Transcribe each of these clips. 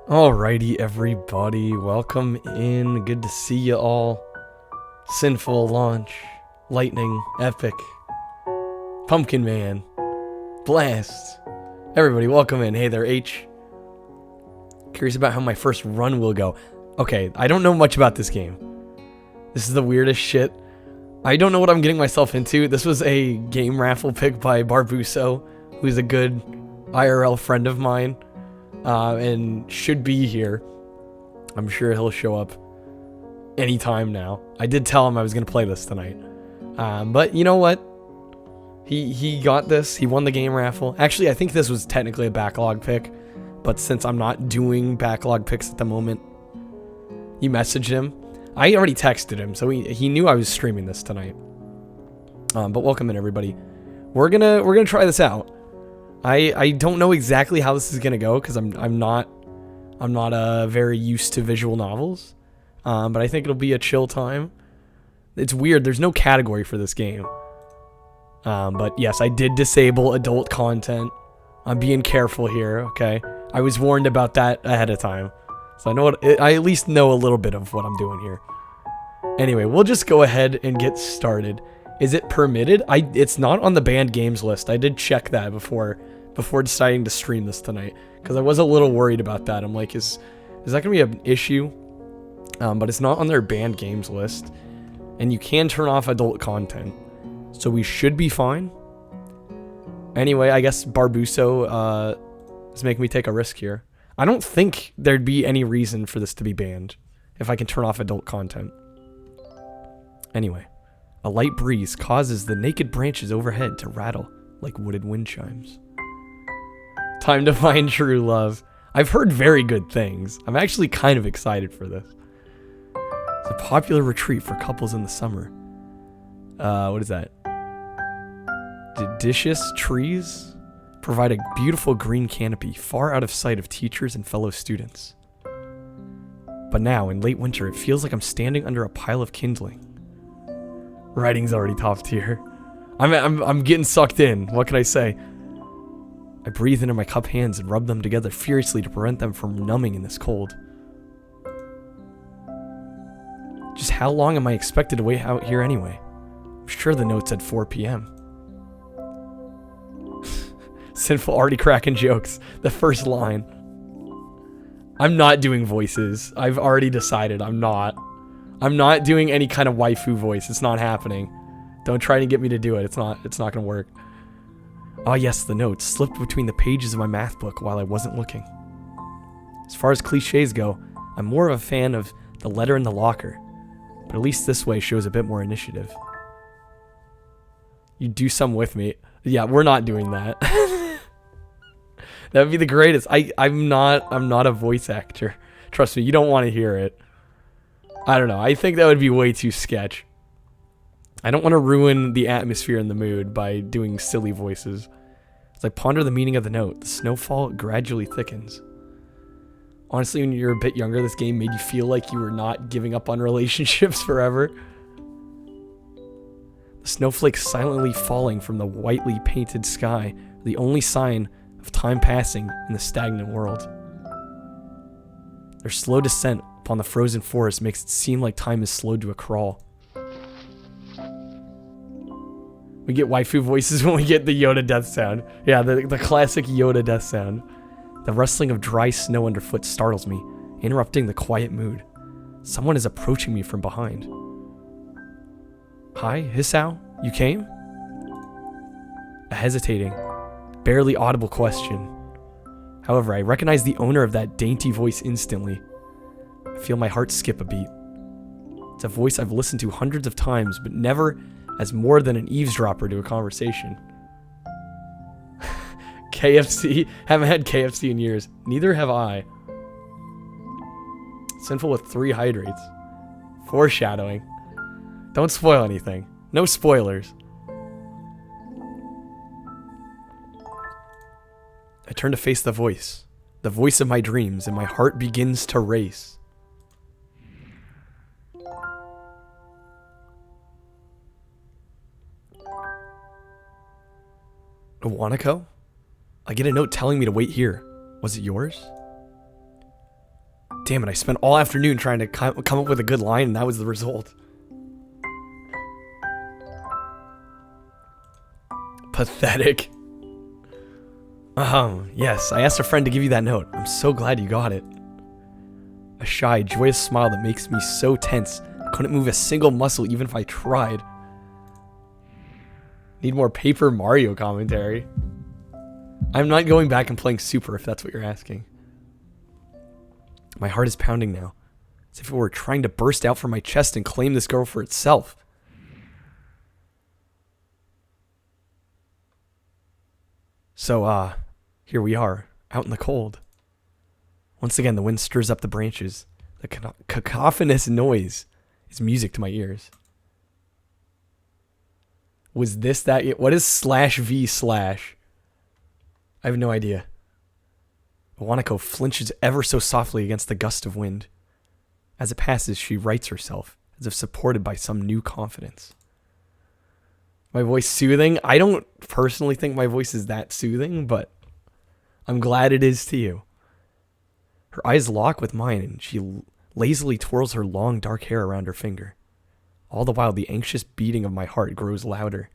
Alrighty, everybody, welcome in. Good to see you all. Sinful launch, lightning, epic, pumpkin man, blast. Everybody, welcome in. Hey there, H. Curious about how my first run will go. Okay, I don't know much about this game. This is the weirdest shit. I don't know what I'm getting myself into. This was a game raffle pick by Barbuso, who's a good IRL friend of mine. And should be here. I'm sure he'll show up anytime now. I did tell him I was going to play this tonight. But you know what? He got this. He won the game raffle. Actually, I think this was technically a backlog pick. But since I'm not doing backlog picks at the moment, he messaged him. I already texted him, so he knew I was streaming this tonight. But welcome in, everybody. We're gonna try this out. I don't know exactly how this is gonna go because I'm not very used to visual novels, but I think it'll be a chill time. It's weird. There's no category for this game, but yes, I did disable adult content. I'm being careful here. Okay, I was warned about that ahead of time, so I at least know a little bit of what I'm doing here. Anyway, we'll just go ahead and get started. Is it permitted? It's not on the banned games list. I did check that before deciding to stream this tonight, because I was a little worried about that. I'm like, is that gonna be an issue? But it's not on their banned games list, and you can turn off adult content, so we should be fine. Anyway, I guess Barbuso is making me take a risk here. I don't think there'd be any reason for this to be banned if I can turn off adult content. Anyway, a light breeze causes the naked branches overhead to rattle like wooden wind chimes. Time to find true love. I've heard very good things. I'm actually kind of excited for this. It's a popular retreat for couples in the summer. What is that? Deciduous trees provide a beautiful green canopy far out of sight of teachers and fellow students. But now, in late winter, it feels like I'm standing under a pile of kindling. Writing's already top tier. I'm getting sucked in. What can I say? I breathe into my cup hands and rub them together furiously to prevent them from numbing in this cold. Just how long am I expected to wait out here anyway? I'm sure the note said 4 p.m. Sinful already cracking jokes. The first line. I'm not doing voices. I've already decided I'm not. I'm not doing any kind of waifu voice. It's not happening. Don't try to get me to do it. It's not gonna work. Ah, yes, the note slipped between the pages of my math book while I wasn't looking. As far as cliches go, I'm more of a fan of the letter in the locker, but at least this way shows a bit more initiative. You do some with me. Yeah, we're not doing that. That would be the greatest. I'm not a voice actor. Trust me, you don't want to hear it. I don't know. I think that would be way too sketch. I don't want to ruin the atmosphere and the mood by doing silly voices. As I ponder the meaning of the note, the snowfall gradually thickens. Honestly, when you're a bit younger, this game made you feel like you were not giving up on relationships forever. The snowflakes silently falling from the whitely painted sky are the only sign of time passing in the stagnant world. Their slow descent upon the frozen forest makes it seem like time is slowed to a crawl. We get waifu voices when we get the Yoda death sound. Yeah, the classic Yoda death sound. The rustling of dry snow underfoot startles me, interrupting the quiet mood. Someone is approaching me from behind. Hi, Hisao? You came? A hesitating, barely audible question. However, I recognize the owner of that dainty voice instantly. I feel my heart skip a beat. It's a voice I've listened to hundreds of times, but never as more than an eavesdropper to a conversation. KFC? Haven't had KFC in years. Neither have I. Sinful with 3 hydrates. Foreshadowing. Don't spoil anything. No spoilers. I turn to face the voice of my dreams, and my heart begins to race. Wanako? I get a note telling me to wait here. Was it yours? Damn it, I spent all afternoon trying to come up with a good line, and that was the result. Pathetic. Yes, I asked a friend to give you that note. I'm so glad you got it. A shy, joyous smile that makes me so tense. I couldn't move a single muscle even if I tried. Need more Paper Mario commentary. I'm not going back and playing Super if that's what you're asking. My heart is pounding now, as if it were trying to burst out from my chest and claim this girl for itself. So, here we are, out in the cold. Once again, the wind stirs up the branches. The cacophonous noise is music to my ears. Was this that? What is /v/? I have no idea. Wanako flinches ever so softly against the gust of wind. As it passes, she rights herself, as if supported by some new confidence. My voice soothing? I don't personally think my voice is that soothing, but I'm glad it is to you. Her eyes lock with mine, and she lazily twirls her long dark hair around her finger. All the while, the anxious beating of my heart grows louder.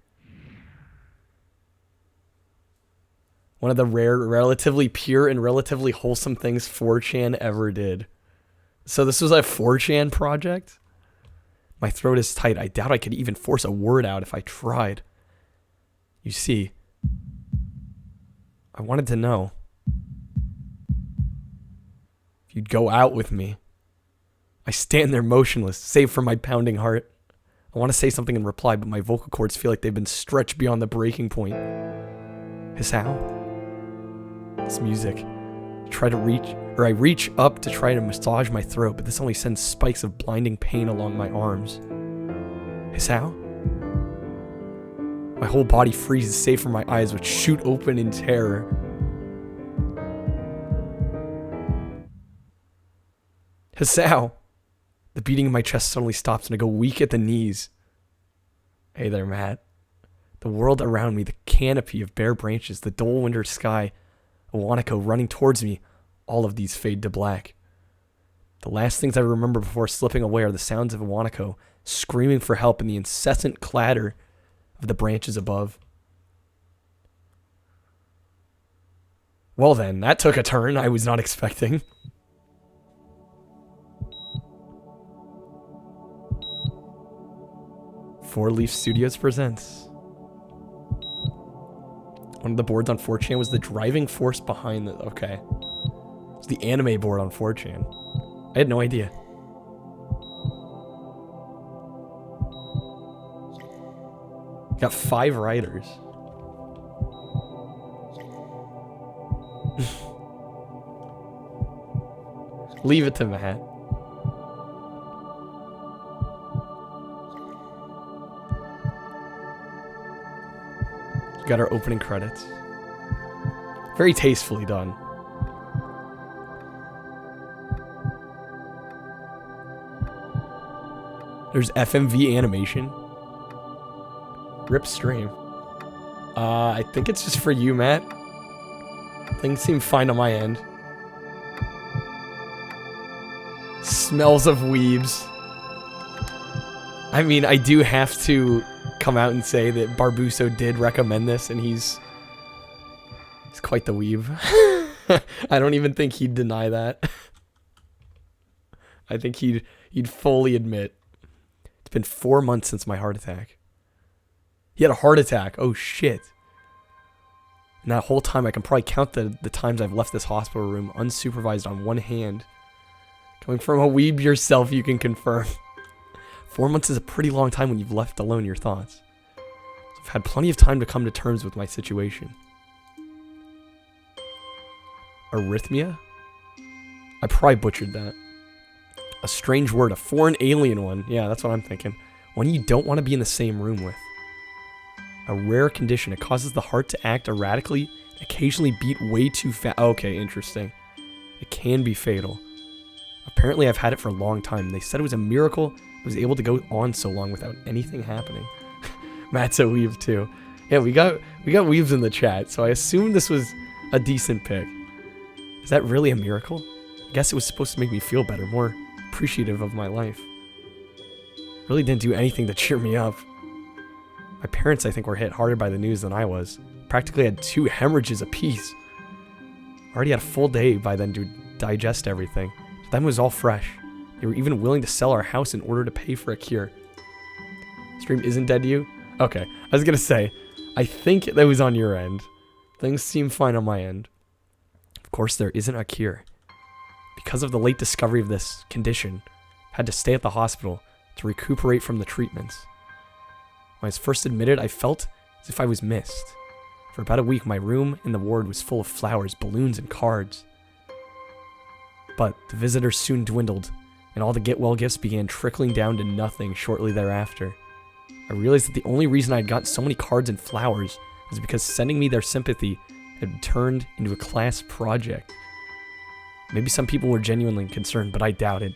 One of the rare, relatively pure, and relatively wholesome things 4chan ever did. So this was a 4chan project? My throat is tight. I doubt I could even force a word out if I tried. You see, I wanted to know if you'd go out with me. I stand there motionless, save for my pounding heart. I want to say something in reply, but my vocal cords feel like they've been stretched beyond the breaking point. Hisao? This music. I reach up to try to massage my throat, but this only sends spikes of blinding pain along my arms. Hisao? My whole body freezes, save for my eyes, which shoot open in terror. Hisao! The beating in my chest suddenly stops and I go weak at the knees. Hey there, Matt. The world around me, the canopy of bare branches, the dull winter sky, a Wanako running towards me, all of these fade to black. The last things I remember before slipping away are the sounds of a Wanako screaming for help and the incessant clatter of the branches above. Well then, that took a turn I was not expecting. Four Leaf Studios presents. One of the boards on 4chan was the driving force behind the... Okay. It's the anime board on 4chan. I had no idea. Got 5 writers. Leave it to Matt. Got our opening credits. Very tastefully done. There's FMV animation. Rip stream. I think it's just for you, Matt. Things seem fine on my end. Smells of weebs. I mean, I do have to come out and say that Barbuso did recommend this, and he's quite the weeb. I don't even think he'd deny that. I think he'd fully admit. It's been 4 months since my heart attack. He had a heart attack. Oh shit. And that whole time I can probably count the times I've left this hospital room unsupervised on one hand. Coming from a weeb yourself, you can confirm. 4 months is a pretty long time when you've left alone your thoughts. So I've had plenty of time to come to terms with my situation. Arrhythmia? I probably butchered that. A strange word, a foreign alien one. Yeah, that's what I'm thinking. One you don't want to be in the same room with. A rare condition. It causes the heart to act erratically, occasionally beat way too fast. Okay, interesting. It can be fatal. Apparently I've had it for a long time. They said it was a miracle I was able to go on so long without anything happening. Matt's a weave too. Yeah, we got weaves in the chat, so I assume this was a decent pick. Is that really a miracle? I guess it was supposed to make me feel better, more appreciative of my life. Really didn't do anything to cheer me up. My parents, I think, were hit harder by the news than I was. Practically had 2 hemorrhages apiece. Already had a full day by then to digest everything. To them it was all fresh. They were even willing to sell our house in order to pay for a cure. Stream isn't dead to you? Okay, I was gonna say, I think that was on your end. Things seem fine on my end. Of course, there isn't a cure. Because of the late discovery of this condition, I had to stay at the hospital to recuperate from the treatments. When I was first admitted, I felt as if I was missed. For about a week, my room in the ward was full of flowers, balloons, and cards. But the visitors soon dwindled, and all the get-well gifts began trickling down to nothing shortly thereafter. I realized that the only reason I had gotten so many cards and flowers was because sending me their sympathy had turned into a class project. Maybe some people were genuinely concerned, but I doubted.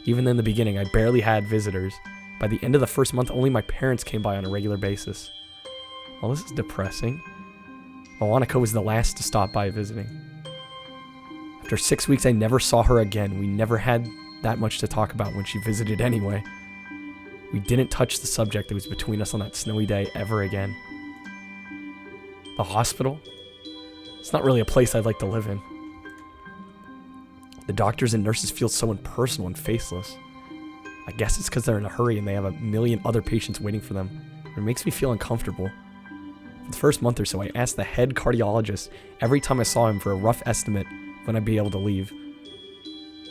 Even in the beginning, I barely had visitors. By the end of the first month, only my parents came by on a regular basis. Well, this is depressing. Monica was the last to stop by visiting. After 6 weeks, I never saw her again. We never had that much to talk about when she visited anyway. We didn't touch the subject that was between us on that snowy day ever again. The hospital? It's not really a place I'd like to live in. The doctors and nurses feel so impersonal and faceless. I guess it's because they're in a hurry and they have a million other patients waiting for them. It makes me feel uncomfortable. For the first month or so, I asked the head cardiologist every time I saw him for a rough estimate when I'd be able to leave.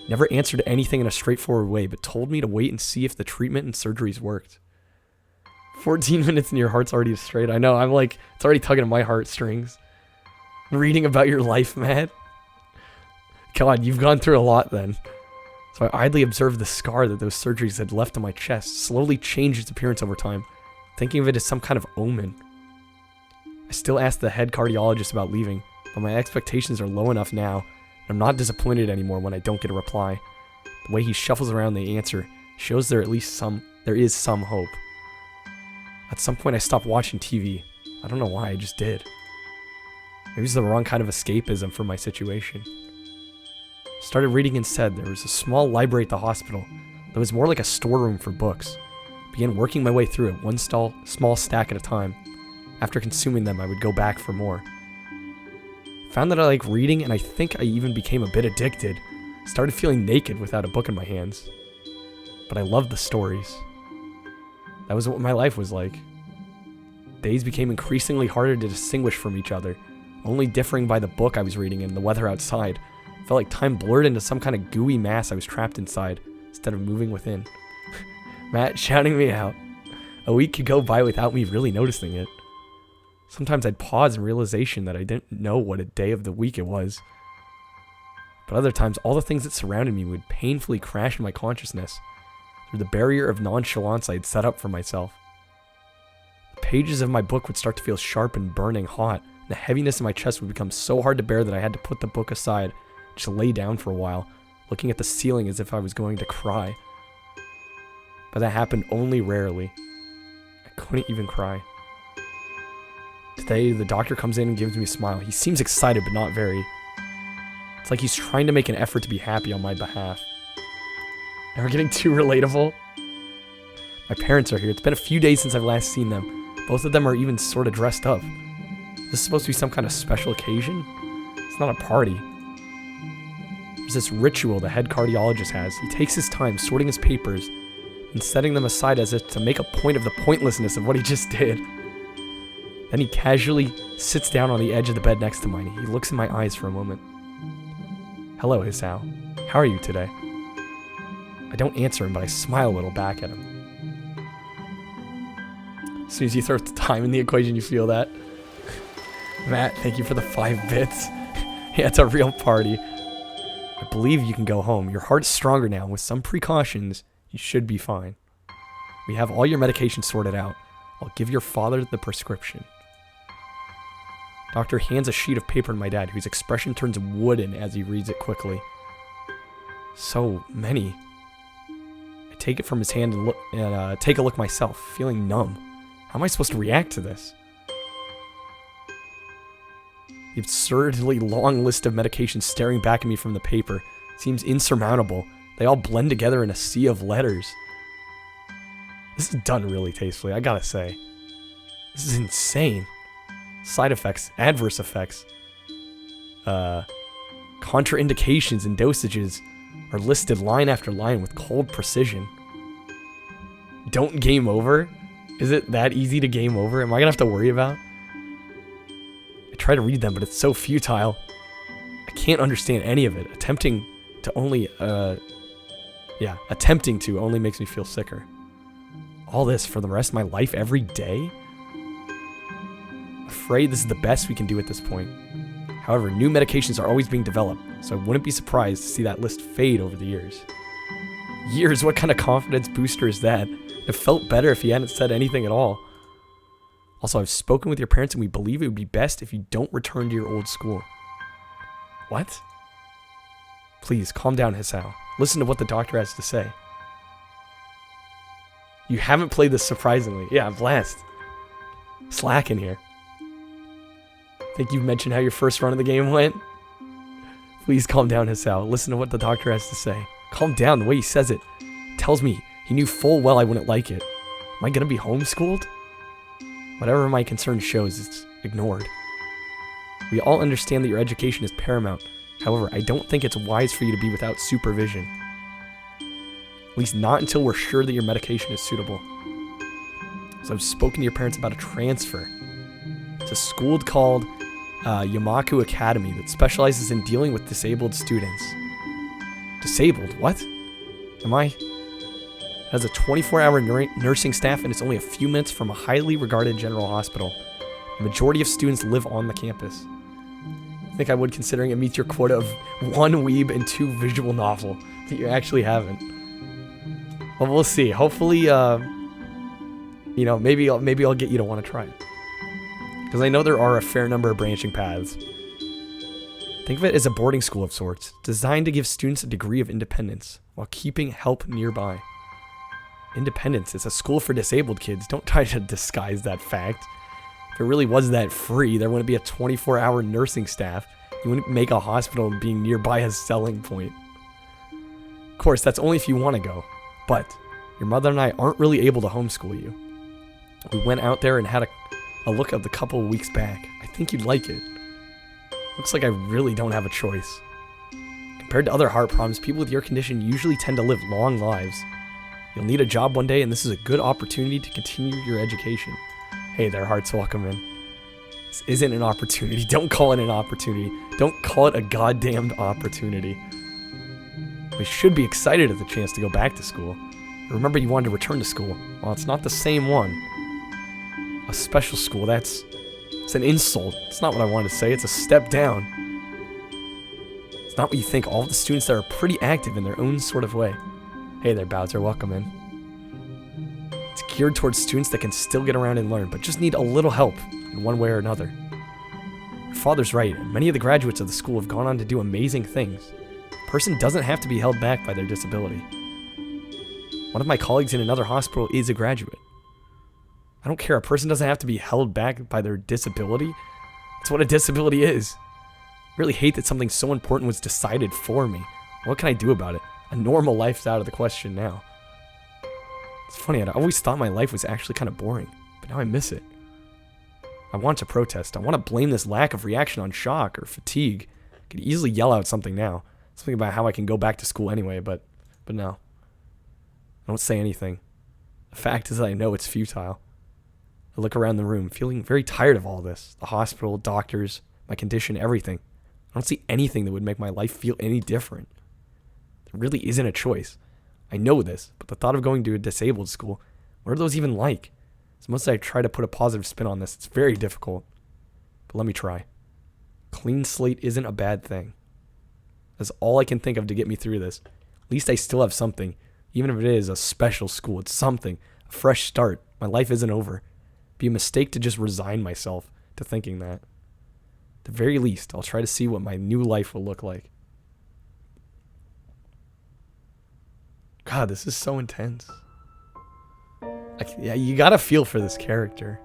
Never answered anything in a straightforward way, but told me to wait and see if the treatment and surgeries worked. 14 minutes and your heart's already straight. I know, I'm like, it's already tugging at my heartstrings. Reading about your life, Matt. God, you've gone through a lot then. So I idly observed the scar that those surgeries had left on my chest slowly change its appearance over time, thinking of it as some kind of omen. I still ask the head cardiologist about leaving, but my expectations are low enough now, and I'm not disappointed anymore when I don't get a reply. The way he shuffles around the answer shows there is some hope. At some point I stopped watching TV. I don't know why, I just did. Maybe it was the wrong kind of escapism for my situation. Started reading instead. There was a small library at the hospital that was more like a storeroom for books. Began working my way through it, one small stack at a time. After consuming them, I would go back for more. Found that I like reading, and I think I even became a bit addicted. Started feeling naked without a book in my hands. But I loved the stories. That was what my life was like. Days became increasingly harder to distinguish from each other, only differing by the book I was reading and the weather outside. Felt like time blurred into some kind of gooey mass I was trapped inside, instead of moving within. Matt shouting me out. A week could go by without me really noticing it. Sometimes I'd pause in realization that I didn't know what a day of the week it was. But other times, all the things that surrounded me would painfully crash in my consciousness through the barrier of nonchalance I had set up for myself. The pages of my book would start to feel sharp and burning hot, and the heaviness in my chest would become so hard to bear that I had to put the book aside, just lay down for a while, looking at the ceiling as if I was going to cry. But that happened only rarely. I couldn't even cry. Today, the doctor comes in and gives me a smile. He seems excited, but not very. It's like he's trying to make an effort to be happy on my behalf. Now we're getting too relatable. My parents are here. It's been a few days since I've last seen them. Both of them are even sort of dressed up. Is this supposed to be some kind of special occasion? It's not a party. There's this ritual the head cardiologist has. He takes his time sorting his papers and setting them aside as if to make a point of the pointlessness of what he just did. Then he casually sits down on the edge of the bed next to mine. He looks in my eyes for a moment. Hello, Hisao. How are you today? I don't answer him, but I smile a little back at him. As soon as you throw the time in the equation, you feel that. Matt, thank you for the 5 bits. Yeah, it's a real party. I believe you can go home. Your heart's stronger now. With some precautions, you should be fine. We have all your medication sorted out. I'll give your father the prescription. Doctor hands a sheet of paper to my dad, whose expression turns wooden as he reads it quickly. So many. I take it from his hand and take a look myself, feeling numb. How am I supposed to react to this? The absurdly long list of medications staring back at me from the paper Seems insurmountable. They all blend together in a sea of letters. This is done really tastefully, I gotta say. This is insane. Side effects, adverse effects, contraindications and dosages are listed line after line with cold precision. Don't game over? Is it that easy to game over? Am I gonna have to worry about? I try to read them, but it's so futile. I can't understand any of it. Attempting to only makes me feel sicker. All this for the rest of my life every day? Afraid this is the best we can do at this point. However, new medications are always being developed, so I wouldn't be surprised to see that list fade over the years. Years? What kind of confidence booster is that? It felt better if he hadn't said anything at all. Also, I've spoken with your parents and we believe it would be best if you don't return to your old school. What? Please, calm down, Hisao. Listen to what the doctor has to say. You haven't played this, surprisingly. Yeah, blast. Slacking here. Think you've mentioned how your first run of the game went? Please calm down, Hisao. Listen to what the doctor has to say. Calm down, the way he says it tells me he knew full well I wouldn't like it. Am I gonna be homeschooled? Whatever my concern shows, it's ignored. We all understand that your education is paramount. However, I don't think it's wise for you to be without supervision. At least not until we're sure that your medication is suitable. So I've spoken to your parents about a transfer. It's a school called Yamaku Academy that specializes in dealing with disabled students. Disabled? What? Am I? It has a 24-hour nursing staff and it's only a few minutes from a highly regarded general hospital. The majority of students live on the campus. I think I would, considering it meets your quota of 1 weeb and 2 visual novel that you actually haven't. Well, we'll see. Hopefully, maybe I'll get you to want to try it. Because I know there are a fair number of branching paths. Think of it as a boarding school of sorts, designed to give students a degree of independence, while keeping help nearby. Independence is a school for disabled kids. Don't try to disguise that fact. If it really was that free, there wouldn't be a 24-hour nursing staff. You wouldn't make a hospital being nearby a selling point. Of course, that's only if you want to go. But your mother and I aren't really able to homeschool you. We went out there and had a look at the couple of weeks back. I think you'd like it. Looks like I really don't have a choice. Compared to other heart problems, people with your condition usually tend to live long lives. You'll need a job one day, and this is a good opportunity to continue your education. Hey there, hearts, welcome in. This isn't an opportunity. Don't call it an opportunity. Don't call it a goddamned opportunity. We should be excited at the chance to go back to school. Remember, you wanted to return to school. Well, it's not the same one. A special school, it's an insult. It's not what I wanted to say. It's a step down. It's not what you think. All of the students there are pretty active in their own sort of way. Hey there, Bowser. Welcome in. It's geared towards students that can still get around and learn, but just need a little help in one way or another. Your father's right. Many of the graduates of the school have gone on to do amazing things. A person doesn't have to be held back by their disability. One of my colleagues in another hospital is a graduate. I don't care. A person doesn't have to be held back by their disability. That's what a disability is. I really hate that something so important was decided for me. What can I do about it? A normal life's out of the question now. It's funny, I always thought my life was actually kind of boring, but now I miss it. I want to protest. I want to blame this lack of reaction on shock or fatigue. I could easily yell out something now. Something about how I can go back to school anyway, but no. I don't say anything. The fact is that I know it's futile. I look around the room, feeling very tired of all this. The hospital, doctors, my condition, everything. I don't see anything that would make my life feel any different. There really isn't a choice. I know this, but the thought of going to a disabled school, what are those even like? As much as I try to put a positive spin on this, it's very difficult. But let me try. Clean slate isn't a bad thing. That's all I can think of to get me through this. At least I still have something. Even if it is a special school, it's something. A fresh start. My life isn't over. It'd be a mistake to just resign myself to thinking that. At the very least, I'll try to see what my new life will look like. God, this is so intense. Yeah, you gotta feel for this character.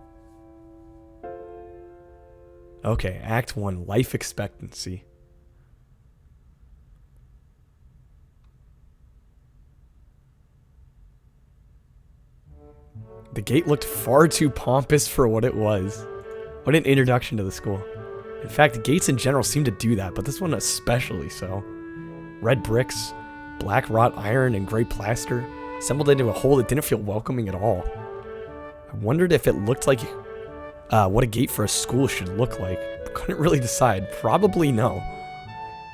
Okay, Act 1, Life Expectancy. The gate looked far too pompous for what it was. What an introduction to the school. In fact, gates in general seem to do that, but this one especially so. Red bricks, black wrought iron, and gray plaster assembled into a whole that didn't feel welcoming at all. I wondered if it looked like what a gate for a school should look like, but couldn't really decide. Probably no.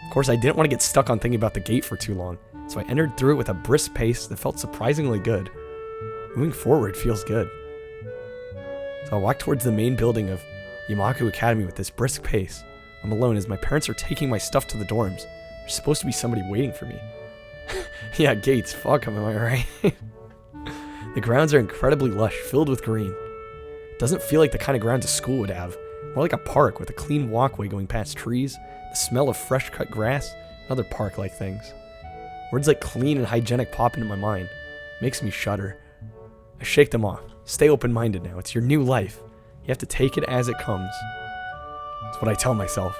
Of course, I didn't want to get stuck on thinking about the gate for too long, so I entered through it with a brisk pace that felt surprisingly good. Moving forward feels good. So I walked towards the main building of Yamaku Academy with this brisk pace. I'm alone as my parents are taking my stuff to the dorms. There's supposed to be somebody waiting for me. Yeah, gates, fuck 'em, am I right? The grounds are incredibly lush, filled with green. It doesn't feel like the kind of grounds a school would have. More like a park with a clean walkway going past trees, the smell of fresh cut grass, and other park-like things. Words like clean and hygienic pop into my mind. Makes me shudder. I shake them off. Stay open-minded now. It's your new life. You have to take it as it comes. That's what I tell myself.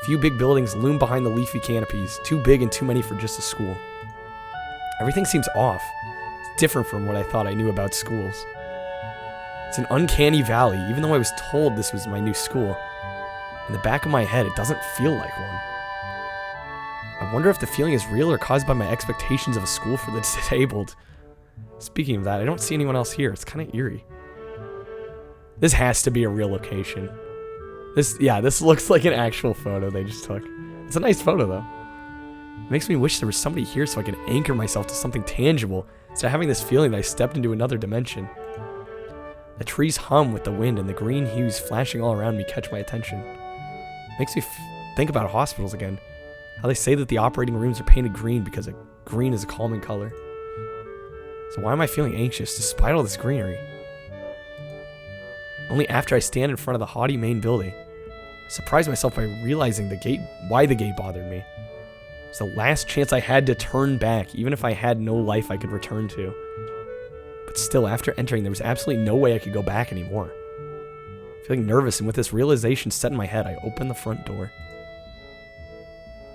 Few big buildings loom behind the leafy canopies, too big and too many for just a school. Everything seems off. It's different from what I thought I knew about schools. It's an uncanny valley, even though I was told this was my new school. In the back of my head, it doesn't feel like one. I wonder if the feeling is real or caused by my expectations of a school for the disabled. Speaking of that, I don't see anyone else here. It's kind of eerie. This has to be a real location. This looks like an actual photo they just took. It's a nice photo, though. It makes me wish there was somebody here so I could anchor myself to something tangible instead of having this feeling that I stepped into another dimension. The trees hum with the wind and the green hues flashing all around me catch my attention. It makes me think about hospitals again. How they say that the operating rooms are painted green because green is a calming color. So why am I feeling anxious despite all this greenery? Only after I stand in front of the haughty main building, I surprise myself by realizing why the gate bothered me. It's the last chance I had to turn back, even if I had no life I could return to. But still, after entering, there was absolutely no way I could go back anymore. Feeling nervous and with this realization set in my head, I open the front door.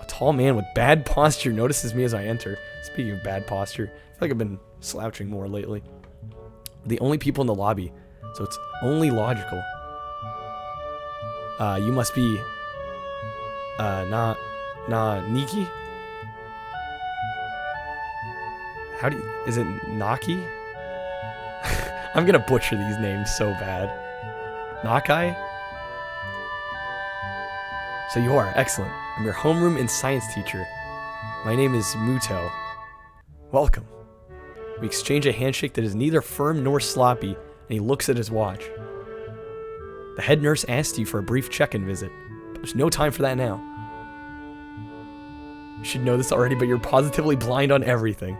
A tall man with bad posture notices me as I enter. Speaking of bad posture, I feel like I've been slouching more lately. We're the only people in the lobby, so it's only logical. You must be, Niki? Is it Naki? I'm gonna butcher these names so bad. Nakai? So you are, excellent. I'm your homeroom and science teacher. My name is Muto. Welcome. We exchange a handshake that is neither firm nor sloppy, and he looks at his watch. The head nurse asked you for a brief check-in visit, but there's no time for that now. You should know this already, but you're positively blind on everything.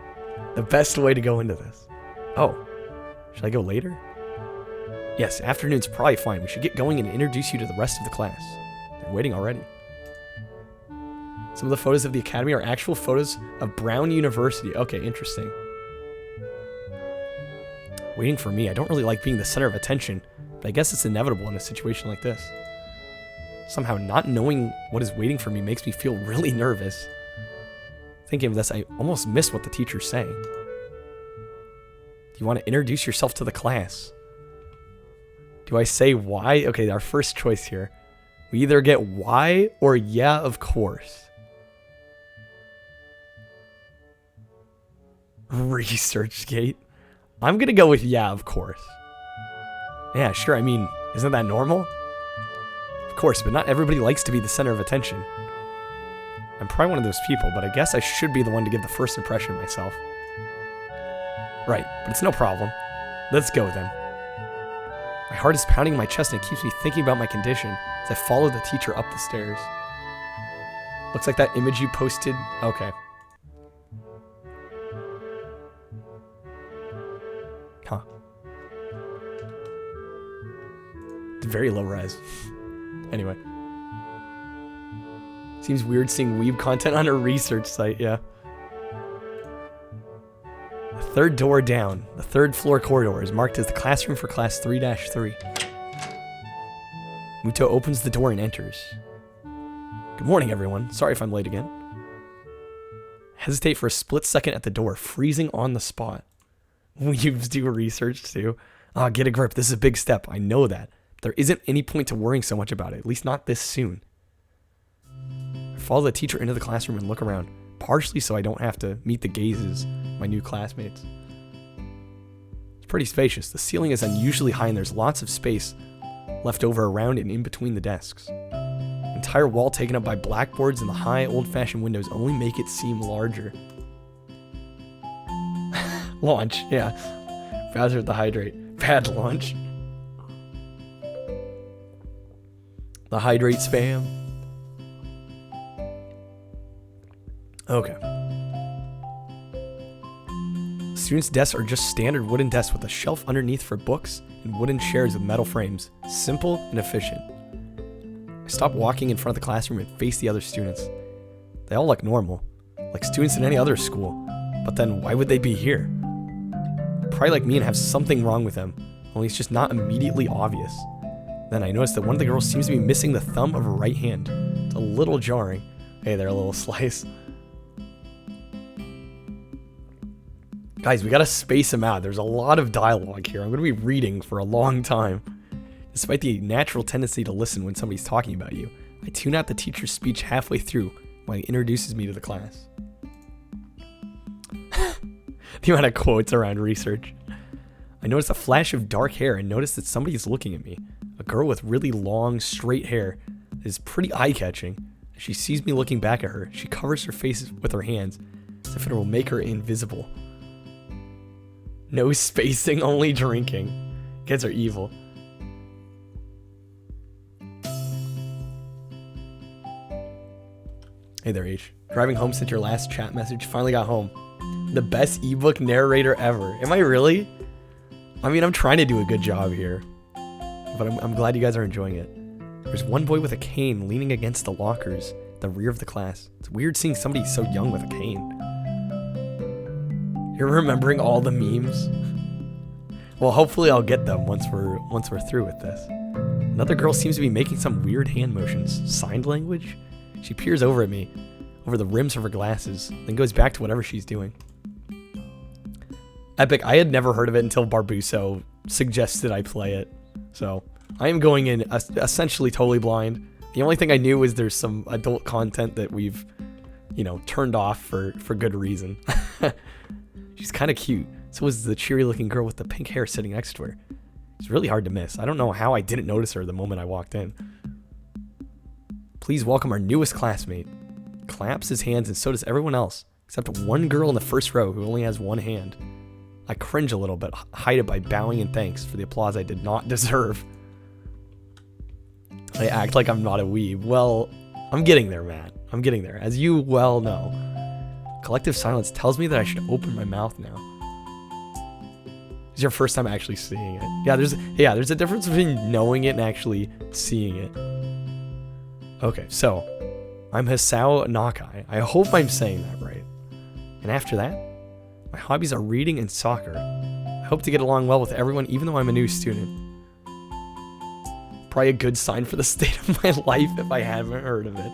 The best way to go into this. Oh, should I go later? Yes, afternoon's probably fine. We should get going and introduce you to the rest of the class. They're waiting already. Some of the photos of the academy are actual photos of Brown University. Okay, interesting. Waiting for me. I don't really like being the center of attention, but I guess it's inevitable in a situation like this. Somehow not knowing what is waiting for me makes me feel really nervous. Thinking of this, I almost miss what the teacher's saying. Do you want to introduce yourself to the class? Do I say why? Okay, our first choice here. We either get why or yeah, of course. ResearchGate. I'm gonna go with yeah, of course. Yeah, sure, I mean, isn't that normal? Of course, but not everybody likes to be the center of attention. I'm probably one of those people, but I guess I should be the one to give the first impression of myself. Right, but it's no problem. Let's go then. My heart is pounding in my chest and it keeps me thinking about my condition as I follow the teacher up the stairs. Looks like that image you posted. Okay. Huh. It's very low res. Anyway. Seems weird seeing weeb content on a research site, yeah. The third door down, the third floor corridor is marked as the classroom for class 3-3. Muto opens the door and enters. Good morning, everyone. Sorry if I'm late again. Hesitate for a split second at the door, freezing on the spot. You do research too. Get a grip. This is a big step. I know that. There isn't any point to worrying so much about it, at least not this soon. I follow the teacher into the classroom and look around, partially so I don't have to meet the gazes of my new classmates. It's pretty spacious. The ceiling is unusually high and there's lots of space left over around and in between the desks. The entire wall taken up by blackboards and the high old-fashioned windows only make it seem larger. Launch, yeah. Bowser with the hydrate. Bad launch. The hydrate spam. Okay. Students' desks are just standard wooden desks with a shelf underneath for books and wooden chairs with metal frames. Simple and efficient. I stop walking in front of the classroom and face the other students. They all look normal, like students in any other school. But then why would they be here? Probably like me and have something wrong with them, only it's just not immediately obvious. Then I noticed that one of the girls seems to be missing the thumb of her right hand. It's a little jarring. Hey there, a little slice. Guys, we gotta space them out. There's a lot of dialogue here. I'm gonna be reading for a long time. Despite the natural tendency to listen when somebody's talking about you, I tune out the teacher's speech halfway through when he introduces me to the class. The amount of quotes around research. I notice a flash of dark hair and notice that somebody is looking at me. A girl with really long, straight hair is pretty eye-catching. As she sees me looking back at her, she covers her face with her hands as if it will make her invisible. No spacing, only drinking. Kids are evil. Hey there, H. Driving home since your last chat message. Finally got home. The best ebook narrator ever. Am I really? I mean, I'm trying to do a good job here. But I'm glad you guys are enjoying it. There's one boy with a cane leaning against the lockers at the rear of the class. It's weird seeing somebody so young with a cane. You're remembering all the memes? Well, hopefully I'll get them once we're through with this. Another girl seems to be making some weird hand motions. Signed language? She peers over at me, over the rims of her glasses, then goes back to whatever she's doing. Epic, I had never heard of it until Barbuso suggested I play it. So, I am going in essentially totally blind. The only thing I knew was there's some adult content that we've, turned off for good reason. She's kind of cute. So was the cheery looking girl with the pink hair sitting next to her. It's really hard to miss. I don't know how I didn't notice her the moment I walked in. Please welcome our newest classmate. Claps his hands and so does everyone else, except one girl in the first row who only has one hand. I cringe a little but hide it by bowing in thanks for the applause I did not deserve. I act like I'm not a weeb. Well, I'm getting there, Matt. I'm getting there, as you well know. Collective silence tells me that I should open my mouth now. It's your first time actually seeing it. Yeah, there's a difference between knowing it and actually seeing it. Okay, so I'm Hisao Nakai. I hope I'm saying that right. And after that, my hobbies are reading and soccer. I hope to get along well with everyone even though I'm a new student. Probably a good sign for the state of my life if I haven't heard of it.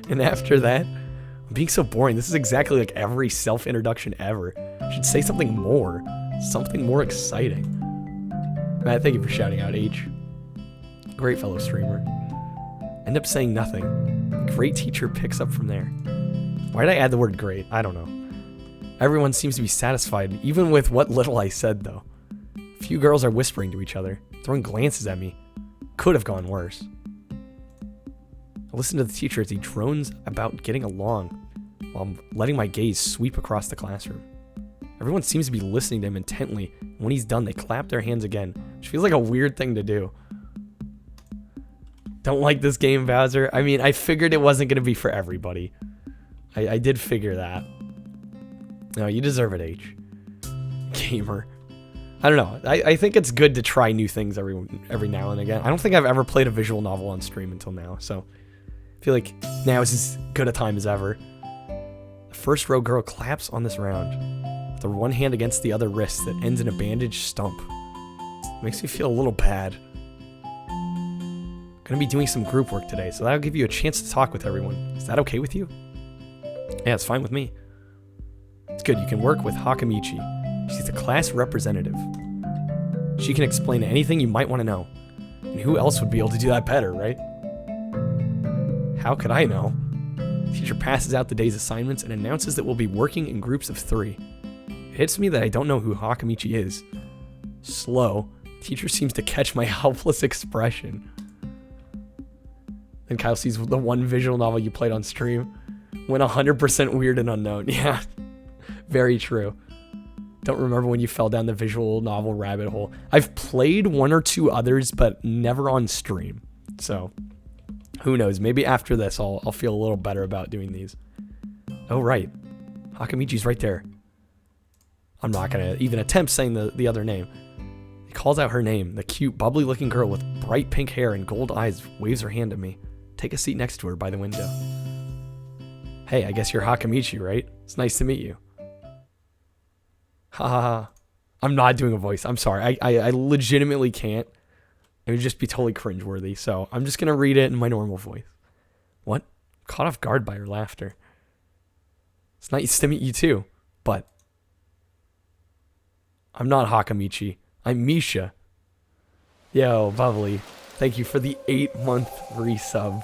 And after that, I'm being so boring. This is exactly like every self-introduction ever. I should say something more exciting. Matt, thank you for shouting out, H. Great fellow streamer. End up saying nothing. Great teacher picks up from there. Why did I add the word great? I don't know. Everyone seems to be satisfied, even with what little I said, though. A few girls are whispering to each other, throwing glances at me. Could have gone worse. I listen to the teacher as he drones about getting along, while I'm letting my gaze sweep across the classroom. Everyone seems to be listening to him intently, and when he's done, they clap their hands again, which feels like a weird thing to do. Don't like this game, Bowser. I mean, I figured it wasn't going to be for everybody. I did figure that. No, you deserve it, H. Gamer. I don't know. I think it's good to try new things every now and again. I don't think I've ever played a visual novel on stream until now, so I feel like now is as good a time as ever. The first row girl claps on this round, with her one hand against the other wrist that ends in a bandaged stump. Makes me feel a little bad. Gonna be doing some group work today, so that'll give you a chance to talk with everyone. Is that okay with you? Yeah, it's fine with me. It's good. You can work with Hakamichi. She's the class representative. She can explain anything you might want to know. And who else would be able to do that better, right? How could I know? The teacher passes out the day's assignments and announces that we'll be working in groups of 3. It hits me that I don't know who Hakamichi is. Slow. Teacher seems to catch my helpless expression. Then Kyle sees the one visual novel you played on stream. Went 100% weird and unknown. Yeah, very true. Don't remember when you fell down the visual novel rabbit hole. I've played 1 or 2 others, but never on stream. So, who knows? Maybe after this, I'll feel a little better about doing these. Oh, right. Hakamichi's right there. I'm not going to even attempt saying the other name. He calls out her name. The cute, bubbly-looking girl with bright pink hair and gold eyes waves her hand at me. Take a seat next to her by the window. Hey, I guess you're Hakamichi, right? It's nice to meet you. Ha ha ha. I'm not doing a voice. I'm sorry. I legitimately can't. It would just be totally cringeworthy. So I'm just going to read it in my normal voice. What? Caught off guard by her laughter. It's nice to meet you too, but I'm not Hakamichi. I'm Misha. Yo, bubbly. Thank you for the 8-month resub.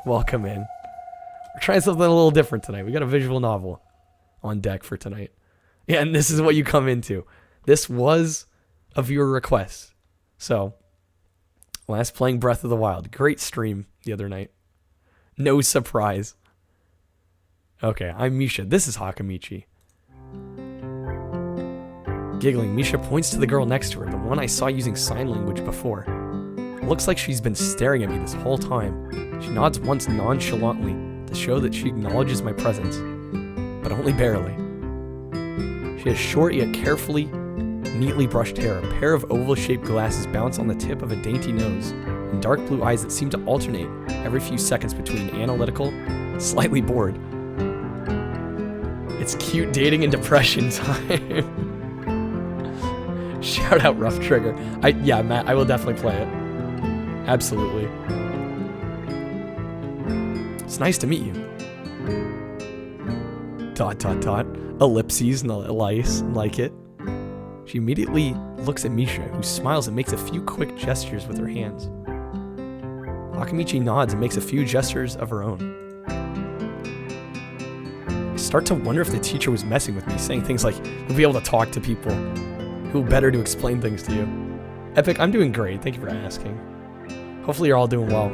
Welcome in. We're trying something a little different tonight. We got a visual novel on deck for tonight. Yeah, and this is what you come into. This was a viewer request. So, last playing Breath of the Wild. Great stream the other night. No surprise. Okay, I'm Misha. This is Hakamichi. Giggling, Misha points to the girl next to her, the one I saw using sign language before. It looks like she's been staring at me this whole time. She nods once nonchalantly to show that she acknowledges my presence, but only barely. She has short yet carefully, neatly brushed hair, a pair of oval-shaped glasses bounce on the tip of a dainty nose, and dark blue eyes that seem to alternate every few seconds between analytical and slightly bored. It's cute dating and depression time. Shout out Rough Trigger. Yeah, Matt, I will definitely play it. Absolutely. It's nice to meet you. ... Ellipses and lice, like it. She immediately looks at Misha, who smiles and makes a few quick gestures with her hands. Hakamichi nods and makes a few gestures of her own. I start to wonder if the teacher was messing with me, saying things like, "You'll be able to talk to people. Who better to explain things to you?" Epic, I'm doing great. Thank you for asking. Hopefully you're all doing well.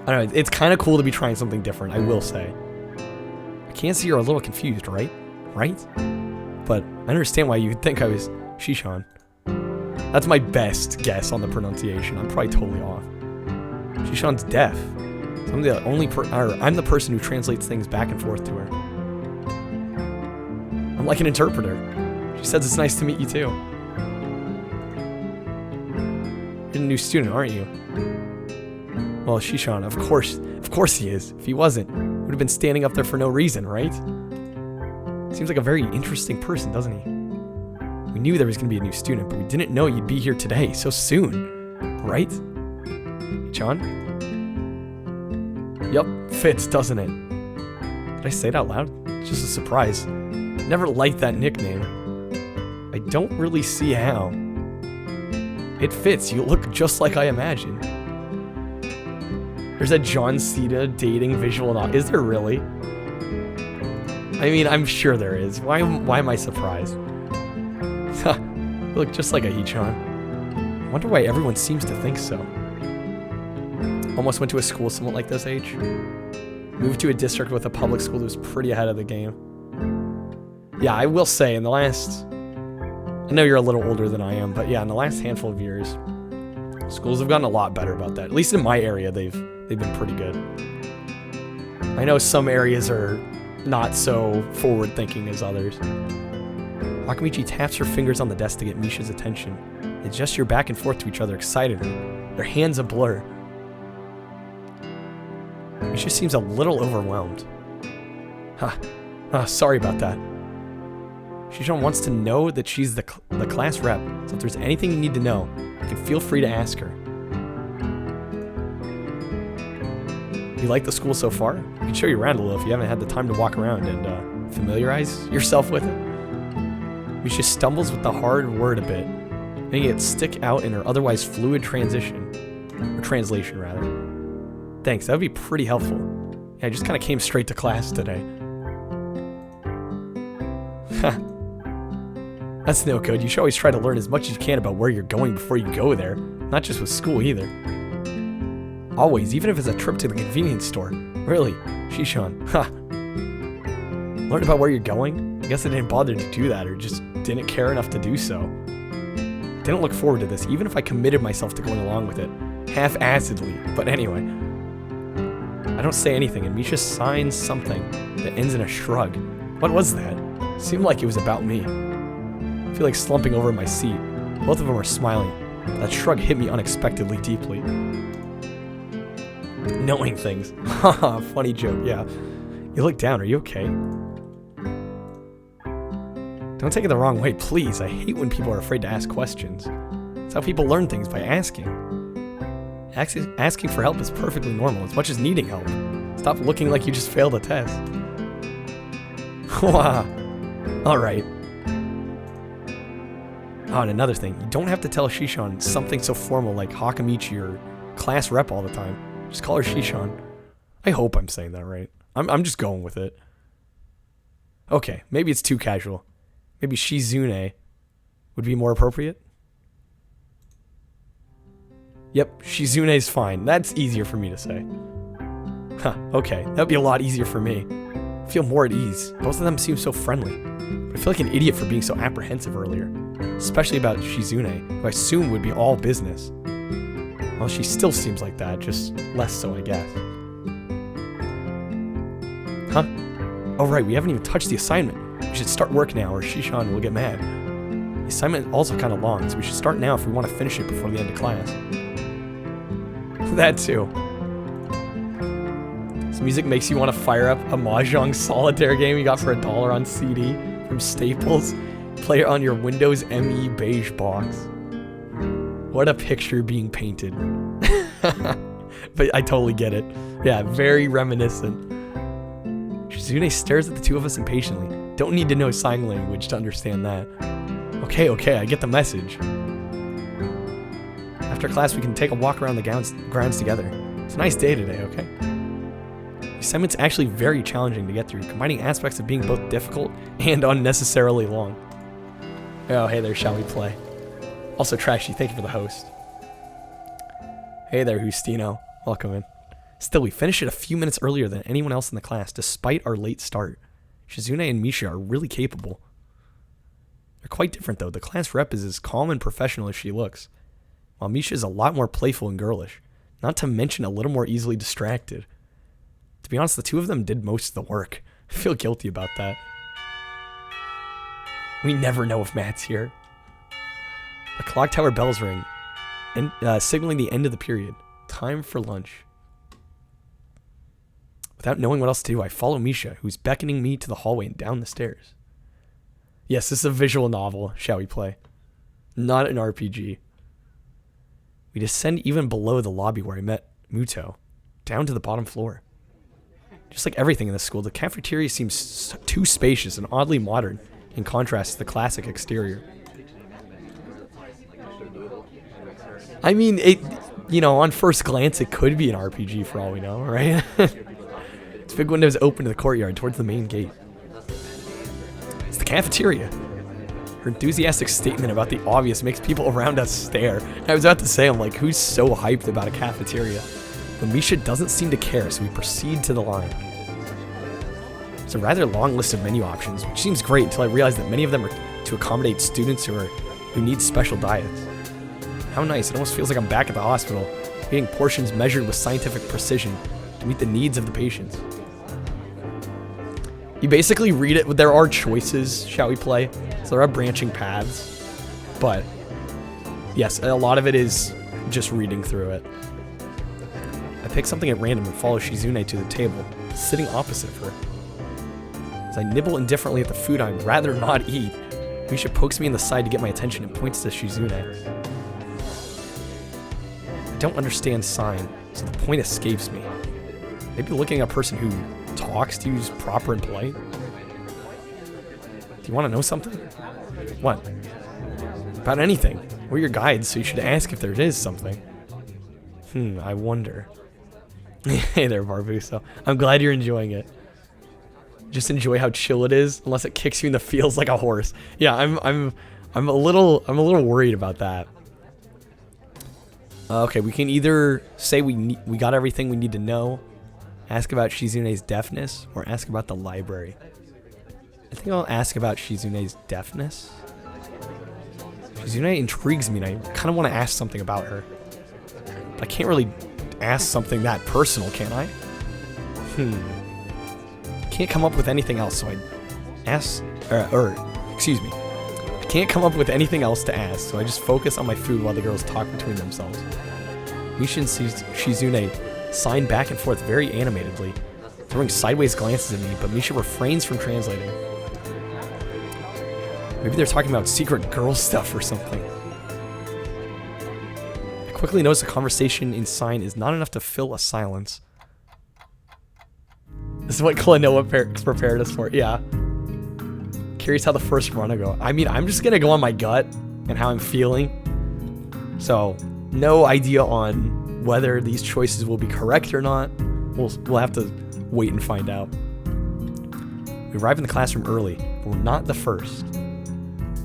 I don't know, it's kind of cool to be trying something different, I will say. I can see you're a little confused, right? Right? But I understand why you'd think I was Shishan. That's my best guess on the pronunciation. I'm probably totally off. Shishan's deaf. So I'm the person who translates things back and forth to her. I'm like an interpreter. She says it's nice to meet you too. You're a new student, aren't you? Well, Shishan, of course he is. If he wasn't, he would have been standing up there for no reason, right? Seems like a very interesting person, doesn't he? We knew there was going to be a new student, but we didn't know you'd be here today, so soon. Right? John? Yup, fits, doesn't it? Did I say it out loud? It's just a surprise. Never liked that nickname. I don't really see how. It fits, you look just like I imagined. There's a John Cena dating visual novel. Is there really? I mean, I'm sure there is. Why am I surprised? You look just like a Hichan. Wonder why everyone seems to think so. Almost went to a school somewhat like this age. Moved to a district with a public school that was pretty ahead of the game. Yeah, I will say in the last... I know you're a little older than I am, but yeah, in the last handful of years, schools have gotten a lot better about that. At least in my area, they've been pretty good. I know some areas are not so forward-thinking as others. Hakamichi taps her fingers on the desk to get Misha's attention. They gesture back and forth to each other excitedly, their hands a blur. Misha seems a little overwhelmed. Sorry about that. Shishan wants to know that she's the class rep, so if there's anything you need to know, you can feel free to ask her. You like the school so far? I can show you around a little if you haven't had the time to walk around and familiarize yourself with it. Misha stumbles with the hard word a bit, making it stick out in her otherwise fluid translation, rather. Thanks, that would be pretty helpful. Yeah, I just kind of came straight to class today. That's no good. You should always try to learn as much as you can about where you're going before you go there. Not just with school either. Always, even if it's a trip to the convenience store. Really, Shishan. Ha. Learn about where you're going? I guess I didn't bother to do that or just didn't care enough to do so. Didn't look forward to this, even if I committed myself to going along with it. Half-assedly. But anyway. I don't say anything and Misha signs something that ends in a shrug. What was that? Seemed like it was about me. I feel like slumping over in my seat. Both of them are smiling. That shrug hit me unexpectedly deeply. Knowing things. Haha, funny joke, yeah. You look down, are you okay? Don't take it the wrong way, please. I hate when people are afraid to ask questions. It's how people learn things, by asking. Asking for help is perfectly normal, as much as needing help. Stop looking like you just failed a test. Wow. Alright. Oh, and another thing, you don't have to tell Shishan something so formal like Hakamichi or class rep all the time. Just call her Shishan. I hope I'm saying that right. I'm just going with it. Okay, maybe it's too casual. Maybe Shizune would be more appropriate. Yep, Shizune's fine. That's easier for me to say. Huh, okay, that would be a lot easier for me. I feel more at ease. Both of them seem so friendly. But I feel like an idiot for being so apprehensive earlier. Especially about Shizune, who I assume would be all business. Well, she still seems like that, just less so, I guess. Huh? Oh right, we haven't even touched the assignment. We should start work now, or Shishan will get mad. The assignment is also kind of long, so we should start now if we want to finish it before the end of class. That too. This music makes you want to fire up a Mahjong solitaire game you got for $1 on CD from Staples. Play it on your Windows ME beige box. What a picture being painted. But I totally get it. Yeah, very reminiscent. Shizune stares at the two of us impatiently. Don't need to know sign language to understand that. Okay, I get the message. After class, we can take a walk around the grounds together. It's a nice day today, okay? The assignment's actually very challenging to get through, combining aspects of being both difficult and unnecessarily long. Oh, hey there, shall we play? Also, Trashy, thank you for the host. Hey there, Hustino. Welcome in. Still, we finished it a few minutes earlier than anyone else in the class, despite our late start. Shizune and Misha are really capable. They're quite different, though. The class rep is as calm and professional as she looks, while Misha is a lot more playful and girlish, not to mention a little more easily distracted. To be honest, the two of them did most of the work. I feel guilty about that. We never know if Matt's here. The clock tower bells ring, and signaling the end of the period. Time for lunch. Without knowing what else to do, I follow Misha, who's beckoning me to the hallway and down the stairs. Yes, this is a visual novel, shall we play? Not an RPG. We descend even below the lobby where I met Muto, down to the bottom floor. Just like everything in this school, the cafeteria seems too spacious and oddly modern, in contrast to the classic exterior. I mean, on first glance, it could be an RPG for all we know, right? Its big windows open to the courtyard towards the main gate. It's the cafeteria. Her enthusiastic statement about the obvious makes people around us stare. I was about to say, I'm like, who's so hyped about a cafeteria? But Misha doesn't seem to care, so we proceed to the line. It's a rather long list of menu options, which seems great until I realize that many of them are to accommodate students who need special diets. How nice, it almost feels like I'm back at the hospital, eating portions measured with scientific precision to meet the needs of the patients. You basically read it, there are choices, shall we play? So there are branching paths, but yes, a lot of it is just reading through it. I pick something at random and follow Shizune to the table, sitting opposite of her. As I nibble indifferently at the food I'd rather not eat, Misha pokes me in the side to get my attention and points to Shizune. I don't understand sign, so the point escapes me. Maybe looking at a person who talks to you is proper and polite? Do you want to know something? What? About anything. We're your guides, so you should ask if there is something. I wonder. Hey there, Barbuso. I'm glad you're enjoying it. Just enjoy how chill it is, unless it kicks you in the feels like a horse. Yeah, I'm a little worried about that. Okay, we can either say we got everything we need to know, ask about Shizune's deafness, or ask about the library. I think I'll ask about Shizune's deafness. Shizune intrigues me, and I kind of want to ask something about her. But I can't really ask something that personal, can I? Can't come up with anything else, so I ask, excuse me. I can't come up with anything else to ask, so I just focus on my food while the girls talk between themselves. Misha and Shizune sign back and forth very animatedly, throwing sideways glances at me, but Misha refrains from translating. Maybe they're talking about secret girl stuff or something. I quickly notice a conversation in sign is not enough to fill a silence. This is what Klonoa prepared us for. Yeah. Curious how the first run will go. I mean, I'm just gonna go on my gut and how I'm feeling. So, no idea on whether these choices will be correct or not. We'll have to wait and find out. We arrive in the classroom early, but we're not the first.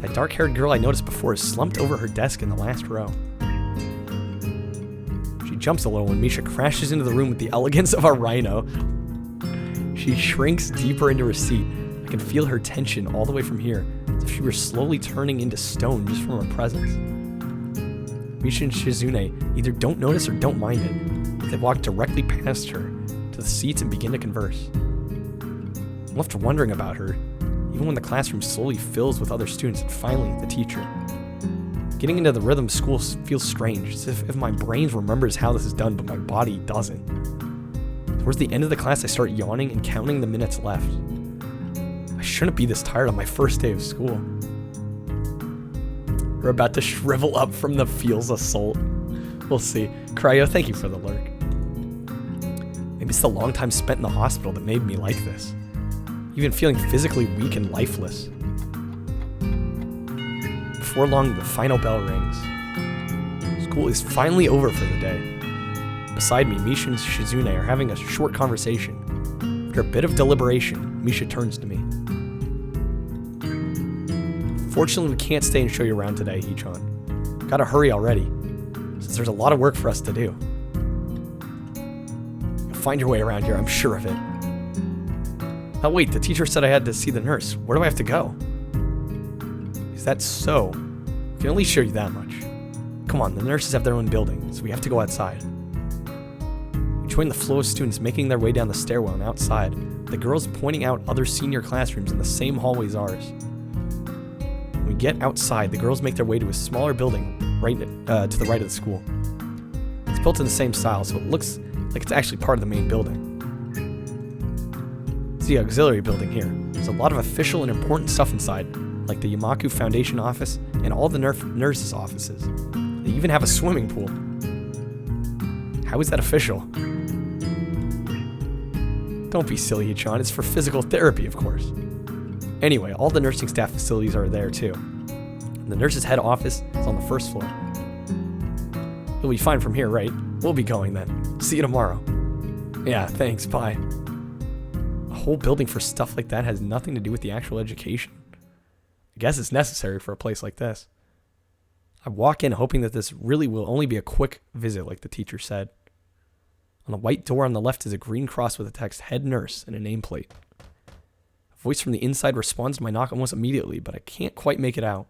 That dark-haired girl I noticed before is slumped over her desk in the last row. She jumps a little when Misha crashes into the room with the elegance of a rhino. She shrinks deeper into her seat. I can feel her tension all the way from here, as if she were slowly turning into stone just from her presence. Misha and Shizune either don't notice or don't mind it. They walk directly past her to the seats and begin to converse. I'm left wondering about her, even when the classroom slowly fills with other students and finally the teacher. Getting into the rhythm of school feels strange, as if my brain remembers how this is done, but my body doesn't. Towards the end of the class, I start yawning and counting the minutes left. I shouldn't be this tired on my first day of school. We're about to shrivel up from the feels assault. We'll see. Cryo, thank you for the lurk. Maybe it's the long time spent in the hospital that made me like this. Even feeling physically weak and lifeless. Before long, the final bell rings. School is finally over for the day. Beside me, Misha and Shizune are having a short conversation. After a bit of deliberation, Misha turns to me. Fortunately, we can't stay and show you around today, Hee-chan. Gotta hurry already, since there's a lot of work for us to do. You'll find your way around here, I'm sure of it. Oh wait, the teacher said I had to see the nurse. Where do I have to go? Is that so? I can only show you that much. Come on, the nurses have their own building, so we have to go outside. We join the flow of students making their way down the stairwell and outside, the girls pointing out other senior classrooms in the same hallway as ours. When we get outside, the girls make their way to a smaller building right to the right of the school. It's built in the same style, so it looks like it's actually part of the main building. It's the auxiliary building here. There's a lot of official and important stuff inside, like the Yamaku Foundation office and all the nurses' offices. They even have a swimming pool. How is that official? Don't be silly, Hee-chan. It's for physical therapy, of course. Anyway, all the nursing staff facilities are there too. The nurse's head office is on the first floor. You'll be fine from here, right? We'll be going then. See you tomorrow. Yeah, thanks, bye. A whole building for stuff like that has nothing to do with the actual education. I guess it's necessary for a place like this. I walk in hoping that this really will only be a quick visit like the teacher said. On the white door on the left is a green cross with the text head nurse and a nameplate. A voice from the inside responds to my knock almost immediately, but I can't quite make it out.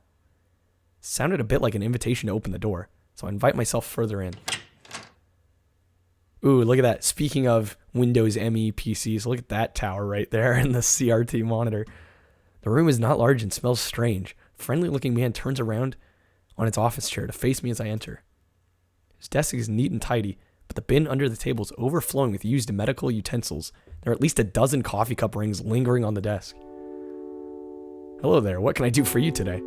It sounded a bit like an invitation to open the door, so I invite myself further in. Ooh, look at that. Speaking of Windows ME PCs, look at that tower right there and the CRT monitor. The room is not large and smells strange. A friendly-looking man turns around on its office chair to face me as I enter. His desk is neat and tidy, but the bin under the table is overflowing with used medical utensils. There are at least a dozen coffee cup rings lingering on the desk. Hello there, what can I do for you today?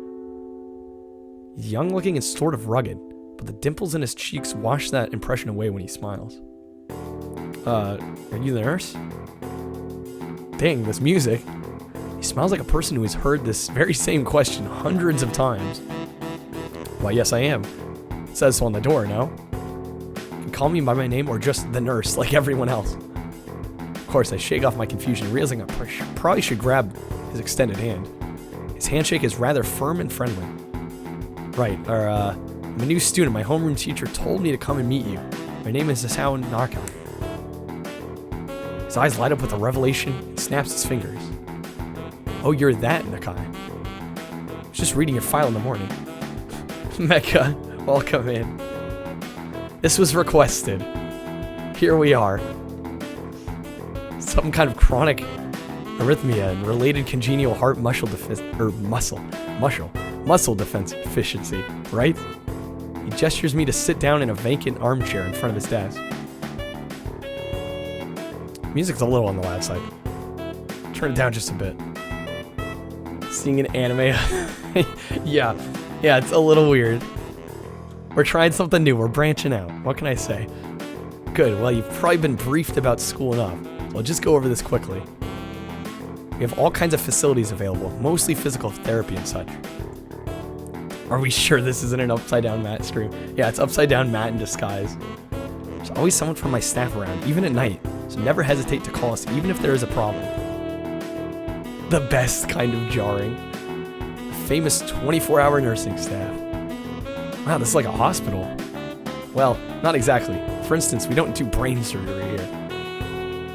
He's young-looking and sort of rugged, but the dimples in his cheeks wash that impression away when he smiles. Are you the nurse? Dang, this music. He smiles like a person who has heard this very same question hundreds of times. Why, yes, I am. It says so on the door, no? You can call me by my name or just the nurse, like everyone else. Of course, I shake off my confusion, realizing I probably should grab his extended hand. His handshake is rather firm and friendly. Right, I'm a new student. My homeroom teacher told me to come and meet you. My name is Isao Naka. His eyes light up with a revelation and snaps his fingers. Oh, you're that, Nakai. I was just reading your file in the morning. Mecha, welcome in. This was requested. Here we are. Some kind of chronic arrhythmia and related congenital heart muscle defense deficiency, right? He gestures me to sit down in a vacant armchair in front of his desk. Music's a little on the loud side. Turn it down just a bit. Seeing an anime. yeah, it's a little weird. We're trying something new. We're branching out. What can I say? Good. Well, you've probably been briefed about school enough. So I'll just go over this quickly. We have all kinds of facilities available, mostly physical therapy and such. Are we sure this isn't an upside-down mat stream? Yeah, it's upside-down mat in disguise. There's always someone from my staff around, even at night, so never hesitate to call us, even if there is a problem. The best kind of jarring. The famous 24-hour nursing staff. Wow, this is like a hospital. Well, not exactly. For instance, we don't do brain surgery here.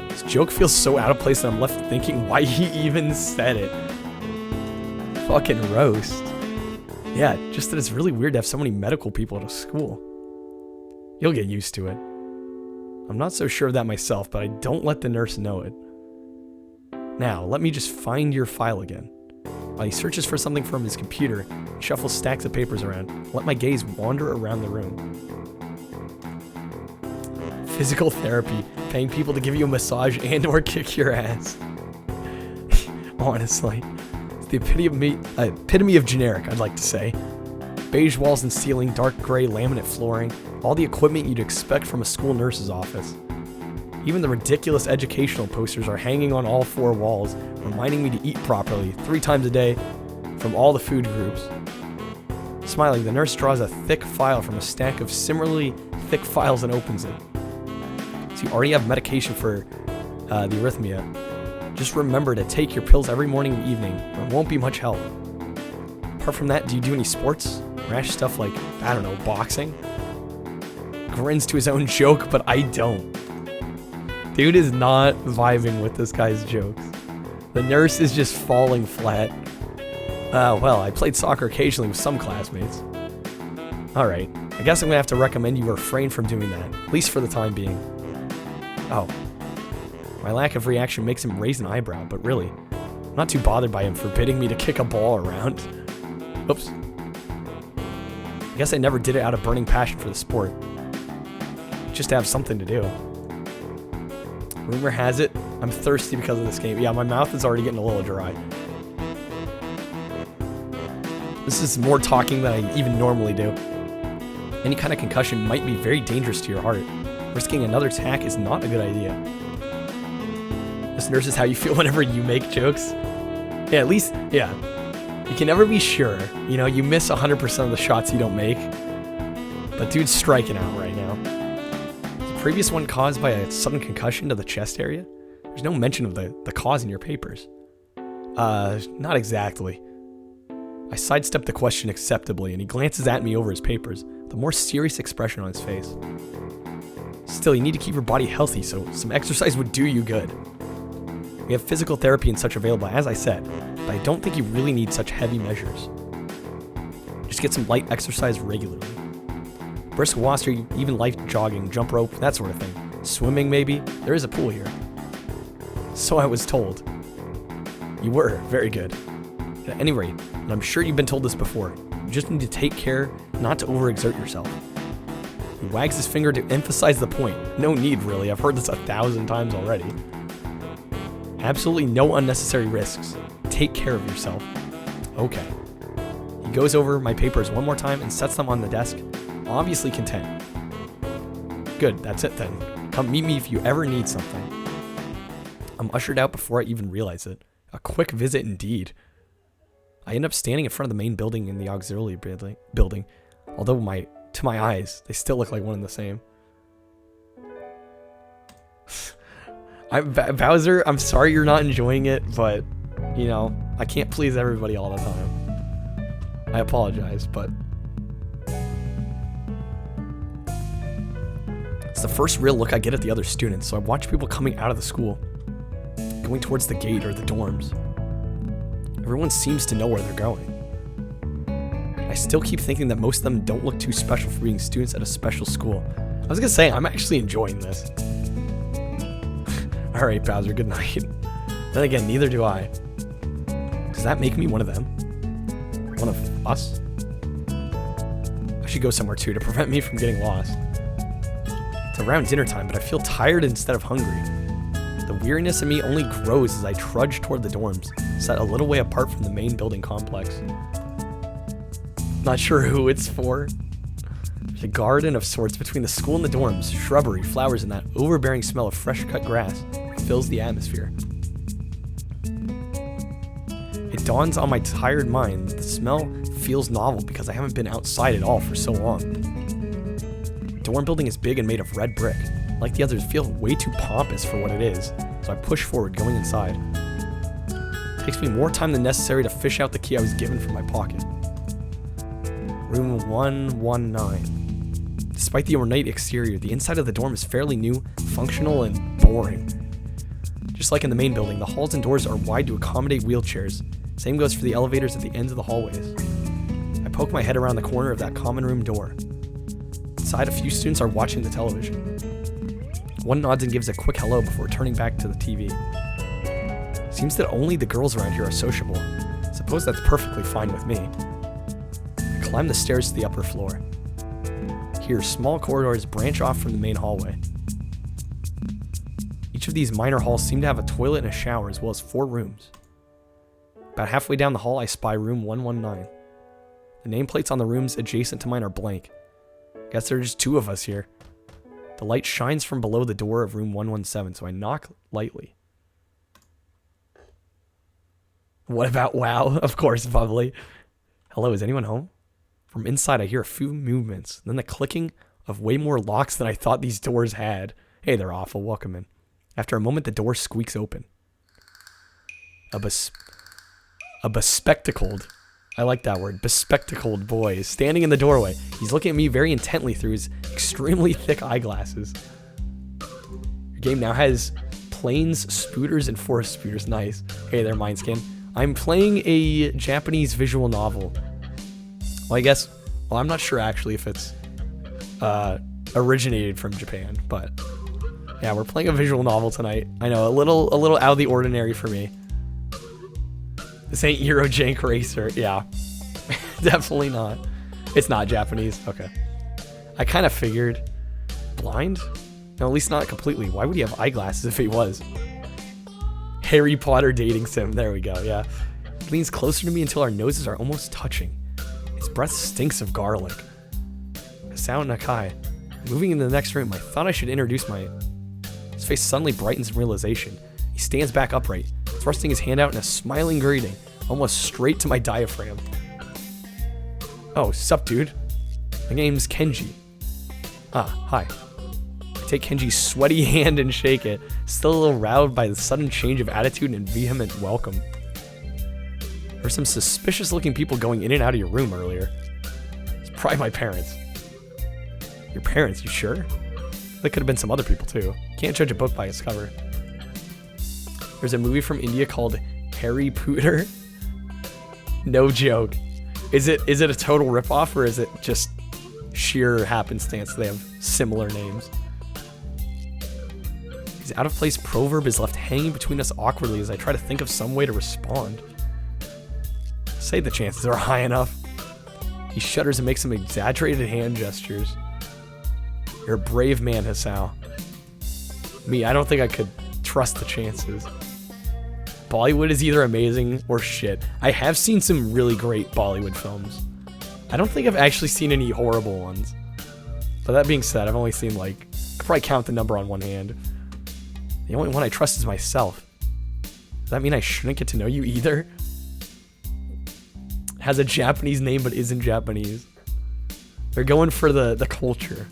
This joke feels so out of place that I'm left thinking why he even said it. Fucking roast. Yeah, just that it's really weird to have so many medical people at a school. You'll get used to it. I'm not so sure of that myself, but I don't let the nurse know it. Now, let me just find your file again. While he searches for something from his computer, and shuffles stacks of papers around, let my gaze wander around the room. Physical therapy, paying people to give you a massage and or kick your ass. Honestly. The epitome of generic, I'd like to say. Beige walls and ceiling, dark gray laminate flooring, all the equipment you'd expect from a school nurse's office. Even the ridiculous educational posters are hanging on all four walls, reminding me to eat properly 3 times a day from all the food groups. Smiling, the nurse draws a thick file from a stack of similarly thick files and opens it. So you already have medication for the arrhythmia. Just remember to take your pills every morning and evening, or it won't be much help. Apart from that, do you do any sports? Rash stuff like, I don't know, boxing? Grins to his own joke, but I don't. Dude is not vibing with this guy's jokes. The nurse is just falling flat. Well, I played soccer occasionally with some classmates. Alright, I guess I'm gonna have to recommend you refrain from doing that, at least for the time being. Oh. My lack of reaction makes him raise an eyebrow, but really, I'm not too bothered by him forbidding me to kick a ball around. Oops. I guess I never did it out of burning passion for the sport. Just to have something to do. Rumor has it, I'm thirsty because of this game. Yeah, my mouth is already getting a little dry. This is more talking than I even normally do. Any kind of concussion might be very dangerous to your heart. Risking another attack is not a good idea. This nurse is how you feel whenever you make jokes. Yeah, at least, yeah. You can never be sure. You know, you miss 100% of the shots you don't make. But dude's striking out right now. The previous one caused by a sudden concussion to the chest area? There's no mention of the cause in your papers. Not exactly. I sidestepped the question acceptably, and he glances at me over his papers, with a more serious expression on his face. Still, you need to keep your body healthy, so some exercise would do you good. We have physical therapy and such available, as I said, but I don't think you really need such heavy measures. Just get some light exercise regularly. Brisk walks or even light jogging, jump rope, that sort of thing. Swimming, maybe? There is a pool here. So I was told. You were. Very good. At any rate, and I'm sure you've been told this before, you just need to take care not to overexert yourself. He wags his finger to emphasize the point. No need, really. I've heard this 1,000 times already. Absolutely no unnecessary risks. Take care of yourself. Okay. He goes over my papers one more time and sets them on the desk, obviously content. Good, that's it then. Come meet me if you ever need something. I'm ushered out before I even realize it. A quick visit indeed. I end up standing in front of the main building in the auxiliary building, although to my eyes, they still look like one and the same. Bowser, I'm sorry you're not enjoying it, but, you know, I can't please everybody all the time. I apologize, but... It's the first real look I get at the other students, so I watch people coming out of the school, going towards the gate or the dorms. Everyone seems to know where they're going. I still keep thinking that most of them don't look too special for being students at a special school. I was gonna say, I'm actually enjoying this. Alright, Bowser, good night. Then again, neither do I. Does that make me one of them? One of us? I should go somewhere too to prevent me from getting lost. It's around dinner time, but I feel tired instead of hungry. The weariness in me only grows as I trudge toward the dorms, set a little way apart from the main building complex. Not sure who it's for. There's a garden of sorts between the school and the dorms, shrubbery, flowers, and that overbearing smell of fresh cut grass fills the atmosphere. It dawns on my tired mind that the smell feels novel because I haven't been outside at all for so long. The dorm building is big and made of red brick. Like the others, feel way too pompous for what it is, so I push forward, going inside. It takes me more time than necessary to fish out the key I was given from my pocket. Room 119. Despite the ornate exterior, the inside of the dorm is fairly new, functional, and boring. Just like in the main building, the halls and doors are wide to accommodate wheelchairs. Same goes for the elevators at the ends of the hallways. I poke my head around the corner of that common room door. Inside, a few students are watching the television. One nods and gives a quick hello before turning back to the TV. Seems that only the girls around here are sociable. Suppose that's perfectly fine with me. I climb the stairs to the upper floor. Here, small corridors branch off from the main hallway. Each of these minor halls seem to have a toilet and a shower, as well as 4 rooms. About halfway down the hall, I spy room 119. The nameplates on the rooms adjacent to mine are blank. Guess there are just 2 of us here. The light shines from below the door of room 117, so I knock lightly. What about WoW? Of course, bubbly. Hello, is anyone home? From inside, I hear a few movements, then the clicking of way more locks than I thought these doors had. Hey there, awful. Welcome in. After a moment, the door squeaks open. A bespectacled, I like that word, bespectacled boy is standing in the doorway. He's looking at me very intently through his extremely thick eyeglasses. Your game now has planes, spooters, and forest spooters. Nice. Hey there, Mindskin. I'm playing a Japanese visual novel. Well, I'm not sure actually if it's originated from Japan, but yeah, we're playing a visual novel tonight. I know, a little out of the ordinary for me. This ain't Eurojank Racer. Yeah, definitely not. It's not Japanese. Okay. I kind of figured. Blind? No, at least not completely. Why would he have eyeglasses if he was? Harry Potter dating sim. There we go, yeah. He leans closer to me until our noses are almost touching. His breath stinks of garlic. Asao Nakai. Moving into the next room, I thought I should introduce His face suddenly brightens in realization. He stands back upright, thrusting his hand out in a smiling greeting, almost straight to my diaphragm. Oh, sup, dude? My name's Kenji. Ah, hi. I take Kenji's sweaty hand and shake it, still a little riled by the sudden change of attitude and vehement welcome. There were some suspicious-looking people going in and out of your room earlier. It's probably my parents. Your parents, you sure? That could have been some other people, too. Can't judge a book by its cover. There's a movie from India called Harry Potter. No joke. Is it a total ripoff, or is it just sheer happenstance they have similar names? His out-of-place proverb is left hanging between us awkwardly as I try to think of some way to respond. Say the chances are high enough. He shudders and makes some exaggerated hand gestures. You're a brave man, Hasao. Me, I don't think I could trust the chances. Bollywood is either amazing or shit. I have seen some really great Bollywood films. I don't think I've actually seen any horrible ones. But that being said, I've only seen I could probably count the number on one hand. The only one I trust is myself. Does that mean I shouldn't get to know you either? Has a Japanese name but isn't Japanese. They're going for the culture.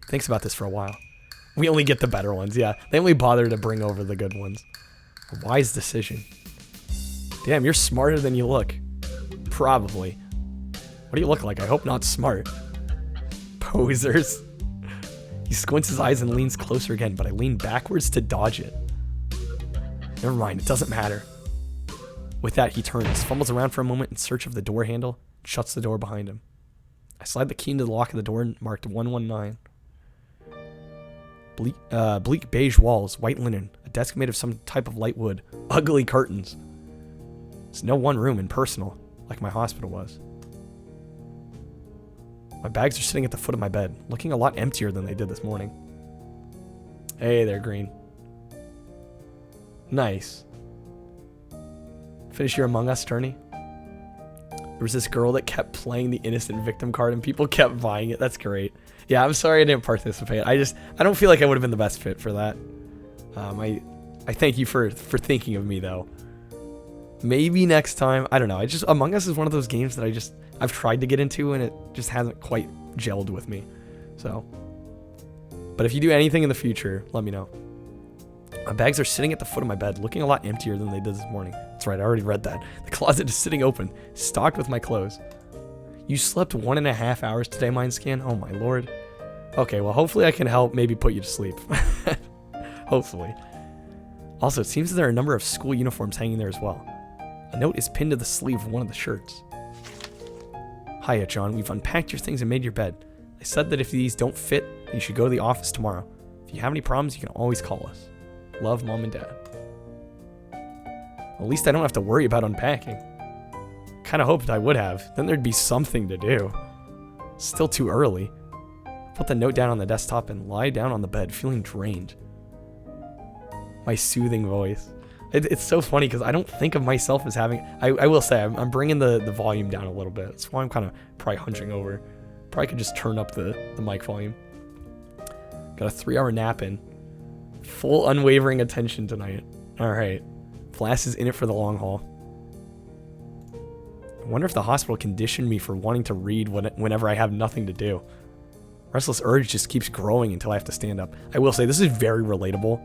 Thinks about this for a while. We only get the better ones, yeah. They only bother to bring over the good ones. A wise decision. Damn, you're smarter than you look. Probably. What do you look like? I hope not smart. Posers. He squints his eyes and leans closer again, but I lean backwards to dodge it. Never mind, it doesn't matter. With that, he turns, fumbles around for a moment in search of the door handle, and shuts the door behind him. I slide the key into the lock of the door and marked 119. Bleak beige walls, white linen, a desk made of some type of light wood, ugly curtains. It's no one room and personal, like my hospital was. My bags are sitting at the foot of my bed, looking a lot emptier than they did this morning. Hey there, Green. Nice. Finish your Among Us journey? There was this girl that kept playing the innocent victim card and people kept buying it. That's great. Yeah, I'm sorry I didn't participate. I don't feel like I would have been the best fit for that. I thank you for thinking of me though. Maybe next time. I don't know. Among Us is one of those games that I've tried to get into and it just hasn't quite gelled with me. So, but if you do anything in the future, let me know. My bags are sitting at the foot of my bed, looking a lot emptier than they did this morning. That's right, I already read that. The closet is sitting open, stocked with my clothes. You slept 1.5 hours today, Mindscan? Oh my lord. Okay, well hopefully I can help maybe put you to sleep. Hopefully. Also, it seems there are a number of school uniforms hanging there as well. A note is pinned to the sleeve of one of the shirts. Hiya, John. We've unpacked your things and made your bed. I said that if these don't fit, you should go to the office tomorrow. If you have any problems, you can always call us. Love, Mom and Dad. Well, at least I don't have to worry about unpacking. Kind of hoped I would have. Then there'd be something to do. Still too early. Put the note down on the desktop and lie down on the bed, feeling drained. My soothing voice. It's so funny because I don't think of myself as having... I will say, I'm bringing the volume down a little bit. That's why I'm kind of probably hunching over. Probably could just turn up the mic volume. Got a 3-hour nap in. Full unwavering attention tonight. Alright. Flass is in it for the long haul. I wonder if the hospital conditioned me for wanting to read whenever I have nothing to do. Restless urge just keeps growing until I have to stand up. I will say, this is very relatable.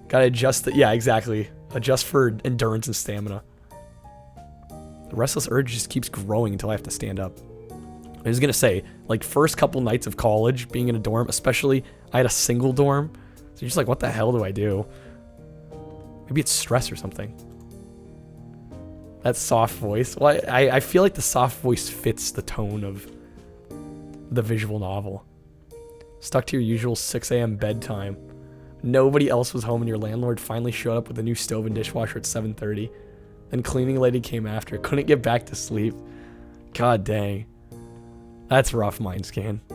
Gotta adjust yeah, exactly. Adjust for endurance and stamina. The restless urge just keeps growing until I have to stand up. I was gonna say, like, first couple nights of college, being in a dorm, especially, I had a single dorm. So you're just like, what the hell do I do? Maybe it's stress or something. That soft voice. Well, I feel like the soft voice fits the tone of the visual novel. Stuck to your usual 6 a.m. bedtime. Nobody else was home and your landlord finally showed up with a new stove and dishwasher at 7:30. Then cleaning lady came after. Couldn't get back to sleep. God dang. That's rough, Mindscan. I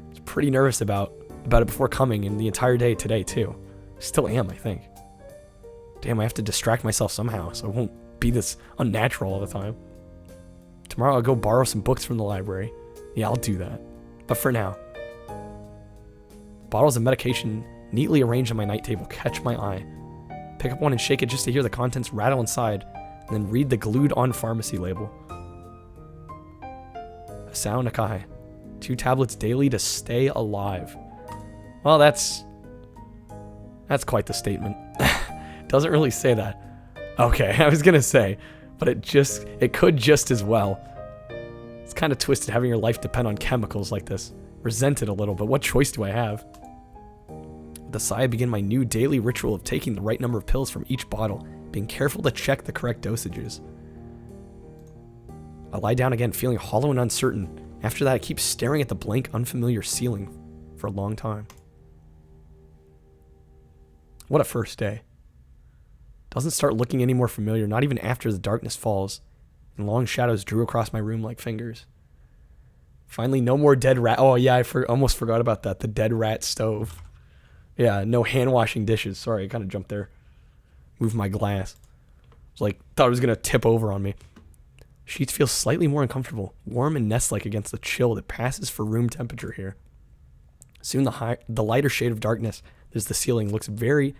was pretty nervous about it before coming and the entire day today too. Still am, I think. Damn, I have to distract myself somehow so I won't be this unnatural all the time. Tomorrow I'll go borrow some books from the library. Yeah, I'll do that. But for now, bottles of medication neatly arranged on my night table catch my eye. Pick up one and shake it just to hear the contents rattle inside, and then read the glued-on pharmacy label. Asao Nakai. 2 tablets daily to stay alive. Well, that's quite the statement. Doesn't really say that. Okay, I was gonna say, but it could just as well. It's kind of twisted having your life depend on chemicals like this. Resent it a little, but what choice do I have? With a sigh, I begin my new daily ritual of taking the right number of pills from each bottle, being careful to check the correct dosages. I lie down again, feeling hollow and uncertain. After that, I keep staring at the blank, unfamiliar ceiling for a long time. What a first day. Doesn't start looking any more familiar, not even after the darkness falls, and long shadows drew across my room like fingers. Finally, no more dead rat. Oh yeah, almost forgot about that. The dead rat stove. Yeah, no hand washing dishes. Sorry, I kind of jumped there. Moved my glass. Thought it was going to tip over on me. Sheets feel slightly more uncomfortable, warm and nest-like against the chill that passes for room temperature here. Soon the lighter shade of darkness, as the ceiling looks very,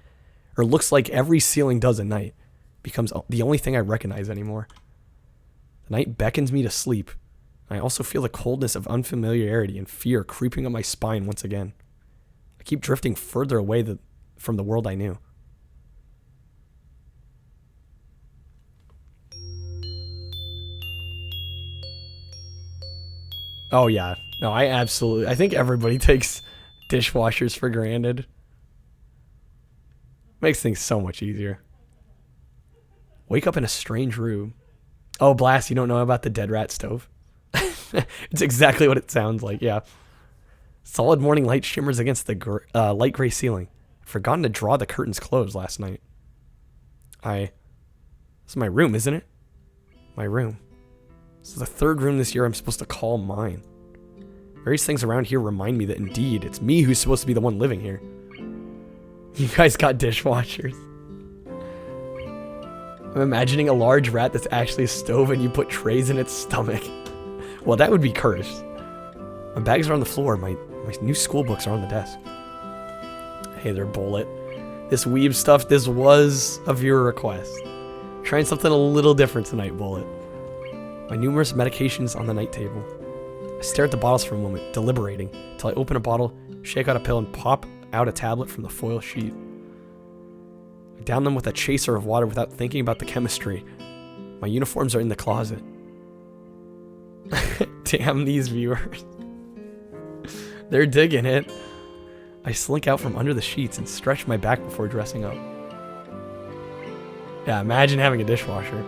or looks like every ceiling does at night, becomes the only thing I recognize anymore. The night beckons me to sleep. I also feel the coldness of unfamiliarity and fear creeping up my spine once again. I keep drifting further away from the world I knew. Oh yeah, no, I think everybody takes dishwashers for granted. Makes things so much easier. Wake up in a strange room. Oh, Blast, you don't know about the dead rat stove? It's exactly what it sounds like, yeah. Solid morning light shimmers against the light gray ceiling. I've forgotten to draw the curtains closed last night. This is my room, isn't it? My room. This is the third room this year I'm supposed to call mine. Various things around here remind me that indeed, it's me who's supposed to be the one living here. You guys got dishwashers. I'm imagining a large rat that's actually a stove and you put trays in its stomach. Well, that would be cursed. My bags are on the floor. My new school books are on the desk. Hey there, Bullet. This weeb stuff, this was a viewer request. Trying something a little different tonight, Bullet. My numerous medications on the night table. I stare at the bottles for a moment, deliberating, till I open a bottle, shake out a pill, and pop out a tablet from the foil sheet. I down them with a chaser of water without thinking about the chemistry. My uniforms are in the closet. Damn these viewers. They're digging it. I slink out from under the sheets and stretch my back before dressing up. Yeah, imagine having a dishwasher.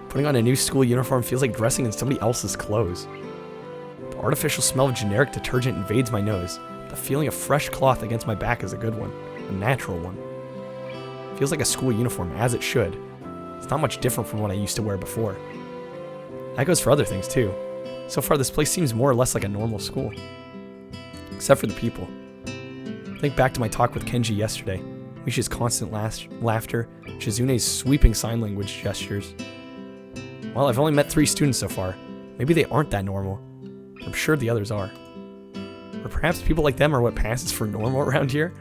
Putting on a new school uniform feels like dressing in somebody else's clothes. The artificial smell of generic detergent invades my nose. The feeling of fresh cloth against my back is a good one. A natural one. It feels like a school uniform, as it should. It's not much different from what I used to wear before. That goes for other things too. So far this place seems more or less like a normal school. Except for the people. Think back to my talk with Kenji yesterday. Misha's constant laughter, Shizune's sweeping sign language gestures. Well, I've only met 3 students so far. Maybe they aren't that normal. I'm sure the others are. Or perhaps people like them are what passes for normal around here?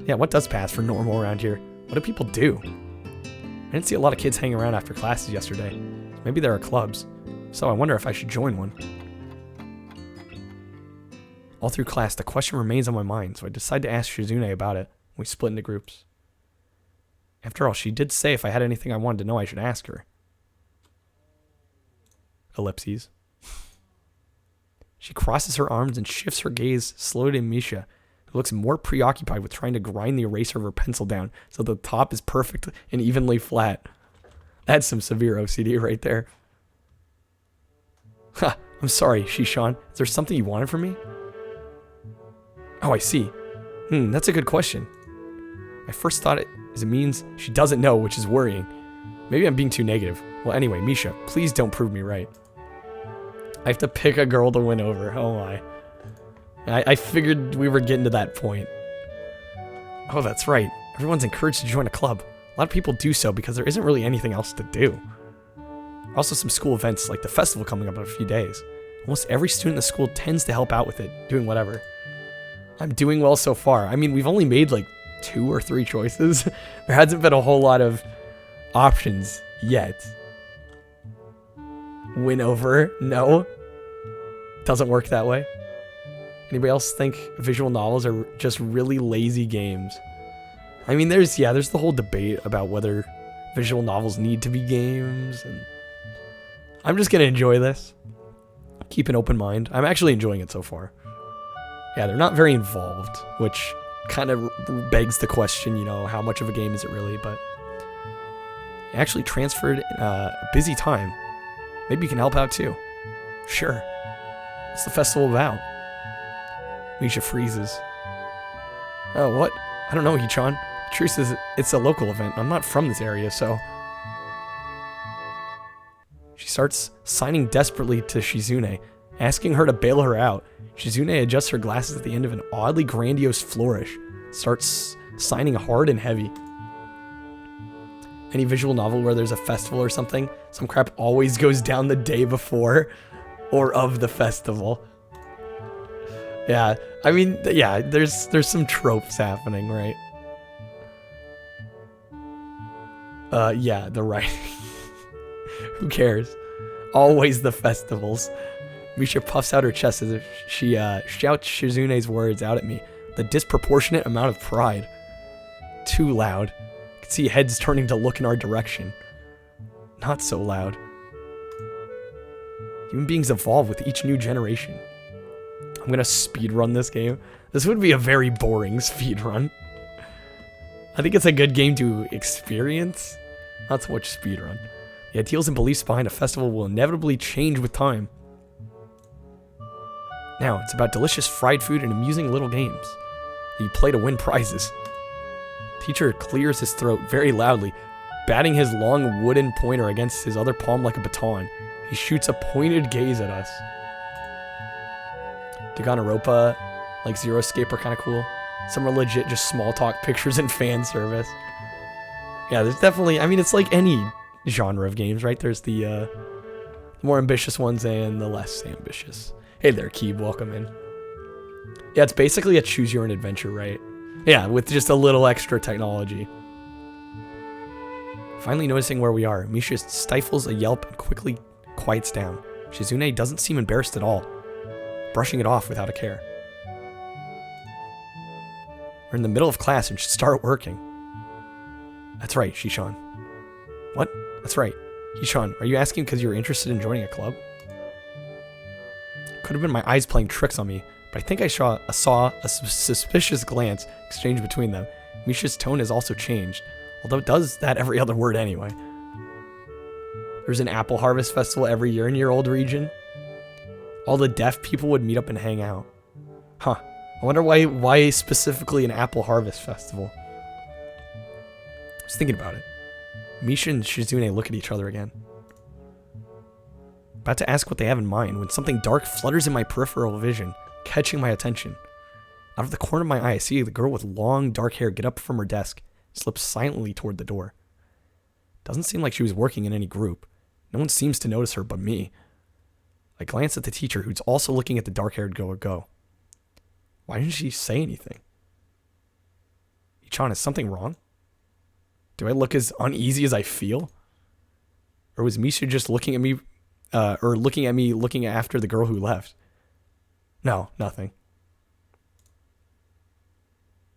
Yeah, what does pass for normal around here? What do people do? I didn't see a lot of kids hanging around after classes yesterday. Maybe there are clubs. So I wonder if I should join one. All through class, the question remains on my mind, so I decide to ask Shizune about it. We split into groups. After all, she did say if I had anything I wanted to know, I should ask her. Ellipses. She crosses her arms and shifts her gaze slowly to Misha, who looks more preoccupied with trying to grind the eraser of her pencil down so the top is perfect and evenly flat. That's some severe OCD right there. Ha, I'm sorry, Shishan. Is there something you wanted from me? Oh, I see. That's a good question. My first thought is it means she doesn't know, which is worrying. Maybe I'm being too negative. Well, anyway, Misha, please don't prove me right. I have to pick a girl to win over. Oh my. I figured we were getting to that point. Oh, that's right. Everyone's encouraged to join a club. A lot of people do so because there isn't really anything else to do. Also some school events like the festival coming up in a few days. Almost every student in the school tends to help out with it, doing whatever. I'm doing well so far. I mean, we've only made like 2 or 3 choices. There hasn't been a whole lot of options yet. Win over? No. Doesn't work that way. Anybody else think visual novels are just really lazy games? I mean, there's the whole debate about whether visual novels need to be games, and I'm just gonna enjoy this. Keep an open mind. I'm actually enjoying it so far. Yeah, they're not very involved, which kind of begs the question, you know, how much of a game is it really, but I actually transferred a busy time. Maybe you can help out too. Sure. What's the festival about? Misha freezes. Oh, what? I don't know, Hichan. The truth is, it's a local event. I'm not from this area, so... She starts signing desperately to Shizune, asking her to bail her out. Shizune adjusts her glasses at the end of an oddly grandiose flourish, starts signing hard and heavy. Any visual novel where there's a festival or something, some crap always goes down the day before or of the festival. Yeah, I mean, yeah, there's some tropes happening, right? Yeah, the writing. Who cares? Always the festivals. Misha puffs out her chest as if she shouts Shizune's words out at me. The disproportionate amount of pride. Too loud. I can see heads turning to look in our direction. Not so loud. Human beings evolve with each new generation. I'm gonna speedrun this game. This would be a very boring speedrun. I think it's a good game to experience, not so much speedrun. The ideals and beliefs behind a festival will inevitably change with time. Now, it's about delicious fried food and amusing little games that you play to win prizes. Teacher clears his throat very loudly, batting his long wooden pointer against his other palm like a baton. He shoots a pointed gaze at us. Danganronpa, like Zero Escape are kind of cool. Some are legit just small talk pictures and fan service. Yeah, there's definitely, I mean, it's like any genre of games, right? There's the more ambitious ones and the less ambitious. Hey there, Keeb, welcome in. Yeah, it's basically a choose your own adventure, right? Yeah, with just a little extra technology. Finally noticing where we are, Misha stifles a yelp and quickly quiets down. Shizune doesn't seem embarrassed at all, brushing it off without a care. We're in the middle of class and should start working. That's right, Shishan. What? That's right. Shishan, are you asking because you're interested in joining a club? Could have been my eyes playing tricks on me, but I think I saw a suspicious glance exchange between them. Misha's tone has also changed, although it does that every other word anyway. There's an apple harvest festival every year in your old region. All the deaf people would meet up and hang out. Huh. I wonder why specifically an apple harvest festival? I was thinking about it. Misha and Shizune look at each other again. About to ask what they have in mind when something dark flutters in my peripheral vision, catching my attention. Out of the corner of my eye, I see the girl with long dark hair get up from her desk, slip silently toward the door. Doesn't seem like she was working in any group. No one seems to notice her but me. I glance at the teacher, who's also looking at the dark-haired girl go. Why didn't she say anything? Ichan, is something wrong? Do I look as uneasy as I feel? Or was Misha just looking at me, looking after the girl who left? No, nothing.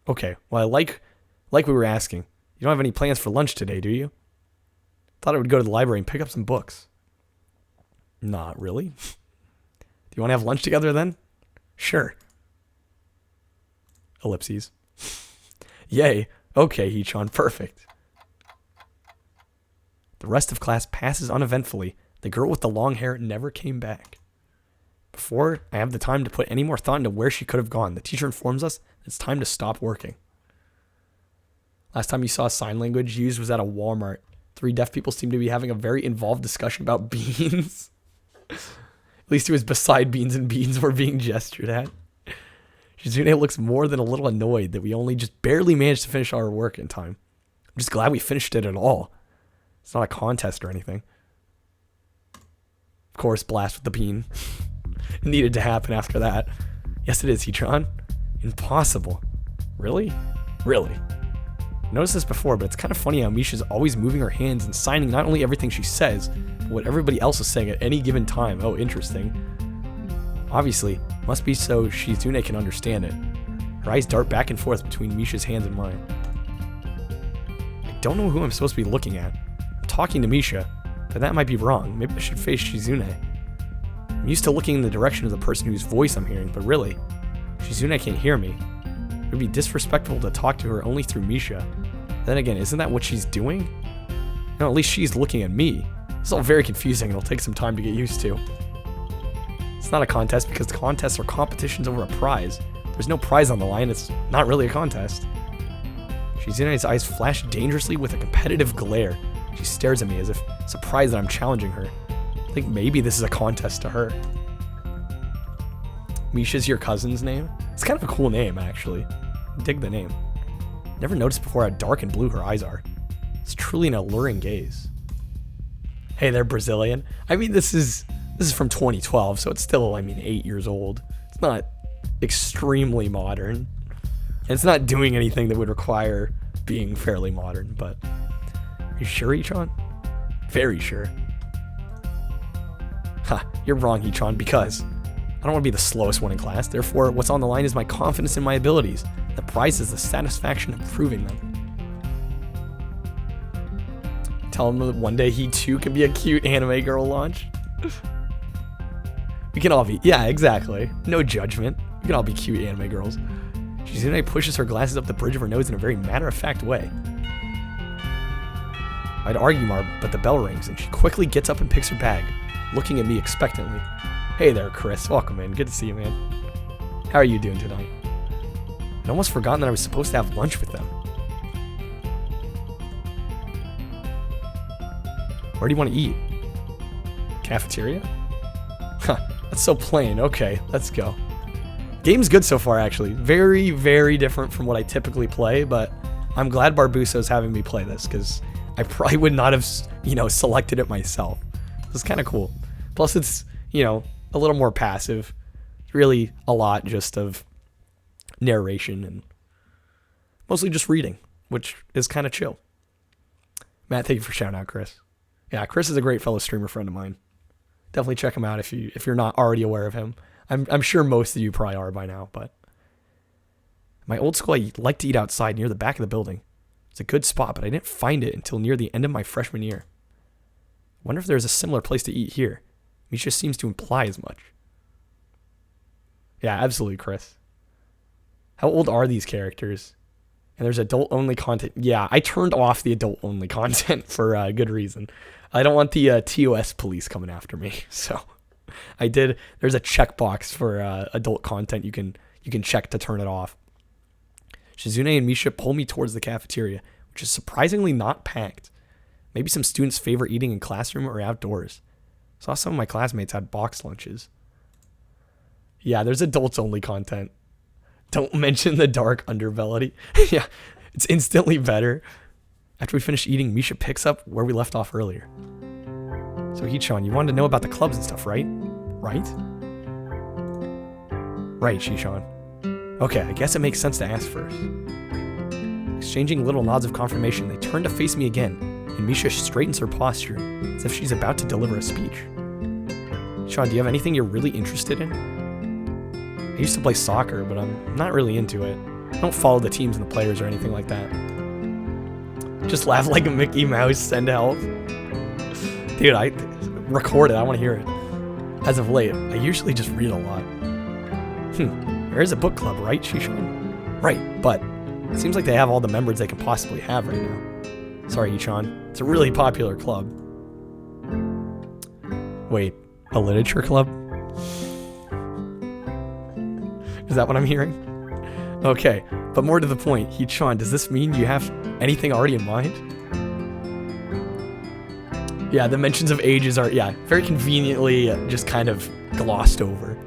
Okay, well, like we were asking, you don't have any plans for lunch today, do you? Thought I would go to the library and pick up some books. Not really. Do you want to have lunch together then? Sure. Ellipses. Yay. Okay, Hichan, perfect. The rest of class passes uneventfully. The girl with the long hair never came back. Before I have the time to put any more thought into where she could have gone, the teacher informs us it's time to stop working. Last time you saw sign language used was at a Walmart. 3 deaf people seem to be having a very involved discussion about beans. At least it was beside beans and beans were being gestured at. Shizune looks more than a little annoyed that we only just barely managed to finish our work in time. I'm just glad we finished it at all. It's not a contest or anything. Of course, blast with the bean. It needed to happen after that. Yes, it is, Hichan. Impossible. Really? Really? I noticed this before, but it's kind of funny how Misha's always moving her hands and signing not only everything she says, but what everybody else is saying at any given time. Oh, interesting. Obviously, must be so Shizune can understand it. Her eyes dart back and forth between Misha's hands and mine. I don't know who I'm supposed to be looking at. I'm talking to Misha, but that might be wrong. Maybe I should face Shizune. I'm used to looking in the direction of the person whose voice I'm hearing, but really, Shizune can't hear me. It would be disrespectful to talk to her only through Misha. Then again, isn't that what she's doing? No, at least she's looking at me. It's all very confusing and it'll take some time to get used to. It's not a contest because contests are competitions over a prize. There's no prize on the line, it's not really a contest. Shizune's eyes flash dangerously with a competitive glare. She stares at me as if surprised that I'm challenging her. I think maybe this is a contest to her. Misha's your cousin's name? It's kind of a cool name, actually. Dig the name. Never noticed before how dark and blue her eyes are. It's truly an alluring gaze. Hey there, Brazilian. I mean, this is from 2012, so it's still, 8 years old. It's not extremely modern. And it's not doing anything that would require being fairly modern, but... Are You sure, Ichon? Very sure. Ha, you're wrong, Ichon, because I don't want to be the slowest one in class. Therefore, what's on the line is my confidence in my abilities. The prize is the satisfaction of proving them. Tell him that one day he too can be a cute anime girl launch. We can all be, yeah, exactly. No judgment. We can all be cute anime girls. Shizune pushes her glasses up the bridge of her nose in a very matter-of-fact way. I'd argue more, but the bell rings, and she quickly gets up and picks her bag, looking at me expectantly. Hey there, Chris. Welcome in. Good to see you, man. How are you doing tonight? I'd almost forgotten that I was supposed to have lunch with them. Where do you want to eat? Cafeteria? Huh, that's so plain. Okay, let's go. Game's good so far, actually. Very, very different from what I typically play, but I'm glad Barbuso's having me play this, because I probably would not have, selected it myself. It's kind of cool. Plus, it's, a little more passive. Really a lot just of narration and mostly just reading, which is kind of chill. Matt, thank you for shouting out Chris. Yeah, Chris is a great fellow streamer friend of mine. Definitely check him out if you're not already aware of him. I'm sure most of you probably are by now, but my old school, I like to eat outside near the back of the building. It's a good spot, but I didn't find it until near the end of my freshman year. Wonder if there's a similar place to eat here. Misha seems to imply as much. Yeah, absolutely, Chris. How old are these characters? And there's adult-only content. Yeah, I turned off the adult-only content for a good reason. I don't want the TOS police coming after me, so I did. There's a checkbox for adult content you can check to turn it off. Shizune and Misha pull me towards the cafeteria, which is surprisingly not packed. Maybe some students favor eating in classroom or outdoors. Saw some of my classmates had box lunches. Yeah, there's adults-only content. Don't mention the dark underbelly. Yeah, it's instantly better. After we finish eating, Misha picks up where we left off earlier. So Hichan, you wanted to know about the clubs and stuff, right? Right? Right, Shishan. Okay, I guess it makes sense to ask first. Exchanging little nods of confirmation, they turn to face me again, and Misha straightens her posture, as if she's about to deliver a speech. Sean, do you have anything you're really interested in? I used to play soccer, but I'm not really into it. I don't follow the teams and the players or anything like that. Just laugh like a Mickey Mouse, send help. Dude, I record it, I want to hear it. As of late, I usually just read a lot. There is a book club, right, Shishan? Right, but it seems like they have all the members they can possibly have right now. Sorry, Ichan. It's a really popular club. Wait, a literature club? Is that what I'm hearing? Okay, but more to the point, Hichan, does this mean you have anything already in mind? Yeah, the mentions of ages are, very conveniently just kind of glossed over.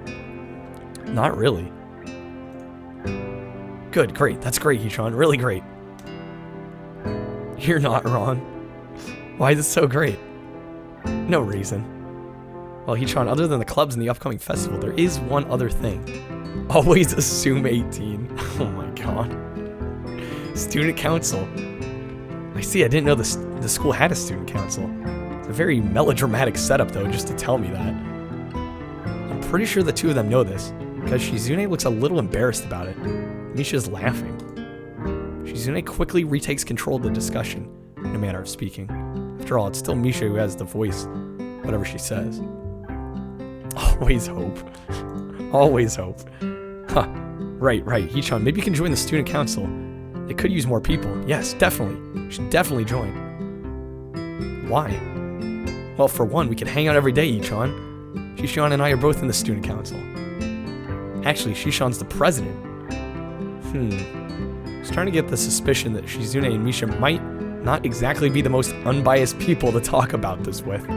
Not really. Good, great, that's great, Hichan, really great. You're not wrong. Why is it so great? No reason. Well, Hichan, other than the clubs and the upcoming festival, there is one other thing. Always assume 18. Oh my god. Student council. I see, I didn't know the school had a student council. It's a very melodramatic setup, though, just to tell me that. I'm pretty sure the two of them know this, because Shizune looks a little embarrassed about it. Misha's laughing. Shizune quickly retakes control of the discussion, in a manner of speaking. After all, it's still Misha who has the voice, whatever she says. Always hope. Always hope. Huh. Right. Hichan, maybe you can join the student council. They could use more people. Yes, definitely. You should definitely join. Why? Well, for one, we can hang out every day, Hichan. Shishan and I are both in the student council. Actually, Shishan's the president. I was trying to get the suspicion that Shizune and Misha might not exactly be the most unbiased people to talk about this with.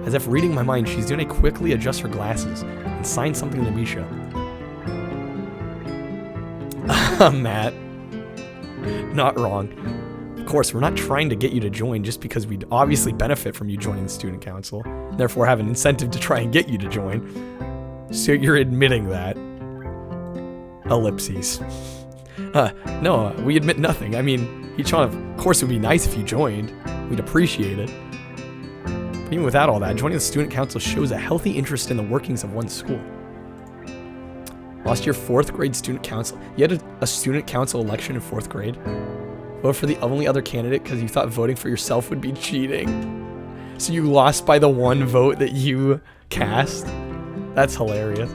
As if reading my mind, Shizune quickly adjusts her glasses and signs something to Misha. Matt. Not wrong. Of course, we're not trying to get you to join just because we'd obviously benefit from you joining the student council, and therefore have an incentive to try and get you to join. So you're admitting that. Ellipses. No, we admit nothing. I mean, Hichan, of course it would be nice if you joined. we'd appreciate it. But even without all that, joining the student council shows a healthy interest in the workings of one's school. Lost your 4th grade student council. You had a student council election in 4th grade. Vote for the only other candidate because you thought voting for yourself would be cheating. So you lost by the 1 vote that you cast? That's hilarious.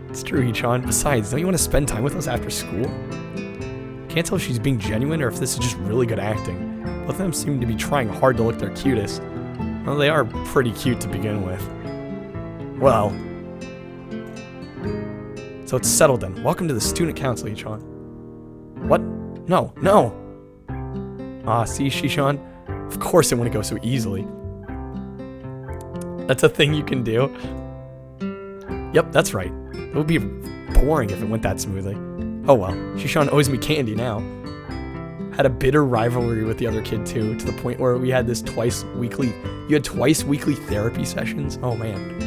It's true, Hee-chan. Besides, don't you want to spend time with us after school? Can't tell if she's being genuine or if this is just really good acting. Both of them seem to be trying hard to look their cutest. Well, they are pretty cute to begin with. Well. So it's settled then. Welcome to the student council, Hee-chan. What? No, no! Ah, see, Hee-chan? Of course it wouldn't go so easily. That's a thing you can do. Yep, that's right. It would be boring if it went that smoothly. Oh well, Hee-chan owes me candy now. Had a bitter rivalry with the other kid too, to the point where we had this twice weekly therapy sessions. Oh man.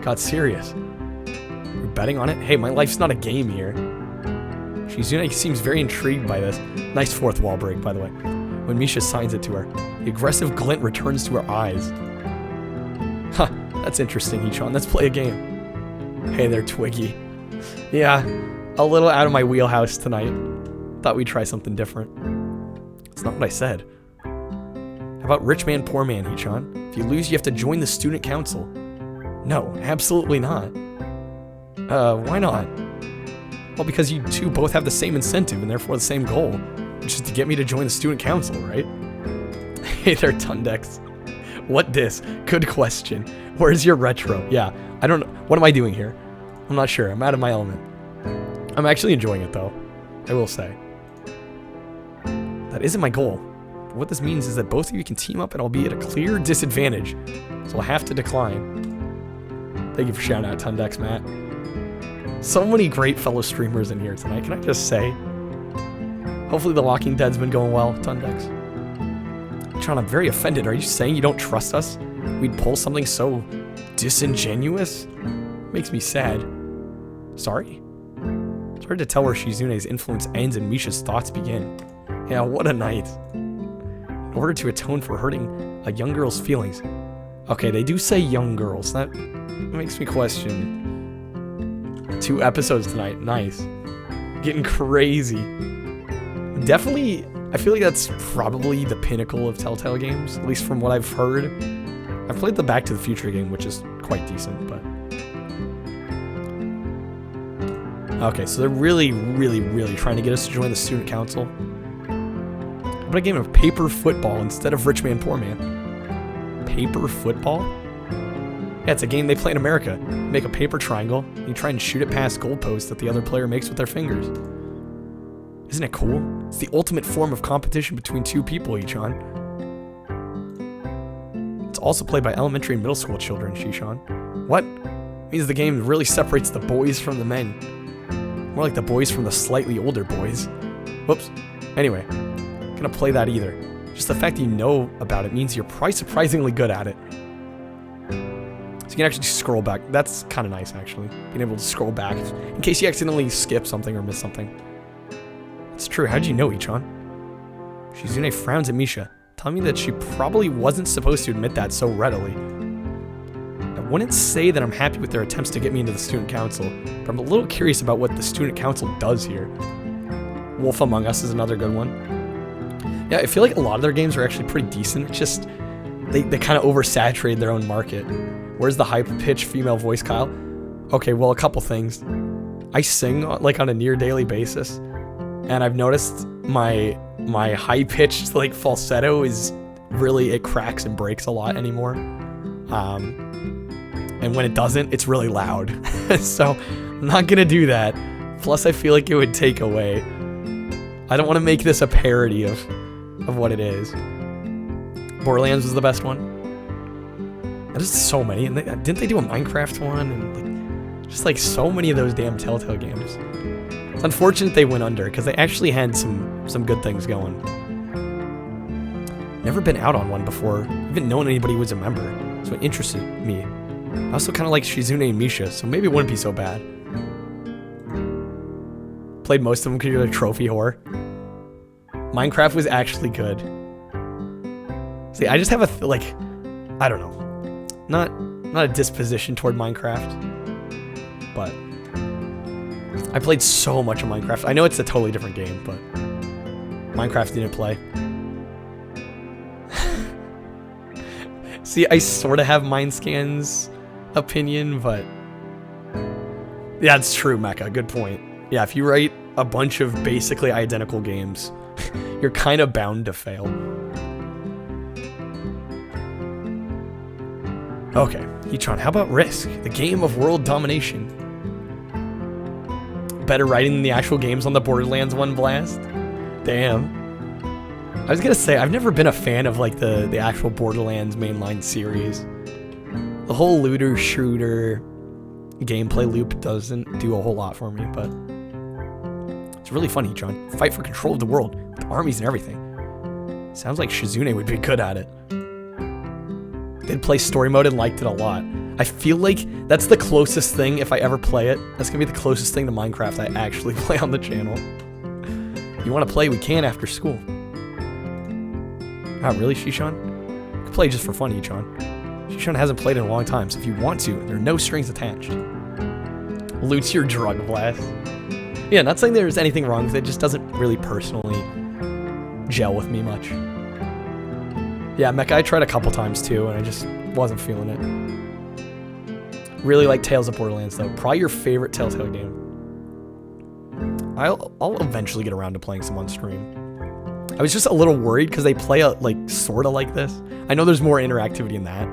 Got serious. We're betting on it? Hey, my life's not a game here. Shizune seems very intrigued by this. Nice 4th wall break, by the way. When Misha signs it to her, the aggressive glint returns to her eyes. Huh, that's interesting, Hee-chan. Let's play a game. Hey there, Twiggy. Yeah, a little out of my wheelhouse tonight. Thought we'd try something different. That's not what I said. How about rich man, poor man, Hee-chan? If you lose, you have to join the student council. No, absolutely not. Why not? Well, because you two both have the same incentive and therefore the same goal, which is to get me to join the student council, right? Hey there, Tundex. What dis? Good question. Where's your retro? Yeah, I don't know. What am I doing here? I'm not sure. I'm out of my element. I'm actually enjoying it, though. I will say. That isn't my goal. But what this means is that both of you can team up and I'll be at a clear disadvantage. So I'll have to decline. Thank you for shouting out, Tundex, Matt. So many great fellow streamers in here tonight, can I just say? Hopefully The Walking Dead's been going well, Tundex. John, I'm very offended. Are you saying you don't trust us? We'd pull something so disingenuous? Makes me sad. Sorry? It's hard to tell where Shizune's influence ends and Misha's thoughts begin. Yeah, what a night. In order to atone for hurting a young girl's feelings. Okay, they do say young girls. That makes me question. 2 episodes tonight. Nice. Getting crazy. Definitely, I feel like that's probably the pinnacle of Telltale games, at least from what I've heard. I've played the Back to the Future game, which is quite decent, but... Okay, so they're really, really, really trying to get us to join the student council. How about a game of paper football instead of Rich Man, Poor Man? Paper football? Yeah, it's a game they play in America. You make a paper triangle, and you try and shoot it past goalposts that the other player makes with their fingers. Isn't it cool? It's the ultimate form of competition between 2 people, Hee-chan. It's also played by elementary and middle school children, Hee-chan. What? It means the game really separates the boys from the men. More like the boys from the slightly older boys. Whoops. Anyway, I'm gonna play that either. Just the fact that you know about it means you're probably surprisingly good at it. So you can actually scroll back. That's kind of nice, actually. Being able to scroll back in case you accidentally skip something or miss something. It's true. How'd you know, Hee-chan? Shizune frowns at Misha, telling me that she probably wasn't supposed to admit that so readily. I wouldn't say that I'm happy with their attempts to get me into the student council, but I'm a little curious about what the student council does here. Wolf Among Us is another good one. Yeah, I feel like a lot of their games are actually pretty decent. It's just, they kind of oversaturate their own market. Where's the high-pitched female voice, Kyle? Okay, well, a couple things. I sing like on a near daily basis, and I've noticed my high-pitched like falsetto is really, it cracks and breaks a lot anymore. And when it doesn't, it's really loud. So I'm not gonna do that. Plus, I feel like it would take away. I don't want to make this a parody of what it is. Borderlands was the best one. There's so many, and didn't they do a Minecraft one? And like, just like so many of those damn Telltale games. It's unfortunate they went under because they actually had some good things going. Never been out on one before, even known anybody was a member, so it interested me. I also kind of like Shizune and Misha, so maybe it wouldn't be so bad. Played most of them because you're a trophy whore. Minecraft was actually good. See, I just have a, like, I don't know. Not a disposition toward Minecraft. But I played so much of Minecraft. I know it's a totally different game, but Minecraft didn't play. See, I sort of have Mindscan's opinion, but yeah, it's true, Mecha. Good point. Yeah, if you write a bunch of basically identical games, you're kind of bound to fail. Okay, Ichon, how about Risk, the game of world domination? Better writing than the actual games on the Borderlands 1 blast? Damn. I was gonna say, I've never been a fan of like the actual Borderlands mainline series. The whole looter shooter gameplay loop doesn't do a whole lot for me, but it's really funny, John. Fight for control of the world, with armies and everything. Sounds like Shizune would be good at it. Did play story mode and liked it a lot. I feel like that's the closest thing, if I ever play it, that's gonna be the closest thing to Minecraft I actually play on the channel. You wanna play, we can after school. Oh, really, Shishan? You can play just for fun, Ichon. Shishan hasn't played in a long time, so if you want to, there are no strings attached. Loot your drug blast. Yeah, not saying there's anything wrong with it, just doesn't really personally gel with me much. Yeah, Mecha, I tried a couple times too, and I just wasn't feeling it. Really like Tales of Borderlands, though. Probably your favorite Telltale game. I'll eventually get around to playing some on stream. I was just a little worried because they play like sorta like this. I know there's more interactivity in that,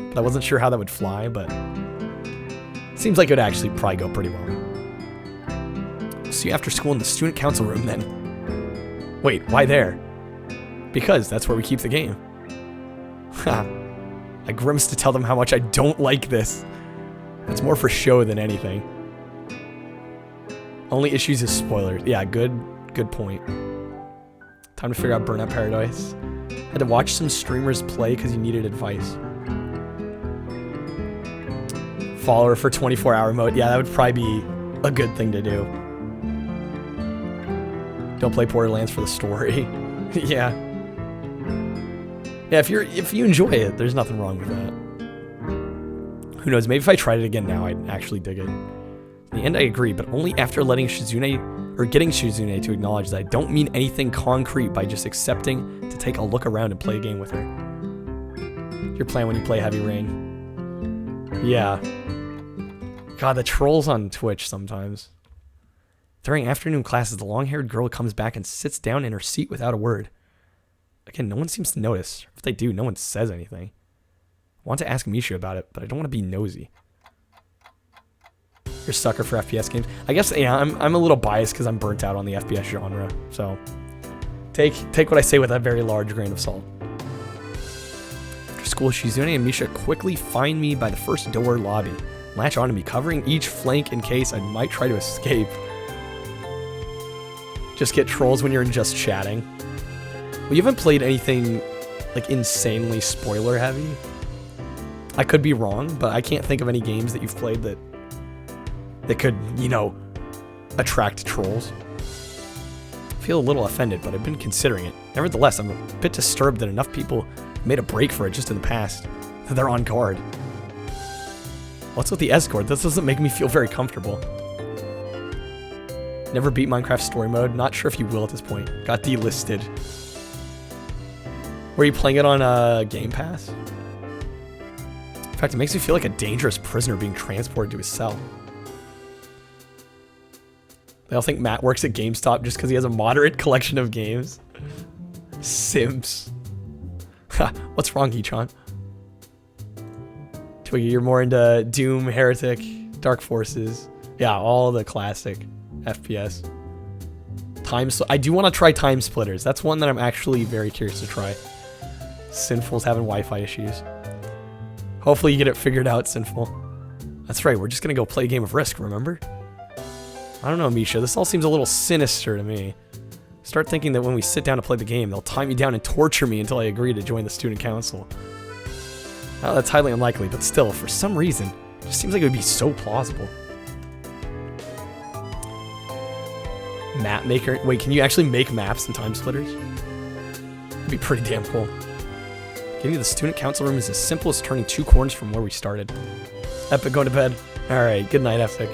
but I wasn't sure how that would fly, but it seems like it would actually probably go pretty well. See you after school in the student council room then. Wait, why there? Because that's where we keep the game. Ha. I grimace to tell them how much I don't like this. It's more for show than anything. Only issues is spoilers. Yeah, good point. Time to figure out Burnout Paradise. Had to watch some streamers play because you needed advice. Follower for 24-hour mode. Yeah, that would probably be a good thing to do. Don't play Borderlands for the story. Yeah. Yeah, if you enjoy it, there's nothing wrong with that. Who knows, maybe if I tried it again now, I'd actually dig it. In the end, I agree, but only after letting Shizune, or getting Shizune to acknowledge that I don't mean anything concrete by just accepting to take a look around and play a game with her. Your plan when you play Heavy Rain. Yeah. God, the trolls on Twitch sometimes. During afternoon classes, the long-haired girl comes back and sits down in her seat without a word. Again, no one seems to notice. If they do, no one says anything. I want to ask Misha about it, but I don't want to be nosy. You're a sucker for FPS games. I guess, yeah, I'm a little biased because I'm burnt out on the FPS genre. So, take what I say with a very large grain of salt. After school, Shizune and Misha quickly find me by the first door lobby. Latch onto me, covering each flank in case I might try to escape. Just get trolls when you're just chatting. Well, you haven't played anything like insanely spoiler heavy. I could be wrong, but I can't think of any games that you've played that could, you know, attract trolls. I feel a little offended, but I've been considering it. Nevertheless, I'm a bit disturbed that enough people made a break for it just in the past. That they're on guard. What's with the escort? This doesn't make me feel very comfortable. Never beat Minecraft story mode. Not sure if you will at this point. Got delisted. Were you playing it on Game Pass? In fact, it makes me feel like a dangerous prisoner being transported to his cell. They all think Matt works at GameStop just because he has a moderate collection of games. Sims. Ha, what's wrong, Ichon? Twiggy, you're more into Doom, Heretic, Dark Forces. Yeah, all the classic FPS. I do want to try Time Splitters. That's one that I'm actually very curious to try. Sinful's having Wi-Fi issues. Hopefully you get it figured out, Sinful. That's right, we're just gonna go play a game of Risk, remember? I don't know, Misha, this all seems a little sinister to me. Start thinking that when we sit down to play the game, they'll tie me down and torture me until I agree to join the student council. Well, that's highly unlikely, but still, for some reason, it just seems like it would be so plausible. Map maker. Wait, can you actually make maps in Time Splitters? That'd be pretty damn cool. Getting to the student council room is as simple as turning 2 corners from where we started. Epic, go to bed. Alright, good night, Epic.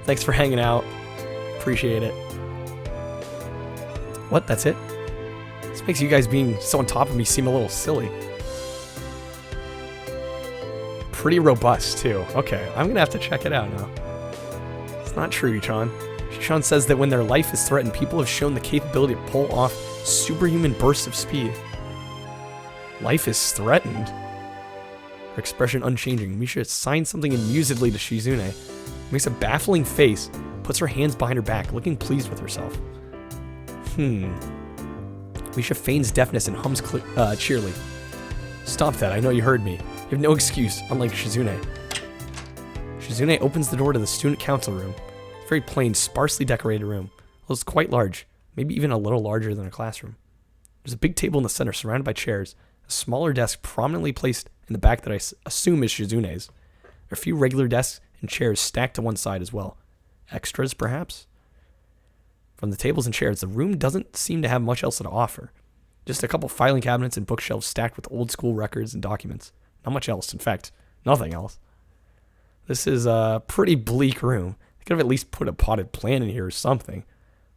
Thanks for hanging out. Appreciate it. What? That's it? This makes you guys being so on top of me seem a little silly. Pretty robust, too. Okay, I'm gonna have to check it out now. It's not true, Yichan. Yichan says that when their life is threatened, people have shown the capability to pull off superhuman bursts of speed. Life is threatened? Her expression unchanging. Misha signs something amusedly to Shizune, makes a baffling face, puts her hands behind her back, looking pleased with herself. Misha feigns deafness and hums cheerily. Stop that, I know you heard me. You have no excuse, unlike Shizune. Shizune opens the door to the student council room. It's a very plain, sparsely decorated room. Well, it's quite large, maybe even a little larger than a classroom. There's a big table in the center surrounded by chairs, a smaller desk prominently placed in the back that I assume is Shizune's. There are a few regular desks and chairs stacked to one side as well. Extras, perhaps? From the tables and chairs, the room doesn't seem to have much else to offer. Just a couple filing cabinets and bookshelves stacked with old school records and documents. Not much else, in fact, nothing else. This is a pretty bleak room. They could have at least put a potted plant in here or something.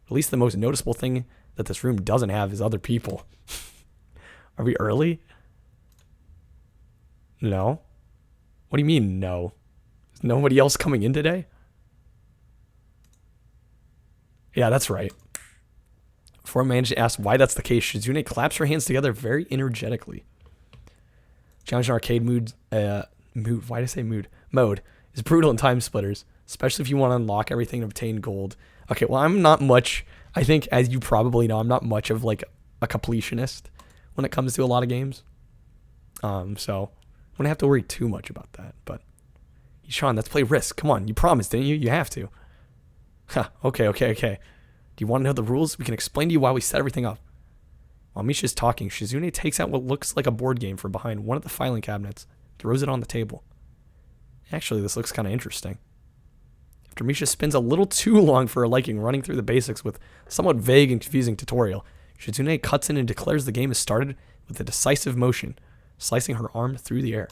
At least the most noticeable thing that this room doesn't have is other people. Are we early? No. What do you mean, no? Is nobody else coming in today? Yeah, that's right. Before I manage to ask why that's the case, Shizune claps her hands together very energetically. Challenge arcade mood, why did I say mood? Mode is brutal in Time Splitters, especially if you want to unlock everything and obtain gold. Okay, well, I'm not much, I think, as you probably know, I'm not much of, like, a completionist when it comes to a lot of games. So, I wouldn't have to worry too much about that, but... Sean, let's play Risk. Come on, you promised, didn't you? You have to. Huh, okay. Do you want to know the rules? We can explain to you why we set everything up. While Misha's talking, Shizune takes out what looks like a board game from behind one of the filing cabinets, throws it on the table. Actually, this looks kind of interesting. After Misha spends a little too long for her liking running through the basics with somewhat vague and confusing tutorial, Shizune cuts in and declares the game has started with a decisive motion, slicing her arm through the air.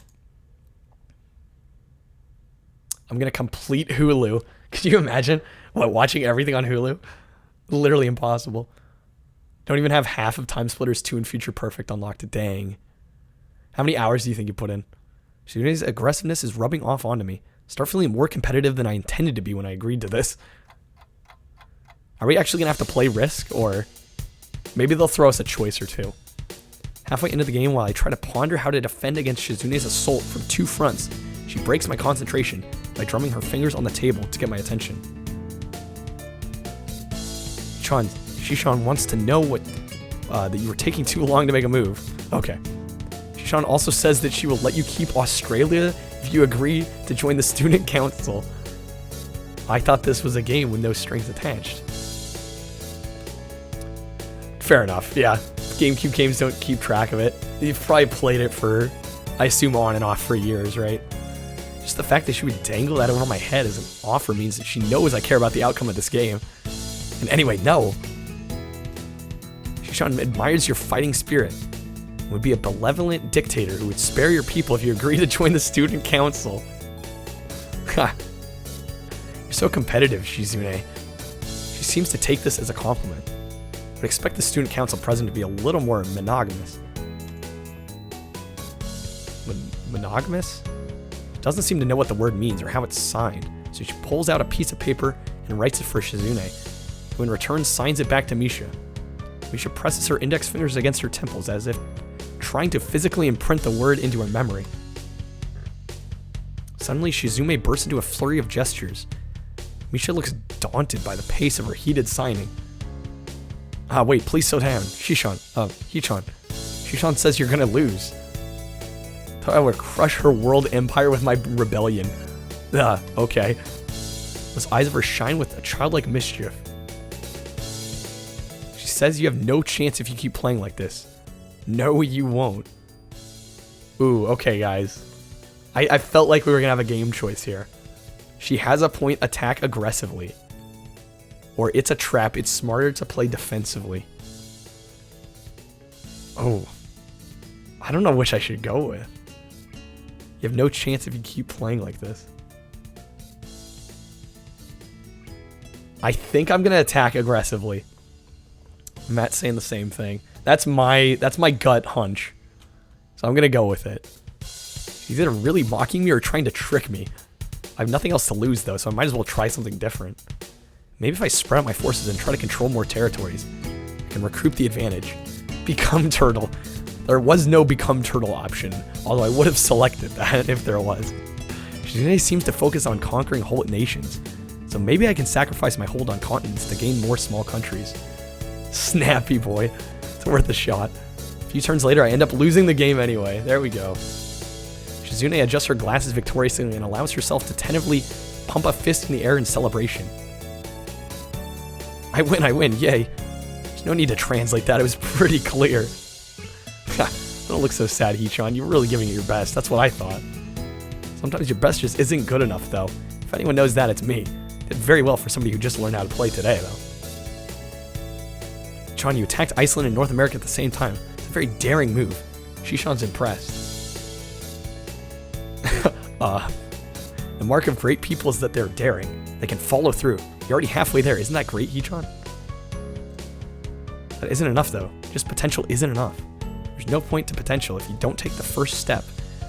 I'm going to complete Hulu. Could you imagine? Watching everything on Hulu? Literally impossible. Don't even have half of Time Splitters 2 and Future Perfect unlocked. Dang. How many hours do you think you put in? Shizune's aggressiveness is rubbing off onto me. Start feeling more competitive than I intended to be when I agreed to this. Are we actually going to have to play Risk? Or maybe they'll throw us a choice or two. Halfway into the game, while I try to ponder how to defend against Shizune's assault from 2 fronts, she breaks my concentration by drumming her fingers on the table to get my attention. Shishan wants to know that you were taking too long to make a move. Okay. Shishan also says that she will let you keep Australia if you agree to join the student council. I thought this was a game with no strings attached. Fair enough, yeah. GameCube games don't keep track of it. You've probably played it for, I assume, on and off for years, right? Just the fact that she would dangle that over my head as an offer means that she knows I care about the outcome of this game. And anyway, no. Shishan admires your fighting spirit and would be a benevolent dictator who would spare your people if you agree to join the student council. Ha. You're so competitive, Shizune. She seems to take this as a compliment. But expect the student council president to be a little more monogamous. Monogamous? Doesn't seem to know what the word means or how it's signed, so she pulls out a piece of paper and writes it for Shizune, who in return signs it back to Misha. Misha presses her index fingers against her temples as if trying to physically imprint the word into her memory. Suddenly, Shizume bursts into a flurry of gestures. Misha looks daunted by the pace of her heated signing. Wait, please slow down. Hichan. Shishan says you're gonna lose. Thought I would crush her world empire with my rebellion. Okay. Those eyes of hers shine with a childlike mischief. She says you have no chance if you keep playing like this. No, you won't. Ooh, okay, guys. I felt like we were gonna have a game choice here. She has a point, attack aggressively. or it's a trap. It's smarter to play defensively. Oh. I don't know which I should go with. You have no chance if you keep playing like this. I think I'm going to attack aggressively. Matt's saying the same thing. That's my gut hunch. So I'm going to go with it. She's either really mocking me or trying to trick me. I have nothing else to lose though, so I might as well try something different. Maybe if I spread out my forces and try to control more territories, I can recoup the advantage. Become turtle. There was no become turtle option, although I would have selected that if there was. Shizune seems to focus on conquering whole nations, so maybe I can sacrifice my hold on continents to gain more small countries. Snappy boy. It's worth a shot. A few turns later, I end up losing the game anyway. There we go. Shizune adjusts her glasses victoriously and allows herself to tentatively pump a fist in the air in celebration. I win, yay. There's no need to translate that, it was pretty clear. Don't look so sad, Hee-chan. You're really giving it your best. That's what I thought. Sometimes your best just isn't good enough, though. If anyone knows that, it's me. Did very well for somebody who just learned how to play today, though. Hee-chan, you attacked Iceland and North America at the same time. It's a very daring move. Shishan's impressed. The mark of great people is that they're daring. They can follow through. You're already halfway there. Isn't that great, Hee-chan? That isn't enough, though. Just potential isn't enough. There's no point to potential if you don't take the first step.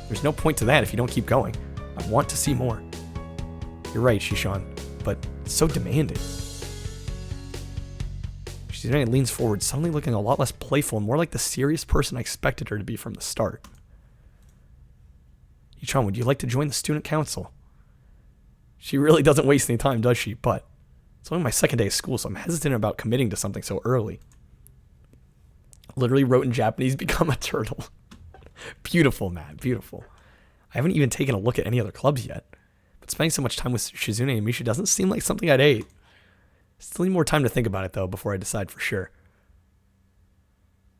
There's no point to that if you don't keep going. I want to see more. You're right, Shishan, but it's so demanding. Shizune leans forward, suddenly looking a lot less playful and more like the serious person I expected her to be from the start. Hee-chan, would you like to join the student council? She really doesn't waste any time, does she? But it's only my second day of school, so I'm hesitant about committing to something so early. Literally wrote in Japanese, become a turtle. Beautiful, Matt, beautiful. I haven't even taken a look at any other clubs yet. But spending so much time with Shizune and Misha doesn't seem like something I'd hate. Still need more time to think about it, though, before I decide for sure.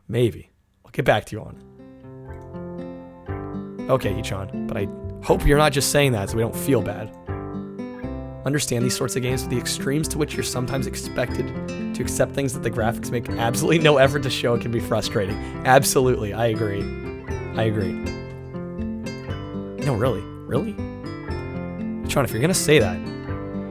Maybe. I'll get back to you on it. Okay, Hee-chan, but I hope you're not just saying that so we don't feel bad. Understand these sorts of games with the extremes to which you're sometimes expected to accept things that the graphics make absolutely no effort to show can be frustrating. Absolutely, I agree. I agree. No, really? Really? Hee-chan, if you're gonna say that,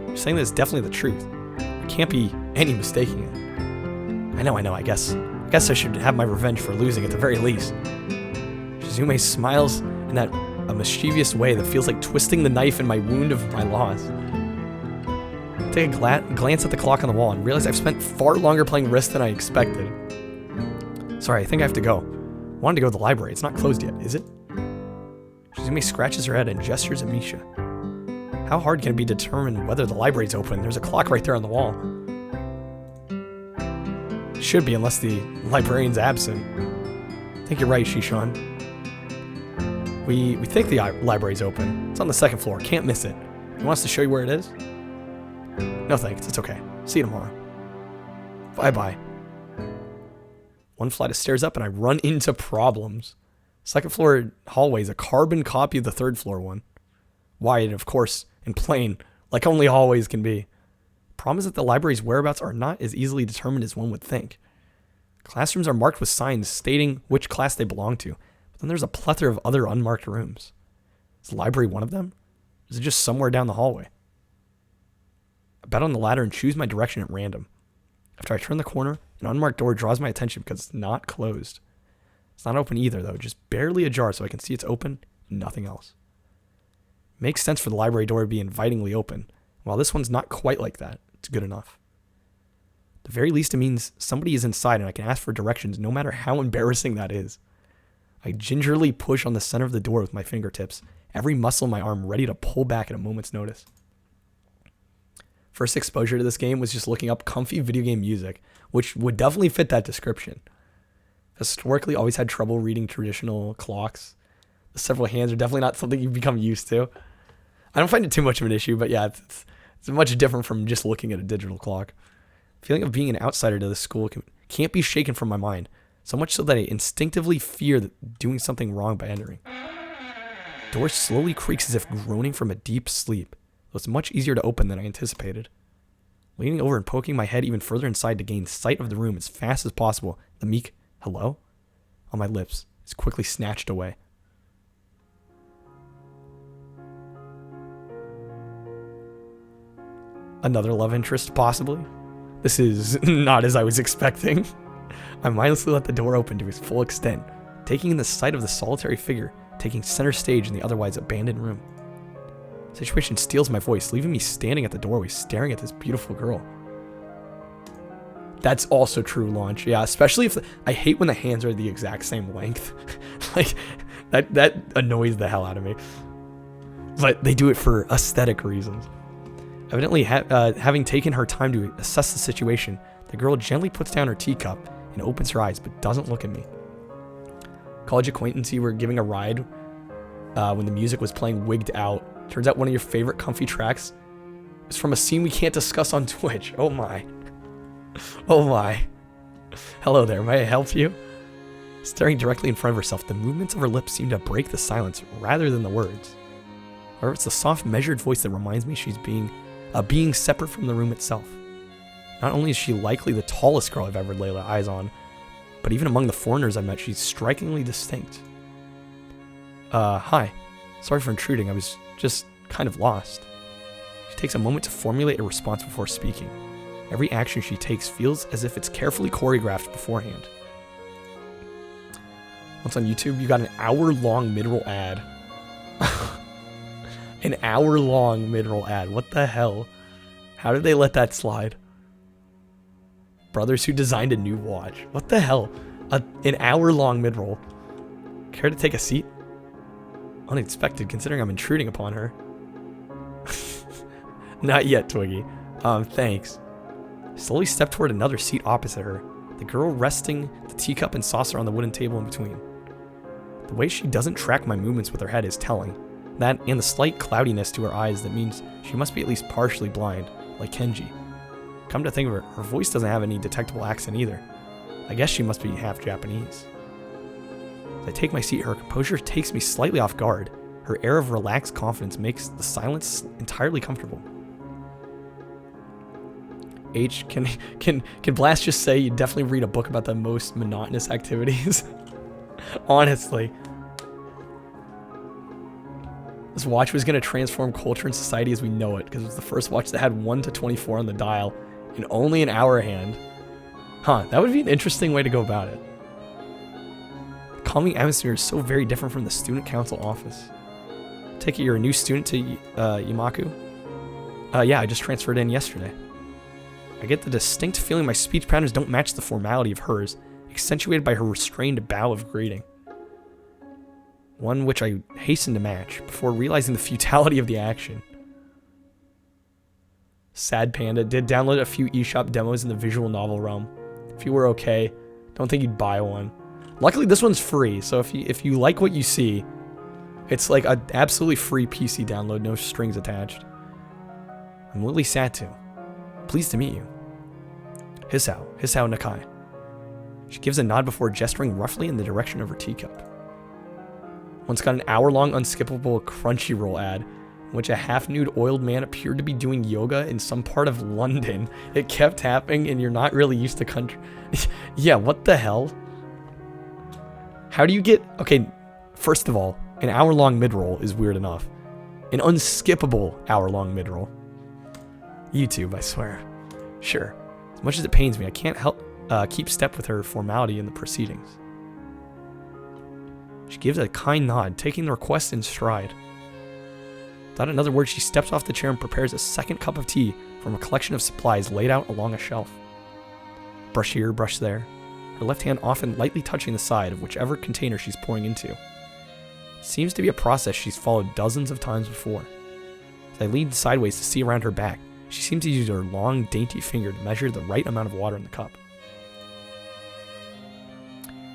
you're saying that it's definitely the truth. There can't be any mistaking it. I know, I guess I should have my revenge for losing at the very least. Shizune smiles in that a mischievous way that feels like twisting the knife in my wound of my loss. Take a glance at the clock on the wall and realize I've spent far longer playing Risk than I expected. Sorry, I think I have to go. I wanted to go to the library. It's not closed yet, is it? Shizune scratches her head and gestures at Misha. How hard can it be to determine whether the library's open? There's a clock right there on the wall. It should be, unless the librarian's absent. I think you're right, Shishan. We think the library's open. It's on the second floor. Can't miss it. You want us to show you where it is? No thanks, it's okay. See you tomorrow. Bye-bye. One flight of stairs up and I run into problems. Second floor hallway is a carbon copy of the third floor one. Wide, of course, and plain, like only hallways can be. Problem is that the library's whereabouts are not as easily determined as one would think. Classrooms are marked with signs stating which class they belong to, but then there's a plethora of other unmarked rooms. Is the library one of them? Or is it just somewhere down the hallway? I bet on the ladder and choose my direction at random. After I turn the corner, an unmarked door draws my attention because it's not closed. It's not open either, though, just barely ajar so I can see it's open and nothing else. It makes sense for the library door to be invitingly open. While this one's not quite like that, it's good enough. At the very least, it means somebody is inside and I can ask for directions no matter how embarrassing that is. I gingerly push on the center of the door with my fingertips, every muscle in my arm ready to pull back at a moment's notice. First exposure to this game was just looking up comfy video game music, which would definitely fit that description. Historically, always had trouble reading traditional clocks. The several hands are definitely not something you've become used to. I don't find it too much of an issue, but yeah, it's much different from just looking at a digital clock. The feeling of being an outsider to this school can't be shaken from my mind, so much so that I instinctively fear that doing something wrong by entering. The door slowly creaks as if groaning from a deep sleep. It was much easier to open than I anticipated. Leaning over and poking my head even further inside to gain sight of the room as fast as possible, the meek hello on my lips is quickly snatched away. Another love interest, possibly? This is not as I was expecting. I mindlessly let the door open to its full extent, taking in the sight of the solitary figure, taking center stage in the otherwise abandoned room. The situation steals my voice, leaving me standing at the doorway, staring at this beautiful girl. That's also true, Launch. Yeah, especially if I hate when the hands are the exact same length. Like, that annoys the hell out of me. But they do it for aesthetic reasons. Evidently, having taken her time to assess the situation, the girl gently puts down her teacup and opens her eyes, but doesn't look at me. College acquaintance, you were giving a ride when the music was playing Wigged Out. Turns out one of your favorite comfy tracks is from a scene we can't discuss on Twitch. Oh my. Oh my. Hello there, may I help you? Staring directly in front of herself, the movements of her lips seem to break the silence rather than the words. However, it's the soft, measured voice that reminds me she's being separate from the room itself. Not only is she likely the tallest girl I've ever laid eyes on, but even among the foreigners I met, she's strikingly distinct. Hi. Sorry for intruding, I was just kind of lost. She takes a moment to formulate a response before speaking. Every action she takes feels as if it's carefully choreographed beforehand. Once on YouTube, you got an hour-long mid-roll ad. An hour-long mid-roll ad. What the hell? How did they let that slide? Brothers who designed a new watch. What the hell? An hour-long mid-roll. Care to take a seat? Unexpected, considering I'm intruding upon her. Not yet, Twiggy. Thanks. Slowly step toward another seat opposite her, the girl resting the teacup and saucer on the wooden table in between. The way she doesn't track my movements with her head is telling. That and the slight cloudiness to her eyes that means she must be at least partially blind, like Kenji. Come to think of it, her voice doesn't have any detectable accent either. I guess she must be half Japanese. As I take my seat, her composure takes me slightly off guard. Her air of relaxed confidence makes the silence entirely comfortable. H, can Blast just say you definitely read a book about the most monotonous activities? Honestly. This watch was going to transform culture and society as we know it, because it was the first watch that had 1 to 24 on the dial in only an hour hand. Huh, that would be an interesting way to go about it. The calming atmosphere is so very different from the student council office. Take it you're a new student to Yamaku? Yeah, I just transferred in yesterday. I get the distinct feeling my speech patterns don't match the formality of hers, accentuated by her restrained bow of greeting. One which I hasten to match, before realizing the futility of the action. Sad Panda did download a few eShop demos in the visual novel realm. If you were okay, don't think you'd buy one. Luckily this one's free, so if you like what you see, it's like an absolutely free PC download, no strings attached. I'm Lily Satu. Pleased to meet you. Hisao Nakai. She gives a nod before gesturing roughly in the direction of her teacup. Once got an hour-long unskippable Crunchyroll ad, in which a half-nude oiled man appeared to be doing yoga in some part of London. It kept happening, and you're not really used to country. Yeah, what the hell? How do you get... Okay, first of all, an hour-long mid-roll is weird enough. An unskippable hour-long mid-roll. YouTube, I swear. Sure. As much as it pains me, I can't help keep step with her formality in the proceedings. She gives a kind nod, taking the request in stride. Without another word, she steps off the chair and prepares a second cup of tea from a collection of supplies laid out along a shelf. Brush here, brush there, her left hand often lightly touching the side of whichever container she's pouring into. It seems to be a process she's followed dozens of times before. As I lean sideways to see around her back, she seems to use her long, dainty finger to measure the right amount of water in the cup.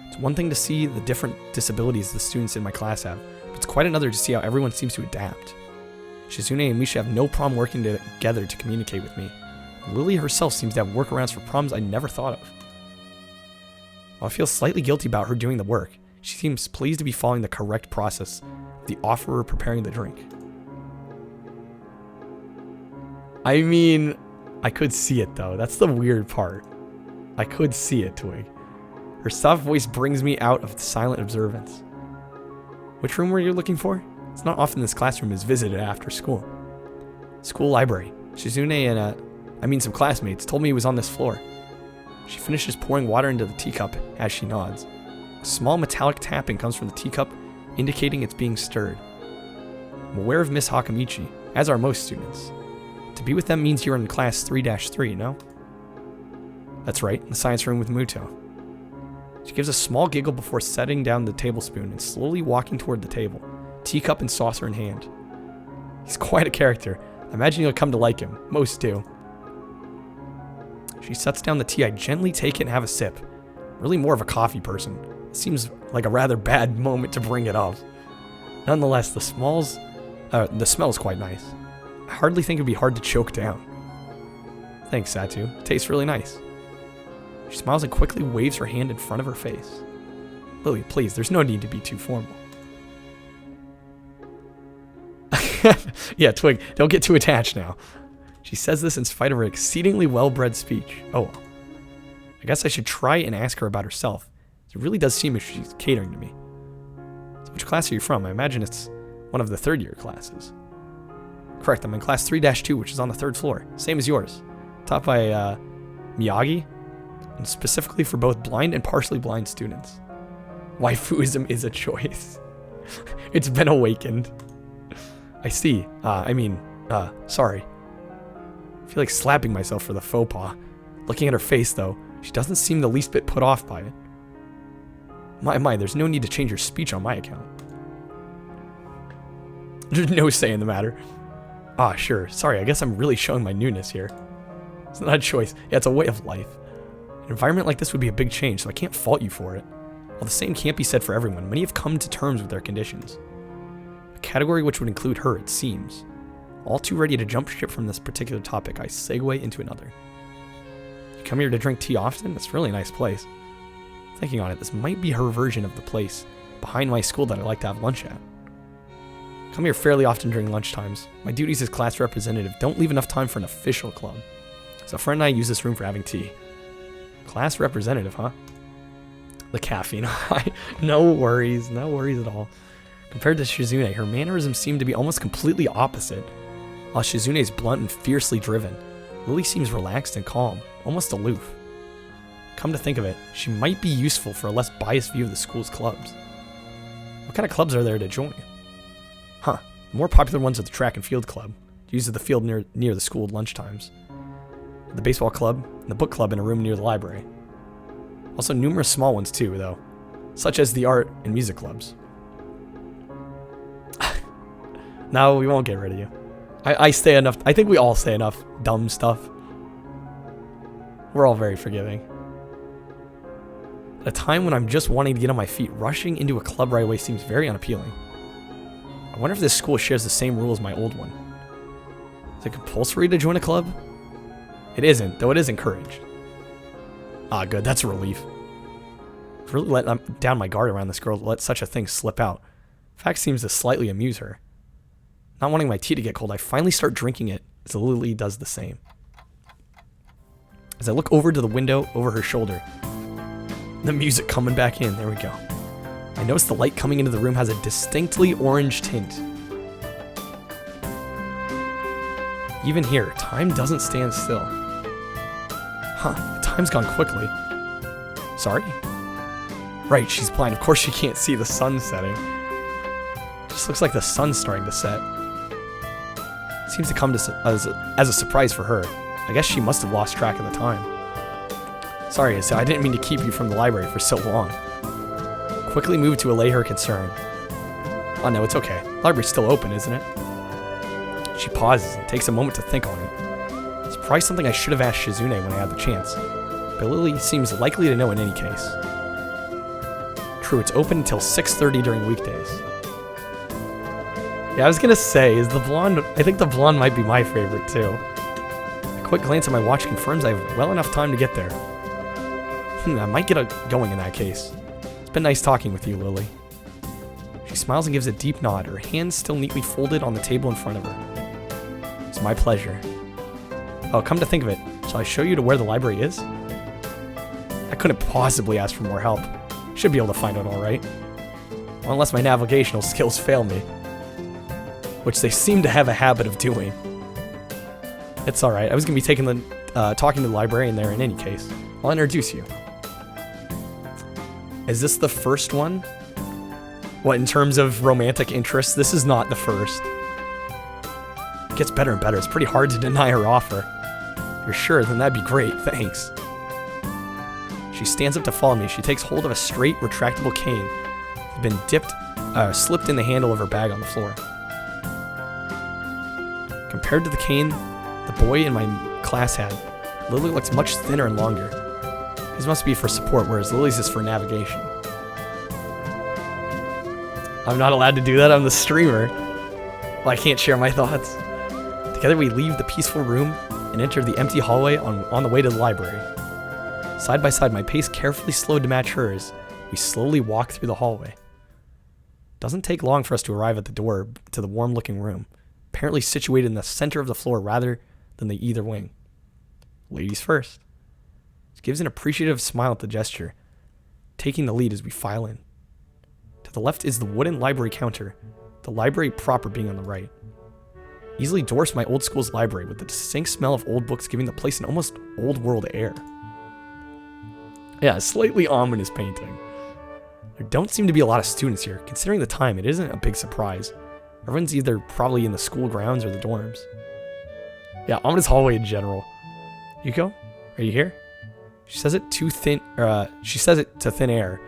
It's one thing to see the different disabilities the students in my class have, but it's quite another to see how everyone seems to adapt. Shizune and Misha have no problem working together to communicate with me. Lily herself seems to have workarounds for problems I never thought of. While I feel slightly guilty about her doing the work, she seems pleased to be following the correct process of the offerer preparing the drink. I mean, I could see it, though. That's the weird part. I could see it, Twig. Her soft voice brings me out of silent observance. Which room were you looking for? It's not often this classroom is visited after school. School library. Shizune and, some classmates told me he was on this floor. She finishes pouring water into the teacup as she nods. A small metallic tapping comes from the teacup, indicating it's being stirred. I'm aware of Miss Hakamichi, as are most students. To be with them means you're in class 3-3, no? That's right, in the science room with Muto. She gives a small giggle before setting down the tablespoon and slowly walking toward the table, teacup and saucer in hand. He's quite a character. I imagine you'll come to like him. Most do. She sets down the tea. I gently take it and have a sip. Really more of a coffee person. It seems like a rather bad moment to bring it up. Nonetheless, the smell is quite nice. I hardly think it'd be hard to choke down. Thanks, Satu. It tastes really nice. She smiles and quickly waves her hand in front of her face. Lily, please, there's no need to be too formal. Yeah, Twig, don't get too attached now. She says this in spite of her exceedingly well-bred speech. Oh well. I guess I should try and ask her about herself. It really does seem as if she's catering to me. So which class are you from? I imagine it's one of the third-year classes. Correct, I'm in class 3-2, which is on the 3rd floor. Same as yours. Taught by, Miyagi, and specifically for both blind and partially blind students. Waifuism is a choice. It's been awakened. I see. Sorry. I feel like slapping myself for the faux pas. Looking at her face, though, she doesn't seem the least bit put off by it. My, there's no need to change your speech on my account. There's no say in the matter. Ah, sure. Sorry, I guess I'm really showing my newness here. It's not a choice. Yeah, it's a way of life. An environment like this would be a big change, so I can't fault you for it. While the same can't be said for everyone, many have come to terms with their conditions. A category which would include her, it seems. All too ready to jump ship from this particular topic, I segue into another. You come here to drink tea often? It's a really nice place. Thinking on it, this might be her version of the place behind my school that I like to have lunch at. Come here fairly often during lunchtimes. My duties as class representative don't leave enough time for an official club. So a friend and I use this room for having tea. Class representative, huh? The caffeine. No worries at all. Compared to Shizune, her mannerisms seem to be almost completely opposite. While Shizune is blunt and fiercely driven, Lily seems relaxed and calm, almost aloof. Come to think of it, she might be useful for a less biased view of the school's clubs. What kind of clubs are there to join? Huh, the more popular ones are the track and field club, used at the field near the school at lunchtimes. The baseball club, and the book club in a room near the library. Also numerous small ones too, though, such as the art and music clubs. No, we won't get rid of you. I say enough, I think we all say enough dumb stuff. We're all very forgiving. At a time when I'm just wanting to get on my feet, rushing into a club right away seems very unappealing. I wonder if this school shares the same rule as my old one. Is it compulsory to join a club? It isn't, though it is encouraged. Ah, good, that's a relief. I've really let down my guard around this girl to let such a thing slip out. The fact seems to slightly amuse her. Not wanting my tea to get cold, I finally start drinking it, as Lily does the same. As I look over to the window over her shoulder, the music coming back in, there we go. I notice the light coming into the room has a distinctly orange tint. Even here, time doesn't stand still. Huh, time's gone quickly. Sorry? Right, she's blind. Of course she can't see the sun setting. Just looks like the sun's starting to set. Seems to come to as a surprise for her. I guess she must have lost track of the time. Sorry, I didn't mean to keep you from the library for so long. Quickly moved to allay her concern. Oh no, it's okay. The library's still open, isn't it? She pauses and takes a moment to think on it. It's probably something I should have asked Shizune when I had the chance, but Lily seems likely to know in any case. True, it's open until 6:30 during weekdays. Yeah, I was gonna say, is the blonde, I think the blonde might be my favorite too. A quick glance at my watch confirms I have well enough time to get there. I might get going in that case. It's been nice talking with you, Lily. She smiles and gives a deep nod, her hands still neatly folded on the table in front of her. It's my pleasure. Oh, come to think of it, shall I show you to where the library is? I couldn't possibly ask for more help. Should be able to find out all right. Well, unless my navigational skills fail me. Which they seem to have a habit of doing. It's alright. I was going to be talking to the librarian there in any case. I'll introduce you. Is this the first one? What, in terms of romantic interest? This is not the first. It gets better and better. It's pretty hard to deny her offer. If you're sure, then that'd be great. Thanks. She stands up to follow me. She takes hold of a straight, retractable cane. It's been slipped in the handle of her bag on the floor. Compared to the cane the boy in my class had, Lily looks much thinner and longer. His must be for support, whereas Lily's is for navigation. I'm not allowed to do that, I'm the streamer. Well, I can't share my thoughts. Together we leave the peaceful room and enter the empty hallway on the way to the library. Side by side, my pace carefully slowed to match hers. We slowly walk through the hallway. Doesn't take long for us to arrive at the door to the warm-looking room, apparently situated in the center of the floor rather than the either wing. Ladies first. She gives an appreciative smile at the gesture, taking the lead as we file in. To the left is the wooden library counter, the library proper being on the right. Easily dwarfs my old school's library with the distinct smell of old books giving the place an almost old-world air. Yeah, a slightly ominous painting. There don't seem to be a lot of students here. Considering the time, it isn't a big surprise. Everyone's either probably in the school grounds or the dorms. Yeah, ominous hallway in general. Yuko, are you here? She says it to thin air,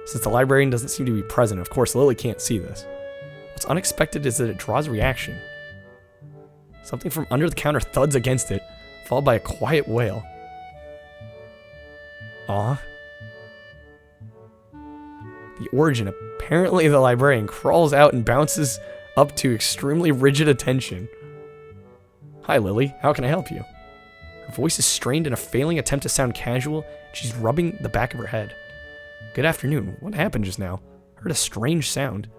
since the librarian doesn't seem to be present. Of course, Lily can't see this. What's unexpected is that it draws a reaction. Something from under the counter thuds against it, followed by a quiet wail. Aw. The origin, apparently the librarian, crawls out and bounces up to extremely rigid attention. Hi, Lily. How can I help you? Her voice is strained in a failing attempt to sound casual. She's rubbing the back of her head. Good afternoon. What happened just now? I heard a strange sound.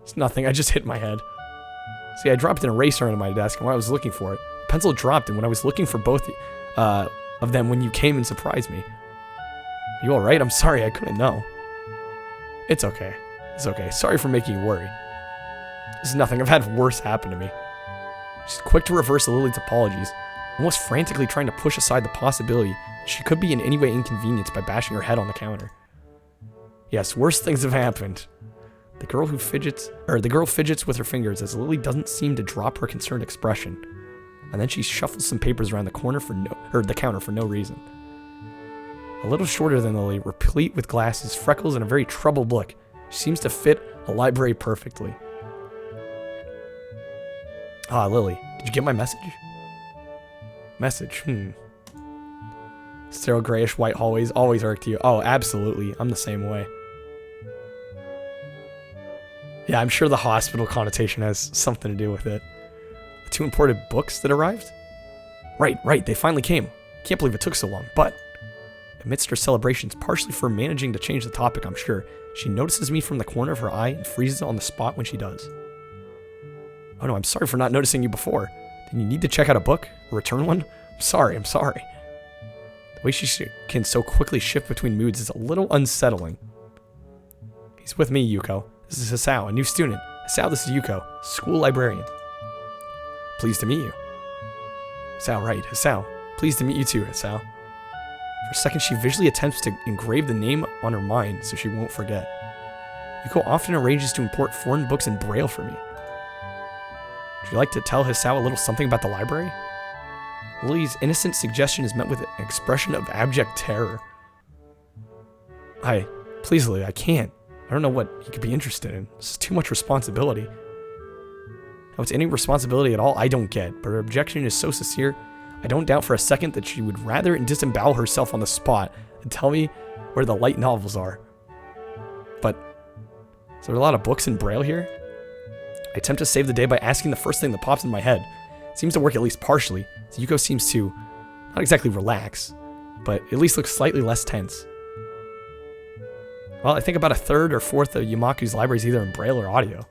It's nothing. I just hit my head. See, I dropped an eraser onto my desk, and when I was looking for it, the pencil dropped, and when I was looking for both of them when you came and surprised me. Are you alright? I'm sorry. I couldn't know. It's okay. It's okay. Sorry for making you worry. This is nothing. I've had worse happen to me. She's quick to reverse Lily's apologies, almost frantically trying to push aside the possibility that she could be in any way inconvenienced by bashing her head on the counter. Yes, worse things have happened. The girl fidgets with her fingers as Lily doesn't seem to drop her concerned expression, and then she shuffles some papers around the counter for no reason. A little shorter than Lily, replete with glasses, freckles, and a very troubled look, she seems to fit a library perfectly. Ah, Lily, did you get my message? Message, Sterile grayish white hallways always irked you. Oh, absolutely. I'm the same way. Yeah, I'm sure the hospital connotation has something to do with it. The 2 imported books that arrived? Right, they finally came. Can't believe it took so long, but amidst her celebrations, partially for managing to change the topic, I'm sure, she notices me from the corner of her eye and freezes on the spot when she does. Oh no, I'm sorry for not noticing you before. Did you need to check out a book? Or return one? I'm sorry. The way she can so quickly shift between moods is a little unsettling. He's with me, Yuko. This is Hisao, a new student. Hisao, this is Yuko, school librarian. Pleased to meet you. Hisao, right. Hisao. Pleased to meet you too, Hisao. For a second, she visually attempts to engrave the name on her mind so she won't forget. Yuko often arranges to import foreign books in Braille for me. Would you like to tell Hisao a little something about the library? Lily's innocent suggestion is met with an expression of abject terror. Please Lily, I can't. I don't know what he could be interested in. This is too much responsibility. Now, it's any responsibility at all I don't get, but her objection is so sincere, I don't doubt for a second that she would rather disembowel herself on the spot and tell me where the light novels are. But, is there a lot of books in Braille here? I attempt to save the day by asking the first thing that pops in my head. It seems to work at least partially, so Yuko seems to, not exactly relax, but at least look slightly less tense. Well, I think about a third or fourth of Yumaku's library is either in Braille or audio.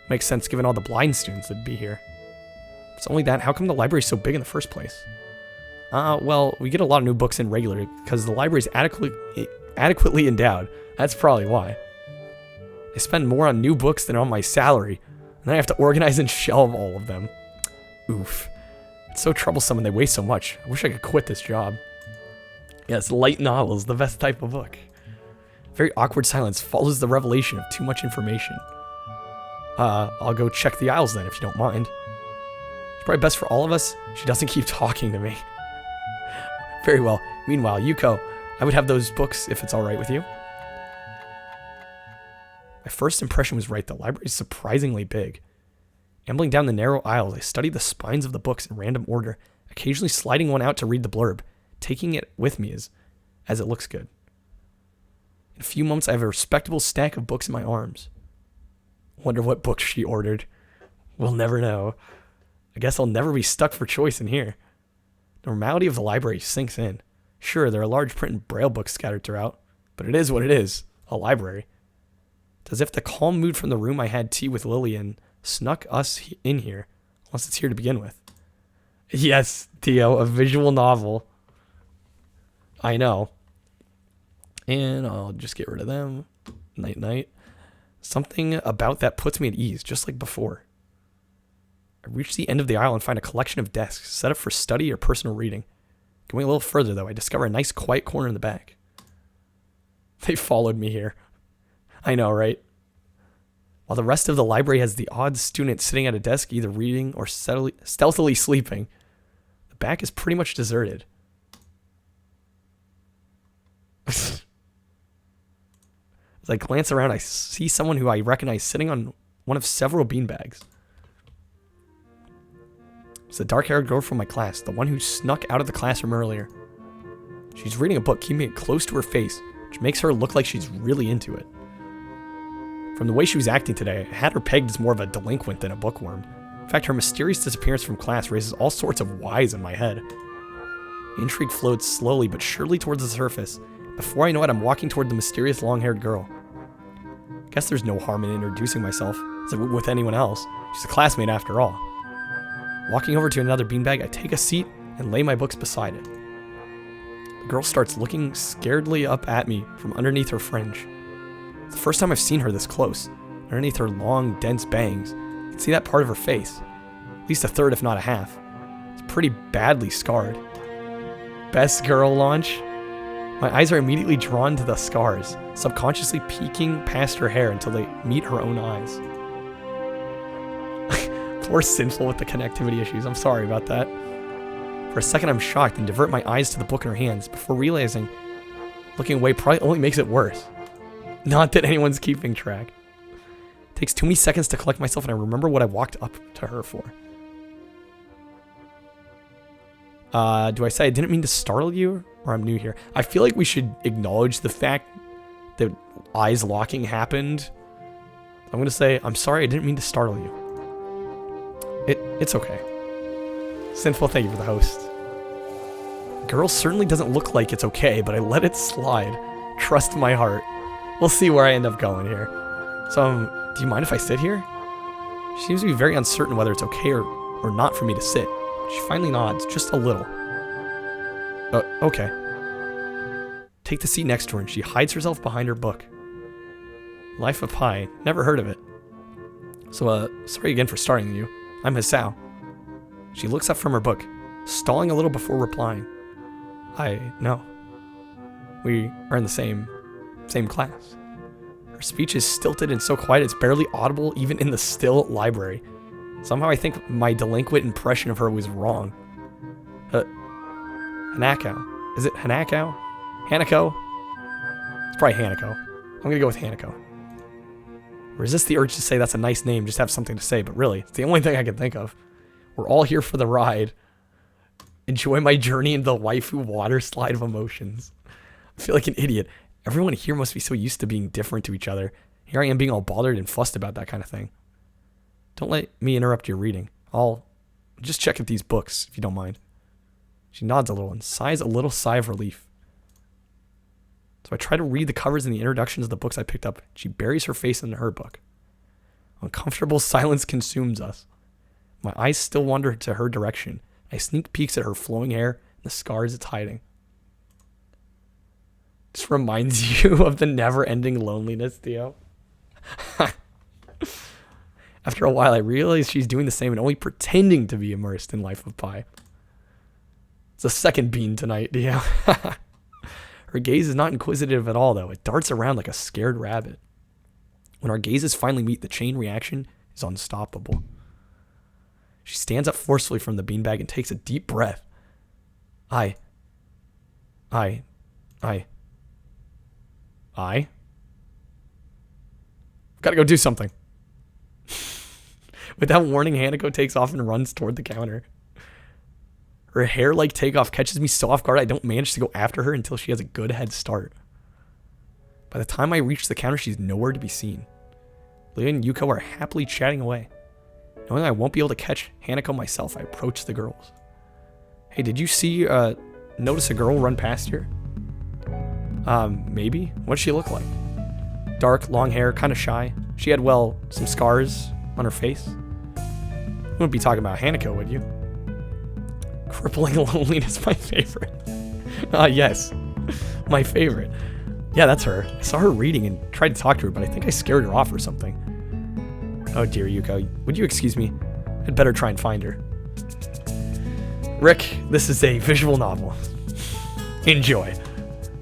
Makes sense given all the blind students that'd be here. It's only that, how come the library's so big in the first place? Well, we get a lot of new books in regularly because the library's adequately endowed. That's probably why. I spend more on new books than on my salary, and then I have to organize and shelve all of them. Oof. It's so troublesome and they waste so much. I wish I could quit this job. Yes, light novels, the best type of book. Very awkward silence follows the revelation of too much information. I'll go check the aisles then, if you don't mind. It's probably best for all of us. She doesn't keep talking to me. Very well. Meanwhile, Yuko, I would have those books if it's alright with you. My first impression was right. The library is surprisingly big. Ambling down the narrow aisles, I studied the spines of the books in random order, occasionally sliding one out to read the blurb, taking it with me as it looks good. In a few moments, I have a respectable stack of books in my arms. Wonder what books she ordered. We'll never know. I guess I'll never be stuck for choice in here. The normality of the library sinks in. Sure, there are large print and braille books scattered throughout, but it is what it is, a library. It's as if the calm mood from the room I had tea with Lily in snuck us in here, unless it's here to begin with. Yes, Theo, a visual novel. I know. And I'll just get rid of them. Night night. Something about that puts me at ease, just like before. I reach the end of the aisle and find a collection of desks set up for study or personal reading. Going a little further, though, I discover a nice quiet corner in the back. They followed me here. I know, right? While the rest of the library has the odd student sitting at a desk either reading or stealthily sleeping, the back is pretty much deserted. As I glance around, I see someone who I recognize sitting on one of several beanbags. It's the dark-haired girl from my class, the one who snuck out of the classroom earlier. She's reading a book, keeping it close to her face, which makes her look like she's really into it. From the way she was acting today, I had her pegged as more of a delinquent than a bookworm. In fact, her mysterious disappearance from class raises all sorts of whys in my head. Intrigue floats slowly but surely towards the surface. Before I know it, I'm walking toward the mysterious long-haired girl. Guess there's no harm in introducing myself, as I would with anyone else. She's a classmate after all. Walking over to another beanbag, I take a seat and lay my books beside it. The girl starts looking scaredly up at me from underneath her fringe. It's the first time I've seen her this close. Underneath her long, dense bangs, I can see that part of her face. At least a third, if not a half. It's pretty badly scarred. Best girl launch? My eyes are immediately drawn to the scars, subconsciously peeking past her hair until they meet her own eyes. Poor Sinful with the connectivity issues. I'm sorry about that. For a second, I'm shocked and divert my eyes to the book in her hands before realizing looking away probably only makes it worse. Not that anyone's keeping track. It takes too many seconds to collect myself and I remember what I walked up to her for. Do I say I didn't mean to startle you? Or I'm new here? I feel like we should acknowledge the fact that eyes locking happened. I'm going to say, I'm sorry, I didn't mean to startle you. It's okay. Sinful, thank you for the host. Girl certainly doesn't look like it's okay, but I let it slide. Trust my heart. We'll see where I end up going here. So, do you mind if I sit here? She seems to be very uncertain whether it's okay or not for me to sit. She finally nods, just a little. Okay. Take the seat next to her and she hides herself behind her book. Life of Pi. Never heard of it. So, sorry again for starting you. I'm Hisao. She looks up from her book, stalling a little before replying. No. We are in the same class. Her speech is stilted and so quiet it's barely audible even in the still library. Somehow I think my delinquent impression of her was wrong. Hanako. Is it Hanako? Hanako? It's probably Hanako. I'm gonna go with Hanako. Resist the urge to say that's a nice name, just have something to say, but really, it's the only thing I can think of. We're all here for the ride. Enjoy my journey into the waifu water slide of emotions. I feel like an idiot. Everyone here must be so used to being different to each other. Here I am being all bothered and fussed about that kind of thing. Don't let me interrupt your reading. I'll just check at these books, if you don't mind. She nods a little and sighs a little sigh of relief. So I try to read the covers and the introductions of the books I picked up. She buries her face into her book. Uncomfortable silence consumes us. My eyes still wander to her direction. I sneak peeks at her flowing hair and the scars it's hiding. Just reminds you of the never-ending loneliness, Theo. After a while, I realize she's doing the same and only pretending to be immersed in Life of Pi. It's the second bean tonight, Theo. Her gaze is not inquisitive at all, though. It darts around like a scared rabbit. When our gazes finally meet, the chain reaction is unstoppable. She stands up forcefully from the beanbag and takes a deep breath. I gotta go do something. Without warning, Hanako takes off and runs toward the counter. Her hair-like takeoff catches me so off guard I don't manage to go after her until she has a good head start. By the time I reach the counter, she's nowhere to be seen. Leah and Yuko are happily chatting away. Knowing I won't be able to catch Hanako myself, I approach the girls. Hey, did you notice a girl run past here? Maybe. What'd she look like? Dark, long hair, kind of shy. She had, well, some scars on her face. You wouldn't be talking about Hanako, would you? Crippling loneliness, my favorite. Yes. My favorite. Yeah, that's her. I saw her reading and tried to talk to her, but I think I scared her off or something. Oh dear, Yuko. Would you excuse me? I'd better try and find her. Rick, this is a visual novel. Enjoy.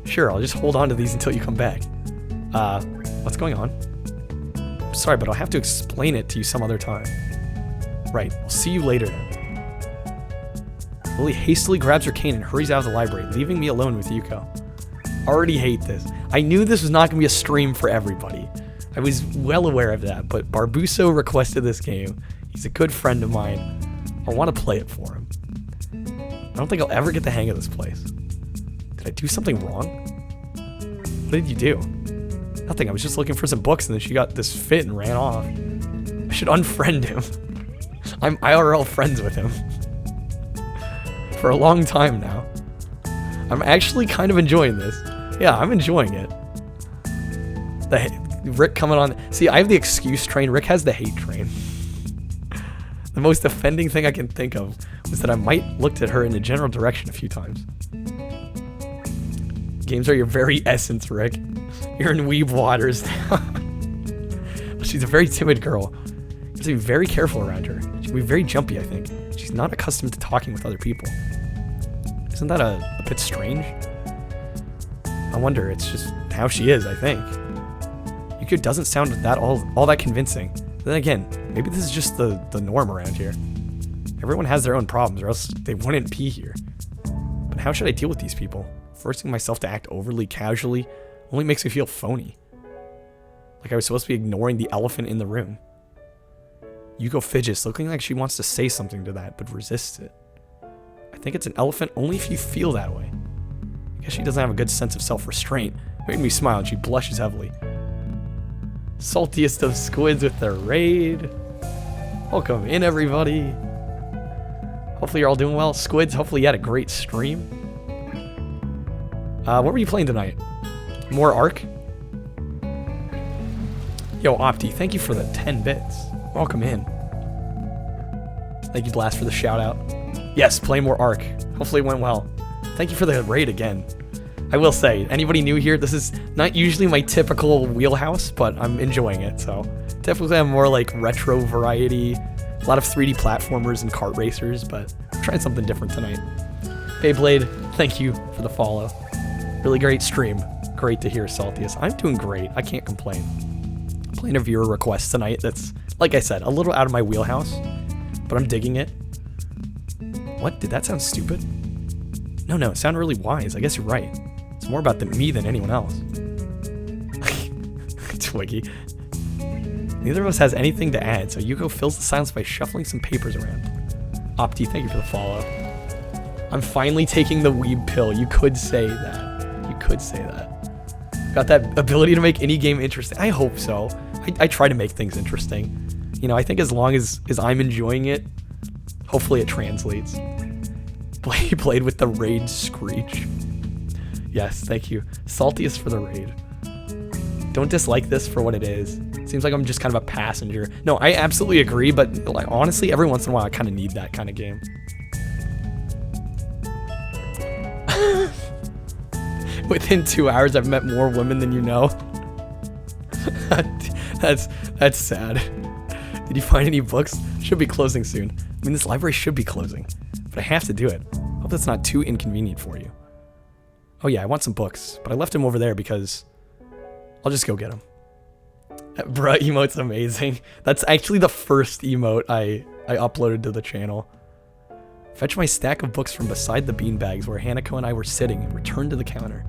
Sure, I'll just hold on to these until you come back. What's going on? Sorry, but I'll have to explain it to you some other time. Right, I'll see you later then. Lily hastily grabs her cane and hurries out of the library, leaving me alone with Yuko. Already hate this. I knew this was not going to be a stream for everybody. I was well aware of that, but Barbuso requested this game. He's a good friend of mine. I want to play it for him. I don't think I'll ever get the hang of this place. Did I do something wrong? What did you do? Nothing, I was just looking for some books and then she got this fit and ran off. I should unfriend him. I'm IRL friends with him. For a long time now. I'm actually kind of enjoying this. Yeah, I'm enjoying it. Rick coming on. See, I have the excuse train. Rick has the hate train. The most offending thing I can think of was that I might looked at her in the general direction a few times. Games are your very essence, Rick. You're in weeb waters. She's a very timid girl. You have to be very careful around her. She'll be very jumpy, I think. She's not accustomed to talking with other people. Isn't that a bit strange? I wonder, it's just how she is, I think. Yuko doesn't sound all that convincing. Then again, maybe this is just the norm around here. Everyone has their own problems, or else they wouldn't be here. But how should I deal with these people? Forcing myself to act overly casually only makes me feel phony. Like I was supposed to be ignoring the elephant in the room. Yuko fidgets, looking like she wants to say something to that, but resists it. I think it's an elephant only if you feel that way. I guess she doesn't have a good sense of self-restraint. Making me smile and she blushes heavily. Saltiest of squids with the raid. Welcome in, everybody. Hopefully you're all doing well. Squids, hopefully you had a great stream. What were you playing tonight? More Ark? Yo, Opti, thank you for the 10 bits. Welcome in. Thank you, Blast, for the shout out. Yes, play more Ark. Hopefully it went well. Thank you for the raid again. I will say, anybody new here, this is not usually my typical wheelhouse, but I'm enjoying it, so. Typically I'm more like retro variety, a lot of 3D platformers and kart racers, but I'm trying something different tonight. Beyblade, thank you for the follow. Really great stream. Great to hear, Saltiest. I'm doing great. I can't complain. I'm playing a viewer request tonight that's, like I said, a little out of my wheelhouse, but I'm digging it. What? Did that sound stupid? No, it sounded really wise. I guess you're right. It's more about me than anyone else. Twiggy. Neither of us has anything to add, so Yuko fills the silence by shuffling some papers around. Opti, thank you for the follow. I'm finally taking the weeb pill. You could say that. You could say that. Got that ability to make any game interesting. I hope so. I try to make things interesting. You know, I think as long as I'm enjoying it, hopefully it translates. Played with the raid screech. Yes, thank you. Saltiest for the raid. Don't dislike this for what it is. Seems like I'm just kind of a passenger. No, I absolutely agree, but like honestly, every once in a while I kind of need that kind of game. Within 2 hours, I've met more women than you know. That's sad. Did you find any books? Should be closing soon. I mean, this library should be closing, but I have to do it. Hope that's not too inconvenient for you. Oh yeah, I want some books, but I left them over there because I'll just go get them. That bruh emote's amazing. That's actually the first emote I uploaded to the channel. Fetch my stack of books from beside the beanbags where Hanako and I were sitting and return to the counter.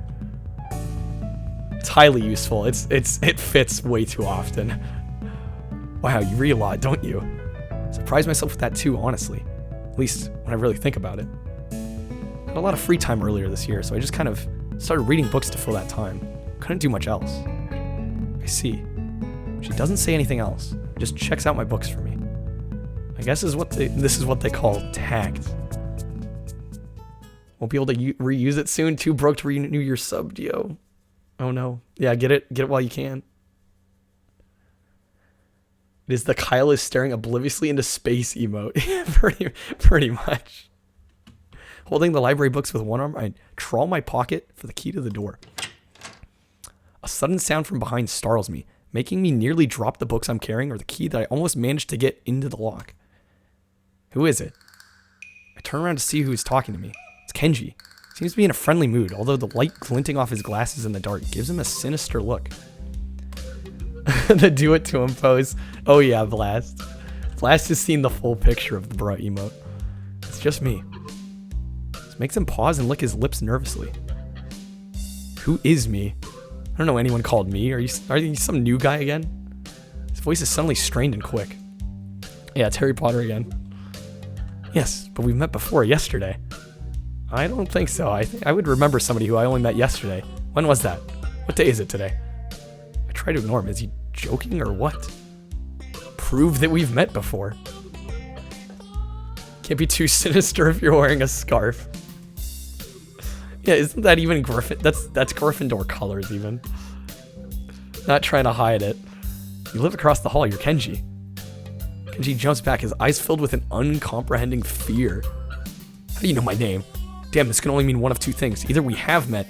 It's highly useful. It fits way too often. Wow, you read a lot, don't you? Surprised myself with that too, honestly. At least when I really think about it. Had a lot of free time earlier this year, so I just kind of started reading books to fill that time. Couldn't do much else. I see. She doesn't say anything else. Just checks out my books for me. I guess this is what they call tact. Won't be able to reuse it soon. Too broke to renew your sub, Dio. Oh no. Yeah, get it while you can. It is the Kyle is staring obliviously into space emote. pretty much. Holding the library books with one arm, I trawl my pocket for the key to the door. A sudden sound from behind startles me, making me nearly drop the books I'm carrying or the key that I almost managed to get into the lock. Who is it? I turn around to see who is talking to me. It's Kenji. Seems to be in a friendly mood, although the light glinting off his glasses in the dark gives him a sinister look. The do it to him pose. Oh yeah, Blast. Blast has seen the full picture of the bruh emote. It's just me. This makes him pause and lick his lips nervously. Who is me? I don't know anyone called me. Are you some new guy again? His voice is suddenly strained and quick. Yeah, it's Harry Potter again. Yes, but we've met before, yesterday. I don't think so. I would remember somebody who I only met yesterday. When was that? What day is it today? I try to ignore him. Is he joking or what? Prove that we've met before. Can't be too sinister if you're wearing a scarf. Yeah, isn't that even That's Gryffindor colors even. Not trying to hide it. You live across the hall, you're Kenji. Kenji jumps back, his eyes filled with an uncomprehending fear. How do you know my name? Damn, this can only mean one of two things. Either we have met,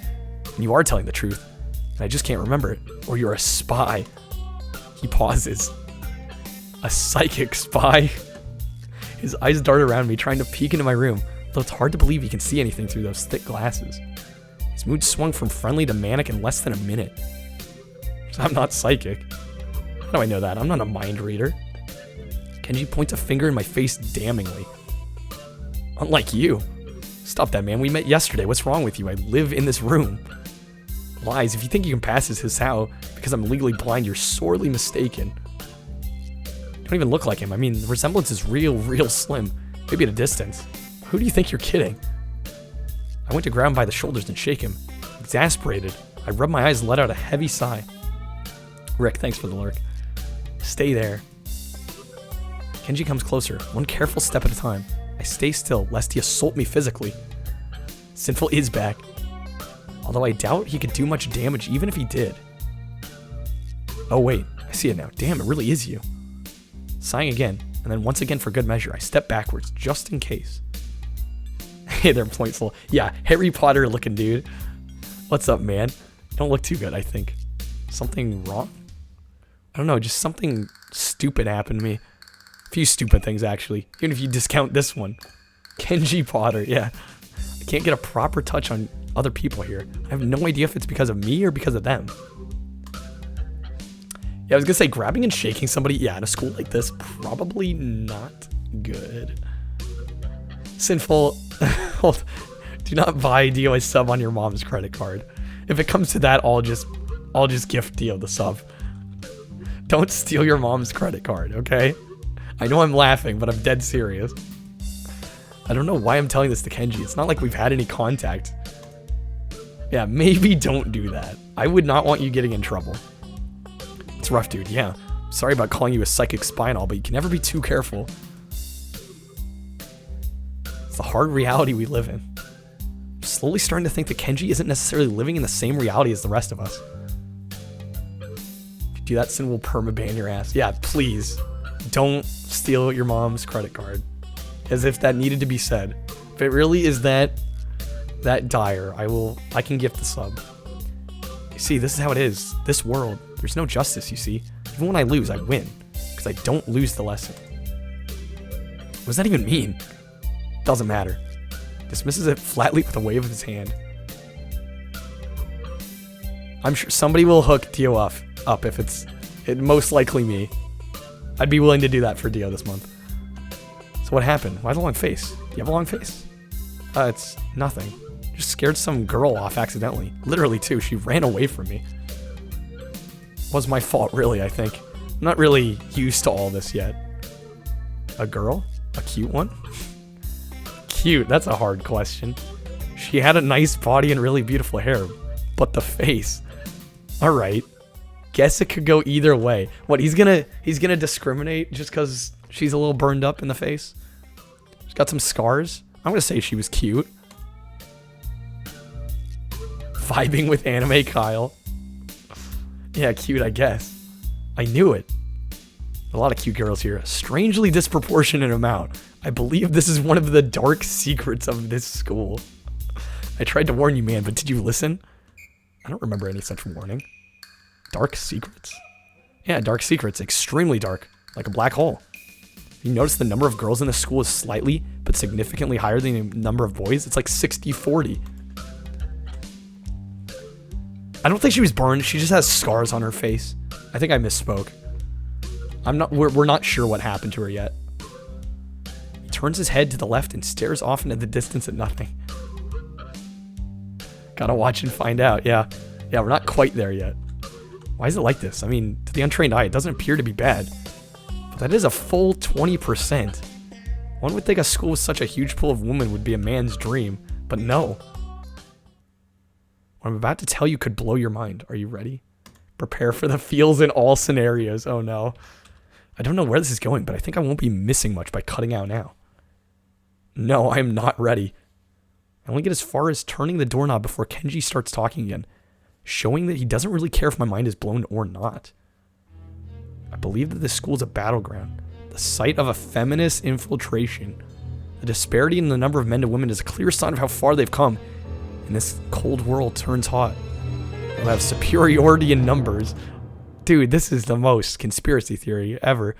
and you are telling the truth, and I just can't remember it, or you're a spy. He pauses. A psychic spy? His eyes dart around me, trying to peek into my room, though it's hard to believe he can see anything through those thick glasses. His mood swung from friendly to manic in less than a minute. I'm not psychic. How do I know that? I'm not a mind reader. Kenji points a finger in my face damningly. Unlike you. Stop that, man. We met yesterday. What's wrong with you? I live in this room. Lies. If you think you can pass as Hisao because I'm legally blind, you're sorely mistaken. You don't even look like him. I mean, the resemblance is real slim. Maybe at a distance. Who do you think you're kidding? I went to grab him by the shoulders and shake him. Exasperated, I rubbed my eyes and let out a heavy sigh. Rick, thanks for the lurk. Stay there. Kenji comes closer, one careful step at a time. I stay still, lest he assault me physically. Sinful is back. Although I doubt he could do much damage even if he did. Oh wait, I see it now. Damn, it really is you. Sighing again, and then once again for good measure, I step backwards, just in case. Hey there, Pointful. Yeah, Harry Potter looking dude. What's up, man? You don't look too good, I think. Something wrong? I don't know, just something stupid happened to me. A few stupid things, actually. Even if you discount this one. Kenji Potter, yeah. I can't get a proper touch on other people here. I have no idea if it's because of me or because of them. Yeah, I was gonna say, grabbing and shaking somebody, yeah, in a school like this, probably not good. Sinful, do not buy Dio a sub on your mom's credit card. If it comes to that, I'll just gift Dio the sub. Don't steal your mom's credit card, okay? I know I'm laughing, but I'm dead serious. I don't know why I'm telling this to Kenji. It's not like we've had any contact. Yeah, maybe don't do that. I would not want you getting in trouble. It's rough, dude, yeah. Sorry about calling you a psychic spy and all, but you can never be too careful. It's the hard reality we live in. I'm slowly starting to think that Kenji isn't necessarily living in the same reality as the rest of us. Do Do that, Sin will perma-ban your ass. Yeah, please. Don't steal your mom's credit card. As if that needed to be said. If it really is that dire, I can gift the sub. You see, this is how it is. This world, there's no justice, you see. Even when I lose, I win. Because I don't lose the lesson. What does that even mean? Doesn't matter. Dismisses it flatly with a wave of his hand. I'm sure somebody will hook Dio up if it's most likely me. I'd be willing to do that for Dio this month. So what happened? Why the long face? Do you have a long face? It's nothing. Just scared some girl off accidentally. Literally too, she ran away from me. Was my fault really, I think. I'm not really used to all this yet. A girl? A cute one? Cute, that's a hard question. She had a nice body and really beautiful hair, but the face. Alright. Guess it could go either way. What, he's gonna discriminate just because she's a little burned up in the face? She's got some scars? I'm gonna say she was cute. Vibing with anime Kyle. Yeah, cute, I guess. I knew it. A lot of cute girls here. A strangely disproportionate amount. I believe this is one of the dark secrets of this school. I tried to warn you, man, but did you listen? I don't remember any such warning. Dark secrets? Yeah, dark secrets. Extremely dark. Like a black hole. You notice the number of girls in the school is slightly, but significantly higher than the number of boys? It's like 60-40. I don't think she was burned. She just has scars on her face. I think I misspoke. We're not sure what happened to her yet. He turns his head to the left and stares off into the distance at nothing. Gotta watch and find out. Yeah, we're not quite there yet. Why is it like this? I mean, to the untrained eye, it doesn't appear to be bad. But that is a full 20%. One would think a school with such a huge pool of women would be a man's dream, but no. What I'm about to tell you could blow your mind. Are you ready? Prepare for the feels in all scenarios. Oh no. I don't know where this is going, but I think I won't be missing much by cutting out now. No, I am not ready. I only get as far as turning the doorknob before Kenji starts talking again, showing that he doesn't really care if my mind is blown or not. I believe that this school is a battleground, the site of a feminist infiltration. The disparity in the number of men to women is a clear sign of how far they've come, and this cold world turns hot. They'll have superiority in numbers. Dude, this is the most conspiracy theory ever.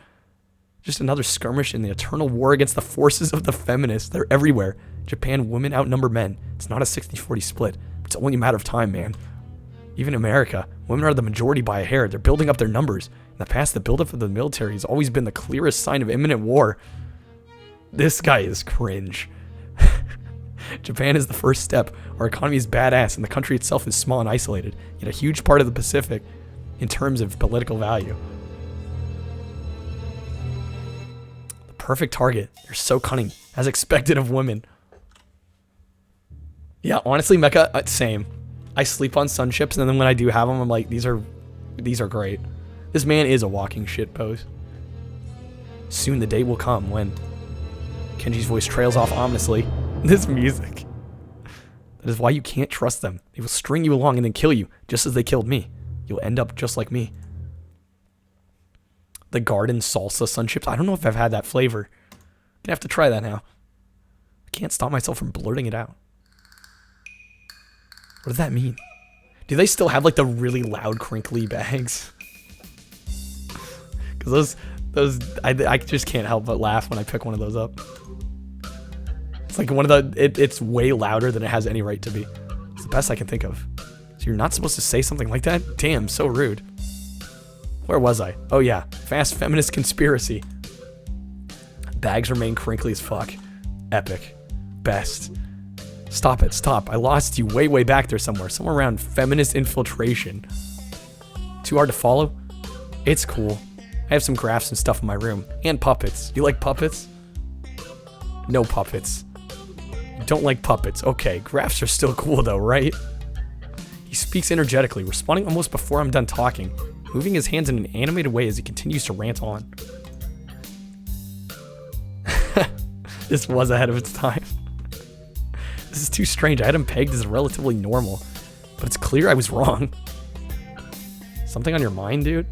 Just another skirmish in the eternal war against the forces of the feminists. They're everywhere. Japan, women outnumber men. It's not a 60-40 split. It's only a matter of time, man. Even in America, women are the majority by a hair. They're building up their numbers. In the past, the buildup of the military has always been the clearest sign of imminent war. This guy is cringe. Japan is the first step. Our economy is badass, and the country itself is small and isolated, yet a huge part of the Pacific in terms of political value. The perfect target. They're so cunning, as expected of women. Yeah, honestly, Mecha, same. I sleep on sunships, and then when I do have them, I'm like, these are great. This man is a walking shitpost. Soon the day will come when Kenji's voice trails off ominously. This music. That is why you can't trust them. They will string you along and then kill you, just as they killed me. You'll end up just like me. The garden salsa sunships. I don't know if I've had that flavor. Gonna have to try that now. I can't stop myself from blurting it out. What does that mean? Do they still have like the really loud crinkly bags? Because I just can't help but laugh when I pick one of those up. It's like one of the, it's way louder than it has any right to be. It's the best I can think of. So you're not supposed to say something like that? Damn, so rude. Where was I? Oh yeah, fast feminist conspiracy. Bags remain crinkly as fuck. Epic. Best. Stop it, stop. I lost you way back there somewhere. Somewhere around feminist infiltration. Too hard to follow? It's cool. I have some graphs and stuff in my room. And puppets. You like puppets? No puppets. You don't like puppets. Okay, graphs are still cool though, right? He speaks energetically, responding almost before I'm done talking, moving his hands in an animated way as he continues to rant on. This was ahead of its time. This is too strange. I had him pegged as relatively normal, but it's clear I was wrong. Something on your mind, dude?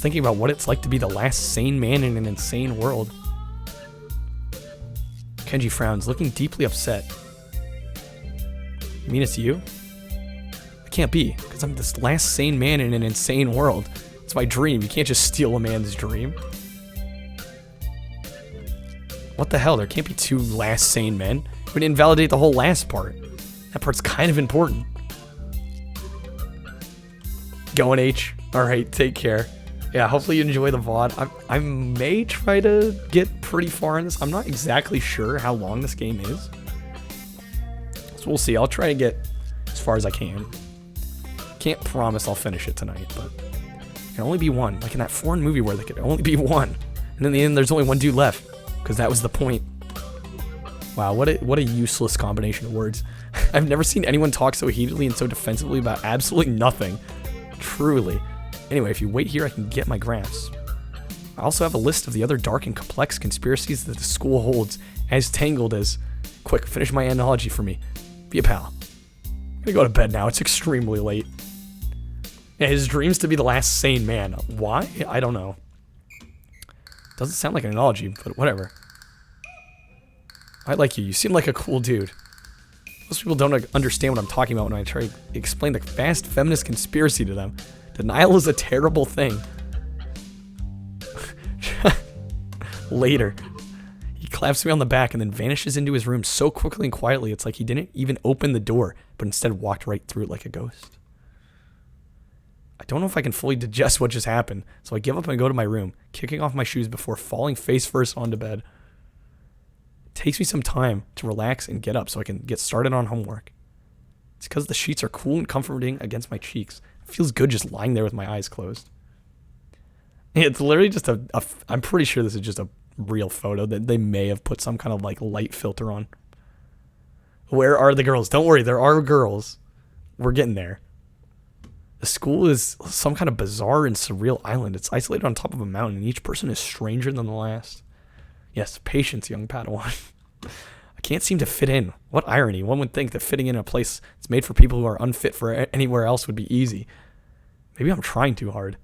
thinking about what it's like to be the last sane man in an insane world. Kenji frowns, looking deeply upset. You mean it's you? It can't be, because I'm this last sane man in an insane world. It's my dream. You can't just steal a man's dream. What the hell? There can't be two last sane men. It would invalidate the whole last part. That part's kind of important. Going H. Alright, take care. Yeah, hopefully you enjoy the VOD. I may try to get pretty far in this. I'm not exactly sure how long this game is. So we'll see. I'll try to get as far as I can. Can't promise I'll finish it tonight, but it can only be one. Like in that foreign movie where there could only be one. And in the end, there's only one dude left. Because that was the point. Wow, what a useless combination of words. I've never seen anyone talk so heatedly and so defensively about absolutely nothing. Truly. Anyway, if you wait here, I can get my graphs. I also have a list of the other dark and complex conspiracies that the school holds, as tangled as... Quick, finish my analogy for me. Be a pal. I'm gonna go to bed now, it's extremely late. Yeah, his dream's to be the last sane man. Why? I don't know. Doesn't sound like an analogy, but whatever. I like you. You seem like a cool dude. Most people don't understand what I'm talking about when I try to explain the vast feminist conspiracy to them. Denial is a terrible thing. Later. He claps me on the back and then vanishes into his room so quickly and quietly it's like he didn't even open the door, but instead walked right through it like a ghost. I don't know if I can fully digest what just happened, so I give up and go to my room, kicking off my shoes before falling face first onto bed. It takes me some time to relax and get up so I can get started on homework. It's because the sheets are cool and comforting against my cheeks. It feels good just lying there with my eyes closed. It's literally just I'm pretty sure this is just a real photo that they may have put some kind of like light filter on. Where are the girls? Don't worry, there are girls. We're getting there. The school is some kind of bizarre and surreal island. It's isolated on top of a mountain, and each person is stranger than the last. Yes, patience, young Padawan. I can't seem to fit in. What irony. One would think that fitting in a place that's made for people who are unfit for anywhere else would be easy. Maybe I'm trying too hard.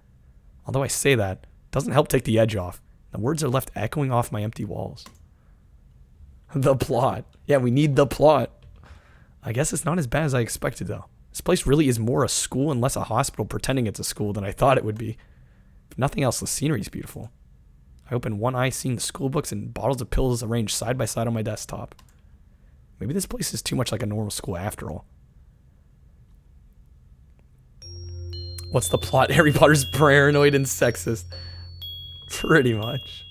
Although I say that, it doesn't help take the edge off. The words are left echoing off my empty walls. The plot. Yeah, we need the plot. I guess it's not as bad as I expected, though. This place really is more a school and less a hospital pretending it's a school than I thought it would be. If nothing else, the scenery is beautiful. I open one eye seeing the school books and bottles of pills arranged side by side on my desktop. Maybe this place is too much like a normal school after all. What's the plot? Harry Potter's paranoid and sexist. Pretty much.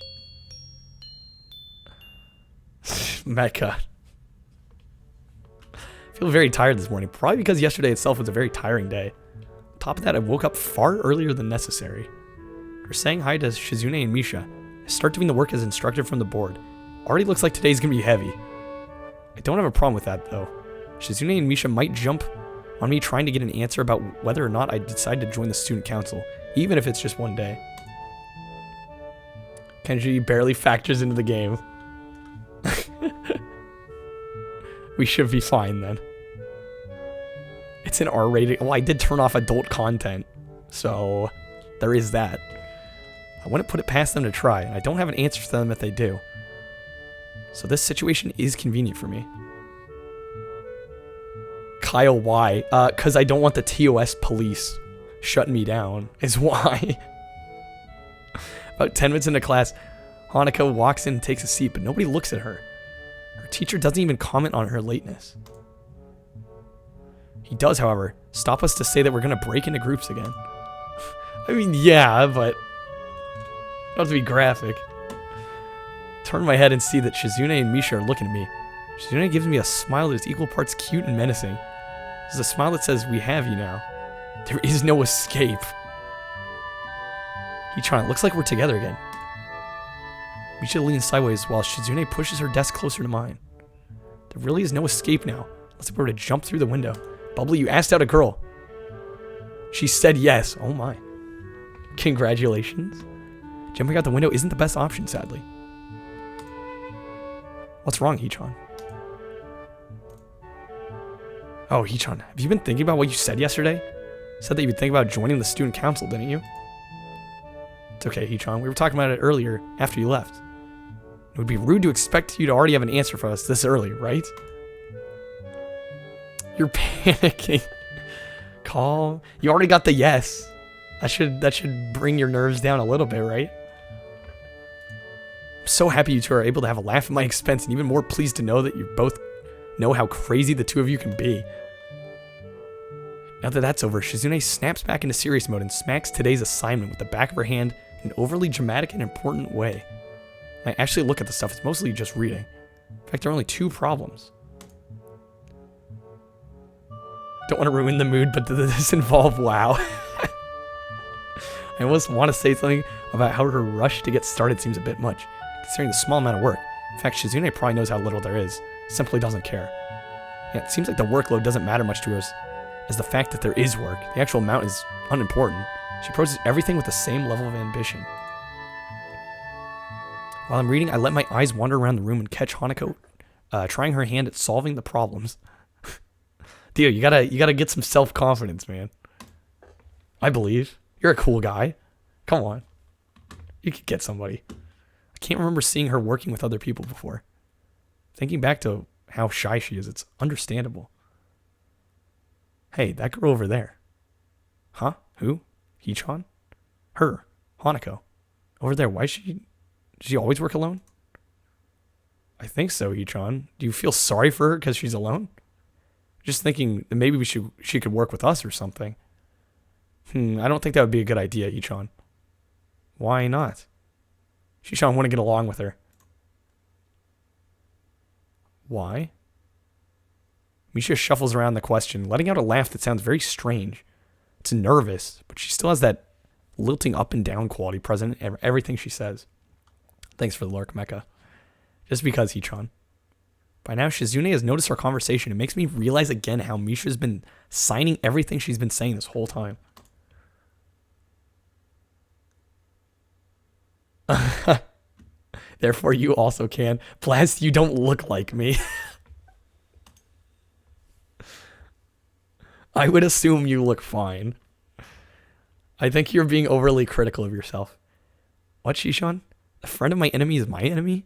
Mecca. I feel very tired this morning, probably because yesterday itself was a very tiring day. On top of that, I woke up far earlier than necessary. After saying hi to Shizune and Misha, I start doing the work as instructed from the board. Already looks like today's gonna be heavy. I don't have a problem with that, though. Shizune and Misha might jump on me trying to get an answer about whether or not I decide to join the student council, even if it's just one day. Kenji barely factors into the game. We should be fine then. It's an R-rated. Well, I did turn off adult content, so there is that. I wouldn't put it past them to try, and I don't have an answer for them if they do. So this situation is convenient for me. Kyle, why? Because I don't want the TOS police shutting me down, is why. About 10 minutes into class, Hanako walks in and takes a seat, but nobody looks at her. Her teacher doesn't even comment on her lateness. He does, however, stop us to say that we're going to break into groups again. I mean, yeah, but don't have to be graphic. Turn my head and see that Shizune and Misha are looking at me. Shizune gives me a smile that is equal parts cute and menacing. This is a smile that says, "We have you now. There is no escape." It looks like we're together again. Misha leans sideways while Shizune pushes her desk closer to mine. There really is no escape now, unless we were to jump through the window. Bubbly, you asked out a girl. She said yes. Oh my. Congratulations. Jumping out the window isn't the best option, sadly. What's wrong, Hee-chan? Oh, Hee-chan, have you been thinking about what you said yesterday? You said that you would think about joining the student council, didn't you? It's okay, Hee-chan. We were talking about it earlier after you left. It would be rude to expect you to already have an answer for us this early, right? You're panicking. Calm. You already got the yes. That should bring your nerves down a little bit, right? I'm so happy you two are able to have a laugh at my expense, and even more pleased to know that you both know how crazy the two of you can be. Now that that's over, Shizune snaps back into serious mode and smacks today's assignment with the back of her hand in an overly dramatic and important way. When I actually look at the stuff, it's mostly just reading. In fact, there are only 2 problems. Don't want to ruin the mood, but does this involve WoW? I almost want to say something about how her rush to get started seems a bit much, considering the small amount of work. In fact, Shizune probably knows how little there is, simply doesn't care. Yeah, it seems like the workload doesn't matter much to us, as the fact that there is work. The actual amount is unimportant. She approaches everything with the same level of ambition. While I'm reading, I let my eyes wander around the room and catch Hanako trying her hand at solving the problems. Dio, you gotta get some self-confidence, man. I believe. You're a cool guy. Come on. You could get somebody. I can't remember seeing her working with other people before. Thinking back to how shy she is, it's understandable. Hey, that girl over there. Huh? Who? Hee-chan? Her. Hanako. Over there, why does she always work alone? I think so, Hee-chan. Do you feel sorry for her because she's alone? Just thinking that maybe she could work with us or something. I don't think that would be a good idea, Hee-chan. Why not? Hee-chan want to get along with her. Why? Misha shuffles around the question, letting out a laugh that sounds very strange. It's nervous, but she still has that lilting up and down quality present in everything she says. Thanks for the lurk, Mecha. Just because, Hee-chan. By now, Shizune has noticed our conversation. It makes me realize again how Misha's been signing everything she's been saying this whole time. Therefore, you also can. Blast, you don't look like me. I would assume you look fine. I think you're being overly critical of yourself. What, Shishan? A friend of my enemy is my enemy?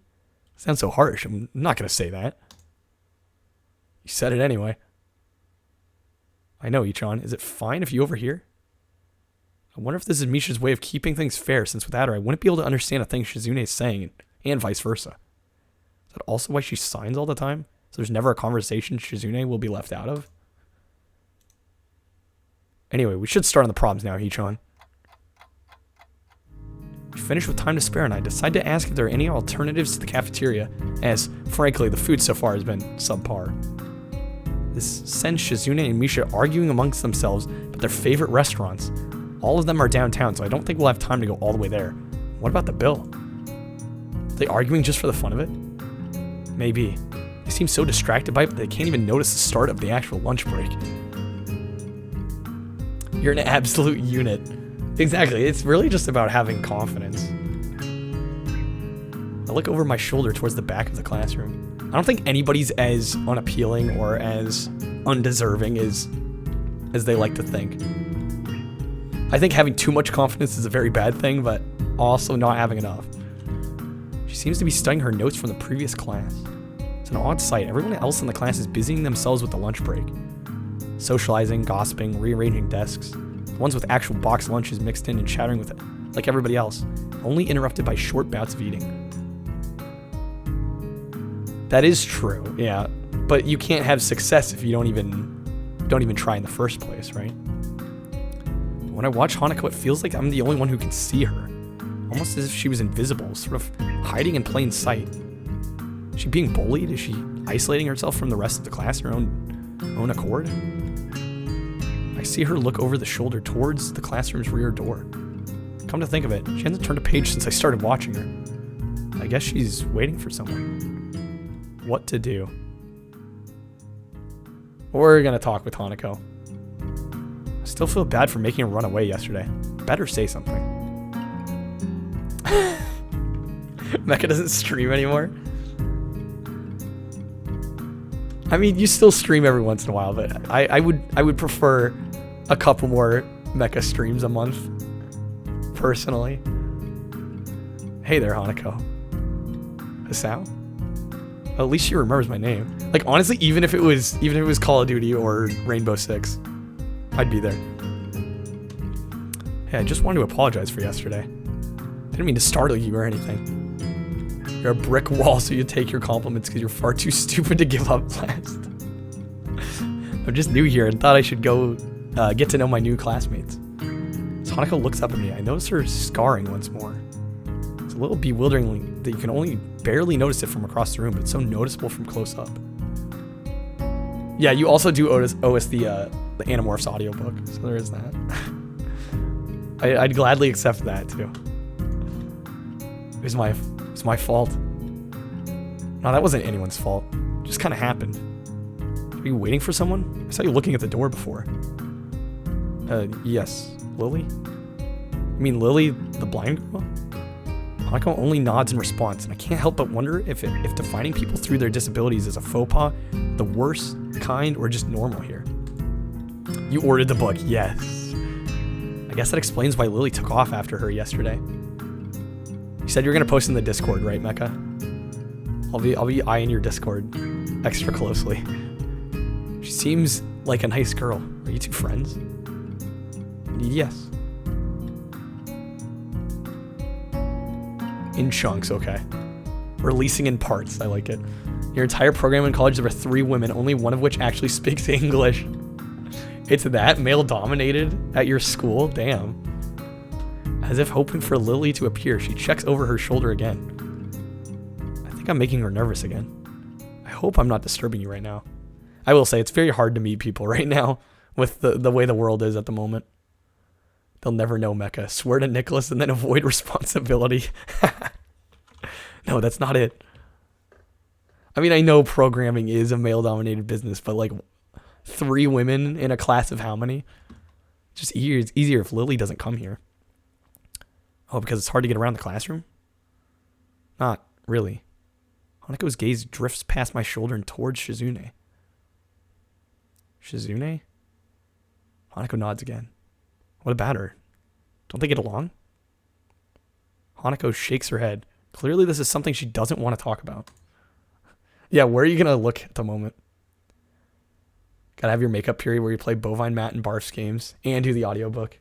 Sounds so harsh. I'm not going to say that. You said it anyway. I know, Ichan. Is it fine if you overhear? I wonder if this is Misha's way of keeping things fair, since without her I wouldn't be able to understand a thing Shizune is saying, and vice versa. Is that also why she signs all the time? So there's never a conversation Shizune will be left out of? Anyway, we should start on the problems now, Hee-chan. We finished with time to spare, and I decided to ask if there are any alternatives to the cafeteria, as, frankly, the food so far has been subpar. This sends Shizune and Misha arguing amongst themselves about their favorite restaurants. All of them are downtown, so I don't think we'll have time to go all the way there. What about the bill? Are they arguing just for the fun of it? Maybe. They seem so distracted by it, but they can't even notice the start of the actual lunch break. You're an absolute unit. Exactly, it's really just about having confidence. I look over my shoulder towards the back of the classroom. I don't think anybody's as unappealing or as undeserving as they like to think. I think having too much confidence is a very bad thing, but also not having enough. She seems to be studying her notes from the previous class. It's an odd sight. Everyone else in the class is busying themselves with the lunch break. Socializing, gossiping, rearranging desks. The ones with actual boxed lunches mixed in and chattering with it, like everybody else, only interrupted by short bouts of eating. That is true, yeah. But you can't have success if you don't even try in the first place, right? When I watch Hanako, it feels like I'm the only one who can see her. Almost as if she was invisible, sort of hiding in plain sight. Is she being bullied? Is she isolating herself from the rest of the class in her own accord? I see her look over the shoulder towards the classroom's rear door. Come to think of it, she hasn't turned a page since I started watching her. I guess she's waiting for someone. What to do? We're gonna talk with Hanako. I still feel bad for making her run away yesterday. Better say something. Mecha doesn't stream anymore. I mean, you still stream every once in a while, but I would prefer a couple more Mecha streams a month, personally. Hey there, Hanako. Hasao? At least she remembers my name. Like, honestly, even if it was Call of Duty or Rainbow Six, I'd be there. Hey, I just wanted to apologize for yesterday. Didn't mean to startle you or anything. You're a brick wall, so you take your compliments because you're far too stupid to give up last. I'm just new here and thought I should go get to know my new classmates. So Hanako looks up at me. I notice her scarring once more. It's a little bewildering that you can only barely notice it from across the room, but it's so noticeable from close up. Yeah, you also do owe us the Animorphs audiobook, so there is that. I'd gladly accept that too. It's my fault. No, that wasn't anyone's fault. It just kind of happened. Are you waiting for someone? I saw you looking at the door before. Yes. Lily? You mean Lily, the blind girl? Hanako only nods in response, and I can't help but wonder if defining people through their disabilities is a faux pas, the worst kind, or just normal here. You ordered the book, yes. I guess that explains why Lily took off after her yesterday. You said you were gonna post in the Discord, right, Mecha? I'll be eyeing your Discord extra closely. She seems like a nice girl. Are you two friends? Yes. In chunks, okay. Releasing in parts, I like it. Your entire program in college, there were 3 women, only one of which actually speaks English. It's that male-dominated at your school? Damn. As if hoping for Lily to appear, she checks over her shoulder again. I think I'm making her nervous again. I hope I'm not disturbing you right now. I will say, it's very hard to meet people right now with the way the world is at the moment. They'll never know Mecha. Swear to Nicholas and then avoid responsibility. No, that's not it. I mean, I know programming is a male-dominated business, but like 3 women in a class of how many? Just it's easier if Lily doesn't come here. Oh, because it's hard to get around the classroom? Not really. Hanako's gaze drifts past my shoulder and towards Shizune. Shizune? Hanako nods again. What about her? Don't they get along? Hanako shakes her head. Clearly this is something she doesn't want to talk about. Yeah, where are you going to look at the moment? Gotta have your makeup period where you play Bovine Matt and Barf's games and do the audiobook.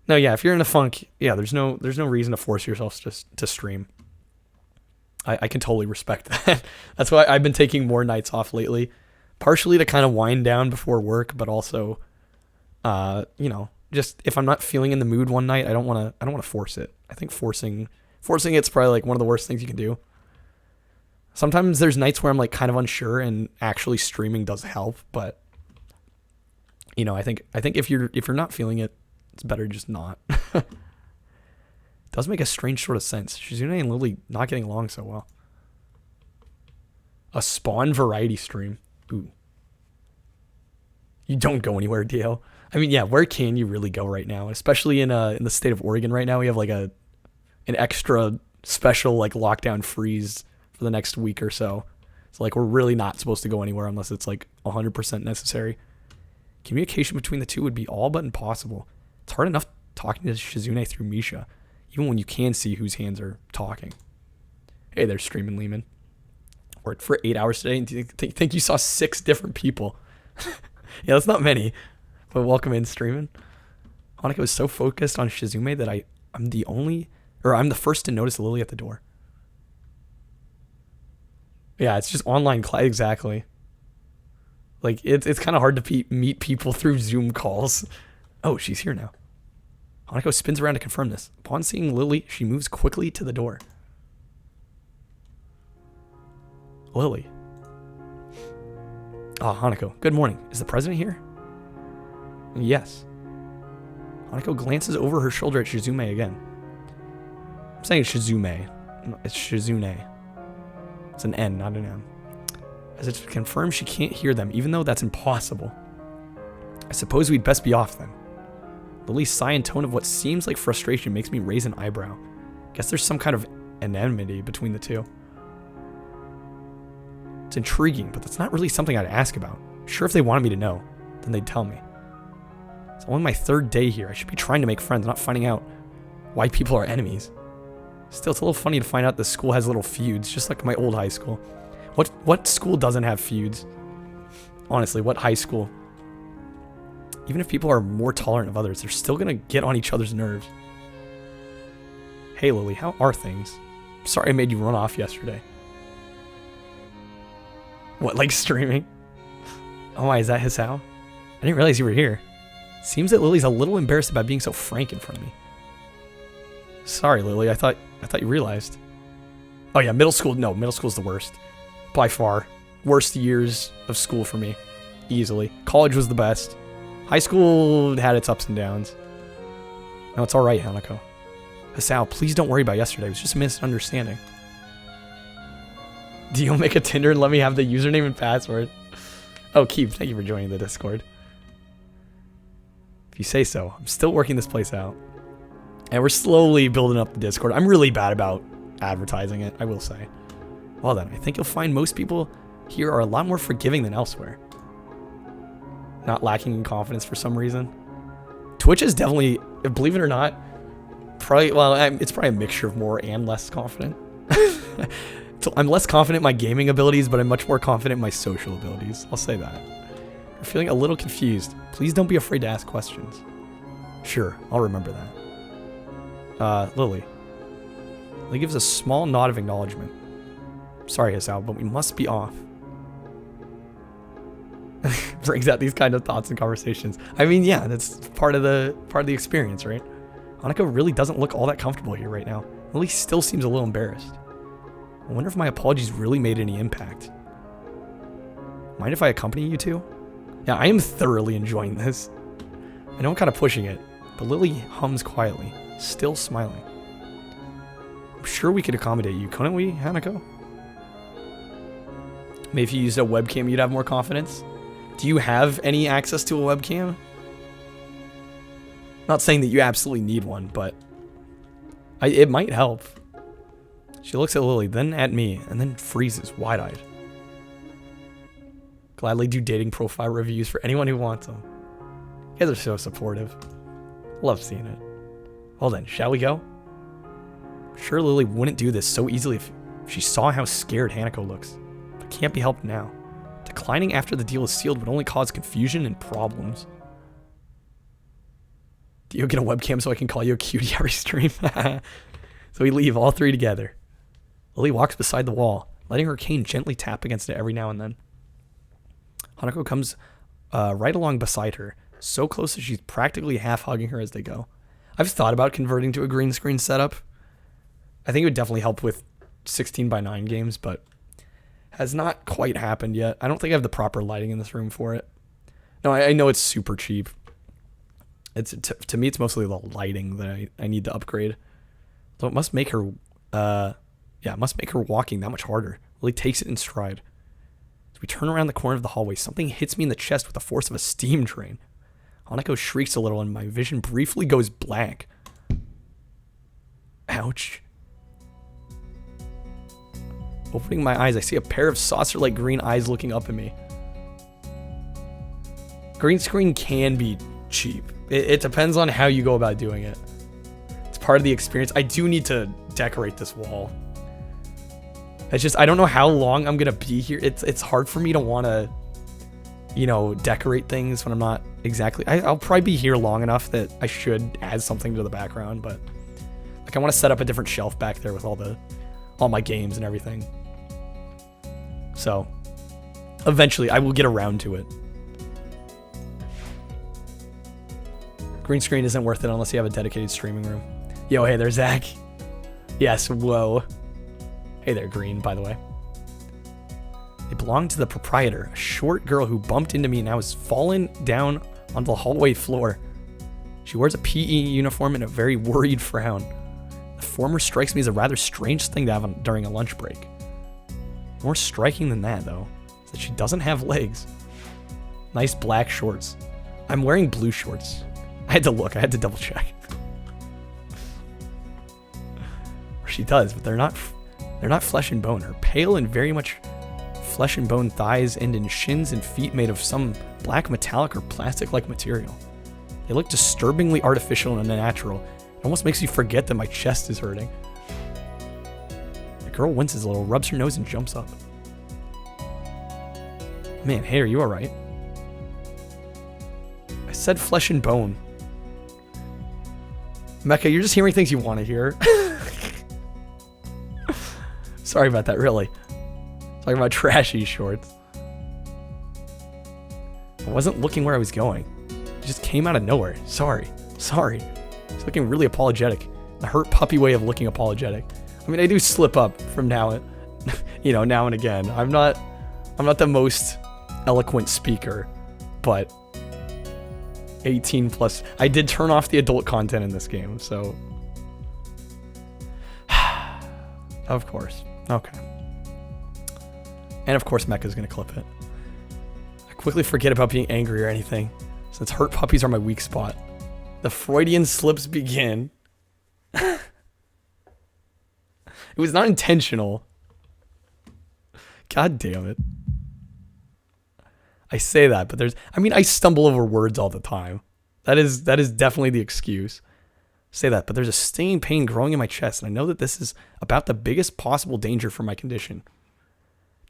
No, yeah, if you're in a funk, yeah, there's no reason to force yourself to stream. I can totally respect that. That's why I've been taking more nights off lately. Partially to kind of wind down before work, but also just if I'm not feeling in the mood one night, I don't want to force it. I think forcing it's probably like one of the worst things you can do. Sometimes there's nights where I'm like kind of unsure and actually streaming does help, but I think if you're not feeling it, it's better just not. It does make a strange sort of sense. Shizune and Lily not getting along so well. A Spawn variety stream. Ooh. You don't go anywhere, Dio. I mean, yeah, where can you really go right now? Especially in the state of Oregon right now, we have like an extra special like lockdown freeze for the next week or so. So like we're really not supposed to go anywhere unless it's like 100% necessary. Communication between the two would be all but impossible. It's hard enough talking to Shizune through Misha, even when you can see whose hands are talking. Hey there, Streamin' Lehman. Worked for 8 hours today, and do you think you saw 6 different people? Yeah, that's not many. But welcome in, Streamin'. Hanako is so focused on Shizume that I'm the first to notice Lily at the door. Yeah, it's just online class, exactly. Like, it's kind of hard to meet people through Zoom calls. Oh, she's here now. Hanako spins around to confirm this. Upon seeing Lily, she moves quickly to the door. Lily. Hanako, good morning. Is the president here? Yes. Hanako glances over her shoulder at Shizume again. I'm saying Shizume. It's Shizune. It's an N, not an M. As if to confirm she can't hear them, even though that's impossible. I suppose we'd best be off then. Lily's sigh and tone of what seems like frustration makes me raise an eyebrow. Guess there's some kind of enmity between the two. It's intriguing, but that's not really something I'd ask about. Sure, if they wanted me to know, then they'd tell me. It's only my 3rd day here. I should be trying to make friends, not finding out why people are enemies. Still, it's a little funny to find out the school has little feuds, just like my old high school. What school doesn't have feuds? Honestly, what high school? Even if people are more tolerant of others, they're still gonna get on each other's nerves. Hey Lily, how are things? Sorry I made you run off yesterday. What, like streaming? Oh my, is that Hisao? I didn't realize you were here. Seems that Lily's a little embarrassed about being so frank in front of me. Sorry, Lily, I thought you realized. Oh yeah, middle school's the worst. By far. Worst years of school for me. Easily. College was the best. High school had its ups and downs. No, it's alright, Hanako. Hisao, please don't worry about yesterday. It was just a misunderstanding. Do you make a Tinder and let me have the username and password? Oh, Keep, thank you for joining the Discord. If you say so. I'm still working this place out. And we're slowly building up the Discord. I'm really bad about advertising it, I will say. Well then, I think you'll find most people here are a lot more forgiving than elsewhere. Not lacking in confidence for some reason. Twitch is definitely, believe it or not, probably, well, it's probably a mixture of more and less confident. So I'm less confident in my gaming abilities, but I'm much more confident in my social abilities. I'll say that. You're feeling a little confused. Please don't be afraid to ask questions. Sure, I'll remember that. Lily. Lily gives a small nod of acknowledgement. Sorry, Hisao, but we must be off. Brings out these kind of thoughts and conversations. I mean, yeah, that's part of the experience, right? Hanako really doesn't look all that comfortable here right now. Lily still seems a little embarrassed. I wonder if my apologies really made any impact. Mind if I accompany you two? Yeah, I am thoroughly enjoying this. I know I'm kind of pushing it, but Lily hums quietly, still smiling. I'm sure we could accommodate you, couldn't we, Hanako? Maybe if you used a webcam, you'd have more confidence? Do you have any access to a webcam? Not saying that you absolutely need one, but it might help. She looks at Lily, then at me, and then freezes, wide-eyed. Gladly do dating profile reviews for anyone who wants them. You guys are so supportive. Love seeing it. Well then, shall we go? I'm sure Lily wouldn't do this so easily if she saw how scared Hanako looks. But can't be helped now. Declining after the deal is sealed would only cause confusion and problems. Do you get a webcam so I can call you a cutie every stream? So we leave all three together. Lily walks beside the wall, letting her cane gently tap against it every now and then. Hanako comes right along beside her, so close that she's practically half hugging her as they go. I've thought about converting to a green screen setup. I think it would definitely help with 16:9 games, but has not quite happened yet. I don't think I have the proper lighting in this room for it. No, I know it's super cheap. To me, it's mostly the lighting that I need to upgrade. So it must make her, it must make her walking that much harder. Lily takes it in stride. As we turn around the corner of the hallway, something hits me in the chest with the force of a steam train. Hanako shrieks a little and my vision briefly goes blank. Ouch. Opening my eyes, I see a pair of saucer-like green eyes looking up at me. Green screen can be cheap. It depends on how you go about doing it. It's part of the experience. I do need to decorate this wall. It's just, I don't know how long I'm gonna be here. It's hard for me to want to, decorate things when I'm not exactly... I'll probably be here long enough that I should add something to the background, but like I want to set up a different shelf back there with all my games and everything. So eventually I will get around to it. Green screen isn't worth it unless you have a dedicated streaming room. Yo, hey there, Zach. Yes, whoa. Hey there, Green, by the way. They belong to the proprietor, a short girl who bumped into me and now has fallen down on the hallway floor. She wears a PE uniform and a very worried frown. The former strikes me as a rather strange thing to have during a lunch break. More striking than that, though, is that she doesn't have legs. Nice black shorts. I'm wearing blue shorts. I had to look, I had to double check. Or she does, but they're not flesh and bone. Her pale and very much flesh and bone thighs end in shins and feet made of some black metallic or plastic-like material. They look disturbingly artificial and unnatural, It almost makes you forget that my chest is hurting. The girl winces a little, rubs her nose, and jumps up. Man, hey, are you alright? I said flesh and bone. Mecha, you're just hearing things you want to hear. Sorry about that, really. Talking about trashy shorts. I wasn't looking where I was going. It just came out of nowhere. Sorry. It's looking really apologetic. The hurt puppy way of looking apologetic. I mean, I do slip up from now and again. I'm not the most eloquent speaker, but 18 plus. I did turn off the adult content in this game, so of course. Okay. And of course Mecha's gonna clip it. I quickly forget about being angry or anything, since hurt puppies are my weak spot. The Freudian slips begin. It was not intentional. God damn it. I say that, but I stumble over words all the time. That is definitely the excuse. Say that, but there's a stinging pain growing in my chest, and I know that this is about the biggest possible danger for my condition.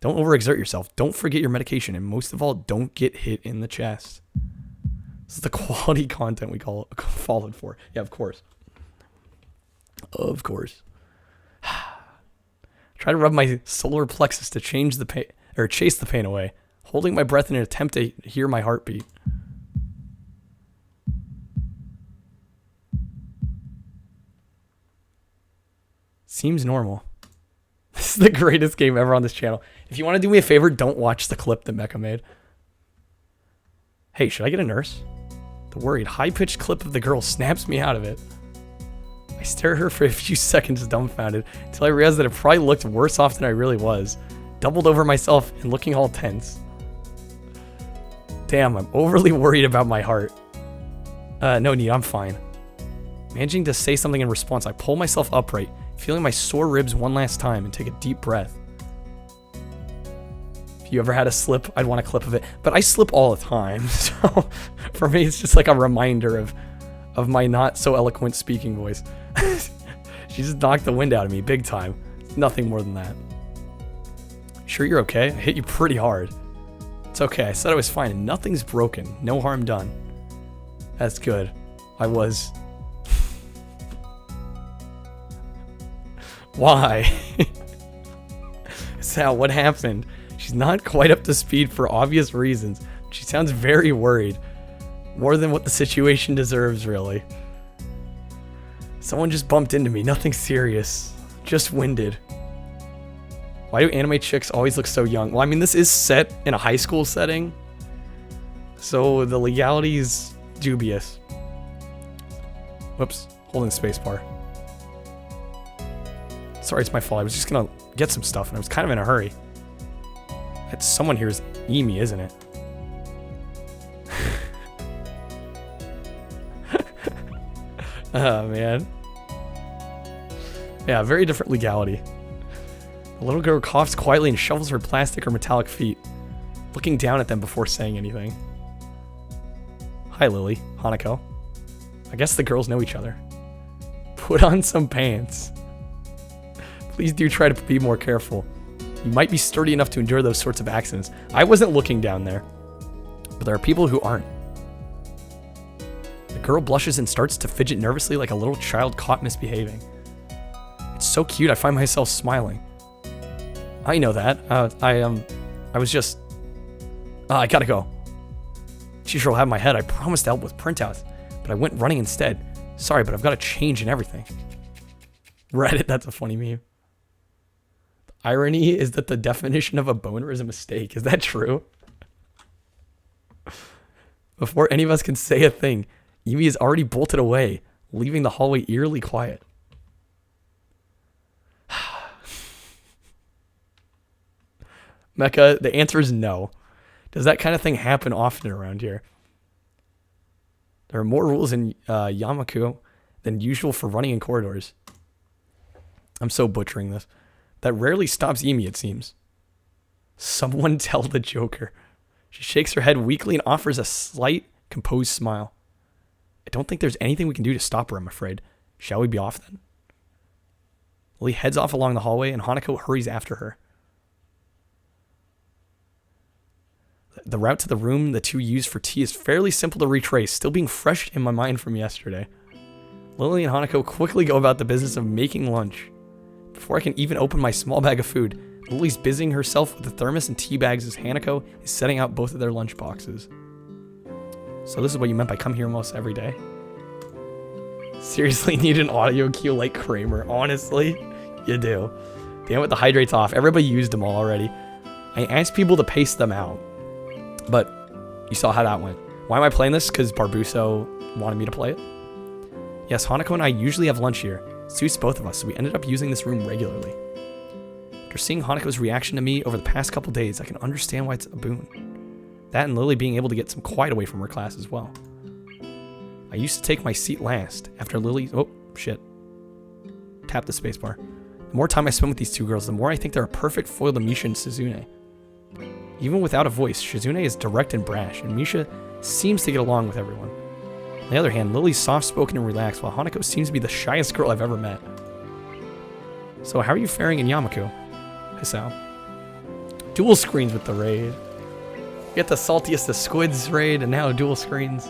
Don't overexert yourself. Don't forget your medication, and most of all, don't get hit in the chest. This is the quality content we followed for. Yeah, of course. Of course. Try to rub my solar plexus to chase the pain away, holding my breath in an attempt to hear my heartbeat. Seems normal. This is the greatest game ever on this channel. If you want to do me a favor, don't watch the clip that Mecha made. Hey, should I get a nurse? The worried, high-pitched clip of the girl snaps me out of it. I stare at her for a few seconds dumbfounded, until I realized that it probably looked worse off than I really was. Doubled over myself and looking all tense. Damn, I'm overly worried about my heart. No need, I'm fine. Managing to say something in response, I pull myself upright, feeling my sore ribs one last time, and take a deep breath. If you ever had a slip, I'd want a clip of it. But I slip all the time, so for me it's just like a reminder of my not so eloquent speaking voice. She just knocked the wind out of me big time. Nothing more than that. Sure you're okay? I hit you pretty hard. It's okay, I said I was fine and nothing's broken. No harm done. That's good. I was... Why? Sal, what happened? She's not quite up to speed for obvious reasons. She sounds very worried. More than what the situation deserves, really. Someone just bumped into me. Nothing serious. Just winded. Why do anime chicks always look so young? Well, I mean, this is set in a high school setting, so the legality is dubious. Whoops. Holding spacebar. Sorry, it's my fault. I was just gonna get some stuff, and I was kind of in a hurry. That someone here is Emi, isn't it? Oh, man. Yeah, very different legality. The little girl coughs quietly and shovels her plastic or metallic feet, looking down at them before saying anything. Hi, Lily. Hanako. I guess the girls know each other. Put on some pants. Please do try to be more careful. You might be sturdy enough to endure those sorts of accidents. I wasn't looking down there, but there are people who aren't. The girl blushes and starts to fidget nervously like a little child caught misbehaving. It's so cute, I find myself smiling. I know that. I was just... I gotta go. Teacher will have my head. I promised to help with printouts, but I went running instead. Sorry, but I've got to change and everything. Reddit, that's a funny meme. The irony is that the definition of a boner is a mistake. Is that true? Before any of us can say a thing, Emi is already bolted away, leaving the hallway eerily quiet. Mecha, the answer is no. Does that kind of thing happen often around here? There are more rules in Yamaku than usual for running in corridors. I'm so butchering this. That rarely stops Emi, it seems. Someone tell the Joker. She shakes her head weakly and offers a slight, composed smile. I don't think there's anything we can do to stop her, I'm afraid. Shall we be off then? Lily heads off along the hallway, and Hanako hurries after her. The route to the room the two used for tea is fairly simple to retrace, still being fresh in my mind from yesterday. Lily and Hanako quickly go about the business of making lunch. Before I can even open my small bag of food, Lily's busying herself with the thermos and tea bags as Hanako is setting out both of their lunch boxes. So this is what you meant by come here almost every day? Seriously need an audio cue like Kramer. Honestly, you do. Damn it, the hydrates off. Everybody used them all already. I asked people to pace them out, but you saw how that went. Why am I playing this? Because Barbuso wanted me to play it? Yes, Hanako and I usually have lunch here. It suits both of us, so we ended up using this room regularly. After seeing Hanako's reaction to me over the past couple days, I can understand why it's a boon. That and Lily being able to get some quiet away from her class as well. I used to take my seat last, after Lily... Oh, shit. Tap the spacebar. The more time I spend with these two girls, the more I think they're a perfect foil to Misha and Suzune. Even without a voice, Shizune is direct and brash, and Misha seems to get along with everyone. On the other hand, Lily's soft-spoken and relaxed, while Hanako seems to be the shyest girl I've ever met. So how are you faring in Yamaku? Hisao. Dual screens with the raid. Get the saltiest of squids raid, and now dual screens.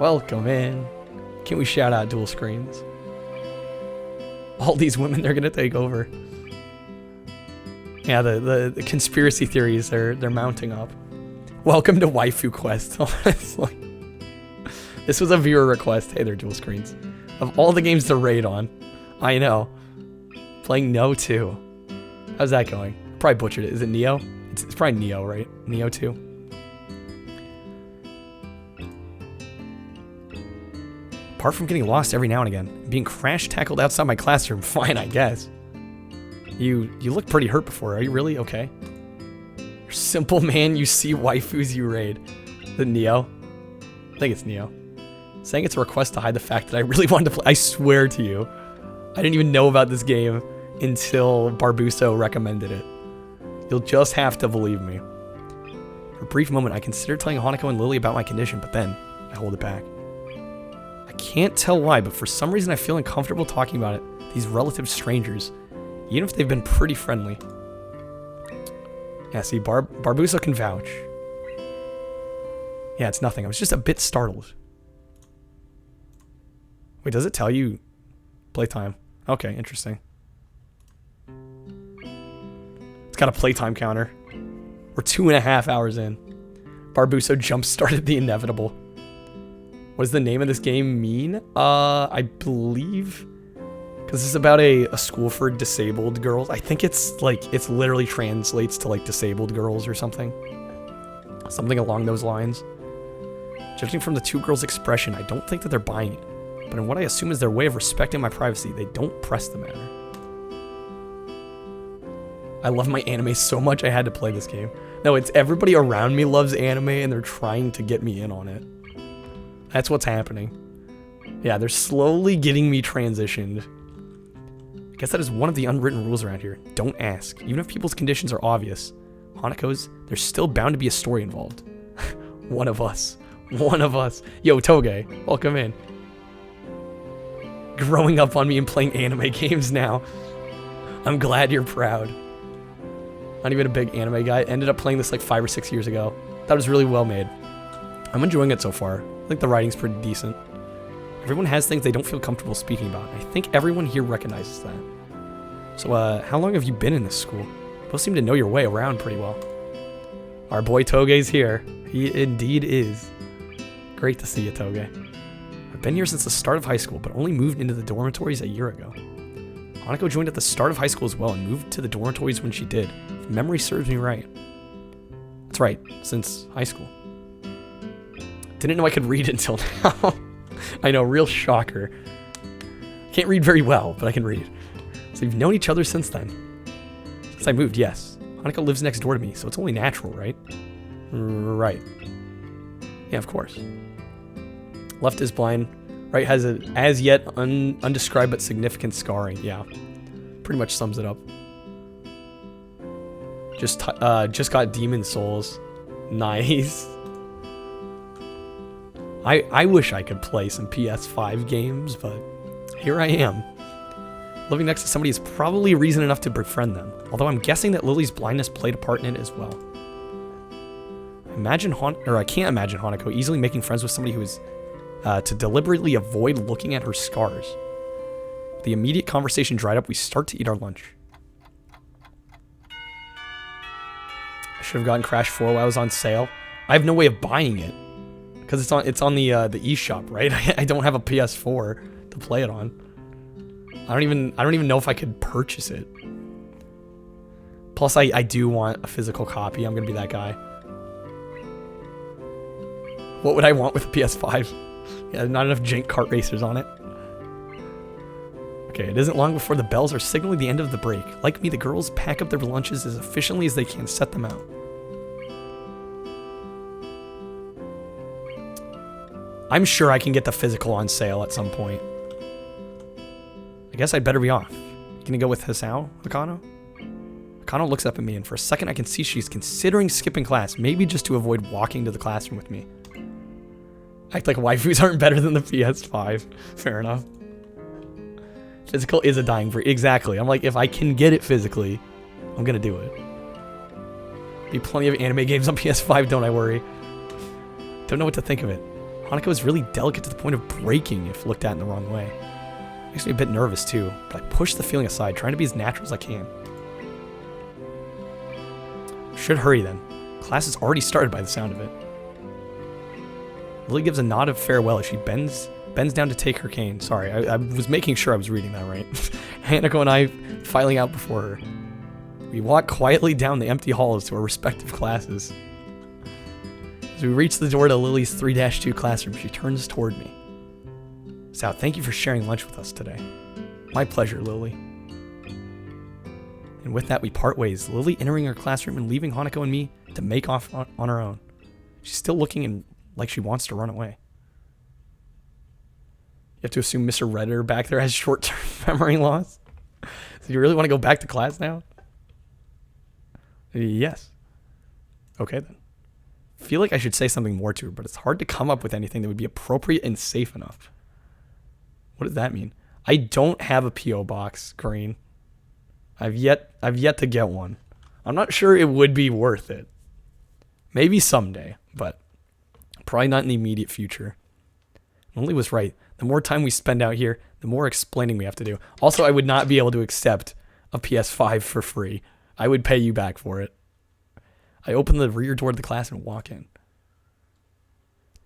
Welcome in. Can we shout out dual screens? All these women, they're gonna take over. Yeah, the conspiracy theories, they're mounting up. Welcome to Waifu Quest, honestly. This was a viewer request. Hey, they're dual screens. Of all the games to raid on, I know. Playing Nioh 2. How's that going? Probably butchered it. Is it Nioh? It's probably Nioh, right? Nioh 2. Apart from getting lost every now and again, being crash tackled outside my classroom, fine, I guess. You look pretty hurt before. Are you really okay? You're simple, man. You see waifus you raid. The Nioh? I think it's Nioh. Saying it's a request to hide the fact that I really wanted to play. I swear to you, I didn't even know about this game until Barbuso recommended it. You'll just have to believe me. For a brief moment, I considered telling Hanako and Lily about my condition, but then I hold it back. I can't tell why, but for some reason I feel uncomfortable talking about it. These relative strangers, even if they've been pretty friendly. Yeah, see, Barbuso can vouch. Yeah, it's nothing. I was just a bit startled. Wait, does it tell you playtime? Okay, interesting. It's got a playtime counter. We're 2.5 hours in. Barbuso jump-started the inevitable. What does the name of this game mean? I believe... Because this is about a school for disabled girls. I think it's like, it's literally translates to like disabled girls or something. Something along those lines. Judging from the two girls' expression, I don't think that they're buying it. But in what I assume is their way of respecting my privacy, they don't press the matter. I love my anime so much I had to play this game. No, it's everybody around me loves anime and they're trying to get me in on it. That's what's happening. Yeah, they're slowly getting me transitioned. I guess that is one of the unwritten rules around here. Don't ask. Even if people's conditions are obvious. Hanako's, there's still bound to be a story involved. One of us. One of us. Yo, Toge, welcome in. Growing up on me and playing anime games now. I'm glad you're proud. Not even a big anime guy. Ended up playing this like 5 or 6 years ago. That was really well made. I'm enjoying it so far. I think the writing's pretty decent. Everyone has things they don't feel comfortable speaking about. I think everyone here recognizes that. So, how long have you been in this school? You both seem to know your way around pretty well. Our boy Toge's here. He indeed is. Great to see you, Toge. I've been here since the start of high school, but only moved into the dormitories a year ago. Hanako joined at the start of high school as well and moved to the dormitories when she did. If memory serves me right. That's right, since high school. Didn't know I could read until now. I know, real shocker. Can't read very well, but I can read. So you've known each other since then? Since I moved, yes. Hanako lives next door to me, so it's only natural, right? Right. Yeah, of course. Left is blind. Right has a as yet undescribed but significant scarring. Yeah. Pretty much sums it up. Just got Demon Souls. Nice. I wish I could play some PS5 games, but here I am. Living next to somebody is probably reason enough to befriend them, although I'm guessing that Lily's blindness played a part in it as well. I can't imagine Hanako easily making friends with somebody who is to deliberately avoid looking at her scars. The immediate conversation dried up, we start to eat our lunch. I should have gotten Crash 4 while I was on sale. I have no way of buying it because it's on the eShop, right? I don't have a PS4 to play it on. I don't even know if I could purchase it. Plus, I do want a physical copy. I'm gonna be that guy. What would I want with a PS5? Yeah, not enough jank kart racers on it. Okay, it isn't long before the bells are signaling the end of the break. Like me, the girls pack up their lunches as efficiently as they can, set them out. I'm sure I can get the physical on sale at some point. I guess I'd better be off. You gonna go with Hisao, Akano? Akano looks up at me, and for a second I can see she's considering skipping class, maybe just to avoid walking to the classroom with me. Act like waifus aren't better than the PS5. Fair enough. Physical is a dying breed. Exactly. I'm like, if I can get it physically, I'm gonna do it. Be plenty of anime games on PS5, don't I worry. Don't know what to think of it. Hanako is really delicate to the point of breaking if looked at in the wrong way. Makes me a bit nervous too, but I push the feeling aside, trying to be as natural as I can. Should hurry then. Class has already started by the sound of it. Lily gives a nod of farewell as she bends down to take her cane. Sorry, I was making sure I was reading that right. Hanako and I filing out before her. We walk quietly down the empty halls to our respective classes. As we reach the door to Lily's 3-2 classroom, she turns toward me. Sal, thank you for sharing lunch with us today. My pleasure, Lily. And with that, we part ways, Lily entering her classroom and leaving Hanako and me to make off on her own. She's still looking like she wants to run away. You have to assume Mr. Redditor back there has short-term memory loss. So you really want to go back to class now? Yes. Okay, then. I feel like I should say something more to her, but it's hard to come up with anything that would be appropriate and safe enough. What does that mean? I don't have a P.O. box, Green. I've yet to get one. I'm not sure it would be worth it. Maybe someday, but probably not in the immediate future. Lily was right. The more time we spend out here, the more explaining we have to do. Also, I would not be able to accept a PS5 for free. I would pay you back for it. I open the rear door of the class and walk in.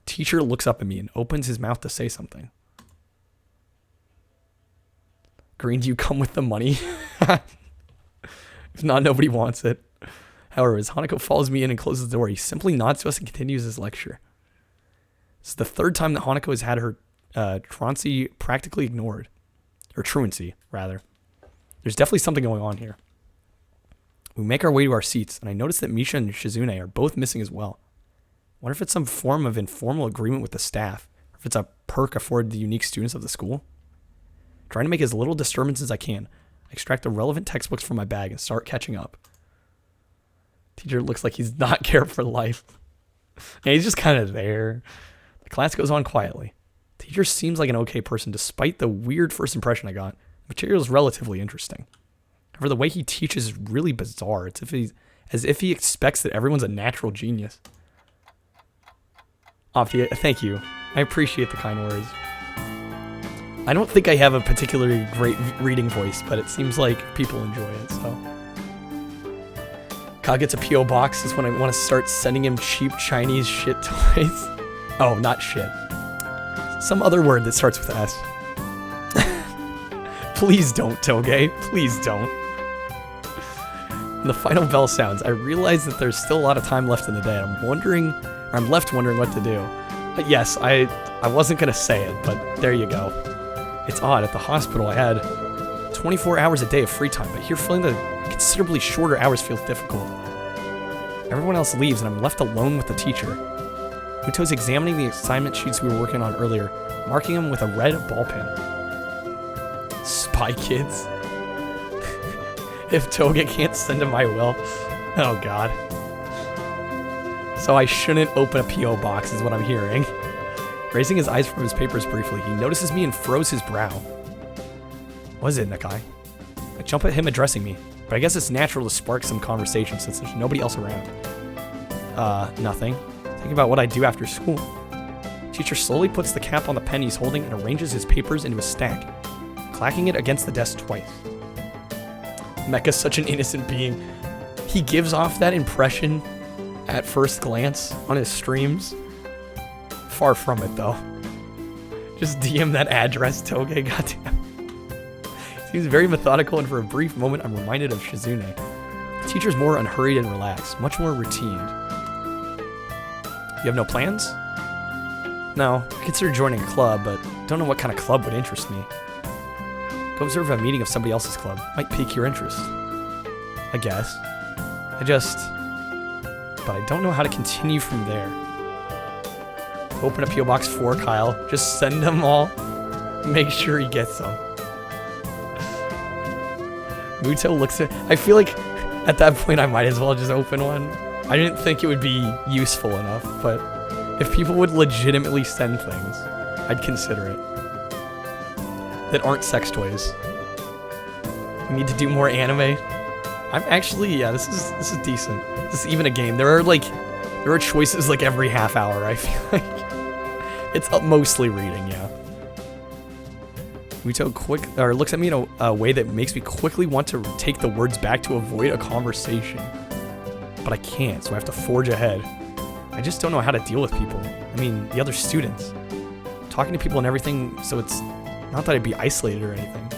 Teacher looks up at me and opens his mouth to say something. Green, do you come with the money? If not, nobody wants it. However, as Hanako follows me in and closes the door, he simply nods to us and continues his lecture. This is the third time that Hanako has had her truancy practically ignored. Or truancy, rather. There's definitely something going on here. We make our way to our seats, and I notice that Misha and Shizune are both missing as well. I wonder if it's some form of informal agreement with the staff, or if it's a perk afforded the unique students of the school. Trying to make as little disturbance as I can, I extract the relevant textbooks from my bag and start catching up. Teacher looks like he's not care for life. Yeah, he's just kind of there. The class goes on quietly. Teacher seems like an okay person despite the weird first impression I got. The material is relatively interesting. However, the way he teaches is really bizarre. It's as if he expects that everyone's a natural genius. Opti, thank you. I appreciate the kind words. I don't think I have a particularly great reading voice, but it seems like people enjoy it, so. Kyle gets a P.O. box is when I want to start sending him cheap Chinese shit toys. Oh, not shit. Some other word that starts with S. Please don't, Toge. Please don't. When the final bell sounds, I realize that there's still a lot of time left in the day. I'm left wondering what to do. But yes, I wasn't going to say it, but there you go. It's odd, at the hospital I had 24 hours a day of free time, but here filling the considerably shorter hours feels difficult. Everyone else leaves and I'm left alone with the teacher. Muto's examining the assignment sheets we were working on earlier, marking them with a red ball pen. Spy Kids. If Toga can't send him, I will. Oh god. So I shouldn't open a P.O. box is what I'm hearing. Raising his eyes from his papers briefly, he notices me and furrows his brow. What is it, Nakai? I jump at him addressing me, but I guess it's natural to spark some conversation since there's nobody else around. Nothing. Thinking about what I do after school. Teacher slowly puts the cap on the pen he's holding and arranges his papers into a stack, clacking it against the desk twice. Mecha's such an innocent being. He gives off that impression at first glance on his streams. Far from it, though. Just DM that address, Toge, goddamn. Seems very methodical, and for a brief moment, I'm reminded of Shizune. The teacher's more unhurried and relaxed, much more routine. You have no plans? No, I consider joining a club, but don't know what kind of club would interest me. Go observe a meeting of somebody else's club. Might pique your interest. I guess. But I don't know how to continue from there. Open up P.O. Box 4, Kyle. Just send them all. Make sure he gets them. Muto looks at... I feel like at that point I might as well just open one. I didn't think it would be useful enough, but if people would legitimately send things, I'd consider it. That aren't sex toys. We need to do more anime. I'm actually, yeah, this is decent. This is even a game. There are choices like every half hour, I feel like. It's mostly reading, yeah. Muto looks at me in a way that makes me quickly want to take the words back to avoid a conversation. But I can't, so I have to forge ahead. I just don't know how to deal with people. I mean, the other students. Talking to people and everything, so it's not that I'd be isolated or anything.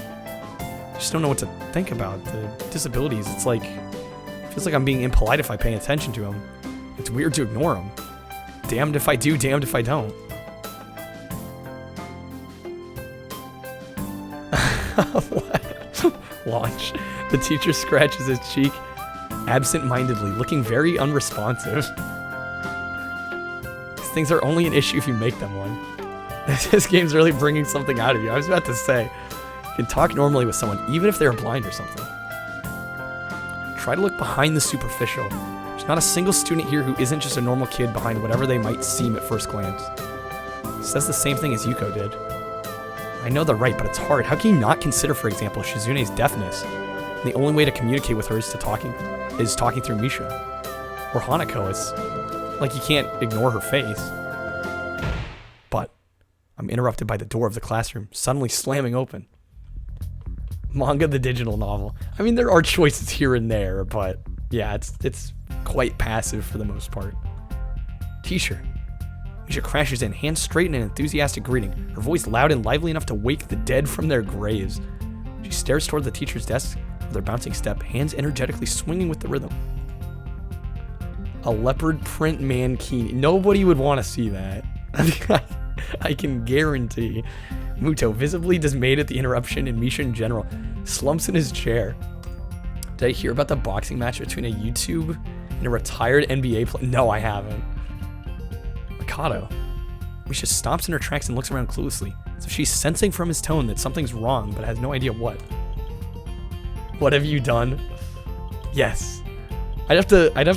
I just don't know what to think about. The disabilities, it's like... It feels like I'm being impolite if I pay attention to them. It's weird to ignore them. Damned if I do, damned if I don't. What? Launch. The teacher scratches his cheek absent-mindedly, looking very unresponsive. These things are only an issue if you make them one. This game's really bringing something out of you. I was about to say, you can talk normally with someone, even if they're blind or something. Try to look behind the superficial. There's not a single student here who isn't just a normal kid behind whatever they might seem at first glance. Says the same thing as Yuko did. I know they're right, but it's hard. How can you not consider, for example, Shizune's deafness? And the only way to communicate with her is talking through Misha. Or Hanako. It's like you can't ignore her face. But I'm interrupted by the door of the classroom, suddenly slamming open. Manga the digital novel. I mean, there are choices here and there, but yeah, it's quite passive for the most part. Teacher. Misha crashes in, hands straight in an enthusiastic greeting, her voice loud and lively enough to wake the dead from their graves. She stares toward the teacher's desk with her bouncing step, hands energetically swinging with the rhythm. A leopard print mankini. Nobody would want to see that. I can guarantee. Muto, visibly dismayed at the interruption, and Misha in general, slumps in his chair. Did I hear about the boxing match between a YouTube and a retired NBA player? No, I haven't. Mikado. Misha stops in her tracks and looks around cluelessly, as if she's sensing from his tone that something's wrong, but has no idea what. What have you done? Yes. I'd have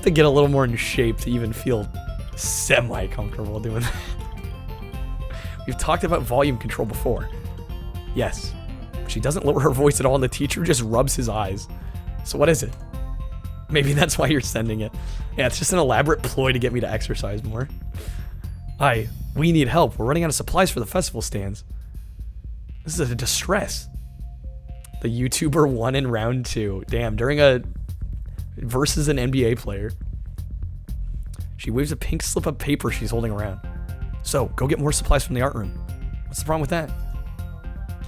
to get a little more in shape to even feel semi-comfortable doing that. We've talked about volume control before. Yes. She doesn't lower her voice at all, and the teacher just rubs his eyes. So what is it? Maybe that's why you're sending it. Yeah, it's just an elaborate ploy to get me to exercise more. We need help. We're running out of supplies for the festival stands. This is a distress. The YouTuber won in round 2. Damn, during a versus an NBA player. She waves a pink slip of paper she's holding around. So, go get more supplies from the art room. What's the problem with that?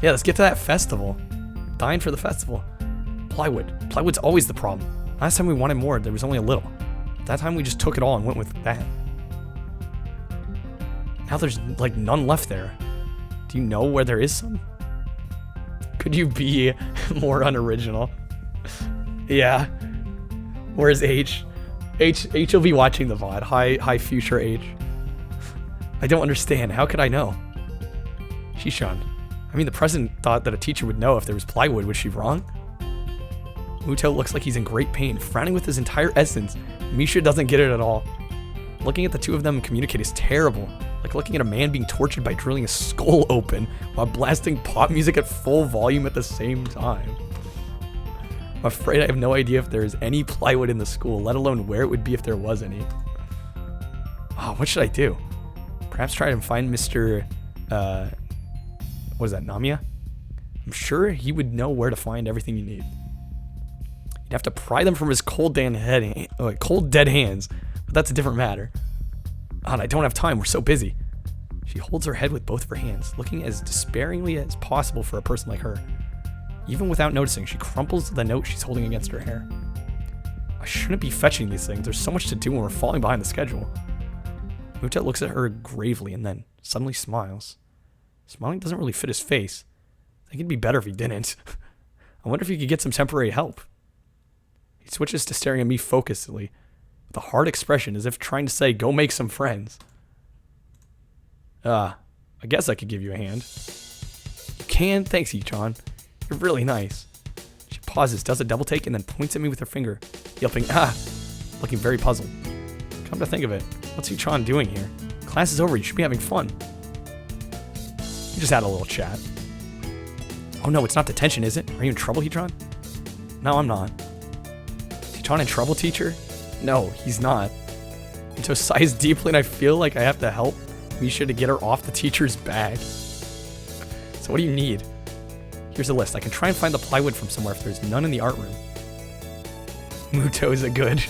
Yeah, let's get to that festival. Dying for the festival. Plywood. Plywood's always the problem. Last time we wanted more, there was only a little. That time we just took it all and went with that. Now there's like none left there. Do you know where there is some? Could you be more unoriginal? Yeah. Where's H? H will be watching the VOD. Hi future H. I don't understand. How could I know? Shishan. I mean, the president thought that a teacher would know if there was plywood. Was she wrong? Muto looks like he's in great pain, frowning with his entire essence. Misha doesn't get it at all. Looking at the two of them communicate is terrible. Like looking at a man being tortured by drilling his skull open while blasting pop music at full volume at the same time. I'm afraid I have no idea if there is any plywood in the school, let alone where it would be if there was any. Oh, what should I do? Perhaps try to find Mr. What is that, Namiya? I'm sure he would know where to find everything you need. You'd have to pry them from his cold dead hands, but that's a different matter. God, I don't have time, we're so busy. She holds her head with both of her hands, looking as despairingly as possible for a person like her. Even without noticing, she crumples the note she's holding against her hair. I shouldn't be fetching these things, there's so much to do and we're falling behind the schedule. Muta looks at her gravely and then suddenly smiles. Smiling doesn't really fit his face. I think it'd be better if he didn't. I wonder if he could get some temporary help. He switches to staring at me focusedly, with a hard expression as if trying to say, go make some friends. I guess I could give you a hand. You can? Thanks, Ichan. You're really nice. She pauses, does a double take, and then points at me with her finger, yelping, looking very puzzled. Come to think of it, what's Ichan doing here? Class is over, you should be having fun. We just had a little chat. Oh no, it's not detention, is it? Are you in trouble, Ichan? No, I'm not. Is Ichan in trouble, teacher? No, he's not. Ito sighs deeply and I feel like I have to help Misha to get her off the teacher's bag. So what do you need? Here's a list. I can try and find the plywood from somewhere if there's none in the art room. Muto is a good.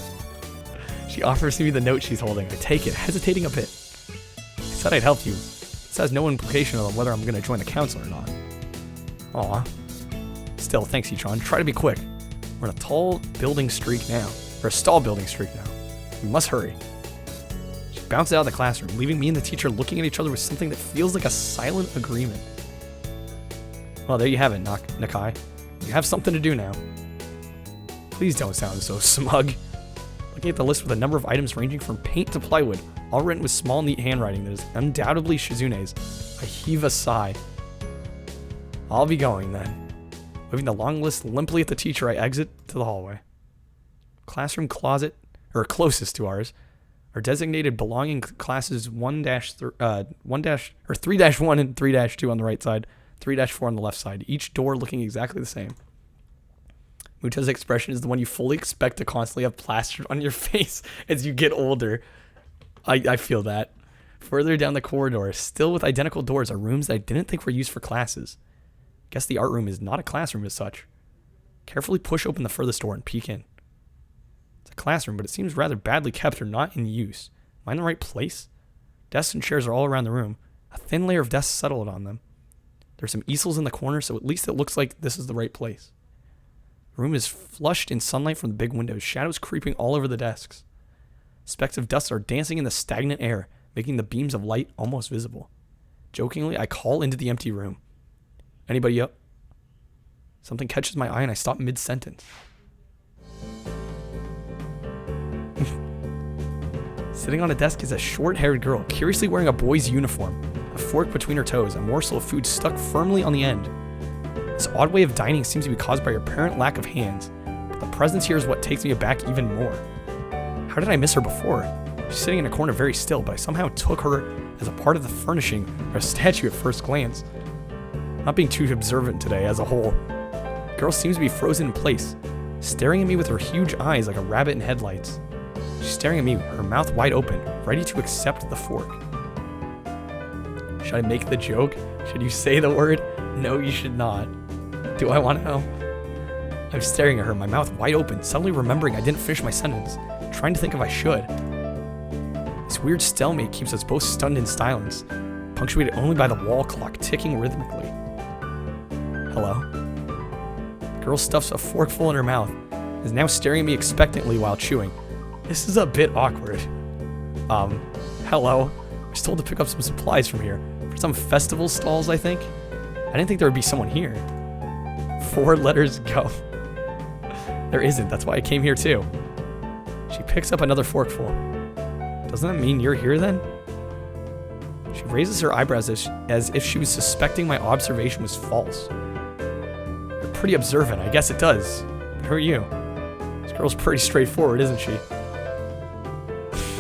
She offers me the note she's holding. I take it, hesitating a bit. I said I'd help you. This has no implication on whether I'm going to join the council or not. Aw. Still, thanks, Ichan. Try to be quick. We're in a tall building streak now. Or a stall building streak now. We must hurry. She bounces out of the classroom, leaving me and the teacher looking at each other with something that feels like a silent agreement. Well, there you have it, Nakai. You have something to do now. Please don't sound so smug. Looking at the list with a number of items ranging from paint to plywood, all written with small, neat handwriting that is undoubtedly Shizune's, I heave a sigh. I'll be going then. Moving the long list limply at the teacher, I exit to the hallway. Classroom closet, or closest to ours, are designated belonging classes 3-1 and 3-2 on the right side, 3-4 on the left side, each door looking exactly the same. Muta's expression is the one you fully expect to constantly have plastered on your face as you get older. I feel that. Further down the corridor, still with identical doors, are rooms that I didn't think were used for classes. Guess the art room is not a classroom as such. Carefully push open the furthest door and peek in. It's a classroom, but it seems rather badly kept or not in use. Am I in the right place? Desks and chairs are all around the room. A thin layer of desks settled on them. There's some easels in the corner, so at least it looks like this is the right place. The room is flushed in sunlight from the big windows, shadows creeping all over the desks. Specks of dust are dancing in the stagnant air, making the beams of light almost visible. Jokingly, I call into the empty room. Anybody up? Something catches my eye and I stop mid-sentence. Sitting on a desk is a short-haired girl, curiously wearing a boy's uniform, a fork between her toes, a morsel of food stuck firmly on the end. This odd way of dining seems to be caused by her apparent lack of hands, but the presence here is what takes me aback even more. How did I miss her before? She's sitting in a corner very still, but I somehow took her as a part of the furnishing or a statue at first glance. Not being too observant today as a whole. The girl seems to be frozen in place, staring at me with her huge eyes like a rabbit in headlights. She's staring at me, her mouth wide open, ready to accept the fork. Should I make the joke? Should you say the word? No, you should not. Do I want to know? I'm staring at her, my mouth wide open, suddenly remembering I didn't finish my sentence, trying to think if I should. This weird stalemate keeps us both stunned in silence, punctuated only by the wall clock ticking rhythmically. Hello? The girl stuffs a forkful in her mouth, is now staring at me expectantly while chewing. This is a bit awkward. Hello? I was told to pick up some supplies from here. For some festival stalls, I think? I didn't think there would be someone here. 4 letters go. There isn't, that's why I came here too. She picks up another forkful. Doesn't that mean you're here then? She raises her eyebrows as if she was suspecting my observation was false. You're pretty observant, I guess it does. But who are you? This girl's pretty straightforward, isn't she?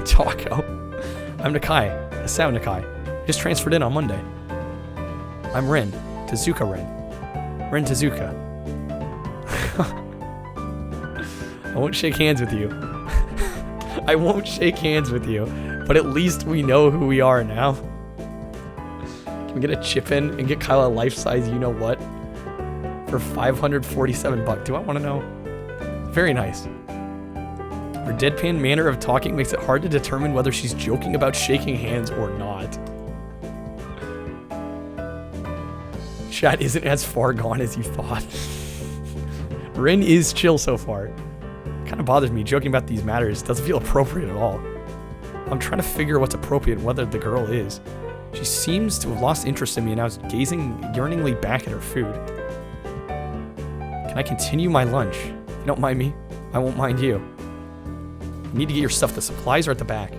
Taco. I'm Nakai, Asao Nakai. Just transferred in on Monday. I'm Rin. Tezuka Rin. Rin Tezuka. I won't shake hands with you. I won't shake hands with you. But at least we know who we are now. Can we get a chip in and get Kyle a life-size you-know-what? For 547 bucks. Do I want to know? Very nice. Her deadpan manner of talking makes it hard to determine whether she's joking about shaking hands or not. Chat isn't as far gone as you thought. Rin is chill so far. Kind of bothers me. Joking about these matters doesn't feel appropriate at all. I'm trying to figure what's appropriate and whether the girl is. She seems to have lost interest in me and now is gazing yearningly back at her food. Can I continue my lunch? If you don't mind me, I won't mind you. You need to get your stuff. The supplies are at the back.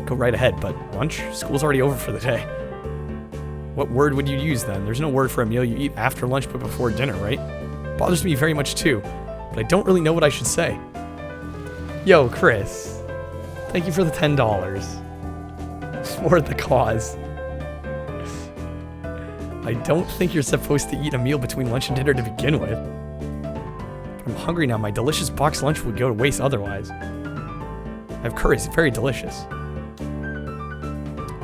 Go right ahead, but lunch? School's already over for the day. What word would you use then? There's no word for a meal you eat after lunch but before dinner, right? Bothers me very much too, but I don't really know what I should say. Yo, Chris. Thank you for the $10. For the cause. I don't think you're supposed to eat a meal between lunch and dinner to begin with. But I'm hungry now. My delicious boxed lunch would go to waste otherwise. I have curry. It's very delicious.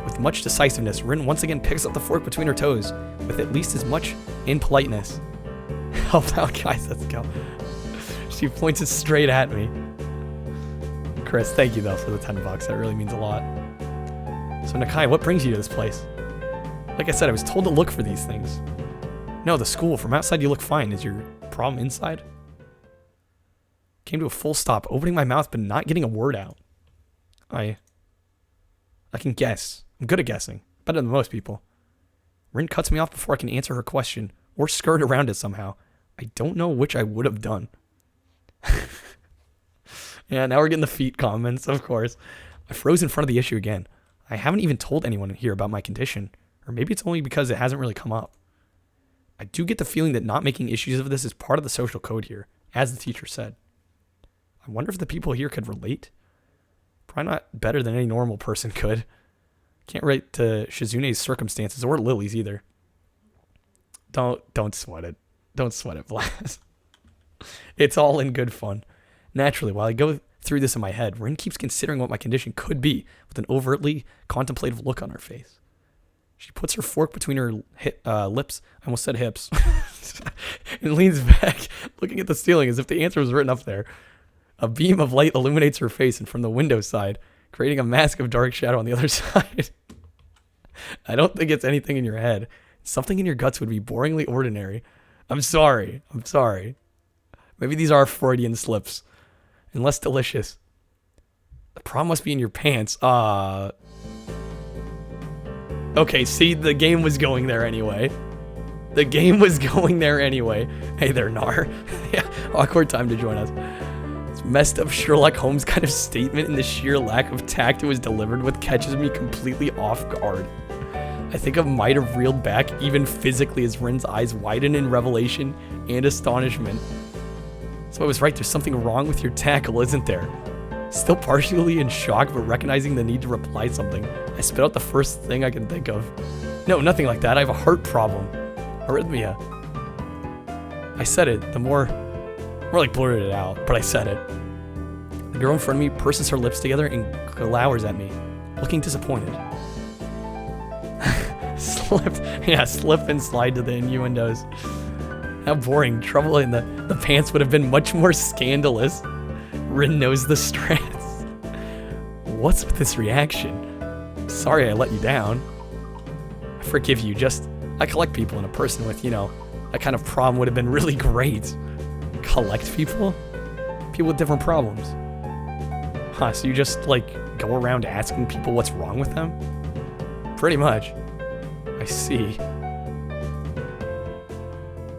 With much decisiveness, Rin once again picks up the fork between her toes, with at least as much in politeness. Help out, guys. Let's go. She points it straight at me. Chris, thank you though for the 10 bucks. That really means a lot. So Nakai, what brings you to this place? Like I said, I was told to look for these things. No, the school. From outside you look fine. Is your problem inside? Came to a full stop, opening my mouth but not getting a word out. I can guess. I'm good at guessing. Better than most people. Rin cuts me off before I can answer her question, or skirt around it somehow. I don't know which I would have done. Yeah, now we're getting the feet comments, of course. I froze in front of the issue again. I haven't even told anyone here about my condition. Or maybe it's only because it hasn't really come up. I do get the feeling that not making issues of this is part of the social code here, as the teacher said. I wonder if the people here could relate. Probably not better than any normal person could. Can't relate to Shizune's circumstances or Lily's either. Don't sweat it. Don't sweat it, Blas. It's all in good fun. Naturally, while I go through this in my head, Rin keeps considering what my condition could be with an overtly contemplative look on her face. She puts her fork between her lips, I almost said hips, and leans back, looking at the ceiling as if the answer was written up there. A beam of light illuminates her face and from the window side, creating a mask of dark shadow on the other side. I don't think it's anything in your head. Something in your guts would be boringly ordinary. I'm sorry. Maybe these are Freudian slips. And less delicious. The problem must be in your pants. Okay, see, the game was going there anyway. Hey there, Nar. Yeah, awkward time to join us. This messed up Sherlock Holmes kind of statement and the sheer lack of tact it was delivered with catches me completely off guard. I think I might have reeled back even physically as Rin's eyes widen in revelation and astonishment. So I was right, there's something wrong with your tackle, isn't there? Still partially in shock, but recognizing the need to reply something, I spit out the first thing I can think of. No, nothing like that. I have a heart problem. Arrhythmia. I said it, more like blurted it out, but I said it. The girl in front of me purses her lips together and glowers at me, looking disappointed. Slip and slide to the innuendos. How boring. Trouble in the pants would have been much more scandalous. Rin knows the strands. What's with this reaction? Sorry I let you down. I forgive you, I collect people, and a person with, that kind of problem would have been really great. Collect people? People with different problems. Huh, so you just, go around asking people what's wrong with them? Pretty much. I see.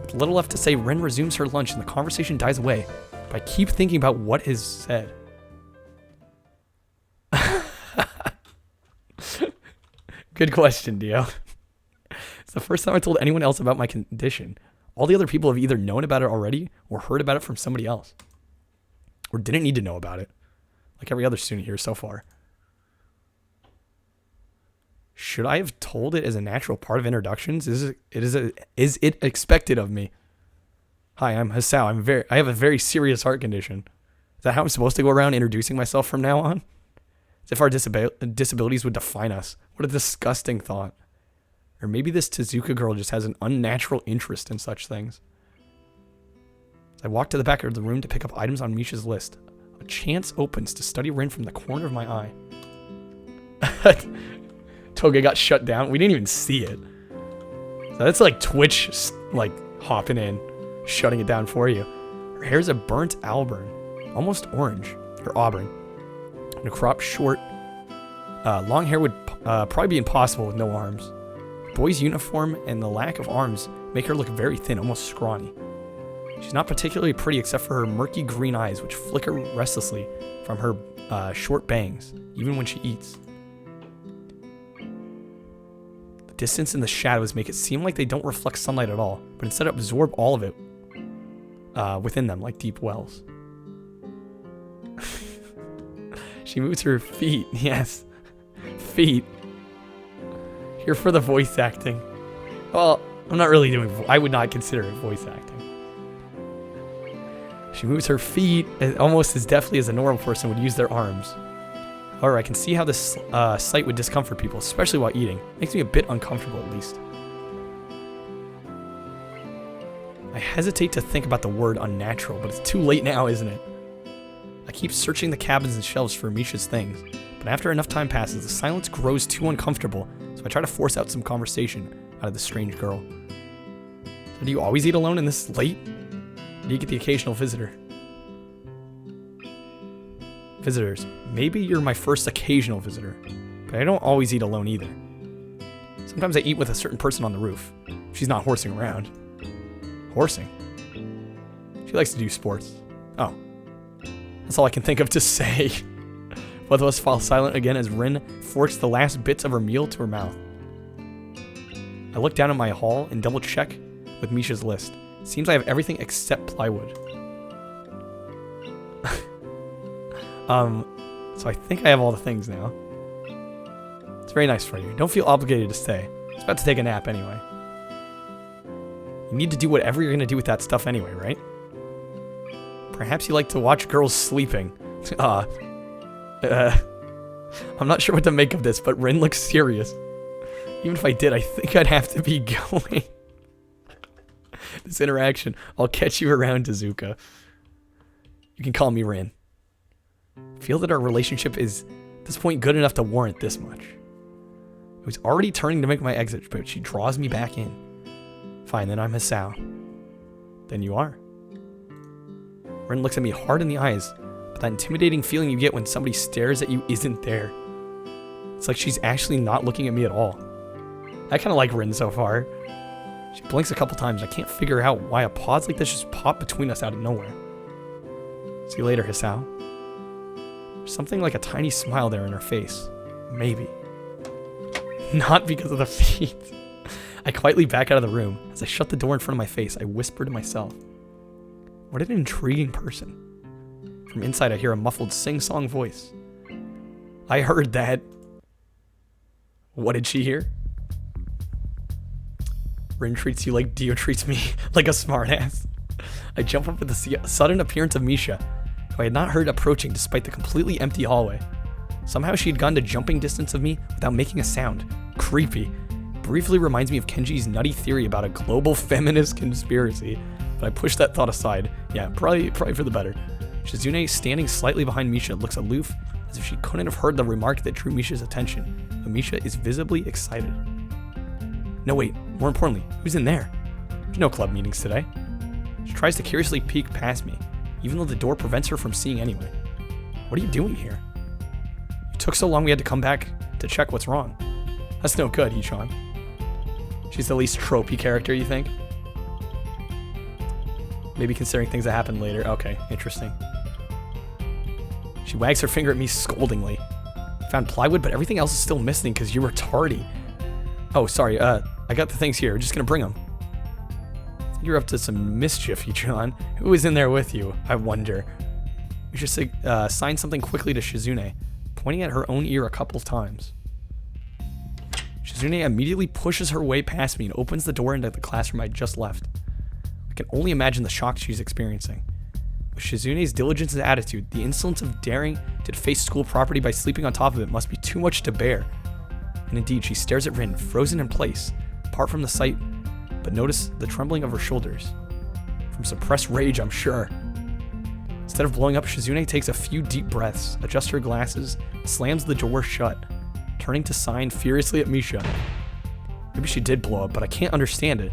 With little left to say, Rin resumes her lunch and the conversation dies away. But I keep thinking about what is said. Good question, Dio. It's the first time I told anyone else about my condition. All the other people have either known about it already or heard about it from somebody else. Or didn't need to know about it. Like every other student here so far. Should I have told it as a natural part of introductions? Is it expected of me? Hi, I'm Hasao. I have a very serious heart condition. Is that how I'm supposed to go around introducing myself from now on? As if our disabilities would define us. What a disgusting thought. Or maybe this Tezuka girl just has an unnatural interest in such things. As I walk to the back of the room to pick up items on Misha's list, a chance opens to study Rin from the corner of my eye. Toga got shut down. We didn't even see it. So that's like Twitch, like, hopping in, shutting it down for you. Her hair's a burnt auburn, almost orange, or auburn. And a cropped short, long hair would probably be impossible with no arms. The boy's uniform and the lack of arms make her look very thin, almost scrawny. She's not particularly pretty except for her murky green eyes, which flicker restlessly from her short bangs, even when she eats. Distance and the shadows make it seem like they don't reflect sunlight at all, but instead absorb all of it within them like deep wells. She moves her feet. Yes. Feet. Here for the voice acting. Well, I'm not really doing... I would not consider it voice acting. She moves her feet almost as deftly as a normal person would use their arms. However, I can see how this sight would discomfort people, especially while eating. Makes me a bit uncomfortable, at least. I hesitate to think about the word unnatural, but it's too late now, isn't it? I keep searching the cabins and shelves for Misha's things, but after enough time passes, the silence grows too uncomfortable, so I try to force out some conversation out of this strange girl. So do you always eat alone in this late? Or do you get the occasional visitor? Visitors. Maybe you're my first occasional visitor, but I don't always eat alone either. Sometimes I eat with a certain person on the roof. She's not horsing around. Horsing? She likes to do sports. Oh. That's all I can think of to say. Both of us fall silent again as Rin forks the last bits of her meal to her mouth. I look down at my haul and double check with Misha's list. Seems I have everything except plywood. So I think I have all the things now. It's very nice for you. Don't feel obligated to stay. It's about to take a nap anyway. You need to do whatever you're gonna do with that stuff anyway, right? Perhaps you like to watch girls sleeping. I'm not sure what to make of this, but Rin looks serious. Even if I did, I think I'd have to be going. This interaction. I'll catch you around, Tezuka. You can call me Rin. Feel that our relationship is, at this point, good enough to warrant this much. I was already turning to make my exit, but she draws me back in. Fine, then I'm Hasao. Then you are. Rin looks at me hard in the eyes, but that intimidating feeling you get when somebody stares at you isn't there. It's like she's actually not looking at me at all. I kind of like Rin so far. She blinks a couple times. I can't figure out why a pause like this just popped between us out of nowhere. See you later, Hasao. There's something like a tiny smile there in her face. Maybe. Not because of the feet. I quietly back out of the room. As I shut the door in front of my face, I whisper to myself. What an intriguing person. From inside, I hear a muffled sing-song voice. I heard that. What did she hear? Rin treats you like Dio treats me, like a smartass. I jump up at the sudden appearance of Misha, who I had not heard approaching despite the completely empty hallway. Somehow she had gone to jumping distance of me without making a sound. Creepy. Briefly reminds me of Kenji's nutty theory about a global feminist conspiracy, but I pushed that thought aside. Yeah, probably for the better. Shizune, standing slightly behind Misha, looks aloof, as if she couldn't have heard the remark that drew Misha's attention, but Misha is visibly excited. No, wait, more importantly, who's in there? There's no club meetings today. She tries to curiously peek past me, even though the door prevents her from seeing anyway. What are you doing here? You took so long we had to come back to check what's wrong. That's no good, Hichan. She's the least tropey character, you think? Maybe considering things that happened later. Okay, interesting. She wags her finger at me scoldingly. Found plywood, but everything else is still missing because you were tardy. Oh, sorry, I got the things here. We're just gonna bring them. You're up to some mischief, Hichan. Who is in there with you, I wonder? We should sign something quickly to Shizune, pointing at her own ear a couple of times. Shizune immediately pushes her way past me and opens the door into the classroom I just left. I can only imagine the shock she's experiencing. With Shizune's diligence and attitude, the insolence of daring to deface school property by sleeping on top of it must be too much to bear. And indeed, she stares at Rin, frozen in place, apart from the sight, but notice the trembling of her shoulders. From suppressed rage, I'm sure. Instead of blowing up, Shizune takes a few deep breaths, adjusts her glasses, and slams the door shut, turning to sign furiously at Misha. Maybe she did blow up, but I can't understand it.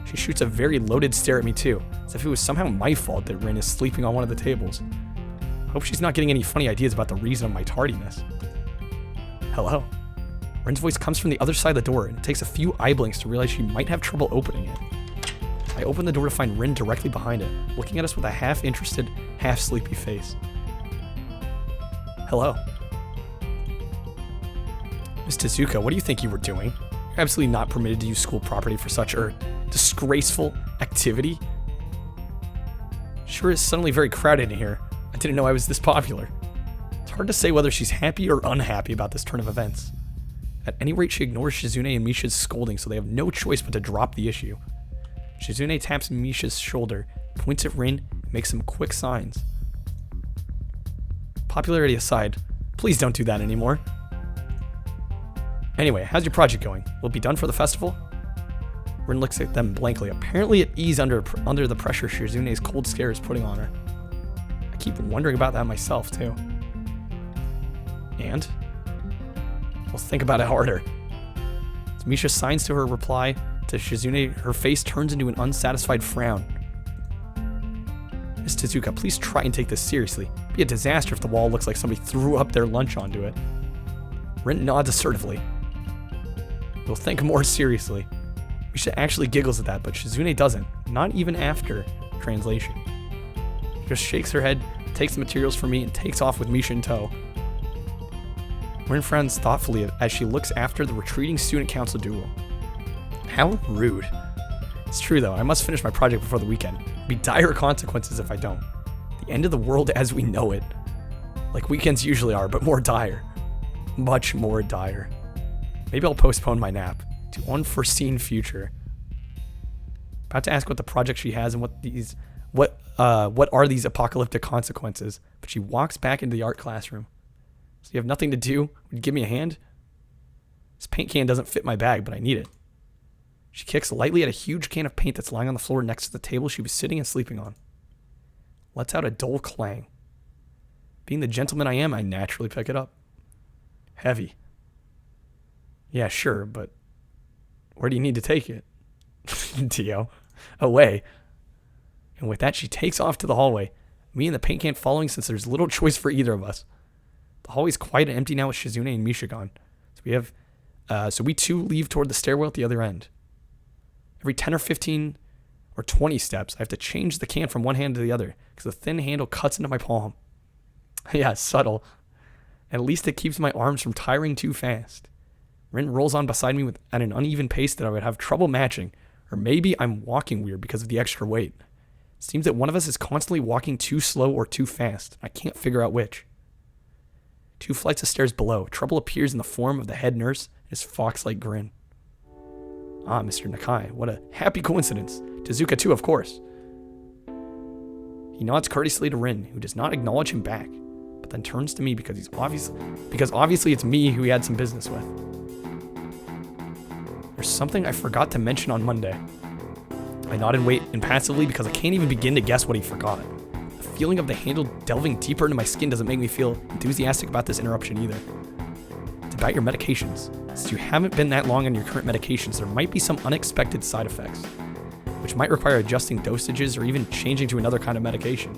She shoots a very loaded stare at me too, as if it was somehow my fault that Rin is sleeping on one of the tables. I hope she's not getting any funny ideas about the reason of my tardiness. Hello? Rin's voice comes from the other side of the door, and it takes a few eye blinks to realize she might have trouble opening it. I open the door to find Rin directly behind it, looking at us with a half-interested, half-sleepy face. Hello. Miss Tezuka, what do you think you were doing? You're absolutely not permitted to use school property for such a disgraceful activity. Sure is suddenly very crowded in here. I didn't know I was this popular. It's hard to say whether she's happy or unhappy about this turn of events. At any rate, she ignores Shizune and Misha's scolding, so they have no choice but to drop the issue. Shizune taps Misha's shoulder, points at Rin, and makes some quick signs. Popularity aside, please don't do that anymore. Anyway, how's your project going? Will it be done for the festival? Rin looks at them blankly, apparently at ease under the pressure Shizune's cold stare is putting on her. I keep wondering about that myself, too. And? Well, think about it harder. As Misha signs to her reply to Shizune, her face turns into an unsatisfied frown. Miss Tezuka, please try and take this seriously. It'd be a disaster if the wall looks like somebody threw up their lunch onto it. Rin nods assertively. We'll think more seriously. Misha actually giggles at that, but Shizune doesn't, not even after translation. She just shakes her head, takes the materials from me, and takes off with Misha in tow. Rin frowns thoughtfully as she looks after the retreating student council duo. How rude. It's true though, I must finish my project before the weekend. There'll be dire consequences if I don't. The end of the world as we know it. Like weekends usually are, but more dire. Much more dire. Maybe I'll postpone my nap to unforeseen future. About to ask what the project she has and what are these apocalyptic consequences, but she walks back into the art classroom. So you have nothing to do? Would you give me a hand? This paint can doesn't fit my bag, but I need it. She kicks lightly at a huge can of paint that's lying on the floor next to the table she was sitting and sleeping on. Lets out a dull clang. Being the gentleman I am, I naturally pick it up. Heavy. Yeah, sure, but where do you need to take it? Dio. Away. And with that, she takes off to the hallway, me and the paint can following since there's little choice for either of us. The hallway's quiet and empty now with Shizune and Misha gone. So we too leave toward the stairwell at the other end. Every 10 or 15 or 20 steps, I have to change the can from one hand to the other because the thin handle cuts into my palm. Yeah, subtle. At least it keeps my arms from tiring too fast. Rin rolls on beside me at an uneven pace that I would have trouble matching, or maybe I'm walking weird because of the extra weight. It seems that one of us is constantly walking too slow or too fast. I can't figure out which. 2 flights of stairs below, trouble appears in the form of the head nurse and his fox-like grin. Ah, Mr. Nakai, what a happy coincidence. Tezuka too, of course. He nods courteously to Rin, who does not acknowledge him back, but then turns to me because obviously it's me who he had some business with. There's something I forgot to mention on Monday. I nod and wait impassively because I can't even begin to guess what he forgot. The feeling of the handle delving deeper into my skin doesn't make me feel enthusiastic about this interruption either. It's about your medications. Since you haven't been that long on your current medications, there might be some unexpected side effects, which might require adjusting dosages or even changing to another kind of medication.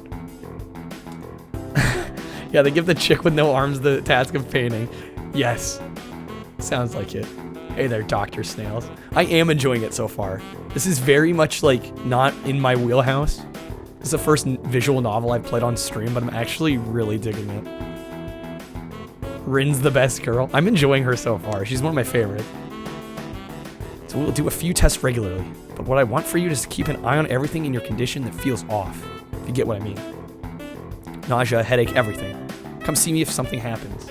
Yeah, they give the chick with no arms the task of painting. Yes. Sounds like it. Hey there, Dr. Snails. I am enjoying it so far. This is very much like not in my wheelhouse. This is the first visual novel I've played on stream, but I'm actually really digging it. Rin's the best girl. I'm enjoying her so far. She's one of my favorites. So we'll do a few tests regularly, but what I want for you is to keep an eye on everything in your condition that feels off, if you get what I mean. Nausea, headache, everything. Come see me if something happens.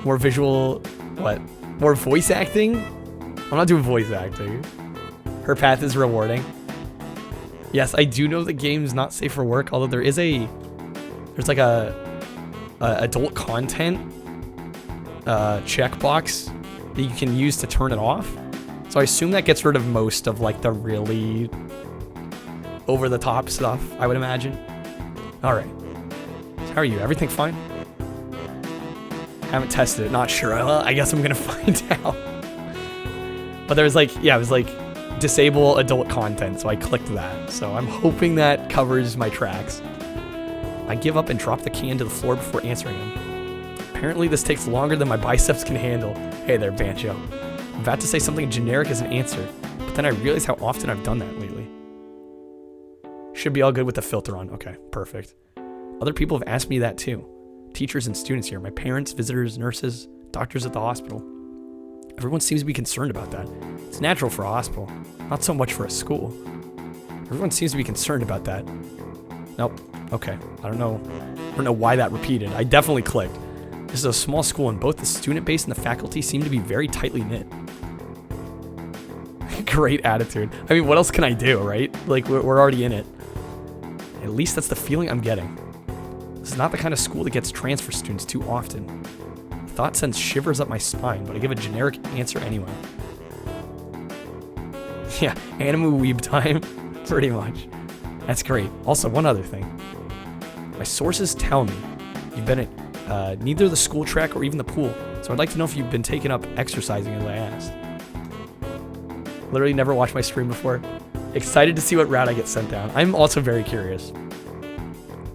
More visual What? More voice acting? I'm not doing voice acting. Her path is rewarding. Yes, I do know the game's not safe for work, although there's like a adult content checkbox that you can use to turn it off. So I assume that gets rid of most of like the really over the top stuff, I would imagine. All right. How are you? Everything fine? Haven't tested it, not sure. Well, I guess I'm gonna find out. But there was like, yeah, it was like disable adult content, so I clicked that. So I'm hoping that covers my tracks. I give up and drop the can to the floor before answering him. Apparently this takes longer than my biceps can handle. Hey there, Banjo. I'm about to say something generic as an answer, but then I realize how often I've done that lately. Should be all good with the filter on. Okay, perfect. Other people have asked me that too. Teachers and students here, my parents, visitors, nurses, doctors at the hospital. Everyone seems to be concerned about that. It's natural for a hospital, not so much for a school. Everyone seems to be concerned about that. Nope. Okay. I don't know why that repeated. I definitely clicked. This is a small school and both the student base and the faculty seem to be very tightly knit. Great attitude. I mean, what else can I do, right? Like, we're already in it. At least that's the feeling I'm getting. This is not the kind of school that gets transfer students too often. The thought sends shivers up my spine, but I give a generic answer anyway. Yeah, anime weeb time. Pretty much. That's great. Also, one other thing. My sources tell me you've been at neither the school track or even the pool, so I'd like to know if you've been taking up exercising as I asked. Literally never watched my stream before. Excited to see what route I get sent down. I'm also very curious.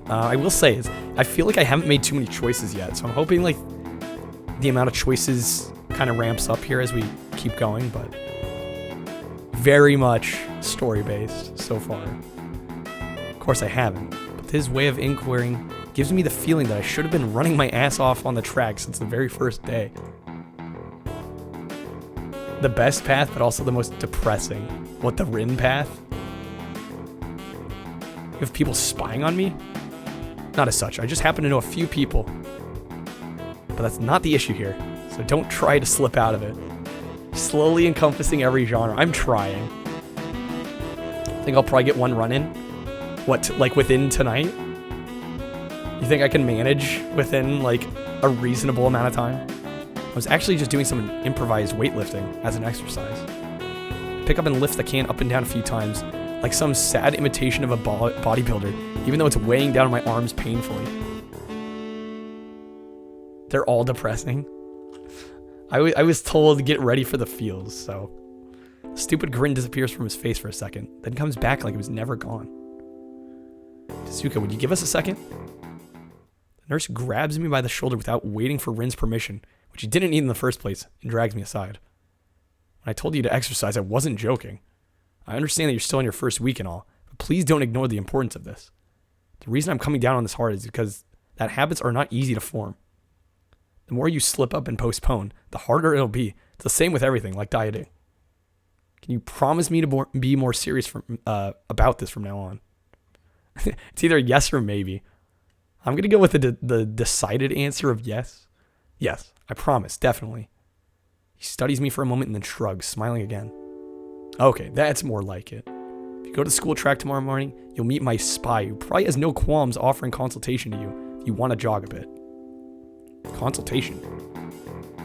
I will say is I feel like I haven't made too many choices yet, so I'm hoping like the amount of choices kind of ramps up here as we keep going, but very much story-based so far. Of course I haven't, but his way of inquiring gives me the feeling that I should have been running my ass off on the track since the very first day. The best path, but also the most depressing. What, the Rin path? You have people spying on me? Not as such, I just happen to know a few people. But that's not the issue here, so don't try to slip out of it. Slowly encompassing every genre. I'm trying. I think I'll probably get one run in. What, like within tonight? You think I can manage within like a reasonable amount of time? I was actually just doing some improvised weightlifting as an exercise. Pick up and lift the can up and down a few times, like some sad imitation of a bodybuilder, even though it's weighing down my arms painfully. They're all depressing. I was told to get ready for the feels, so. The stupid grin disappears from his face for a second, then comes back like it was never gone. Tezuka, would you give us a second? The nurse grabs me by the shoulder without waiting for Rin's permission, which he didn't need in the first place, and drags me aside. When I told you to exercise, I wasn't joking. I understand that you're still in your first week and all, but please don't ignore the importance of this. The reason I'm coming down on this hard is because that habits are not easy to form. The more you slip up and postpone, the harder it'll be. It's the same with everything, like dieting. Can you promise me to be more serious about this from now on? It's either yes or maybe. I'm going to go with the decided answer of yes. Yes, I promise, definitely. He studies me for a moment and then shrugs, smiling again. Okay, that's more like it. If you go to school track tomorrow morning, you'll meet my spy who probably has no qualms offering consultation to you if you want to jog a bit. Consultation.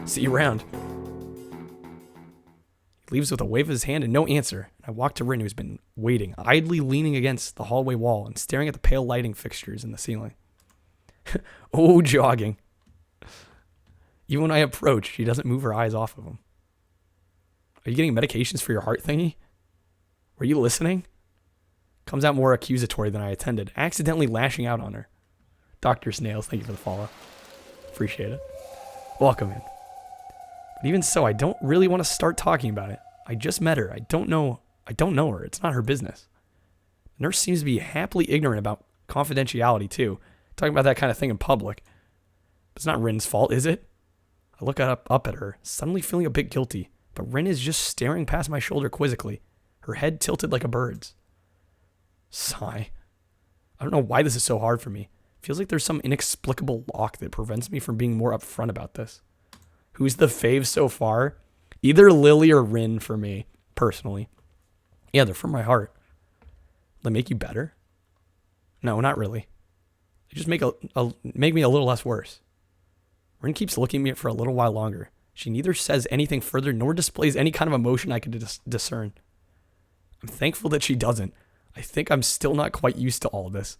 See you around. He leaves with a wave of his hand and no answer. I walk to Rin, who's been waiting, idly leaning against the hallway wall and staring at the pale lighting fixtures in the ceiling. Oh, jogging. Even when I approach, she doesn't move her eyes off of him. Are you getting medications for your heart thingy? Were you listening? Comes out more accusatory than I intended, accidentally lashing out on her. Dr. Snails, thank you for the follow. Appreciate it. Welcome in. But even so, I don't really want to start talking about it. I just met her. I don't know her. It's not her business. The nurse seems to be happily ignorant about confidentiality too. Talking about that kind of thing in public. But it's not Rin's fault, is it? I look up at her, suddenly feeling a bit guilty, but Rin is just staring past my shoulder quizzically, her head tilted like a bird's. Sigh. I don't know why this is so hard for me. Feels like there's some inexplicable lock that prevents me from being more upfront about this. Who's the fave so far? Either Lily or Rin for me, personally. Yeah, they're from my heart. They make you better? No, not really. They just make me a little less worse. Rin keeps looking at me for a little while longer. She neither says anything further nor displays any kind of emotion I could discern. I'm thankful that she doesn't. I think I'm still not quite used to all of this.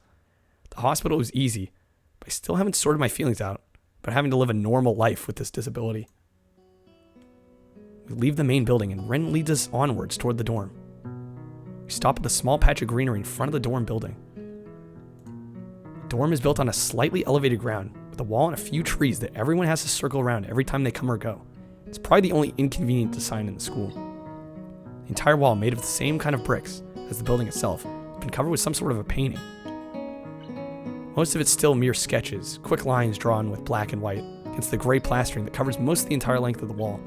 The hospital was easy, but I still haven't sorted my feelings out about having to live a normal life with this disability. We leave the main building and Ren leads us onwards toward the dorm. We stop at the small patch of greenery in front of the dorm building. The dorm is built on a slightly elevated ground with a wall and a few trees that everyone has to circle around every time they come or go. It's probably the only inconvenient design in the school. The entire wall, made of the same kind of bricks as the building itself, has been covered with some sort of a painting. Most of it's still mere sketches, quick lines drawn with black and white against the gray plastering that covers most of the entire length of the wall.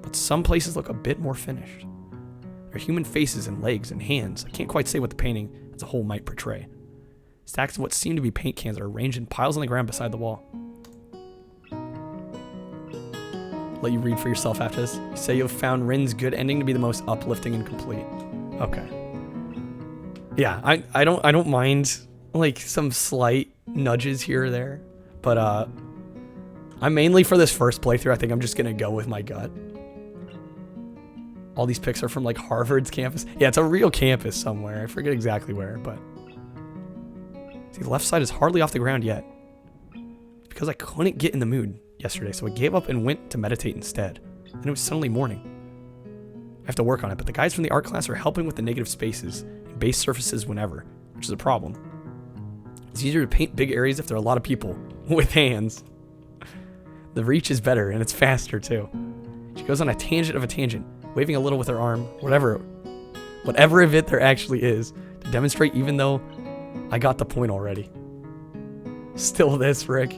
But some places look a bit more finished. There are human faces and legs and hands. I can't quite say what the painting as a whole might portray. Stacks of what seem to be paint cans are arranged in piles on the ground beside the wall. Let you read for yourself after this. You say you have found Rin's good ending to be the most uplifting and complete. Okay. Yeah, I don't mind like some slight nudges here or there, but I'm mainly for this first playthrough. I think I'm just gonna go with my gut. All these pics are from like Harvard's campus. Yeah, it's a real campus somewhere. I forget exactly where, but see, the left side is hardly off the ground yet. It's because I couldn't get in the mood yesterday, so I gave up and went to meditate instead. Then it was suddenly morning. I have to work on it, but the guys from the art class are helping with the negative spaces and base surfaces whenever, which is a problem. It's easier to paint big areas if there are a lot of people with hands. The reach is better and it's faster too. She goes on a tangent of a tangent, waving a little with her arm, whatever of it there actually is, to demonstrate even though I got the point already. Still this, Rick?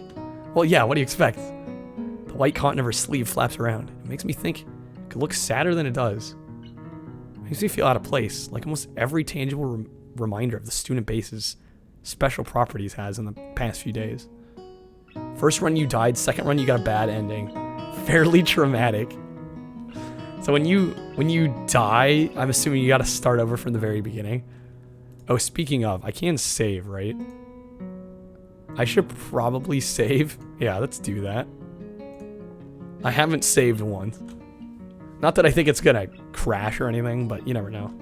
Well, yeah, what do you expect? The white cotton of her sleeve flaps around. It makes me think it could look sadder than it does. It makes me feel out of place, like almost every tangible reminder of the student base's special properties has in the past few days. First run you died, second run you got a bad ending. Fairly traumatic. So when you die, I'm assuming you gotta start over from the very beginning. Oh, speaking of, I can save, right? I should probably save. Yeah, let's do that. I haven't saved once. Not that I think it's gonna crash or anything, but you never know.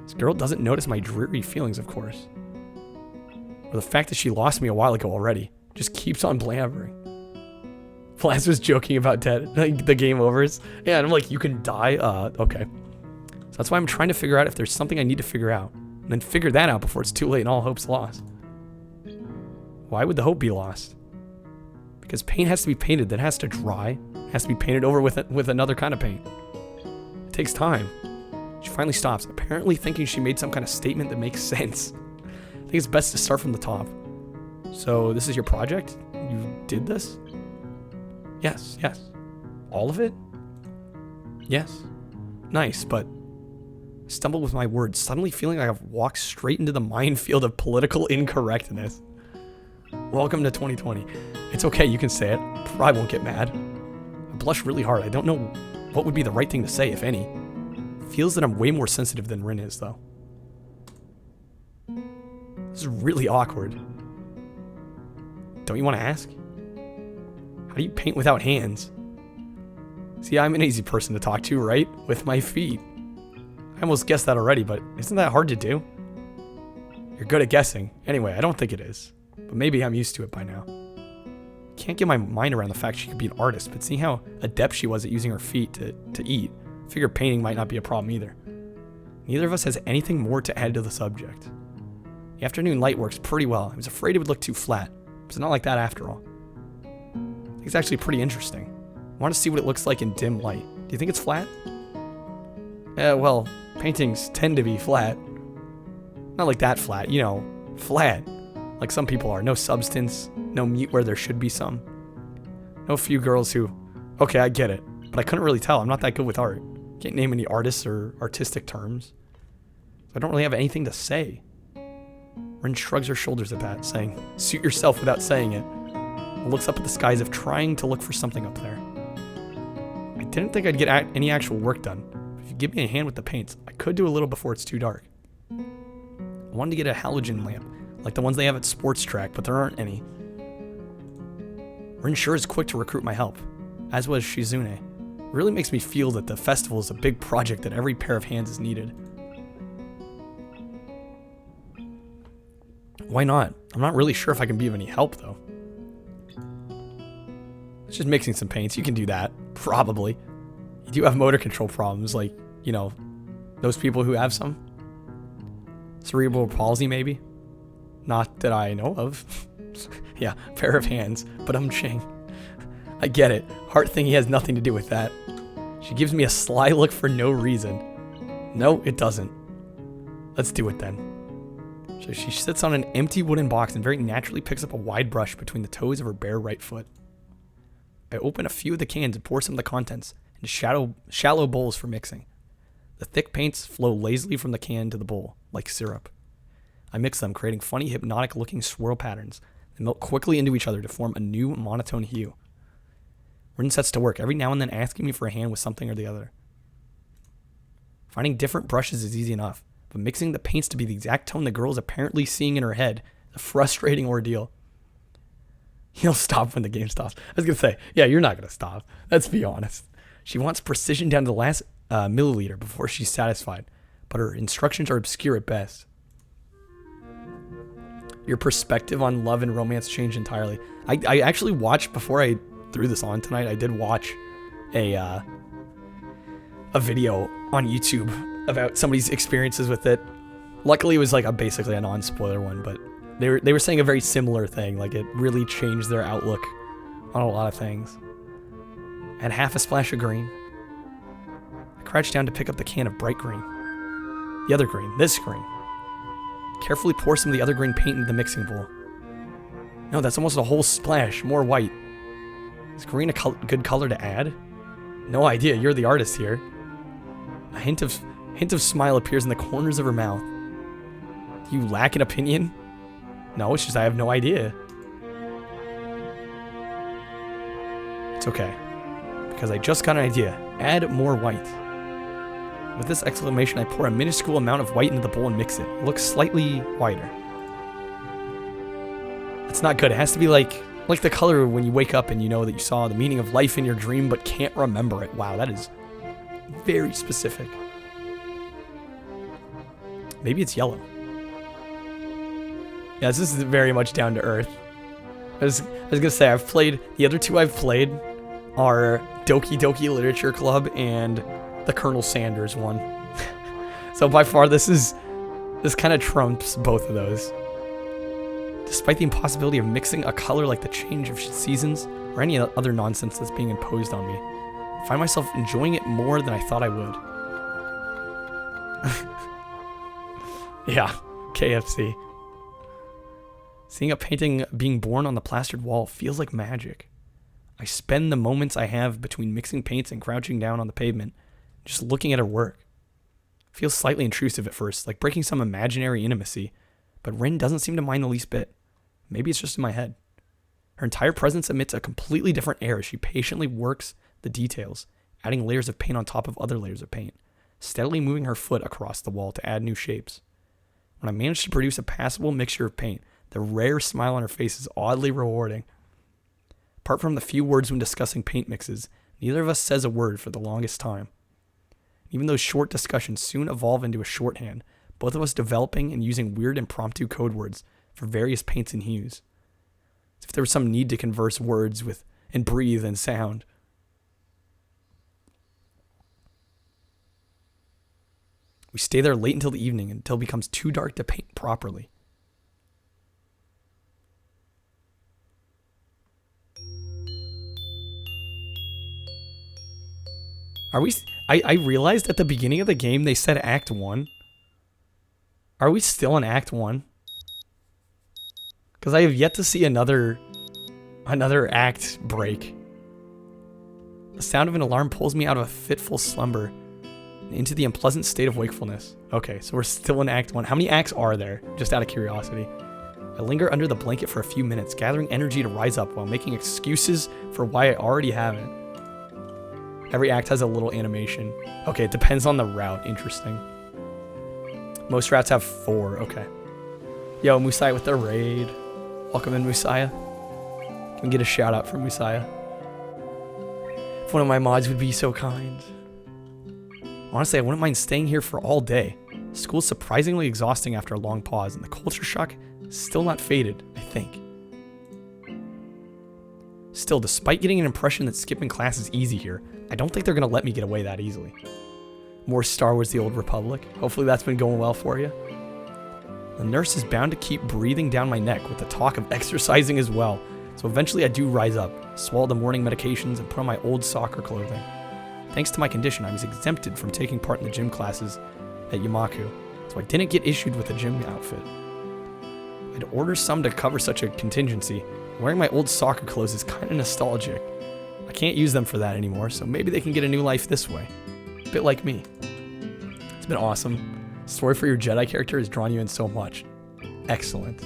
This girl doesn't notice my dreary feelings, of course. Or the fact that she lost me a while ago already. Just keeps on blabbering. Flash was joking about like the game overs. Yeah, and I'm like, you can die? Okay. So that's why I'm trying to figure out if there's something I need to figure out. And then figure that out before it's too late and all hope's lost. Why would the hope be lost? Because paint has to be painted, then has to dry. It has to be painted over with another kind of paint. It takes time. She finally stops, apparently thinking she made some kind of statement that makes sense. I think it's best to start from the top. So this is your project? You did this? Yes. All of it? Yes. Nice, but I stumbled with my words, suddenly feeling like I've walked straight into the minefield of political incorrectness. Welcome to 2020. It's okay, you can say it. I won't get mad. I blush really hard. I don't know what would be the right thing to say, if any. It feels that I'm way more sensitive than Rin is, though. This is really awkward. Don't you want to ask? How do you paint without hands? See, I'm an easy person to talk to, right? With my feet. I almost guessed that already, but isn't that hard to do? You're good at guessing. Anyway, I don't think it is. But maybe I'm used to it by now. Can't get my mind around the fact she could be an artist, but seeing how adept she was at using her feet to eat, I figure painting might not be a problem either. Neither of us has anything more to add to the subject. The afternoon light works pretty well. I was afraid it would look too flat, but it's not like that after all. I think it's actually pretty interesting. I want to see what it looks like in dim light. Do you think it's flat? Well, paintings tend to be flat. Not like that flat, you know, flat. Like some people are. No substance, no meat where there should be some. No few girls who, okay, I get it, but I couldn't really tell. I'm not that good with art. Can't name any artists or artistic terms. So I don't really have anything to say. Rin shrugs her shoulders at that, saying, suit yourself without saying it. And looks up at the sky as if trying to look for something up there. didn't think I'd get any actual work done. If you give me a hand with the paints, I could do a little before it's too dark. I wanted to get a halogen lamp, like the ones they have at Sports Track, but there aren't any. Rin sure is quick to recruit my help, as was Shizune. It really makes me feel that the festival is a big project that every pair of hands is needed. Why not? I'm not really sure if I can be of any help, though. It's just mixing some paints. You can do that. Probably. You do have motor control problems, like, you know, those people who have some. Cerebral palsy, maybe? Not that I know of. Yeah, pair of hands, but I'm Ching. I get it. Heart thingy has nothing to do with that. She gives me a sly look for no reason. No, it doesn't. Let's do it then. So she sits on an empty wooden box and very naturally picks up a wide brush between the toes of her bare right foot. I open a few of the cans and pour some of the contents into shallow bowls for mixing. The thick paints flow lazily from the can to the bowl, like syrup. I mix them, creating funny, hypnotic-looking swirl patterns that melt quickly into each other to form a new monotone hue. Rin sets to work, every now and then asking me for a hand with something or the other. Finding different brushes is easy enough, but mixing the paints to be the exact tone the girl is apparently seeing in her head is a frustrating ordeal. He'll stop when the game stops. I was going to say, yeah, you're not going to stop. Let's be honest. She wants precision down to the last milliliter before she's satisfied, but her instructions are obscure at best. Your perspective on love and romance changed entirely. I actually watched, before I threw this on tonight, I did watch a video on YouTube about somebody's experiences with it. Luckily, it was like basically a non-spoiler one, but they were saying a very similar thing. Like, it really changed their outlook on a lot of things. Add half a splash of green. I crouched down to pick up the can of bright green. The other green. This green. Carefully pour some of the other green paint into the mixing bowl. No, that's almost a whole splash. More white. Is green a good color to add? No idea. You're the artist here. A hint of smile appears in the corners of her mouth. Do you lack an opinion? No, it's just I have no idea. It's okay. Because I just got an idea. Add more white. With this exclamation, I pour a minuscule amount of white into the bowl and mix it. It looks slightly whiter. It's not good. It has to be like the color when you wake up and you know that you saw the meaning of life in your dream but can't remember it. Wow, that is very specific. Maybe it's yellow. Yeah, this is very much down to earth. I was gonna say, the other two I've played are Doki Doki Literature Club and the Colonel Sanders one. So by far this kind of trumps both of those. Despite the impossibility of mixing a color like the change of seasons or any other nonsense that's being imposed on me, I find myself enjoying it more than I thought I would. Yeah, KFC. Seeing a painting being born on the plastered wall feels like magic. I spend the moments I have between mixing paints and crouching down on the pavement just looking at her work. It feels slightly intrusive at first, like breaking some imaginary intimacy, but Rin doesn't seem to mind the least bit. Maybe it's just in my head. Her entire presence emits a completely different air as she patiently works the details, adding layers of paint on top of other layers of paint, steadily moving her foot across the wall to add new shapes. When I manage to produce a passable mixture of paint, the rare smile on her face is oddly rewarding. Apart from the few words when discussing paint mixes, neither of us says a word for the longest time. Even those short discussions soon evolve into a shorthand, both of us developing and using weird impromptu code words for various paints and hues. As if there was some need to converse words with and breathe and sound. We stay there late until the evening until it becomes too dark to paint properly. Are we... I realized at the beginning of the game they said Act 1. Are we still in Act 1? Because I have yet to see another act break. The sound of an alarm pulls me out of a fitful slumber and into the unpleasant state of wakefulness. Okay, so we're still in Act 1. How many acts are there? Just out of curiosity. I linger under the blanket for a few minutes, gathering energy to rise up while making excuses for why I already haven't. Every act has a little animation. Okay, it depends on the route. Interesting. Most routes have 4. Okay. Yo, Musaya with the raid. Welcome in, Musaya. Can we get a shout out from Musaya? If one of my mods would be so kind. Honestly, I wouldn't mind staying here for all day. School's surprisingly exhausting after a long pause, and the culture shock is still not faded, I think. Still, despite getting an impression that skipping class is easy here, I don't think they're going to let me get away that easily. More Star Wars The Old Republic. Hopefully that's been going well for you. The nurse is bound to keep breathing down my neck with the talk of exercising as well, so eventually I do rise up, swallow the morning medications, and put on my old soccer clothing. Thanks to my condition, I was exempted from taking part in the gym classes at Yamaku, so I didn't get issued with a gym outfit. I'd order some to cover such a contingency. Wearing my old soccer clothes is kind of nostalgic. I can't use them for that anymore, so maybe they can get a new life this way. A bit like me. It's been awesome. Story for your Jedi character has drawn you in so much. Excellent.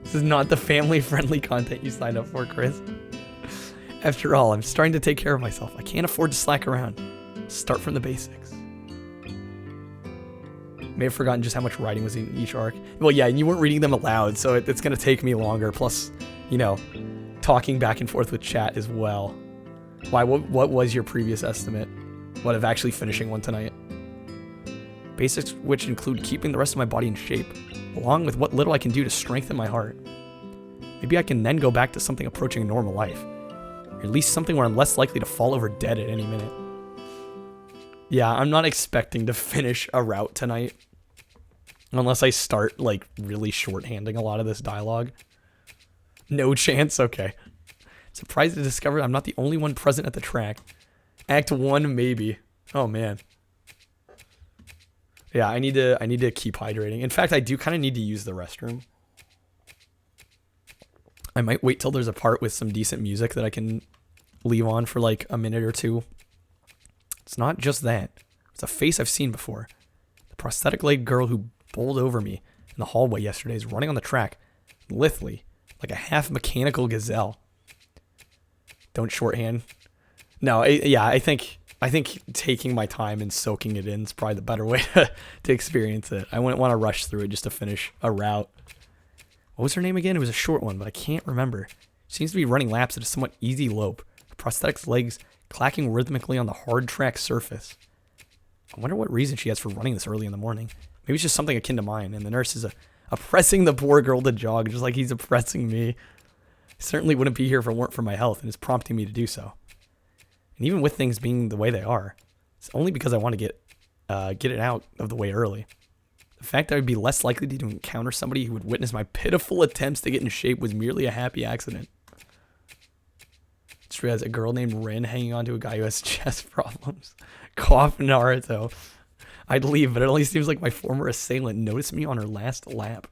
This is not the family-friendly content you signed up for, Chris. After all, I'm starting to take care of myself. I can't afford to slack around. Start from the basics. May have forgotten just how much writing was in each arc. Well, yeah, and you weren't reading them aloud, so it's going to take me longer. Plus, you know, talking back and forth with chat as well. Why? What was your previous estimate? What of actually finishing one tonight? Basics which include keeping the rest of my body in shape, along with what little I can do to strengthen my heart. Maybe I can then go back to something approaching normal life. Or at least something where I'm less likely to fall over dead at any minute. Yeah, I'm not expecting to finish a route tonight. Unless I start, like, really shorthanding a lot of this dialogue. No chance? Okay. Surprised to discover I'm not the only one present at the track. Act 1, maybe. Oh, man. Yeah, I need to keep hydrating. In fact, I do kind of need to use the restroom. I might wait till there's a part with some decent music that I can leave on for like a minute or two. It's not just that. It's a face I've seen before. The prosthetic leg girl who bowled over me in the hallway yesterday is running on the track, lithely, like a half mechanical gazelle. Don't shorthand. No, I think taking my time and soaking it in is probably the better way to experience it. I wouldn't want to rush through it just to finish a route. What was her name again? It was a short one, but I can't remember. She seems to be running laps at a somewhat easy lope. Her prosthetic's legs clacking rhythmically on the hard track surface. I wonder what reason she has for running this early in the morning. Maybe it's just something akin to mine, and the nurse is oppressing the poor girl to jog, just like he's oppressing me. I certainly wouldn't be here if it weren't for my health, and is prompting me to do so. And even with things being the way they are, it's only because I want to get it out of the way early. The fact that I would be less likely to encounter somebody who would witness my pitiful attempts to get in shape was merely a happy accident. She has a girl named Rin hanging on to a guy who has chest problems. Cough Naruto. I'd leave, but it only seems like my former assailant noticed me on her last lap.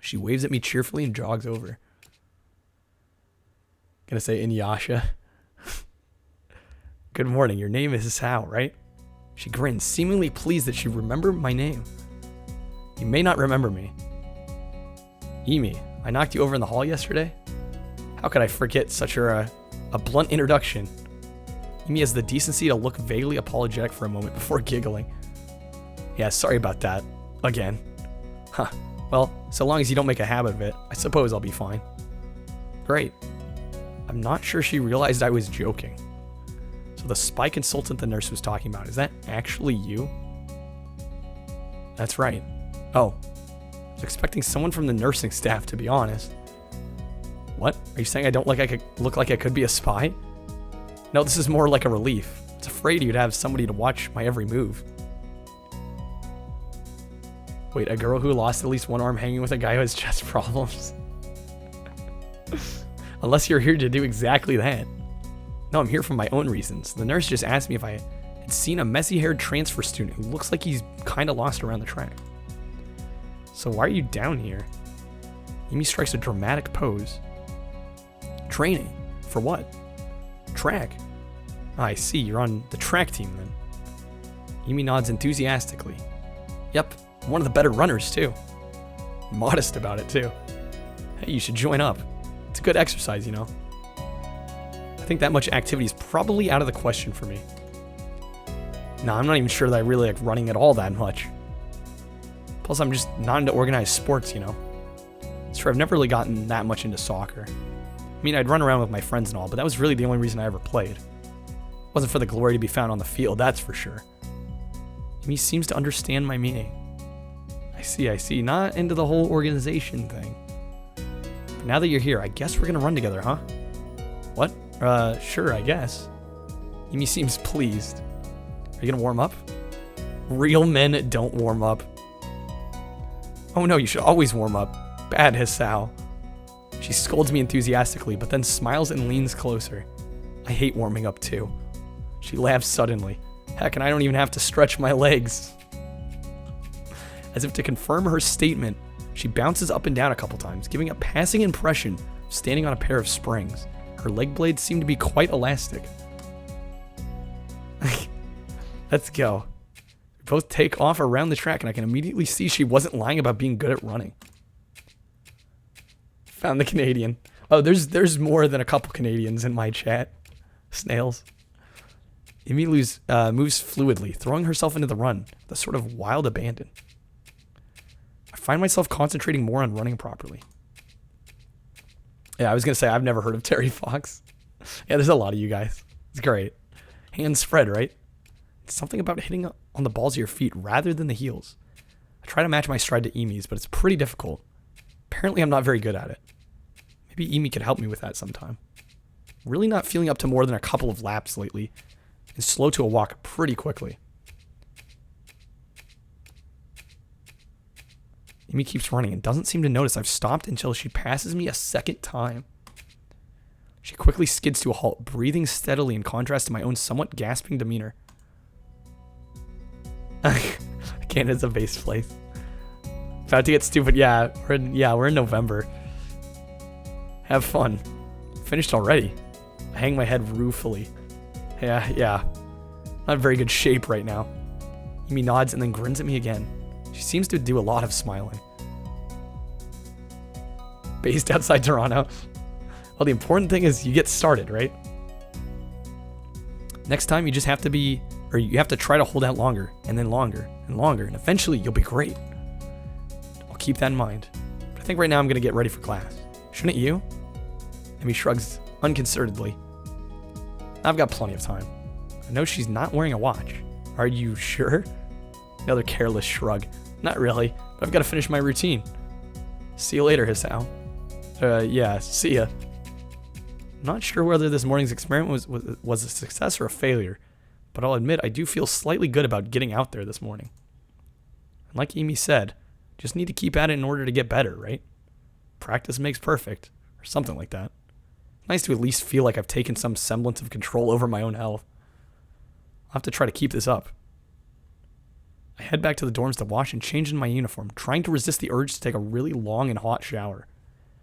She waves at me cheerfully and jogs over. Gonna say Inuyasha. Good morning, your name is Sao, right? She grins, seemingly pleased that she remembered my name. You may not remember me. Emi, I knocked you over in the hall yesterday? How could I forget such a blunt introduction? Emi has the decency to look vaguely apologetic for a moment before giggling. Yeah, sorry about that. Again. Huh. Well, so long as you don't make a habit of it, I suppose I'll be fine. Great. I'm not sure she realized I was joking. So the spy consultant the nurse was talking about, is that actually you? That's right. Oh. I was expecting someone from the nursing staff, to be honest. What? Are you saying I don't look like I could be a spy? No, this is more like a relief. I was afraid you'd have somebody to watch my every move. Wait, a girl who lost at least one arm hanging with a guy who has chest problems? Unless you're here to do exactly that. No, I'm here for my own reasons. The nurse just asked me if I had seen a messy-haired transfer student who looks like he's kind of lost around the track. So why are you down here? Emi strikes a dramatic pose. Training? For what? Track. Ah, I see, you're on the track team then. Emi nods enthusiastically. Yep, I'm one of the better runners too. Modest about it too. Hey, you should join up. It's a good exercise, you know. I think that much activity is probably out of the question for me. No, I'm not even sure that I really like running at all that much. Plus, I'm just not into organized sports, you know? It's true, I've never really gotten that much into soccer. I mean, I'd run around with my friends and all, but that was really the only reason I ever played. It wasn't for the glory to be found on the field, that's for sure. He seems to understand my meaning. I see. Not into the whole organization thing. But now that you're here, I guess we're gonna run together, huh? What? Sure, I guess. Yumi seems pleased. Are you gonna warm up? Real men don't warm up. Oh no, you should always warm up. Bad, Hisao. She scolds me enthusiastically, but then smiles and leans closer. I hate warming up too. She laughs suddenly. Heck, and I don't even have to stretch my legs. As if to confirm her statement, she bounces up and down a couple times, giving a passing impression of standing on a pair of springs. Her leg blades seem to be quite elastic. Let's go. We both take off around the track, and I can immediately see she wasn't lying about being good at running. Found the Canadian. Oh, there's more than a couple Canadians in my chat. Snails. Emi moves fluidly, throwing herself into the run with a sort of wild abandon. I find myself concentrating more on running properly. Yeah, I was going to say, I've never heard of Terry Fox. Yeah, there's a lot of you guys. It's great. Hands spread, right? It's something about hitting on the balls of your feet rather than the heels. I try to match my stride to Emi's, but it's pretty difficult. Apparently, I'm not very good at it. Maybe Emi could help me with that sometime. Really not feeling up to more than a couple of laps lately, and slow to a walk pretty quickly. Emi keeps running and doesn't seem to notice I've stopped until she passes me a second time. She quickly skids to a halt, breathing steadily in contrast to my own somewhat gasping demeanor. Canada's a base place. About to get stupid. Yeah, we're in November. Have fun. Finished already. I hang my head ruefully. Yeah. Not in very good shape right now. Emi nods and then grins at me again. She seems to do a lot of smiling. Based outside Toronto. Well, the important thing is you get started, right? Next time you just have to you have to try to hold out longer, and then longer, and longer, and eventually you'll be great. I'll keep that in mind. But I think right now I'm going to get ready for class. Shouldn't you? Emi shrugs unconcernedly. I've got plenty of time. I know she's not wearing a watch. Are you sure? Another careless shrug. Not really, but I've got to finish my routine. See you later, Hisao. Yeah, see ya. I'm not sure whether this morning's experiment was a success or a failure, but I'll admit I do feel slightly good about getting out there this morning. And like Emi said, just need to keep at it in order to get better, right? Practice makes perfect, or something like that. Nice to at least feel like I've taken some semblance of control over my own health. I'll have to try to keep this up. I head back to the dorms to wash and change into my uniform, trying to resist the urge to take a really long and hot shower.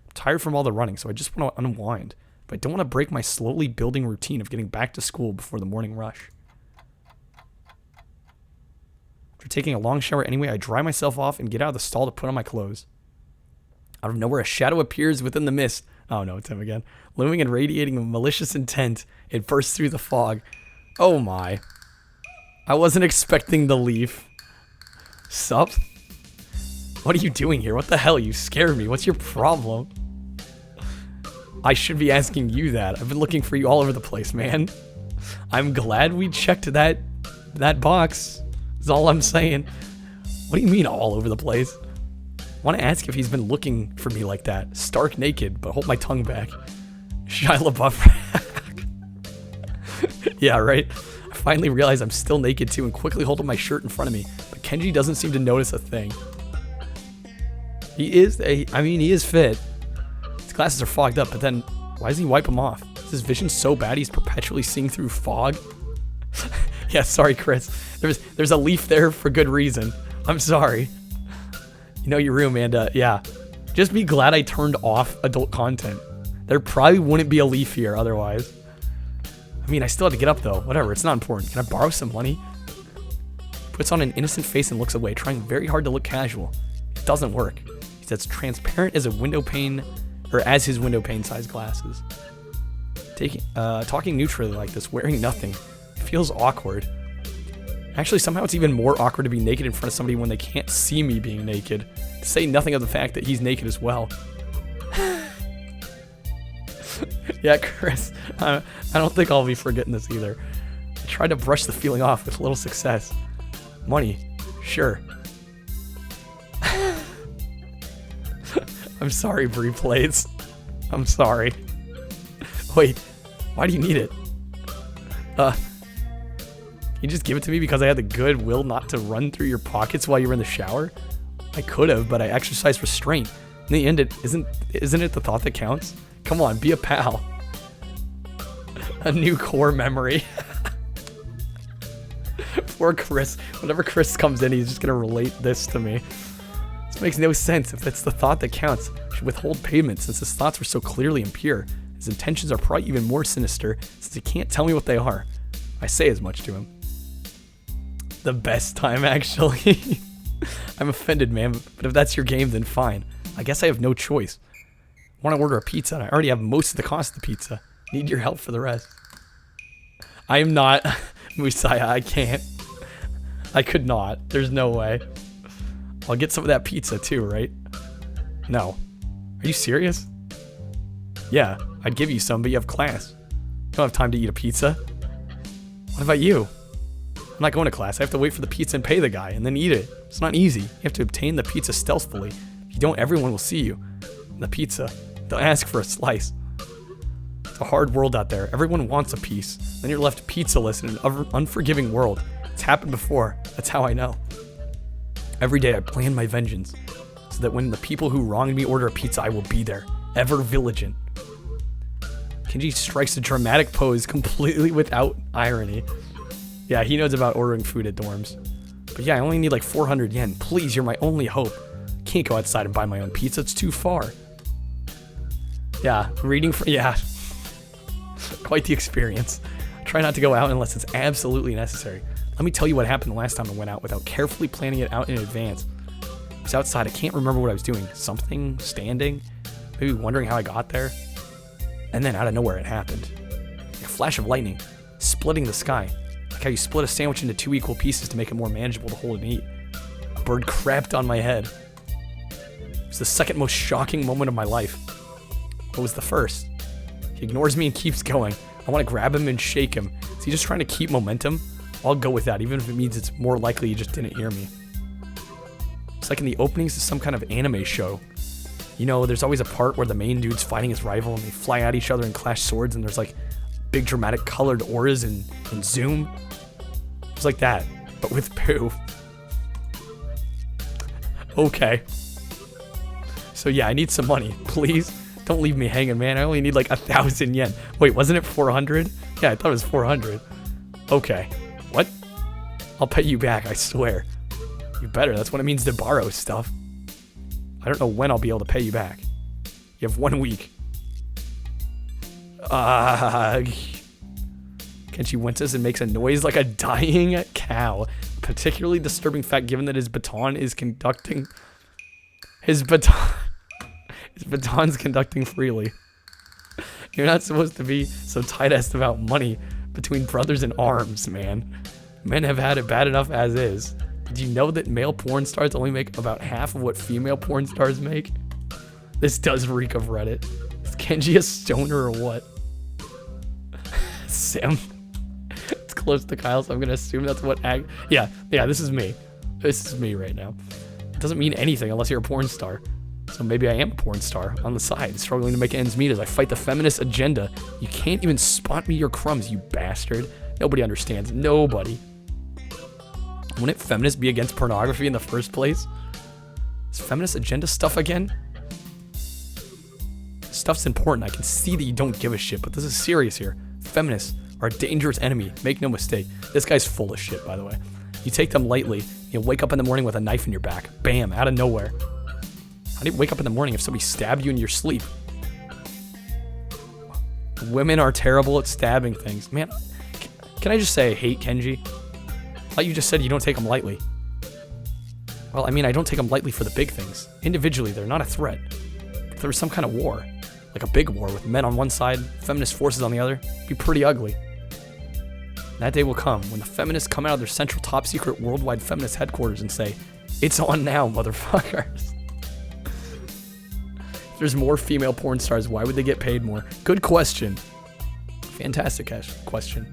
I'm tired from all the running, so I just want to unwind, but I don't want to break my slowly building routine of getting back to school before the morning rush. After taking a long shower anyway, I dry myself off and get out of the stall to put on my clothes. Out of nowhere, a shadow appears within the mist. Oh no, it's him again. Looming and radiating a malicious intent, it bursts through the fog. Oh my. I wasn't expecting the leaf. Sup? What are you doing here? What the hell? You scared me. What's your problem? I should be asking you that. I've been looking for you all over the place, man. I'm glad we checked that box. Is all I'm saying. What do you mean all over the place? I want to ask if he's been looking for me like that. Stark naked, but hold my tongue back. Shia LaBeouf. Yeah, right? I finally realize I'm still naked too and quickly hold up my shirt in front of me, but Kenji doesn't seem to notice a thing. He is fit. His glasses are fogged up, but then why does he wipe them off? Is his vision so bad he's perpetually seeing through fog? Yeah, sorry, Chris. There's a leaf there for good reason. I'm sorry. You know your room, and yeah. Just be glad I turned off adult content. There probably wouldn't be a leaf here otherwise. I mean, I still have to get up though. Whatever, it's not important. Can I borrow some money? Puts on an innocent face and looks away, trying very hard to look casual. It doesn't work. He's as transparent as a window pane, or as his window pane sized glasses. Talking neutrally like this, wearing nothing, feels awkward. Actually, somehow it's even more awkward to be naked in front of somebody when they can't see me being naked. To say nothing of the fact that he's naked as well. Yeah, Chris, I don't think I'll be forgetting this either. I tried to brush the feeling off with little success. Money, sure. I'm sorry, Bree Plates. I'm sorry. Wait, why do you need it? You just give it to me because I had the goodwill not to run through your pockets while you were in the shower? I could have, but I exercised restraint. In the end, isn't it the thought that counts? Come on, be a pal. A new core memory. Poor Chris. Whenever Chris comes in, he's just gonna relate this to me. This makes no sense. If it's the thought that counts, I should withhold payment since his thoughts were so clearly impure. His intentions are probably even more sinister since he can't tell me what they are. I say as much to him. The best time, actually. I'm offended, man, but if that's your game, then fine. I guess I have no choice. I want to order a pizza, and I already have most of the cost of the pizza. Need your help for the rest. I am not Musaya. I can't. I could not. There's no way. I'll get some of that pizza too, right? No. Are you serious? Yeah, I'd give you some, but you have class. You don't have time to eat a pizza. What about you? I'm not going to class. I have to wait for the pizza and pay the guy, and then eat it. It's not easy. You have to obtain the pizza stealthily. If you don't, everyone will see you. And the pizza, they'll ask for a slice. It's a hard world out there. Everyone wants a piece. Then you're left pizzaless in an unforgiving world. It's happened before. That's how I know. Every day I plan my vengeance, so that when the people who wronged me order a pizza, I will be there, ever vigilant. Kenji strikes a dramatic pose completely without irony. Yeah, he knows about ordering food at dorms. But yeah, I only need like 400 yen. Please, you're my only hope. Can't go outside and buy my own pizza. It's too far. Yeah, yeah. Quite the experience. Try not to go out unless it's absolutely necessary. Let me tell you what happened the last time I went out without carefully planning it out in advance. I was outside. I can't remember what I was doing. Something, standing, maybe wondering how I got there. And then out of nowhere it happened. Like a flash of lightning, splitting the sky. Like how you split a sandwich into 2 equal pieces to make it more manageable to hold and eat. A bird crapped on my head. It was the second most shocking moment of my life. What was the first? He ignores me and keeps going. I want to grab him and shake him. Is he just trying to keep momentum? I'll go with that, even if it means it's more likely he just didn't hear me. It's like in the openings of some kind of anime show. You know, there's always a part where the main dude's fighting his rival and they fly at each other and clash swords and there's like big dramatic colored auras and zoom. It's like that, but with poo. Okay. So yeah, I need some money. Please, don't leave me hanging, man. I only need like 1,000 yen. Wait, wasn't it 400? Yeah, I thought it was 400. Okay. What? I'll pay you back, I swear. You better, that's what it means to borrow stuff. I don't know when I'll be able to pay you back. You have 1 week. Kenshi winces and makes a noise like a dying cow. A particularly disturbing fact given that his baton is conducting... His baton's conducting freely. You're not supposed to be so tight-assed about money between brothers in arms, man. Men have had it bad enough as is. Did you know that male porn stars only make about half of what female porn stars make? This does reek of Reddit. Is Kenji a stoner or what? Sam. It's close to Kyle, so I'm gonna assume that's what yeah, this is me. This is me right now. It doesn't mean anything unless you're a porn star. So maybe I am a porn star on the side, struggling to make ends meet as I fight the feminist agenda. You can't even spot me your crumbs, you bastard. Nobody understands. Nobody. Wouldn't feminists be against pornography in the first place? Is feminist agenda stuff again? Stuff's important. I can see that you don't give a shit, but this is serious here. Feminists are a dangerous enemy. Make no mistake. This guy's full of shit, by the way. You take them lightly. You wake up in the morning with a knife in your back. Bam, out of nowhere. How do you wake up in the morning if somebody stabbed you in your sleep? Women are terrible at stabbing things. Man, can I just say I hate Kenji? Like you just said, you don't take them lightly. Well, I mean, I don't take them lightly for the big things. Individually, they're not a threat. If there was some kind of war, Like a big war with men on one side, feminist forces on the other. Be pretty ugly. That day will come when the feminists come out of their central top secret worldwide feminist headquarters and say, "It's on now, motherfuckers." If there's more female porn stars, why would they get paid more? Good question. Fantastic question.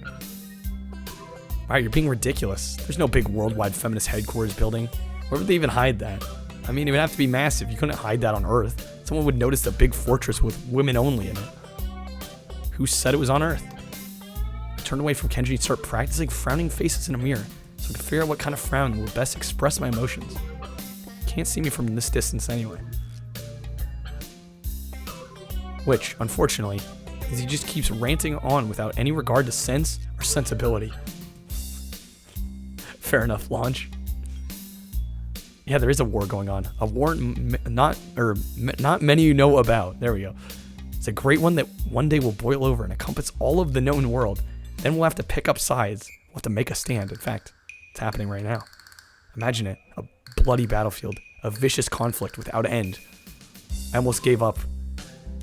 Alright, you're being ridiculous. There's no big worldwide feminist headquarters building. Where would they even hide that? I mean, it would have to be massive. You couldn't hide that on Earth. Someone would notice a big fortress with women only in it. Who said it was on Earth? I turned away from Kenji and started practicing frowning faces in a mirror so I could figure out what kind of frown will best express my emotions. You can't see me from this distance anyway. Which, unfortunately, is he just keeps ranting on without any regard to sense or sensibility. Fair enough, Launch. Yeah, there is a war going on. A war not many know about. There we go. It's a great one that one day will boil over and encompass all of the known world. Then we'll have to pick up sides. We'll have to make a stand. In fact, it's happening right now. Imagine it. A bloody battlefield. A vicious conflict without end. I almost gave up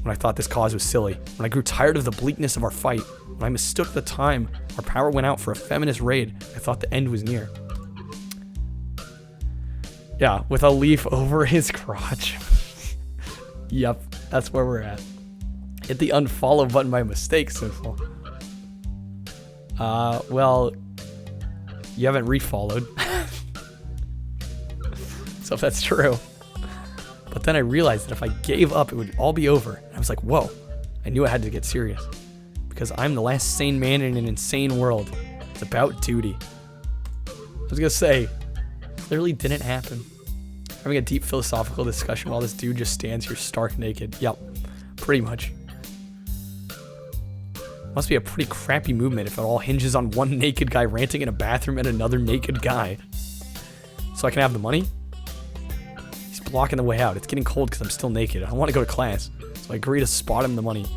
when I thought this cause was silly. When I grew tired of the bleakness of our fight. When I mistook the time our power went out for a feminist raid, I thought the end was near. Yeah, with a leaf over his crotch. Yep, that's where we're at. Hit the unfollow button by mistake, Simple. Well, you haven't refollowed. So if that's true. But then I realized that if I gave up, it would all be over. And I was like, whoa, I knew I had to get serious. Because I'm the last sane man in an insane world. It's about duty. I was gonna say, clearly didn't happen. Having a deep philosophical discussion while this dude just stands here stark naked. Yep, pretty much. Must be a pretty crappy movement if it all hinges on one naked guy ranting in a bathroom and another naked guy. So I can have the money? He's blocking the way out. It's getting cold because I'm still naked. I don't want to go to class, so I agree to spot him the money.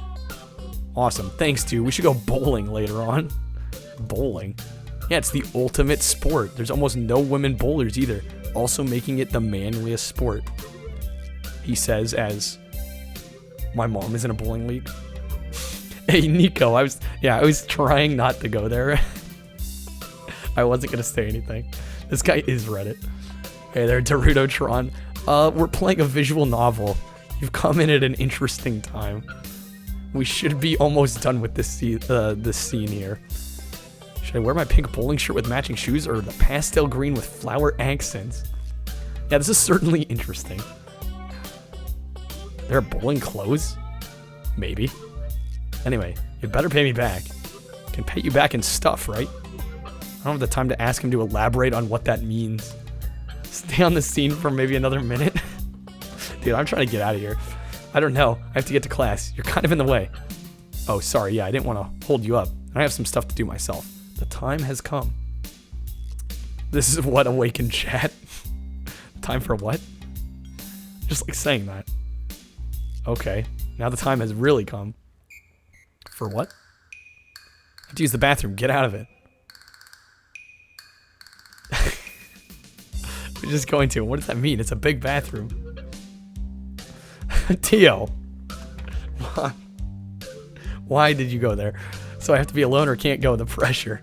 Awesome. Thanks, dude. We should go bowling later on. Bowling? Yeah, it's the ultimate sport. There's almost no women bowlers either, also making it the manliest sport. He says as my mom is in a bowling league. Hey, Nico, I was trying not to go there. I wasn't going to say anything. This guy is Reddit. Hey there, Dorutotron. We're playing a visual novel. You've come in at an interesting time. We should be almost done with this scene here. Should I wear my pink bowling shirt with matching shoes or the pastel green with flower accents? Yeah, this is certainly interesting. There are bowling clothes? Maybe. Anyway, you better pay me back. Can pay you back in stuff, right? I don't have the time to ask him to elaborate on what that means. Stay on the scene for maybe another minute. Dude, I'm trying to get out of here. I don't know. I have to get to class. You're kind of in the way. Oh, sorry. Yeah, I didn't want to hold you up. I have some stuff to do myself. The time has come. This is what awakened chat. Time for what? Just like saying that. Okay. Now the time has really come. For what? I have to use the bathroom. Get out of it. We're just going to. What does that mean? It's a big bathroom. Tio. Why did you go there? So I have to be alone or can't go? The pressure.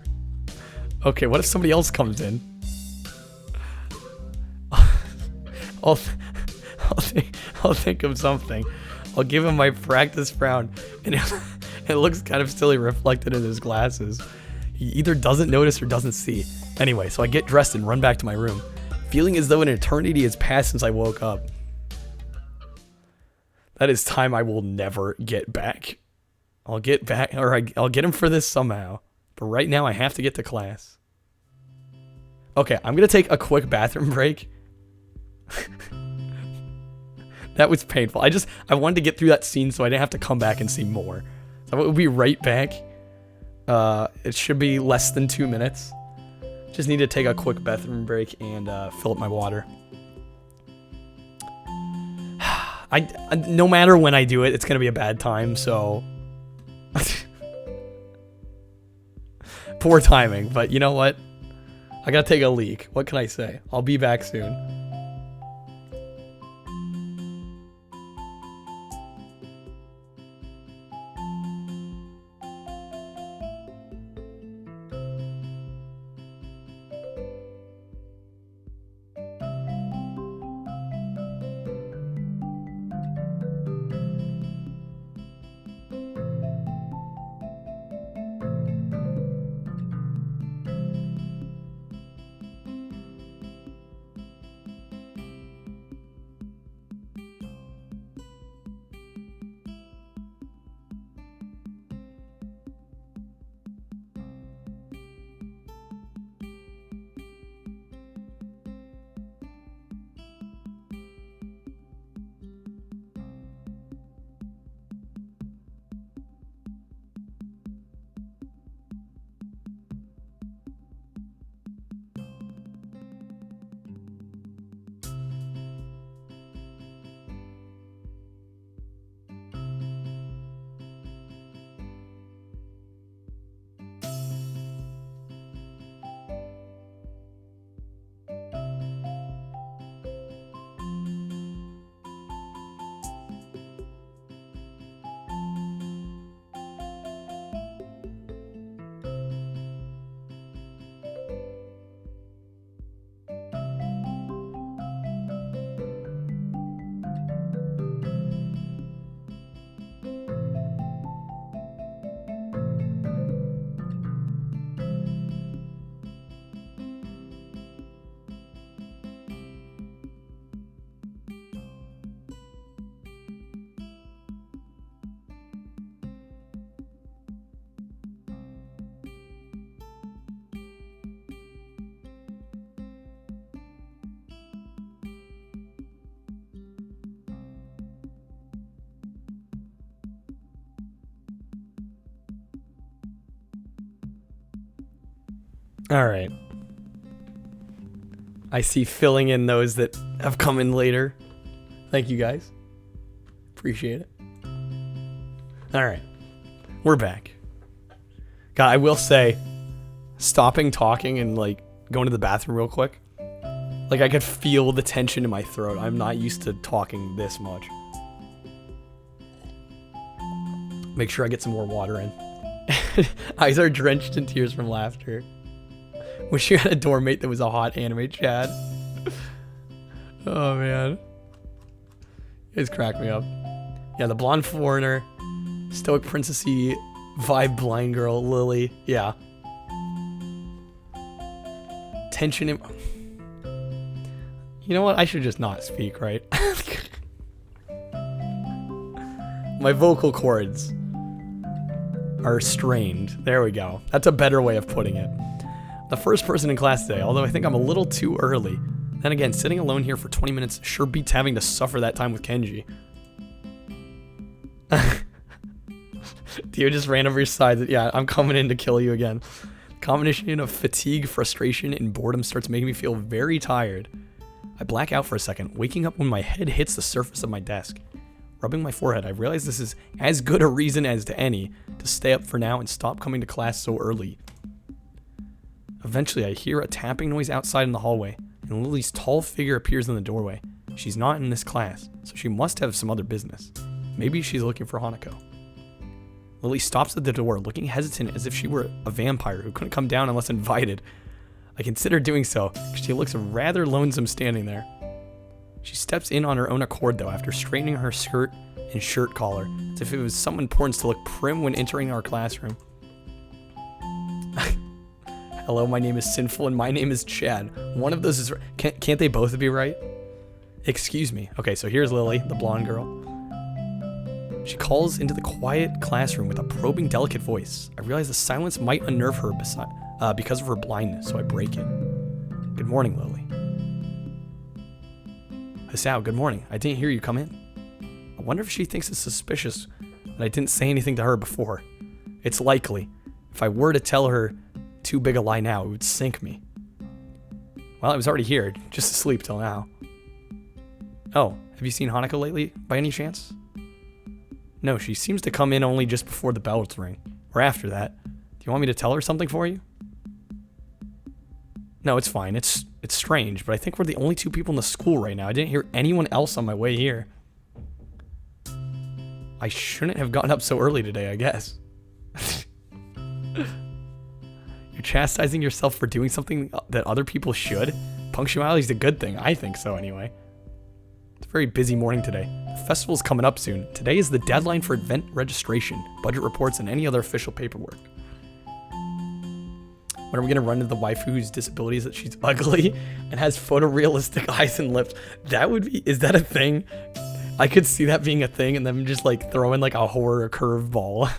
Okay, what if somebody else comes in? I'll think of something. I'll give him my practice frown, and it looks kind of silly reflected in his glasses. He either doesn't notice or doesn't see. Anyway, so I get dressed and run back to my room, feeling as though an eternity has passed since I woke up. That is time I will never get back. I'll get back, or I'll get him for this somehow. But right now I have to get to class. Okay, I'm gonna take a quick bathroom break. That was painful. I wanted to get through that scene so I didn't have to come back and see more. So we'll be right back. It should be less than 2 minutes. Just need to take a quick bathroom break and fill up my water. No matter when I do it, it's gonna be a bad time, so... Poor timing, but you know what? I gotta take a leak. What can I say? I'll be back soon. Alright. I see filling in those that have come in later. Thank you guys. Appreciate it. Alright. We're back. God, I will say, stopping talking and like going to the bathroom real quick, like I could feel the tension in my throat. I'm not used to talking this much. Make sure I get some more water in. Eyes are drenched in tears from laughter. Wish you had a dorm mate that was a hot anime Chad. Oh man. It's cracked me up. Yeah, the blonde foreigner, stoic princessy vibe blind girl, Lily. Yeah. Tension in... You know what? I should just not speak, right? My vocal cords are strained. There we go. That's a better way of putting it. The first person in class today, although I think I'm a little too early. Then again, sitting alone here for 20 minutes sure beats having to suffer that time with Kenji. Dio just ran over your side. Yeah, I'm coming in to kill you again. Combination of fatigue, frustration, and boredom starts making me feel very tired. I black out for a second, waking up when my head hits the surface of my desk. Rubbing my forehead, I realize this is as good a reason as to any to stay up for now and stop coming to class so early. Eventually, I hear a tapping noise outside in the hallway, and Lily's tall figure appears in the doorway. She's not in this class, so she must have some other business. Maybe she's looking for Hanako. Lily stops at the door, looking hesitant as if she were a vampire who couldn't come down unless invited. I consider doing so, because she looks rather lonesome standing there. She steps in on her own accord, though, after straightening her skirt and shirt collar, as if it was some importance to look prim when entering our classroom. Hello, my name is Sinful, and my name is Chad. One of those is... Can't they both be right? Excuse me. Okay, so here's Lily, the blonde girl. She calls into the quiet classroom with a probing, delicate voice. I realize the silence might unnerve her because of her blindness, so I break in. Good morning, Lily. Hisao, good morning. I didn't hear you come in. I wonder if she thinks it's suspicious that I didn't say anything to her before. It's likely. If I were to tell her too big a lie now, it would sink me. Well, I was already here, just asleep till now. Oh, have you seen Hanako lately, by any chance? No, she seems to come in only just before the bells ring, or after that. Do you want me to tell her something for you? No, it's fine. It's strange, but I think we're the only two people in the school right now. I didn't hear anyone else on my way here. I shouldn't have gotten up so early today, I guess. You're chastising yourself for doing something that other people should? Punctuality's a good thing. I think so, anyway. It's a very busy morning today. The festival's coming up soon. Today is the deadline for event registration, budget reports, and any other official paperwork. When are we gonna run into the waifu whose disability is that she's ugly and has photorealistic eyes and lips? That would be... Is that a thing? I could see that being a thing and then just like throwing like a horror curveball.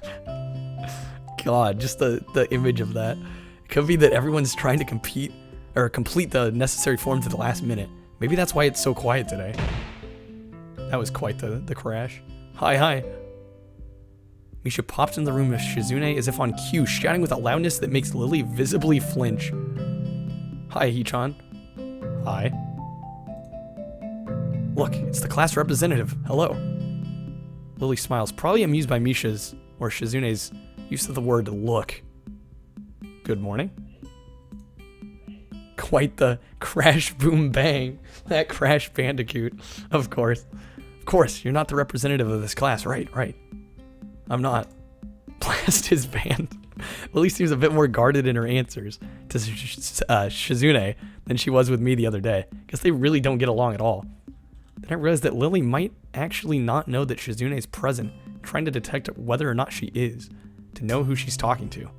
God, just the image of that. It could be that everyone's trying to complete the necessary forms at the last minute. Maybe that's why it's so quiet today. That was quite the crash. Hi. Misha pops in the room with Shizune as if on cue, shouting with a loudness that makes Lily visibly flinch. Hi, Hichan. Hi. Look, it's the class representative. Hello. Lily smiles, probably amused by Misha's or Shizune's use of the word look. Good morning. Quite the crash boom bang. That Crash Bandicoot. Of course. Of course, you're not the representative of this class. Right. I'm not. Blast his band. Lily seems a bit more guarded in her answers to Shizune than she was with me the other day. Guess they really don't get along at all. Then I realized that Lily might actually not know that Shizune is present, trying to detect whether or not she is, to know who she's talking to.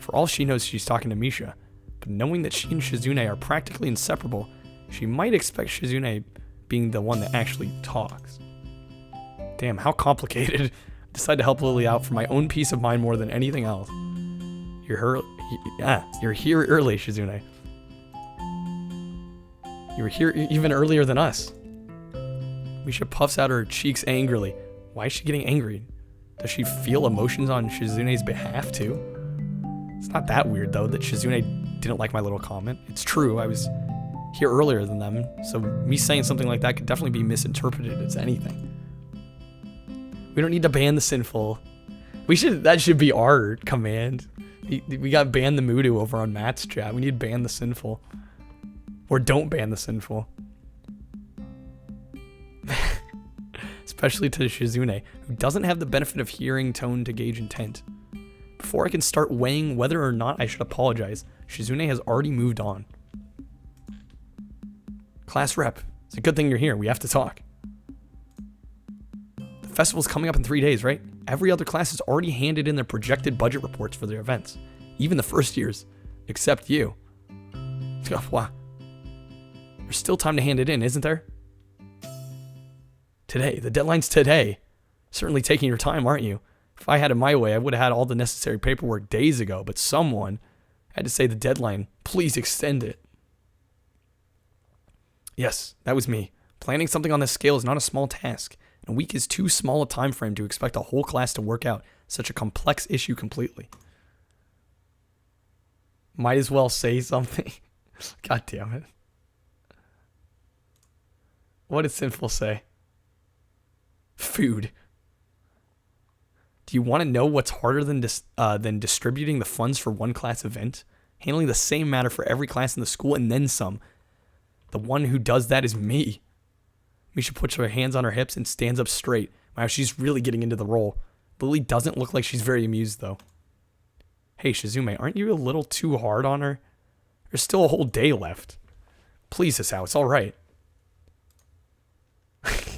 For all she knows, she's talking to Misha, but knowing that she and Shizune are practically inseparable, she might expect Shizune being the one that actually talks. Damn, how complicated. I decided to help Lily out for my own peace of mind more than anything else. You're here early, Shizune. You were here even earlier than us. Misha puffs out her cheeks angrily. Why is she getting angry? Does she feel emotions on Shizune's behalf too? It's not that weird though that Shizune didn't like my little comment. It's true, I was here earlier than them, so me saying something like that could definitely be misinterpreted as anything. We don't need to ban the sinful. That should be our command. We got ban the Mudu over on Matt's chat. We need to ban the sinful. Or don't ban the sinful. Especially to Shizune, who doesn't have the benefit of hearing tone to gauge intent. Before I can start weighing whether or not I should apologize, Shizune has already moved on. Class rep, it's a good thing you're here. We have to talk. The festival's coming up in 3 days, right? Every other class has already handed in their projected budget reports for their events. Even the first years. Except you. Wow. There's still time to hand it in, isn't there? Today. The deadline's today. Certainly taking your time, aren't you? If I had it my way, I would have had all the necessary paperwork days ago, but someone had to say the deadline. Please extend it. Yes, that was me. Planning something on this scale is not a small task. A week is too small a time frame to expect a whole class to work out such a complex issue completely. Might as well say something. God damn it. What did Sinful say? Food. Do you want to know what's harder than distributing the funds for one class event? Handling the same matter for every class in the school and then some. The one who does that is me. Misha puts her hands on her hips and stands up straight. Wow, she's really getting into the role. Lily doesn't look like she's very amused, though. Hey, Shizume, aren't you a little too hard on her? There's still a whole day left. Please, Hisao, it's all right.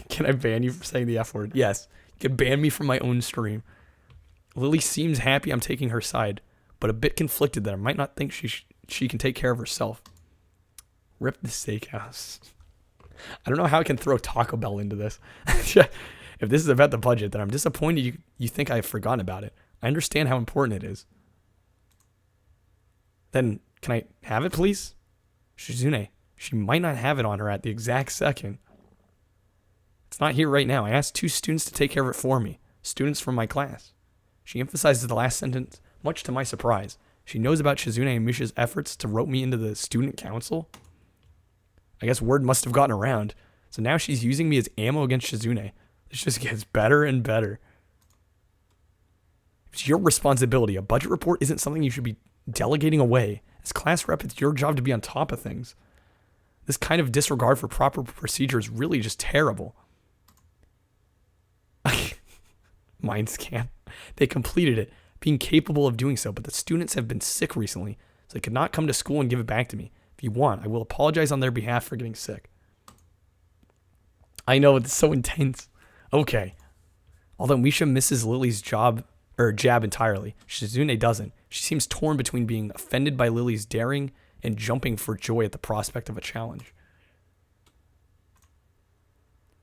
Can I ban you for saying the F word? Yes. You can ban me from my own stream. Lily seems happy I'm taking her side, but a bit conflicted that I might not think she can take care of herself. Rip the steakhouse. I don't know how I can throw Taco Bell into this. If this is about the budget, then I'm disappointed you think I have forgotten about it. I understand how important it is. Then, can I have it, please? Shizune, she might not have it on her at the exact second. It's not here right now. I asked 2 students to take care of it for me. Students from my class. She emphasizes the last sentence, much to my surprise. She knows about Shizune and Misha's efforts to rope me into the student council. I guess word must have gotten around. So now she's using me as ammo against Shizune. This just gets better and better. It's your responsibility. A budget report isn't something you should be delegating away. As class rep, it's your job to be on top of things. This kind of disregard for proper procedure is really just terrible. Mind scan. They completed it, being capable of doing so, but the students have been sick recently, so they could not come to school and give it back to me. If you want, I will apologize on their behalf for getting sick. I know, it's so intense. Okay. Although Misha misses Lily's jab entirely, Shizune doesn't. She seems torn between being offended by Lily's daring and jumping for joy at the prospect of a challenge.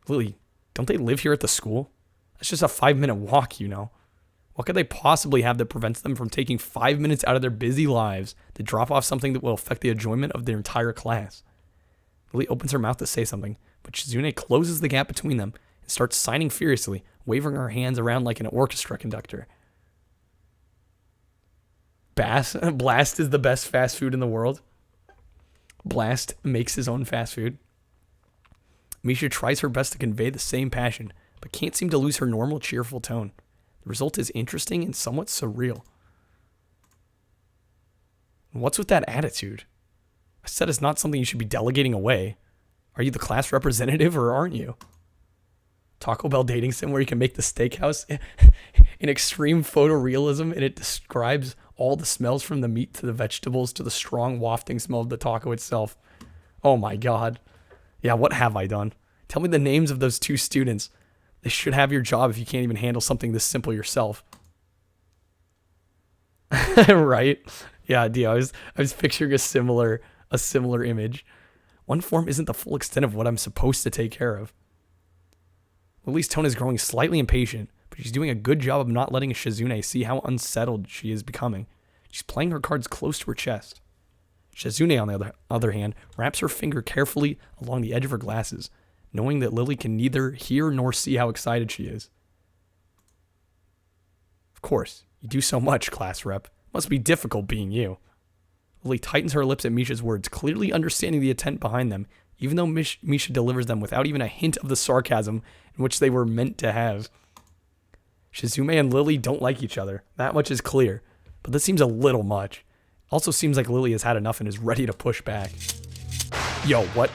Lily, don't they live here at the school? That's just a 5-minute walk, you know. What could they possibly have that prevents them from taking 5 minutes out of their busy lives to drop off something that will affect the enjoyment of their entire class? Lily opens her mouth to say something, but Shizune closes the gap between them and starts signing furiously, waving her hands around like an orchestra conductor. Blast is the best fast food in the world. Blast makes his own fast food. Misha tries her best to convey the same passion, but can't seem to lose her normal cheerful tone. The result is interesting and somewhat surreal. What's with that attitude? I said it's not something you should be delegating away. Are you the class representative or aren't you? Taco Bell dating sim where you can make the steakhouse in extreme photorealism and it describes all the smells from the meat to the vegetables to the strong wafting smell of the taco itself. Oh my god. Yeah, what have I done? Tell me the names of those 2 students. They should have your job if you can't even handle something this simple yourself. Right? Yeah, I was picturing a similar image. One form isn't the full extent of what I'm supposed to take care of. Lily's tone is growing slightly impatient, but she's doing a good job of not letting Shizune see how unsettled she is becoming. She's playing her cards close to her chest. Shizune, on the other hand, wraps her finger carefully along the edge of her glasses, knowing that Lily can neither hear nor see how excited she is. Of course, you do so much, class rep. Must be difficult being you. Lily tightens her lips at Misha's words, clearly understanding the intent behind them, even though Misha delivers them without even a hint of the sarcasm in which they were meant to have. Shizume and Lily don't like each other. That much is clear. But this seems a little much. Also seems like Lily has had enough and is ready to push back. Yo, what?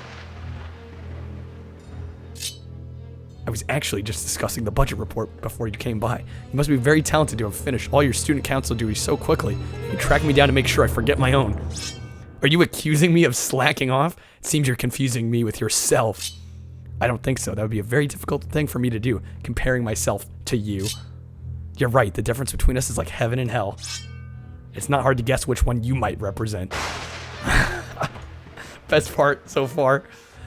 I was actually just discussing the budget report before you came by. You must be very talented to have finished all your student council duties so quickly. You track me down to make sure I forget my own. Are you accusing me of slacking off? It seems you're confusing me with yourself. I don't think so. That would be a very difficult thing for me to do, comparing myself to you. You're right, the difference between us is like heaven and hell. It's not hard to guess which one you might represent. Best part so far.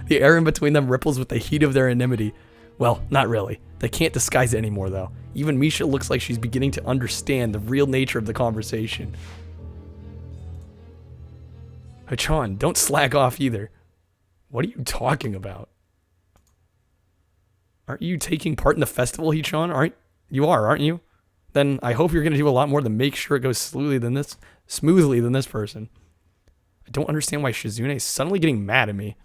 The air in between them ripples with the heat of their enmity. Well, not really. They can't disguise it anymore, though. Even Misha looks like she's beginning to understand the real nature of the conversation. Hachan, don't slack off either. What are you talking about? Aren't you taking part in the festival, Hachan? Aren't you? Then I hope you're going to do a lot more than make sure it goes smoothly than this person. I don't understand why Shizune is suddenly getting mad at me.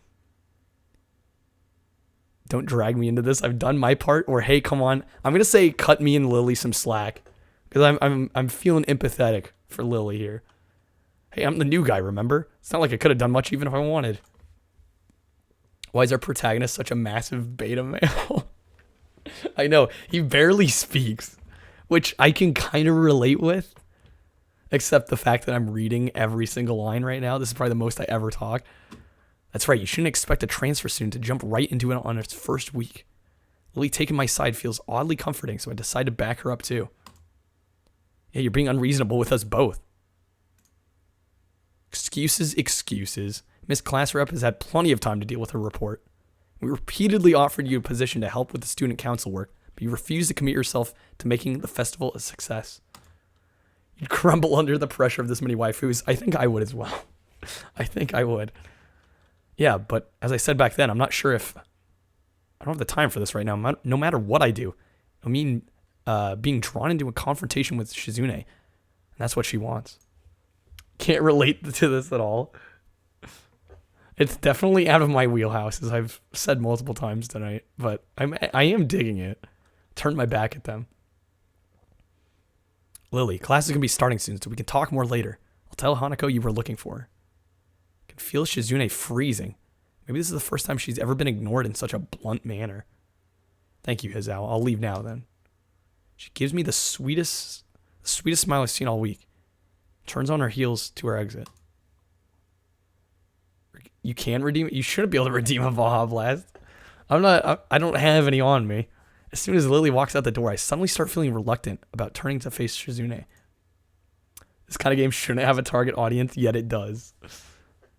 Don't drag me into this. I've done my part. Or hey, come on. I'm gonna say cut me and Lily some slack because I'm feeling empathetic for Lily here. Hey, I'm the new guy. Remember? It's not like I could have done much even if I wanted. Why is our protagonist such a massive beta male? I know he barely speaks, which I can kind of relate with, except the fact that I'm reading every single line right now. This is probably the most I ever talk. That's right, you shouldn't expect a transfer student to jump right into it on its first week. Lily taking my side feels oddly comforting, so I decide to back her up too. Yeah, you're being unreasonable with us both. Excuses. Miss Class Rep has had plenty of time to deal with her report. We repeatedly offered you a position to help with the student council work, but you refused to commit yourself to making the festival a success. You'd crumble under the pressure of this many waifus. I think I would as well. I think I would. Yeah, but as I said back then, I'm not sure if... I don't have the time for this right now. No matter what I do. I mean, being drawn into a confrontation with Shizune. And that's what she wants. Can't relate to this at all. It's definitely out of my wheelhouse, as I've said multiple times tonight. But I am digging it. Turned my back at them. Lily, class is going to be starting soon, so we can talk more later. I'll tell Hanako you were looking for her. I can feel Shizune freezing. Maybe this is the first time she's ever been ignored in such a blunt manner. Thank you, Hizao. I'll leave now, then. She gives me the sweetest smile I've seen all week. Turns on her heels to her exit. You can redeem it? You shouldn't be able to redeem a Baja Blast. I don't have any on me. As soon as Lily walks out the door, I suddenly start feeling reluctant about turning to face Shizune. This kind of game shouldn't have a target audience, yet it does. I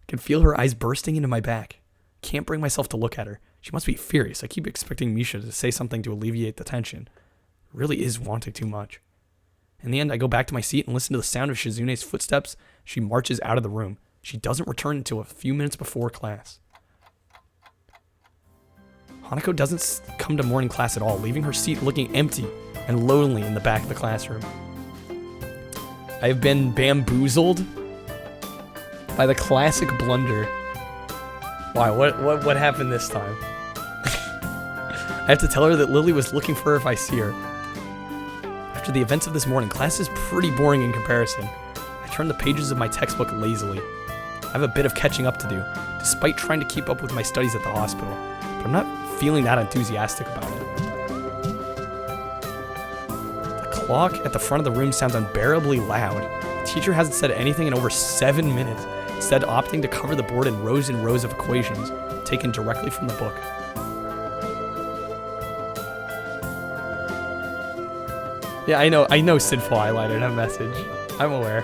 can feel her eyes bursting into my back. Can't bring myself to look at her. She must be furious. I keep expecting Misha to say something to alleviate the tension. It really is wanting too much. In the end, I go back to my seat and listen to the sound of Shizune's footsteps. She marches out of the room. She doesn't return until a few minutes before class. Hanako doesn't come to morning class at all, leaving her seat looking empty and lonely in the back of the classroom. I have been bamboozled by the classic blunder. Wow, what happened this time? I have to tell her that Lily was looking for her if I see her. After the events of this morning, class is pretty boring in comparison. I turn the pages of my textbook lazily. I have a bit of catching up to do, despite trying to keep up with my studies at the hospital, but I'm not feeling that enthusiastic about it. The clock at the front of the room sounds unbearably loud. The teacher hasn't said anything in over 7 minutes, instead opting to cover the board in rows and rows of equations, taken directly from the book. Yeah, I know Sinful highlighted a message. I'm aware.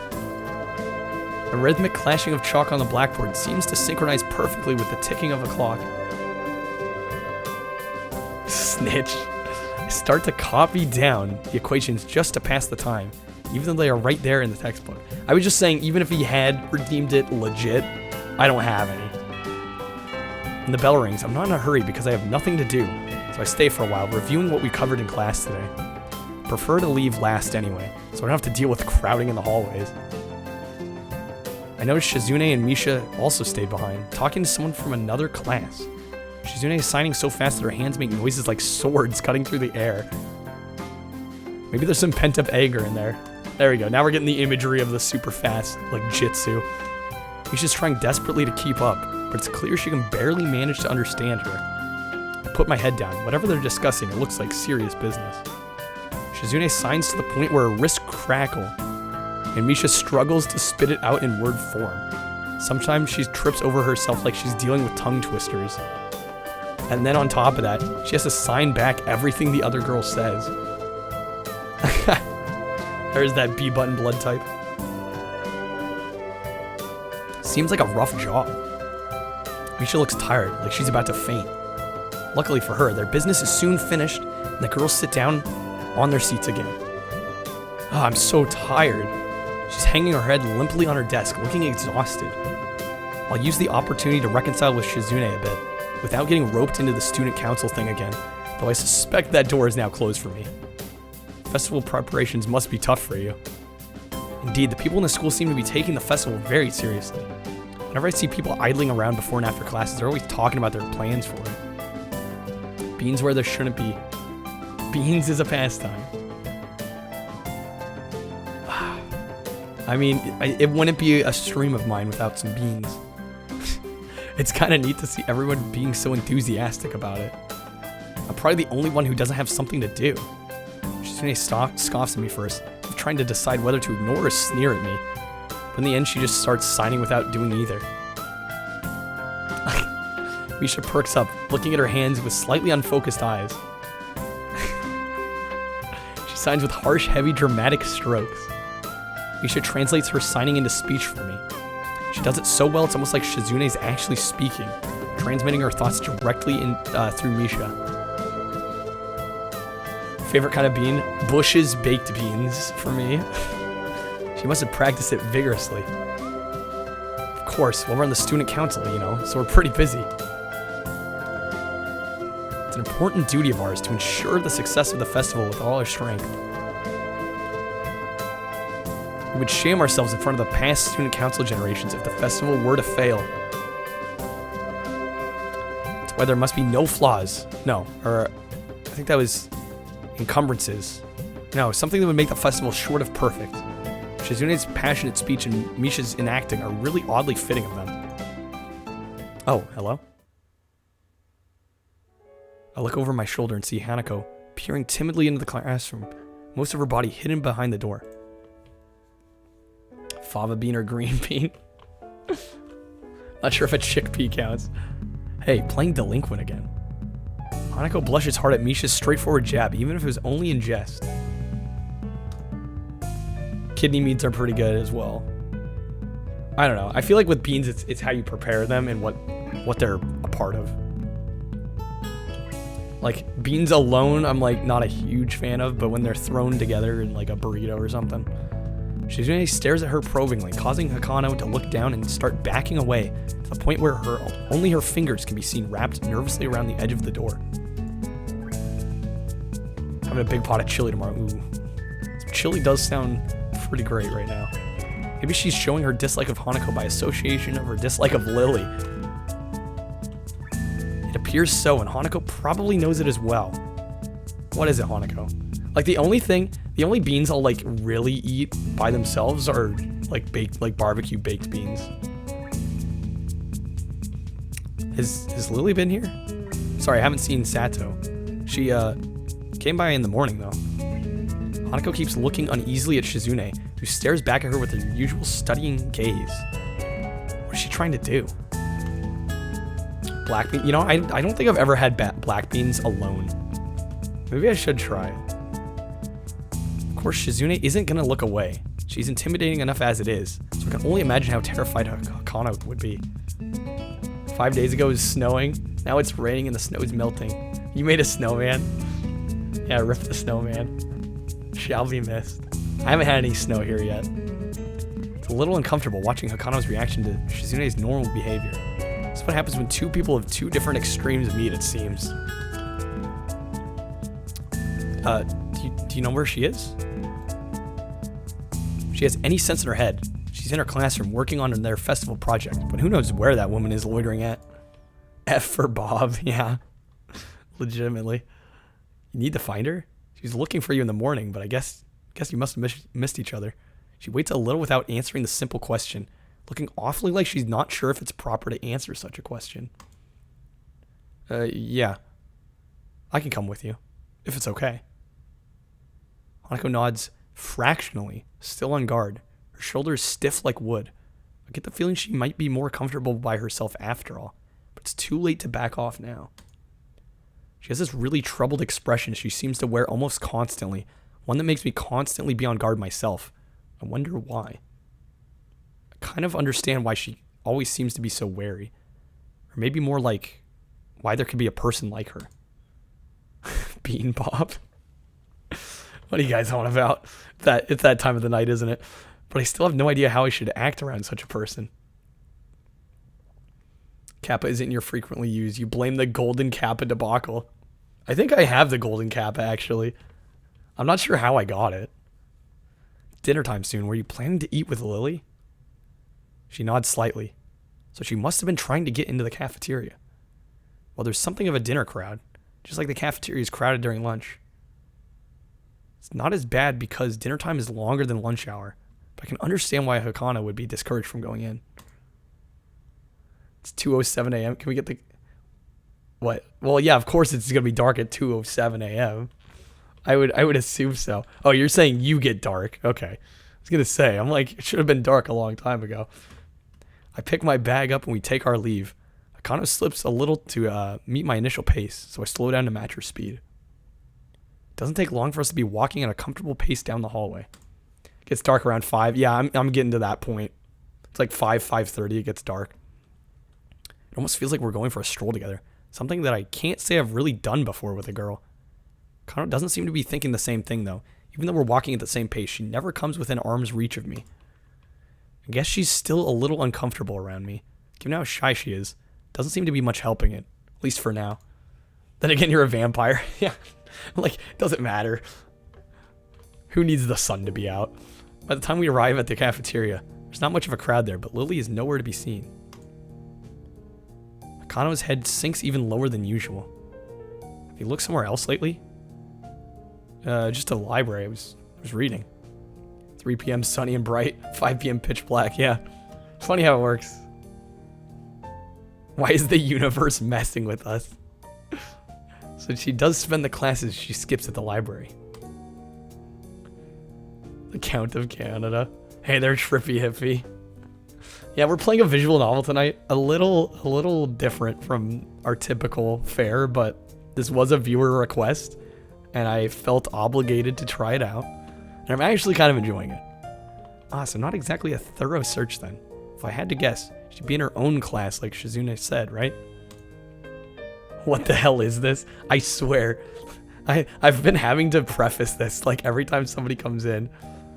The rhythmic clashing of chalk on the blackboard seems to synchronize perfectly with the ticking of a clock. Snitch. I start to copy down the equations just to pass the time, even though they are right there in the textbook. I was just saying, even if he had redeemed it legit, I don't have any. When the bell rings, I'm not in a hurry because I have nothing to do, so I stay for a while, reviewing what we covered in class today. I prefer to leave last anyway, so I don't have to deal with crowding in the hallways. I noticed Shizune and Misha also stayed behind, talking to someone from another class. Shizune is signing so fast that her hands make noises like swords cutting through the air. Maybe there's some pent-up anger in there. There we go. Now we're getting the imagery of the super fast, like, jitsu. Misha's trying desperately to keep up, but it's clear she can barely manage to understand her. I put my head down. Whatever they're discussing, it looks like serious business. Shizune signs to the point where her wrists crackle, and Misha struggles to spit it out in word form. Sometimes she trips over herself like she's dealing with tongue twisters. And then on top of that, she has to sign back everything the other girl says. There's that B button blood type. Seems like a rough job. Misha looks tired, like she's about to faint. Luckily for her, their business is soon finished, and the girls sit down on their seats again. Oh, I'm so tired. She's hanging her head limply on her desk, looking exhausted. I'll use the opportunity to reconcile with Shizune a bit, without getting roped into the student council thing again, though I suspect that door is now closed for me. Festival preparations must be tough for you. Indeed, the people in the school seem to be taking the festival very seriously. Whenever I see people idling around before and after classes, they're always talking about their plans for it. Beans where there shouldn't be. Beans is a pastime. I mean, it wouldn't be a stream of mine without some beans. It's kind of neat to see everyone being so enthusiastic about it. I'm probably the only one who doesn't have something to do. Shizune scoffs at me first, trying to decide whether to ignore or sneer at me. But in the end, she just starts signing without doing either. Misha perks up, looking at her hands with slightly unfocused eyes. She signs with harsh, heavy, dramatic strokes. Misha translates her signing into speech for me. She does it so well, it's almost like Shizune is actually speaking, transmitting her thoughts directly through Misha. Favorite kind of bean? Bush's baked beans for me. She must have practiced it vigorously. Of course, well, we're on the student council, you know, so we're pretty busy. It's an important duty of ours to ensure the success of the festival with all our strength. We would shame ourselves in front of the past student council generations if the festival were to fail. That's why there must be no flaws. No, or I think that was encumbrances. No, something that would make the festival short of perfect. Shizune's passionate speech and Misha's enacting are really oddly fitting of them. Oh, hello? I look over my shoulder and see Hanako peering timidly into the classroom, most of her body hidden behind the door. Fava bean or green bean? Not sure if a chickpea counts. Hey, playing delinquent again. Hanako blushes hard at Misha's straightforward jab, even if it was only in jest. Kidney meats are pretty good as well. I don't know. I feel like with beans, it's how you prepare them and what they're a part of. Like, beans alone, I'm like not a huge fan of, but when they're thrown together in like a burrito or something. Shizune stares at her probingly, causing Hakano to look down and start backing away to the point where only her fingers can be seen wrapped nervously around the edge of the door. Having a big pot of chili tomorrow. Ooh. Some chili does sound pretty great right now. Maybe she's showing her dislike of Hanako by association of her dislike of Lily. It appears so, and Hanako probably knows it as well. What is it, Hanako? Like the only beans I'll like really eat by themselves are like baked, like barbecue baked beans. Has Lily been here? Sorry, I haven't seen Sato. She came by in the morning though. Hanako keeps looking uneasily at Shizune, who stares back at her with her usual studying gaze. What is she trying to do? Black bean? You know, I don't think I've ever had black beans alone. Maybe I should try it. Of course, Shizune isn't gonna look away. She's intimidating enough as it is, so I can only imagine how terrified Hakano would be. 5 days ago it was snowing, now it's raining and the snow is melting. You made a snowman? Yeah, rip the snowman. Shall be missed. I haven't had any snow here yet. It's a little uncomfortable watching Hakano's reaction to Shizune's normal behavior. This is what happens when two people of two different extremes meet, it seems. Do you know where she is? If she has any sense in her head, She's in her classroom working on their festival project, but who knows where that woman is loitering at. F for Bob, yeah. Legitimately. You need to find her? She's looking for you in the morning, but I guess you must have missed each other. She waits a little without answering the simple question, looking awfully like she's not sure if it's proper to answer such a question. Yeah. I can come with you, if it's okay. Hanako nods fractionally, still on guard. Her shoulders stiff like wood. I get the feeling she might be more comfortable by herself after all, but it's too late to back off now. She has this really troubled expression she seems to wear almost constantly, one that makes me constantly be on guard myself. I wonder why. I kind of understand why she always seems to be so wary. Or maybe more like why there could be a person like her. Bean Bob. What are you guys on about? It's that time of the night, isn't it? But I still have no idea how I should act around such a person. Kappa isn't your frequently used. You blame the golden Kappa debacle. I think I have the golden Kappa, actually. I'm not sure how I got it. Dinner time soon. Were you planning to eat with Lily? She nods slightly. So she must have been trying to get into the cafeteria. Well, there's something of a dinner crowd, just like the cafeteria is crowded during lunch. It's not as bad because dinner time is longer than lunch hour, but I can understand why Hakana would be discouraged from going in. It's 2:07 a.m. Can we get the... What? Well, yeah, of course it's going to be dark at 2:07 a.m. I would assume so. Oh, you're saying you get dark. Okay. I was going to say, I'm like, it should have been dark a long time ago. I pick my bag up and we take our leave. Akano slips a little to meet my initial pace, so I slow down to match her speed. It doesn't take long for us to be walking at a comfortable pace down the hallway. It gets dark around 5. Yeah, I'm getting to that point. It's like 5:30, it gets dark. It almost feels like we're going for a stroll together. Something that I can't say I've really done before with a girl. Kano doesn't seem to be thinking the same thing, though. Even though we're walking at the same pace, she never comes within arm's reach of me. I guess she's still a little uncomfortable around me. Given how shy she is, doesn't seem to be much helping it. At least for now. Then again, you're a vampire. Yeah. Like, it doesn't matter. Who needs the sun to be out? By the time we arrive at the cafeteria, there's not much of a crowd there, but Lily is nowhere to be seen. Akano's head sinks even lower than usual. Have you looked somewhere else lately? Just to the library. I was reading. 3 p.m. sunny and bright. 5 p.m. pitch black. Yeah. Funny how it works. Why is the universe messing with us? So she does spend the classes she skips at the library. The Count of Canada. Hey there, trippy hippie. Yeah, we're playing a visual novel tonight. A little different from our typical fare, but this was a viewer request, and I felt obligated to try it out. And I'm actually kind of enjoying it. So not exactly a thorough search then. If I had to guess, she'd be in her own class like Shizune said, right? What the hell is this? I swear. I've been having to preface this like every time somebody comes in.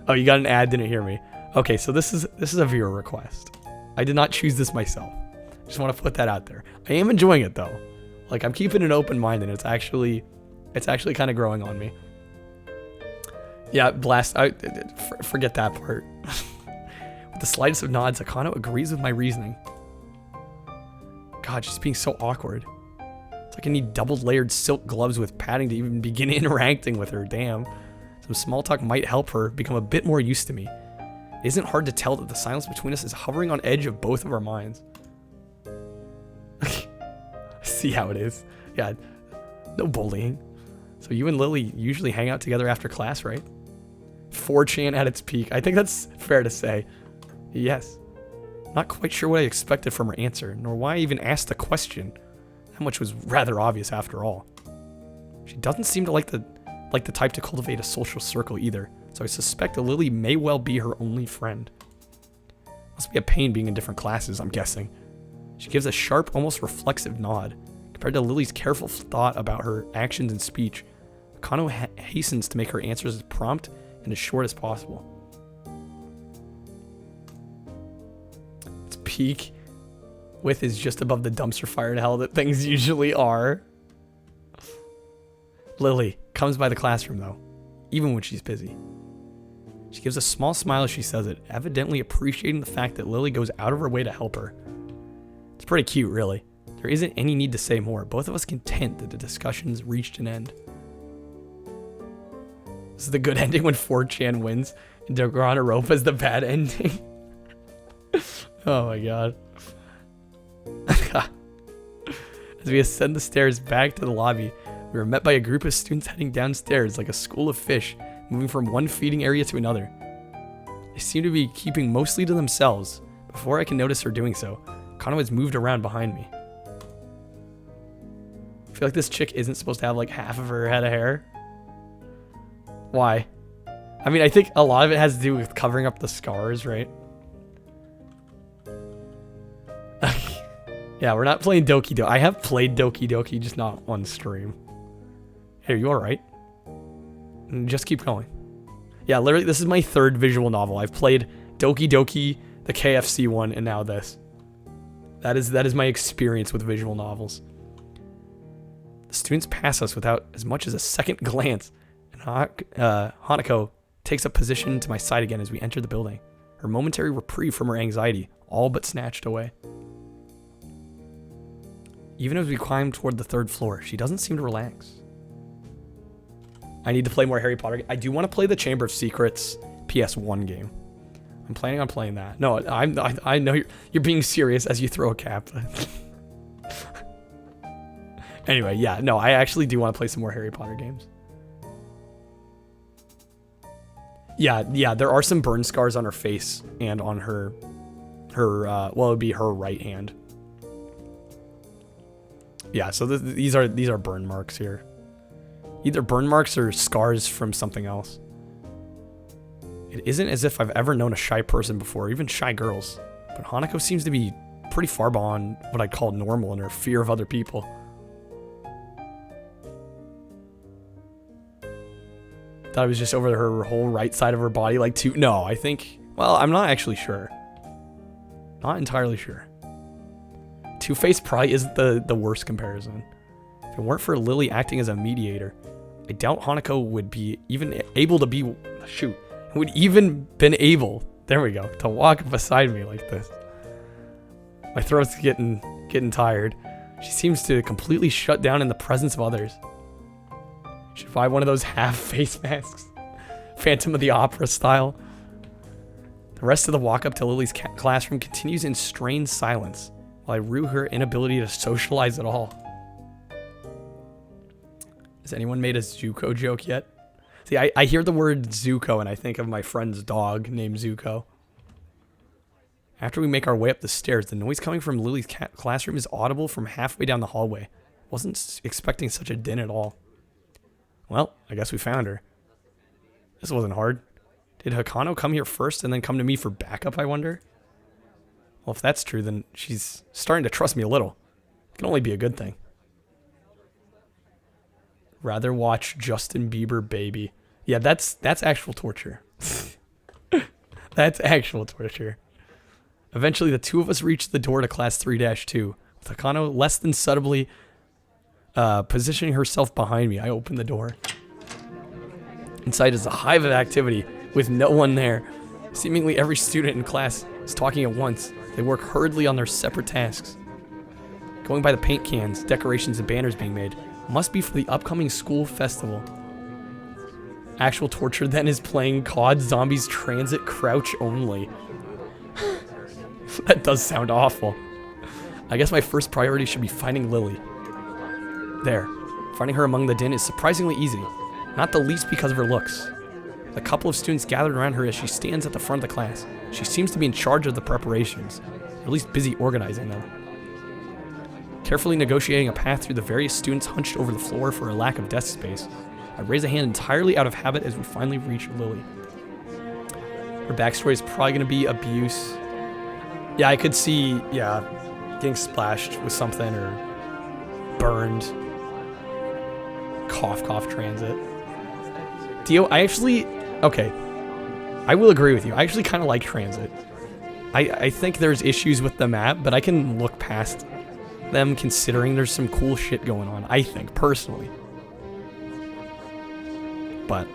Oh, you got an ad, didn't hear me. Okay, so this is a viewer request. I did not choose this myself. Just want to put that out there. I am enjoying it though. Like, I'm keeping an open mind, and it's actually kind of growing on me. Yeah, blast. Forget that part. With the slightest of nods, Akano agrees with my reasoning. God, she's being so awkward. It's like I need double-layered silk gloves with padding to even begin interacting with her. Damn. Some small talk might help her become a bit more used to me. It isn't hard to tell that the silence between us is hovering on edge of both of our minds. See how it is. Yeah, no bullying. So you and Lily usually hang out together after class, right? 4chan at its peak. I think that's fair to say. Yes. Not quite sure what I expected from her answer, nor why I even asked the question. That much was rather obvious after all. She doesn't seem to like the type to cultivate a social circle either, so I suspect that Lily may well be her only friend. Must be a pain being in different classes, I'm guessing. She gives a sharp, almost reflexive nod. Compared to Lily's careful thought about her actions and speech, Akano hastens to make her answers as prompt and as short as possible. Its peak width is just above the dumpster fire to hell that things usually are. Lily comes by the classroom though, even when she's busy. She gives a small smile as she says it, evidently appreciating the fact that Lily goes out of her way to help her. It's pretty cute, really. There isn't any need to say more. Both of us content that the discussions reached an end. This is the good ending when 4chan wins, and Danganronpa is the bad ending. Oh my god. As we ascend the stairs back to the lobby, we were met by a group of students heading downstairs like a school of fish, moving from one feeding area to another. They seem to be keeping mostly to themselves. Before I can notice her doing so, Kano has moved around behind me. I feel like this chick isn't supposed to have like half of her head of hair. Why? I mean, I think a lot of it has to do with covering up the scars, right? Yeah, we're not playing Doki Doki. I have played Doki Doki, just not on stream. Hey, are you alright? Just keep going. Yeah, literally, this is my third visual novel. I've played Doki Doki, the KFC one, and now this. That is my experience with visual novels. The students pass us without as much as a second glance, and Hanako takes a position to my side again as we enter the building. Her momentary reprieve from her anxiety, all but snatched away. Even as we climb toward the third floor, she doesn't seem to relax. I need to play more Harry Potter. I do want to play the Chamber of Secrets PS1 game. I'm planning on playing that. No, I know you're being serious as you throw a cap. Anyway, yeah, no, I actually do want to play some more Harry Potter games. Yeah, there are some burn scars on her face and on her well, it would be her right hand. Yeah, so these are burn marks here. Either burn marks or scars from something else. It isn't as if I've ever known a shy person before, even shy girls. But Hanako seems to be pretty far beyond what I'd call normal in her fear of other people. Thought it was just over her whole right side of her body, like two. No, I think, well, I'm not actually sure. Not entirely sure. Two-Face probably isn't the worst comparison. If it weren't for Lily acting as a mediator, I doubt Hanako would be even able to be, would even been able, there we go, to walk beside me like this. My throat's getting tired. She seems to completely shut down in the presence of others. Should buy one of those half face masks. Phantom of the Opera style. The rest of the walk up to Lily's classroom continues in strained silence, while I rue her inability to socialize at all. Has anyone made a Zuko joke yet? See, I hear the word Zuko and I think of my friend's dog named Zuko. After we make our way up the stairs, the noise coming from Lily's classroom is audible from halfway down the hallway. Wasn't expecting such a din at all. Well, I guess we found her. This wasn't hard. Did Hakano come here first and then come to me for backup, I wonder? Well, if that's true, then she's starting to trust me a little. It can only be a good thing. Rather watch Justin Bieber Baby. Yeah, that's actual torture. That's actual torture. Eventually, the two of us reached the door to class 3-2, with Hakano less than subtly positioning herself behind me. I opened the door. Inside is a hive of activity, with no one there. Seemingly every student in class is talking at once. They work hurriedly on their separate tasks. Going by the paint cans, decorations, and banners being made. Must be for the upcoming school festival. Actual torture then is playing COD Zombies Transit Crouch Only. That does sound awful. I guess my first priority should be finding Lily. There. Finding her among the din is surprisingly easy, not the least because of her looks. A couple of students gathered around her as she stands at the front of the class. She seems to be in charge of the preparations, or at least busy organizing them. Carefully negotiating a path through the various students hunched over the floor for a lack of desk space, I raise a hand entirely out of habit as we finally reach Lily. Her backstory is probably going to be abuse. Yeah, I could see, getting splashed with something or burned. Cough, cough, transit. Dio, I will agree with you. I actually kind of like transit. I think there's issues with the map, but I can look past them considering there's some cool shit going on, I think, personally. But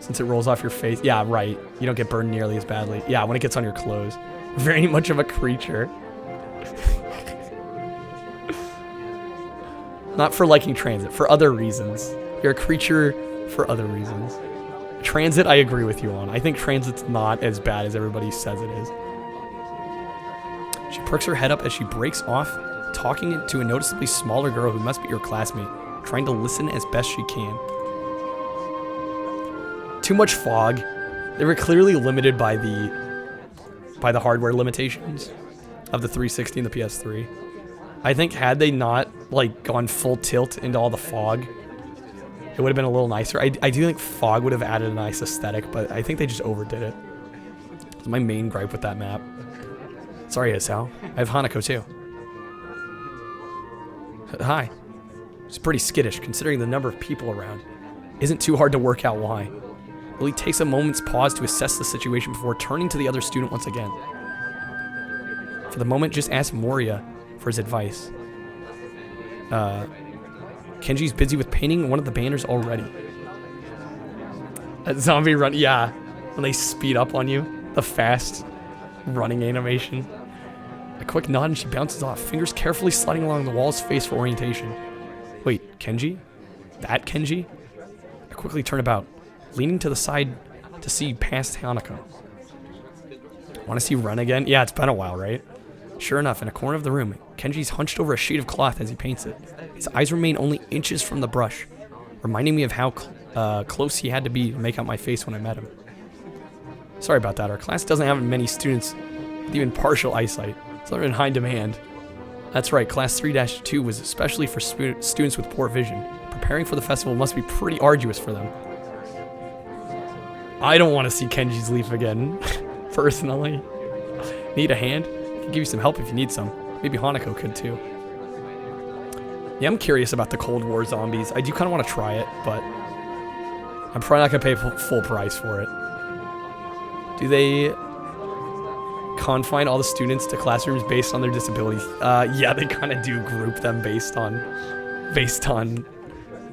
Since it rolls off your face. Yeah, right. You don't get burned nearly as badly. Yeah, when it gets on your clothes. Very much of a creature. Not for liking transit, for other reasons. You're a creature for other reasons. Transit, I agree with you on. I think transit's not as bad as everybody says it is. She perks her head up as she breaks off, talking to a noticeably smaller girl who must be your classmate, trying to listen as best she can. Too much fog. They were clearly limited by the hardware limitations of the 360 and the PS3. I think had they not like gone full tilt into all the fog, it would have been a little nicer. I do think fog would have added a nice aesthetic, but I think they just overdid it. It's my main gripe with that map. Sorry, Hisao. I have Hanako too. Hi. It's pretty skittish considering the number of people around. Isn't too hard to work out why. Lily takes a moment's pause to assess the situation before turning to the other student once again. For the moment, just ask Moria for his advice. Kenji's busy with painting one of the banners already. That zombie run, yeah. When they speed up on you, the fast running animation. A quick nod and she bounces off, fingers carefully sliding along the wall's face for orientation. Wait, Kenji? That Kenji? I quickly turn about, leaning to the side to see past Hanako. Want to see Run again? Yeah, it's been a while, right? Sure enough, in a corner of the room, Kenji's hunched over a sheet of cloth as he paints it. His eyes remain only inches from the brush, reminding me of how close he had to be to make out my face when I met him. Sorry about that, our class doesn't have many students with even partial eyesight, so they're in high demand. That's right, class 3-2 was especially for students with poor vision. Preparing for the festival must be pretty arduous for them. I don't want to see Kenji's leaf again, personally. Need a hand? I can give you some help if you need some. Maybe Hanako could too. Yeah, I'm curious about the Cold War zombies. I do kind of want to try it, but I'm probably not going to pay full price for it. Do they confine all the students to classrooms based on their disabilities? Yeah, they kind of do group them based on,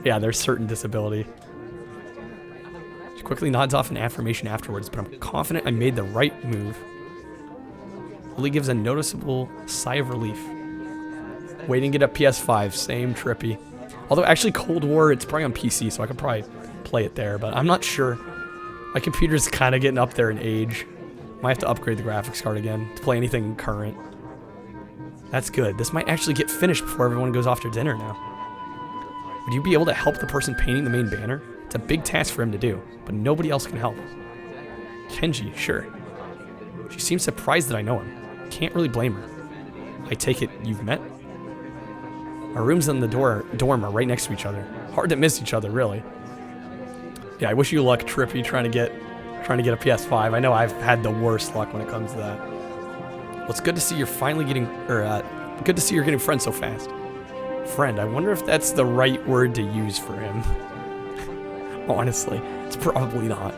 yeah, their certain disability. She quickly nods off an affirmation afterwards, but I'm confident I made the right move. Lily gives a noticeable sigh of relief. Waiting to get a PS5, same trippy. Although actually Cold War, it's probably on PC, so I could probably play it there, but I'm not sure. My computer's kind of getting up there in age. Might have to upgrade the graphics card again to play anything current. That's good. This might actually get finished before everyone goes off to dinner now. Would you be able to help the person painting the main banner? It's a big task for him to do, but nobody else can help. Kenji, sure. She seems surprised that I know him. Can't really blame her. I take it you've met? Our rooms and the dorm are right next to each other. Hard to miss each other, really. Yeah, I wish you luck, Trippy, trying to get a PS5. I know I've had the worst luck when it comes to that. Well, it's good to see you're finally getting, good to see you're getting friends so fast. Friend, I wonder if that's the right word to use for him. Honestly, it's probably not.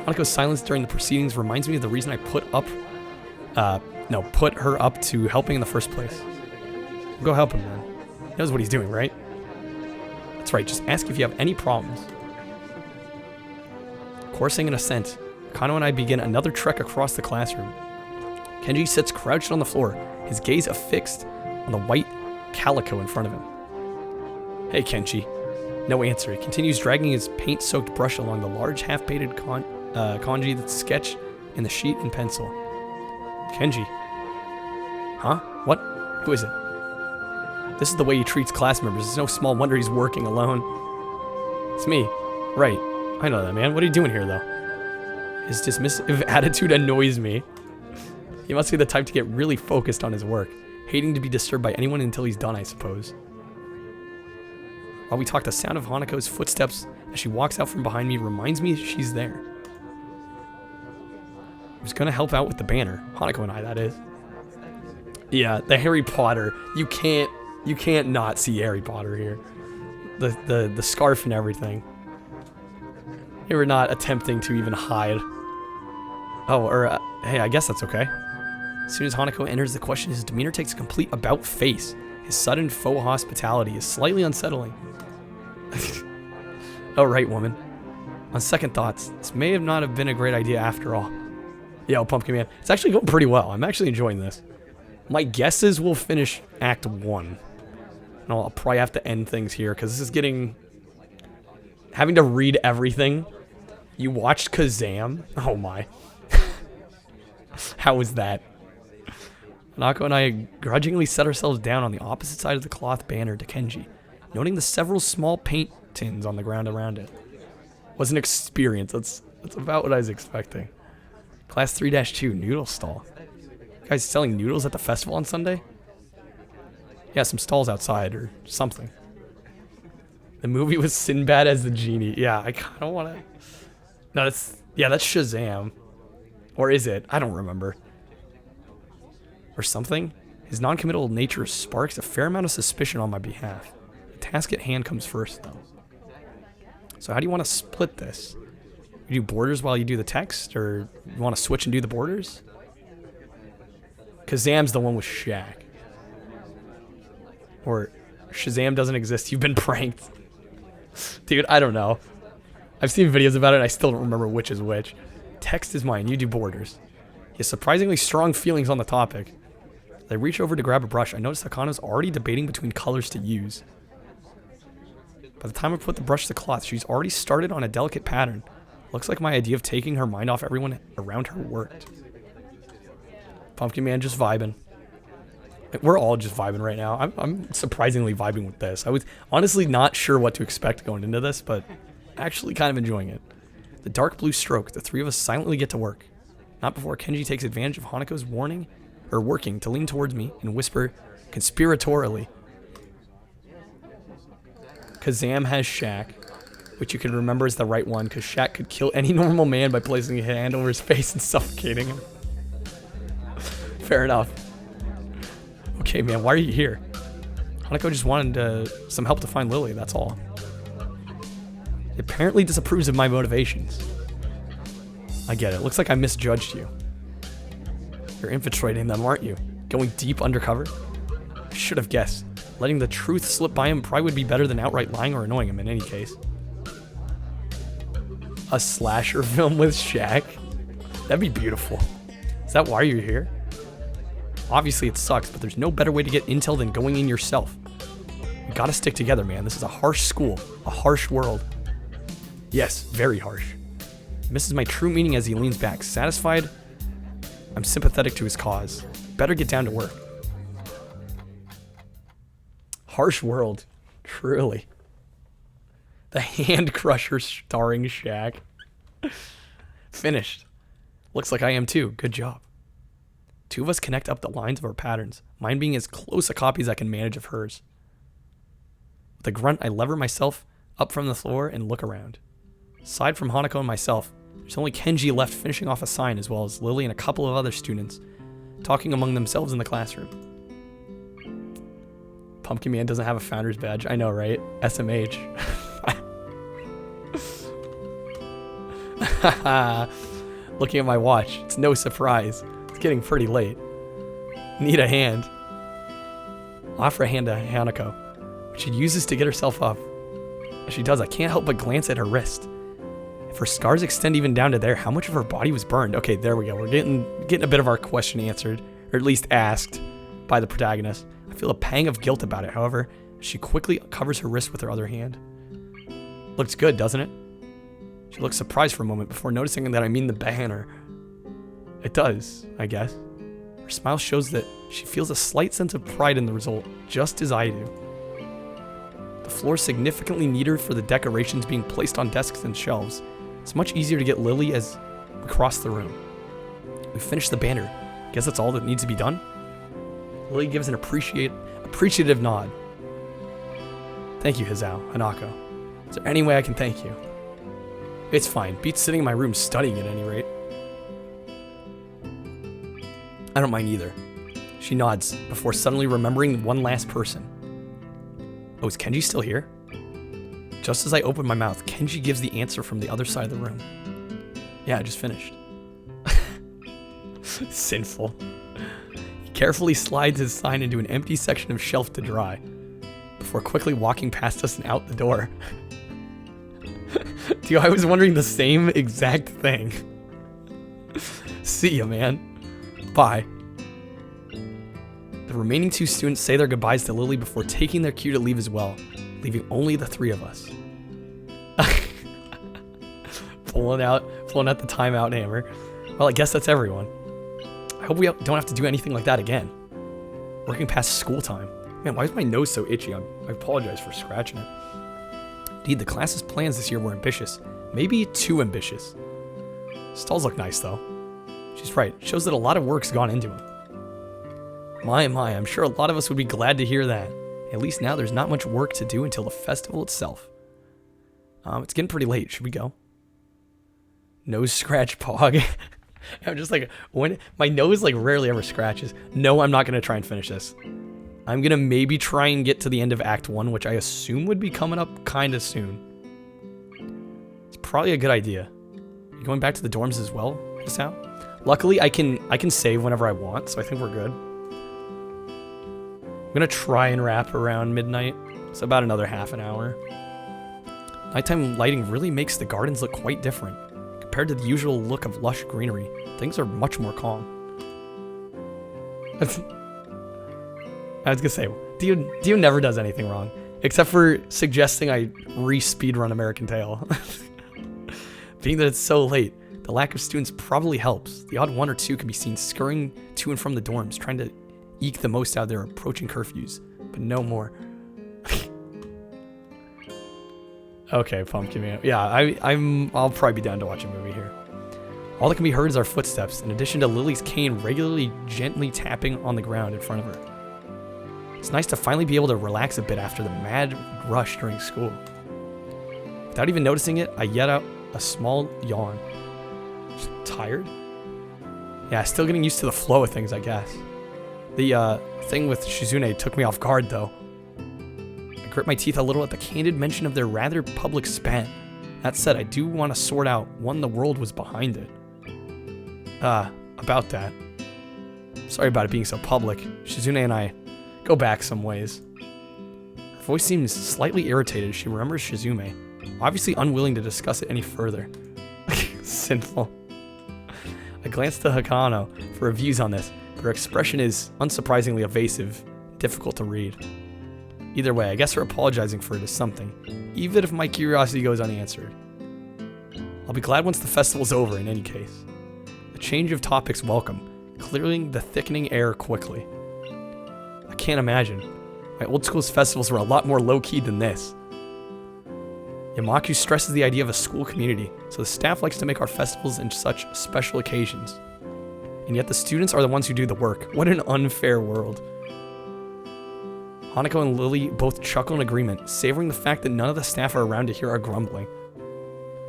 Hanako's silence during the proceedings reminds me of the reason I put her up to helping in the first place. Go help him, man. He knows what he's doing, right? That's right, just ask if you have any problems. Coursing in assent, Kano and I begin another trek across the classroom. Kenji sits crouched on the floor, his gaze affixed on the white calico in front of him. Hey, Kenji. No answer. He continues dragging his paint-soaked brush along the large half-painted kanji that's sketched in the sheet and pencil. Kenji. Huh? What? Who is it? This is the way he treats class members. It's no small wonder he's working alone. It's me. Right. I know that, man. What are you doing here, though? His dismissive attitude annoys me. He must be the type to get really focused on his work, hating to be disturbed by anyone until he's done, I suppose. While we talk, the sound of Hanako's footsteps as she walks out from behind me reminds me she's there. I was gonna help out with the banner. Hanako and I, that is. Yeah, the Harry Potter. You can't not see Harry Potter here. The scarf and everything. They were not attempting to even hide. Oh, or, hey, I guess that's okay. As soon as Hanako enters the question, his demeanor takes a complete about-face. His sudden faux hospitality is slightly unsettling. Oh, right, woman. On second thoughts, this may have not have been a great idea after all. Yo, Pumpkin Man. It's actually going pretty well. I'm actually enjoying this. My guess is we'll finish Act 1. And I'll probably have to end things here, because this is getting... Having to read everything. You watched Kazam? Oh my. How was that? Hanako and I grudgingly set ourselves down on the opposite side of the cloth banner to Kenji, noting the several small paint tins on the ground around it. Was an experience. That's about what I was expecting. Class 3-2, noodle stall. You guys selling noodles at the festival on Sunday? Yeah, some stalls outside or something. The movie was Sinbad as the genie. Yeah, I kind of want to... No, that's Shazam. Or is it? I don't remember. Or something? His non-committal nature sparks a fair amount of suspicion on my behalf. The task at hand comes first, though. So how do you want to split this? You do borders while you do the text, or you want to switch and do the borders? Kazam's the one with Shaq. Or Shazam doesn't exist, you've been pranked. Dude, I don't know. I've seen videos about it and I still don't remember which is which. Text is mine, you do borders. He has surprisingly strong feelings on the topic. As I reach over to grab a brush, I notice Akano's already debating between colors to use. By the time I put the brush to the cloth, she's already started on a delicate pattern. Looks like my idea of taking her mind off everyone around her worked. Pumpkin Man just vibing. We're all just vibing right now. I'm surprisingly vibing with this. I was honestly not sure what to expect going into this, but actually kind of enjoying it. The dark blue stroke, the three of us silently get to work. Not before Kenji takes advantage of Hanako's working to lean towards me and whisper conspiratorially. Kazam has Shaq, which you can remember is the right one, because Shaq could kill any normal man by placing a hand over his face and suffocating him. Fair enough. Okay, man, why are you here? Hanako just wanted some help to find Lily, that's all. He apparently disapproves of my motivations. I get it. Looks like I misjudged you. You're infiltrating them, aren't you? Going deep undercover? I should have guessed. Letting the truth slip by him probably would be better than outright lying or annoying him in any case. A slasher film with Shaq? That'd be beautiful. Is that why you're here? Obviously it sucks, but there's no better way to get intel than going in yourself. We gotta stick together, man. This is a harsh school, a harsh world. Yes, very harsh. Misses my true meaning as he leans back. Satisfied? I'm sympathetic to his cause. Better get down to work. Harsh world. Truly. The Hand Crusher starring Shaq. Finished. Looks like I am too. Good job. Two of us connect up the lines of our patterns, mine being as close a copy as I can manage of hers. With a grunt, I lever myself up from the floor and look around. Aside from Hanako and myself, there's only Kenji left finishing off a sign, as well as Lily and a couple of other students talking among themselves in the classroom. Pumpkin Man doesn't have a founder's badge. I know, right? SMH. Looking at my watch, it's no surprise. It's getting pretty late. Need a hand. I'll offer a hand to Hanako, which she uses to get herself up. As she does, I can't help but glance at her wrist. If her scars extend even down to there, how much of her body was burned? Okay, there we go. We're getting a bit of our question answered, or at least asked, by the protagonist. I feel a pang of guilt about it, however. She quickly covers her wrist with her other hand. Looks good, doesn't it? She looks surprised for a moment before noticing that I mean the banner. It does, I guess. Her smile shows that she feels a slight sense of pride in the result, just as I do. The floor is significantly neater for the decorations being placed on desks and shelves. It's much easier to get Lily as we cross the room. We finish the banner. Guess that's all that needs to be done? Lily gives an appreciative nod. Thank you, Hanako. Is there any way I can thank you? It's fine. Beats sitting in my room studying at any rate. I don't mind either. She nods before suddenly remembering one last person. Oh, is Kenji still here? Just as I open my mouth, Kenji gives the answer from the other side of the room. Yeah, I just finished. Sinful. He carefully slides his sign into an empty section of shelf to dry, before quickly walking past us and out the door. Dude, I was wondering the same exact thing. See ya, man. Bye. The remaining 2 students say their goodbyes to Lily before taking their cue to leave as well, leaving only the 3 of us. Pulling out the timeout hammer. Well, I guess that's everyone. I hope we don't have to do anything like that again. Working past school time. Man, why is my nose so itchy? I apologize for scratching it. Indeed, the class's plans this year were ambitious. Maybe too ambitious. Stalls look nice, though. She's right. Shows that a lot of work's gone into them. My, I'm sure a lot of us would be glad to hear that. At least now there's not much work to do until the festival itself. It's getting pretty late. Should we go? Nose scratch pog. I'm just like, when my nose like rarely ever scratches. No, I'm not going to try and finish this. I'm going to maybe try and get to the end of Act 1, which I assume would be coming up kind of soon. It's probably a good idea. You going back to the dorms as well, just now? Luckily, I can save whenever I want, so I think we're good. I'm going to try and wrap around midnight. It's about another half an hour. Nighttime lighting really makes the gardens look quite different. Compared to the usual look of lush greenery, things are much more calm. I was gonna say, Dio never does anything wrong, except for suggesting I re-speedrun American Tail. Being that it's so late, the lack of students probably helps. The odd 1 or 2 can be seen scurrying to and from the dorms, trying to eke the most out of their approaching curfews, but no more. Okay, Pumpkin Man. Yeah, I'll probably be down to watch a movie here. All that can be heard is our footsteps, in addition to Lily's cane regularly gently tapping on the ground in front of her. It's nice to finally be able to relax a bit after the mad rush during school. Without even noticing it, I let out a small yawn. Just tired? Yeah, still getting used to the flow of things, I guess. The thing with Shizune took me off guard, though. I grit my teeth a little at the candid mention of their rather public spat. That said, I do want to sort out when the world was behind it. About that. Sorry about it being so public. Shizune and I go back some ways. Her voice seems slightly irritated as she remembers Shizume, obviously unwilling to discuss it any further. Sinful. I glanced to Hakano for reviews on this, but her expression is unsurprisingly evasive, difficult to read. Either way, I guess her apologizing for it is something, even if my curiosity goes unanswered. I'll be glad once the festival's over in any case. A change of topics welcome, clearing the thickening air quickly. I can't imagine. My old school's festivals were a lot more low-key than this. Yamaku stresses the idea of a school community, so the staff likes to make our festivals into such special occasions. And yet the students are the ones who do the work. What an unfair world. Hanako and Lily both chuckle in agreement, savoring the fact that none of the staff are around to hear our grumbling.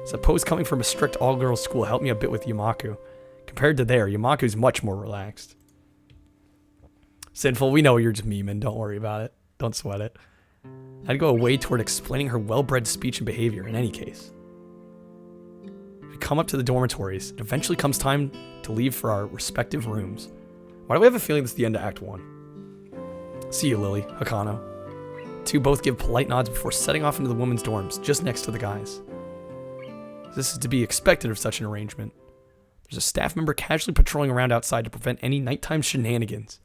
Suppose coming from a strict all-girls school helped me a bit with Yamaku. Compared to there, Yamaku's much more relaxed. Sinful, we know you're just memeing, don't worry about it. Don't sweat it. I'd go away toward explaining her well-bred speech and behavior in any case. We come up to the dormitories. It eventually comes time to leave for our respective rooms. Why do we have a feeling this is the end of Act 1? See you, Lily, Hakano. Two both give polite nods before setting off into the women's dorms, just next to the guys. This is to be expected of such an arrangement. There's a staff member casually patrolling around outside to prevent any nighttime shenanigans.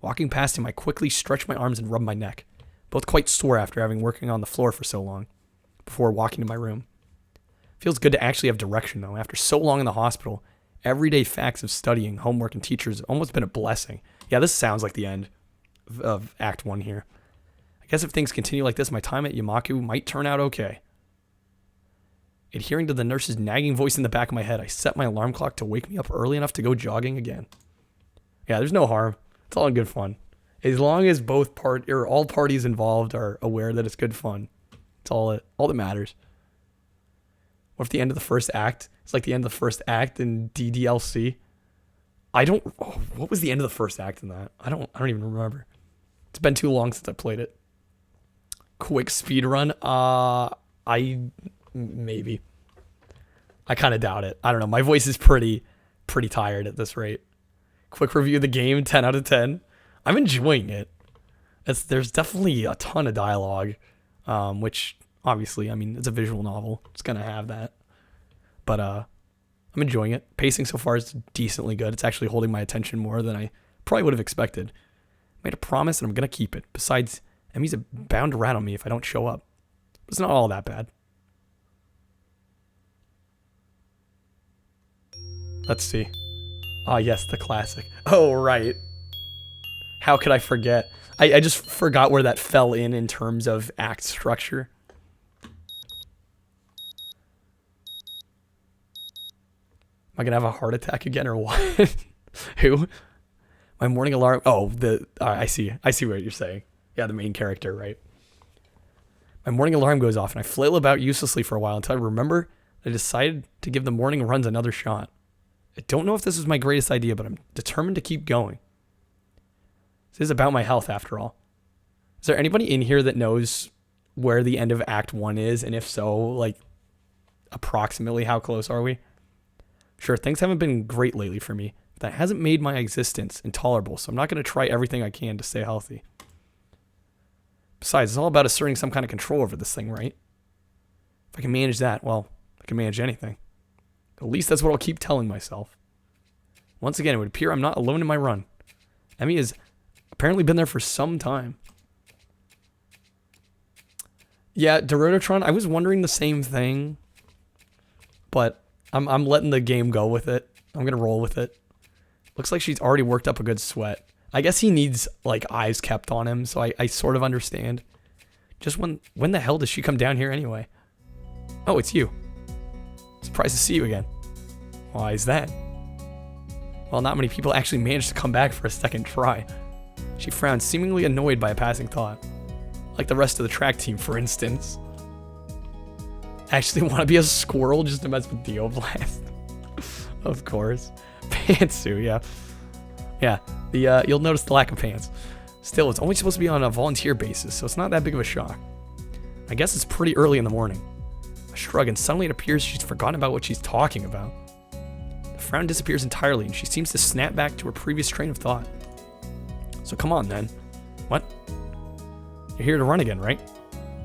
Walking past him, I quickly stretch my arms and rub my neck, both quite sore after having working on the floor for so long, before walking to my room. Feels good to actually have direction, though. After so long in the hospital, everyday facts of studying, homework, and teachers have almost been a blessing. Yeah, this sounds like the end of Act 1 here. I guess if things continue like this, my time at Yamaku might turn out okay. Adhering to the nurse's nagging voice in the back of my head, I set my alarm clock to wake me up early enough to go jogging again. Yeah, there's no harm. It's all in good fun. As long as all parties involved are aware that it's good fun. It's all that matters. What if the end of the first act? It's like the end of the first act in DDLC. What was the end of the first act in that? I don't even remember. It's been too long since I played it. Quick speed run? Maybe. I kind of doubt it. I don't know. My voice is pretty tired at this rate. Quick review of the game, 10 out of 10. I'm enjoying it. There's definitely a ton of dialogue, which Obviously, I mean, it's a visual novel. It's going to have that. But I'm enjoying it. Pacing so far is decently good. It's actually holding my attention more than I probably would have expected. I made a promise and I'm going to keep it. Besides, Emmy's bound to rat on me if I don't show up. It's not all that bad. Let's see. Ah, yes, the classic. Oh, right. How could I forget? I just forgot where that fell in terms of act structure. Am I gonna have a heart attack again or what? Who? My morning alarm. Oh, I see. I see what you're saying. Yeah, the main character, right? My morning alarm goes off and I flail about uselessly for a while until I remember that I decided to give the morning runs another shot. I don't know if this was my greatest idea, but I'm determined to keep going. This is about my health, after all. Is there anybody in here that knows where the end of Act 1 is? And if so, like, approximately how close are we? Sure, things haven't been great lately for me, but that hasn't made my existence intolerable, so I'm not going to try everything I can to stay healthy. Besides, it's all about asserting some kind of control over this thing, right? If I can manage that, well, I can manage anything. At least that's what I'll keep telling myself. Once again, it would appear I'm not alone in my run. Emmy has apparently been there for some time. Yeah, Dorototron, I was wondering the same thing, but I'm letting the game go with it. I'm going to roll with it. Looks like she's already worked up a good sweat. I guess he needs, like, eyes kept on him, so I sort of understand. Just when the hell does she come down here anyway? Oh, it's you. Surprised to see you again. Why is that? Well, not many people actually manage to come back for a second try. She frowned, seemingly annoyed by a passing thought. Like the rest of the track team, for instance. Actually want to be a squirrel just to mess with Deoblast. Of course. Pantsuit, yeah. Yeah, you'll notice the lack of pants. Still, it's only supposed to be on a volunteer basis, so it's not that big of a shock. I guess it's pretty early in the morning. I shrug, and suddenly it appears she's forgotten about what she's talking about. The frown disappears entirely, and she seems to snap back to her previous train of thought. So come on, then. What? You're here to run again, right?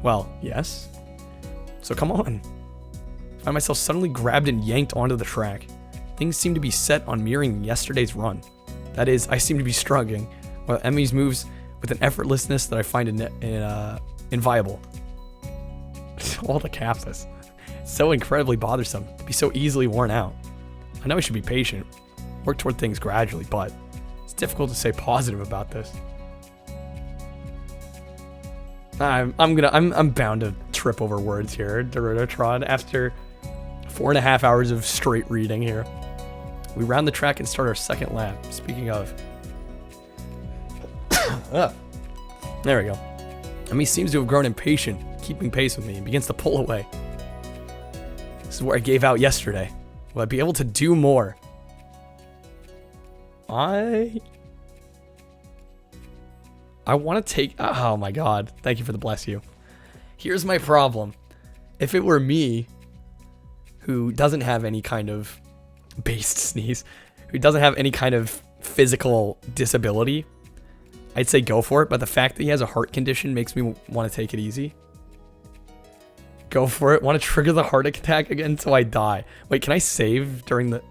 Well, yes. So come on. I find myself suddenly grabbed and yanked onto the track. Things seem to be set on mirroring yesterday's run. That is, I seem to be struggling, while Emmy's moves with an effortlessness that I find inviolable. All the capsus. It's so incredibly bothersome to be so easily worn out. I know I should be patient, work toward things gradually, but it's difficult to stay positive about this. I'm bound to trip over words here, Dorototron, after 4.5 hours of straight reading here. We round the track and start our second lap. Speaking of... There we go. Emmy seems to have grown impatient, keeping pace with me, and begins to pull away. This is where I gave out yesterday. Will I be able to do more? I want to take... Oh my god. Thank you for the bless you. Here's my problem. If it were me, who doesn't have any kind of based sneeze, who doesn't have any kind of physical disability, I'd say go for it, but the fact that he has a heart condition makes me want to take it easy. Go for it. Want to trigger the heart attack again until I die. Wait, can I save during the...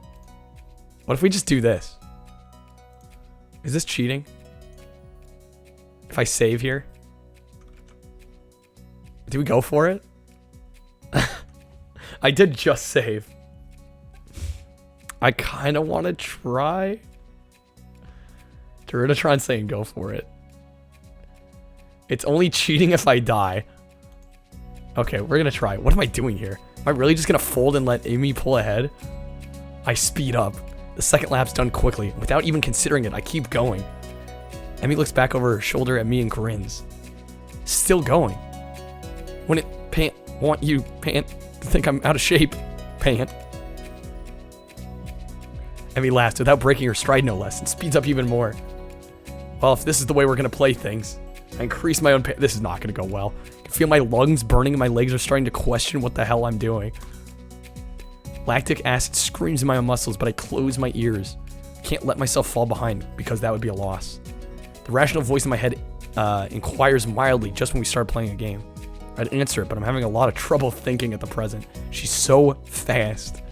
What if we just do this? Is this cheating? If I save here? Do we go for it? I did just save. I kind of want to try. Dorototron saying go for it. It's only cheating if I die. Okay, we're going to try. What am I doing here? Am I really just going to fold and let Amy pull ahead? I speed up. The second lap's done quickly. Without even considering it, I keep going. Amy looks back over her shoulder at me and grins. Still going. Wouldn't Pant want you, Pant, to think I'm out of shape, Pant? Amy laughs without breaking her stride no less and speeds up even more. Well, if this is the way we're going to play things, I increase my own pace. This is not going to go well. I can feel my lungs burning and my legs are starting to question what the hell I'm doing. Lactic acid screams in my muscles, but I close my ears. I can't let myself fall behind because that would be a loss. The rational voice in my head inquires mildly just when we start playing a game. I'd answer it, but I'm having a lot of trouble thinking at the present. She's so fast.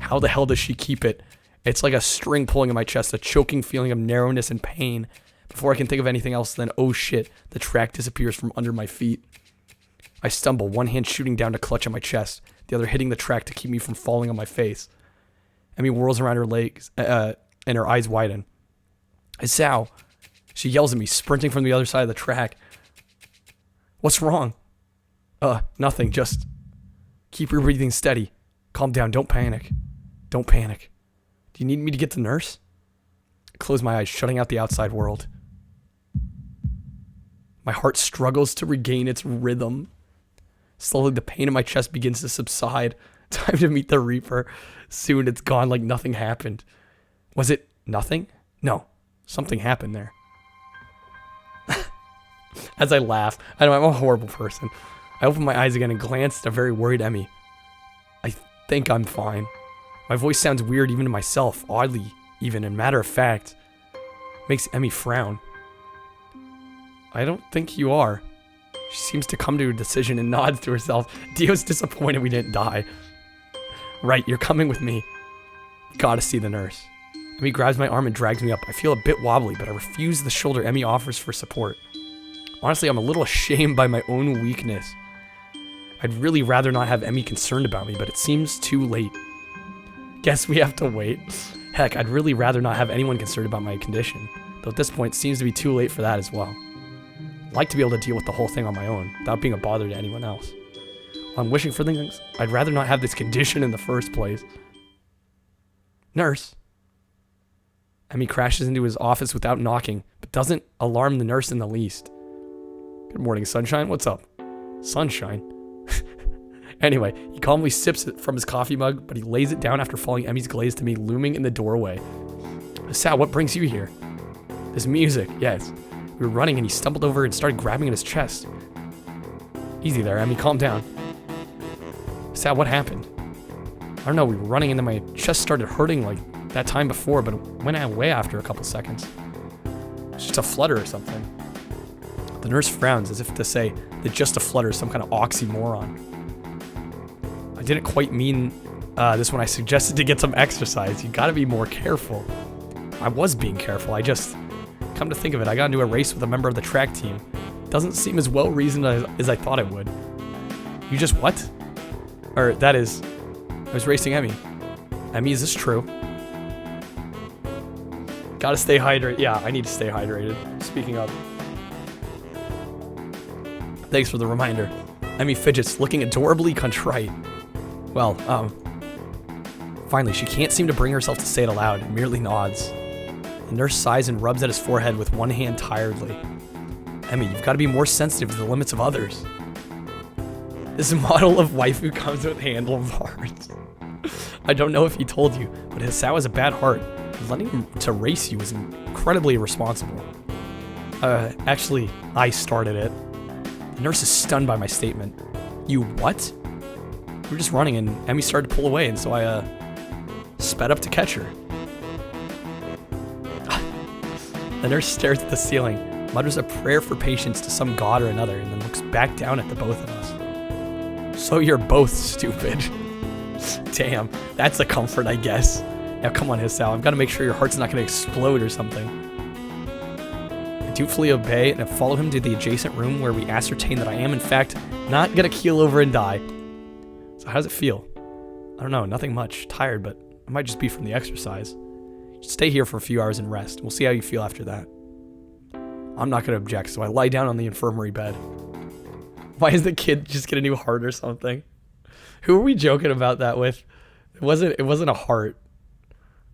How the hell does she keep it? It's like a string pulling in my chest, a choking feeling of narrowness and pain. Before I can think of anything else, then, oh shit, the track disappears from under my feet. I stumble, one hand shooting down to clutch at my chest, the other hitting the track to keep me from falling on my face. Emmy whirls around her legs, and her eyes widen. Hisao! She yells at me, sprinting from the other side of the track. What's wrong? Nothing, just keep your breathing steady. Calm down, don't panic. Don't panic. Do you need me to get the nurse? I close my eyes, shutting out the outside world. My heart struggles to regain its rhythm. Slowly, the pain in my chest begins to subside. Time to meet the Reaper. Soon, it's gone like nothing happened. Was it nothing? No, something happened there. As I laugh, I know I'm a horrible person. I open my eyes again and glance at a very worried Emmy. I think I'm fine. My voice sounds weird even to myself, oddly even, and matter of fact. Makes Emmy frown. I don't think you are. She seems to come to a decision and nods to herself. Dio's disappointed we didn't die. Right, you're coming with me. Gotta see the nurse. Emmy grabs my arm and drags me up. I feel a bit wobbly, but I refuse the shoulder Emmy offers for support. Honestly, I'm a little ashamed by my own weakness. I'd really rather not have Emmy concerned about me, but it seems too late. Guess we have to wait. Heck, I'd really rather not have anyone concerned about my condition, though at this point it seems to be too late for that as well. I'd like to be able to deal with the whole thing on my own, without being a bother to anyone else. While I'm wishing for things, I'd rather not have this condition in the first place. Nurse. Emmy crashes into his office without knocking, but doesn't alarm the nurse in the least. Good morning, Sunshine. What's up? Sunshine? Anyway, he calmly sips it from his coffee mug, but he lays it down after following Emmy's gaze to me looming in the doorway. Sal, what brings you here? This music, yes. We were running and he stumbled over and started grabbing at his chest. Easy there, Emmy, calm down. Sal, what happened? I don't know, we were running and then my chest started hurting like that time before, but it went away after a couple seconds. It's just a flutter or something. The nurse frowns as if to say that just a flutter is some kind of oxymoron. I didn't quite mean this when I suggested to get some exercise. You gotta be more careful. I was being careful. I just, come to think of it, I got into a race with a member of the track team. Doesn't seem as well reasoned as I thought it would. You just what? Or that is, I was racing Emmy. Emmy, is this true? Gotta stay hydrated. Yeah, I need to stay hydrated. Speaking of. Thanks for the reminder. Emmy fidgets, looking adorably contrite. Well, finally, she can't seem to bring herself to say it aloud and merely nods. The nurse sighs and rubs at his forehead with one hand tiredly. Emmy, you've got to be more sensitive to the limits of others. This model of waifu comes with handlebars. I don't know if he told you, but Hisao has a bad heart. Letting him to race you is incredibly irresponsible. Actually, I started it. The nurse is stunned by my statement. You what? We were just running and Emmy started to pull away, and so I, sped up to catch her. The nurse stares at the ceiling, mutters a prayer for patience to some god or another, and then looks back down at the both of us. So you're both stupid. Damn, that's a comfort, I guess. Now come on, Hisao, I've got to make sure your heart's not going to explode or something. I dutifully obey and follow him to the adjacent room where we ascertain that I am, in fact, not going to keel over and die. So how does it feel? I don't know, nothing much. Tired, but it might just be from the exercise. Just stay here for a few hours and rest. We'll see how you feel after that. I'm not going to object, so I lie down on the infirmary bed. Why is the kid just get a new heart or something? Who are we joking about that with? It wasn't a heart.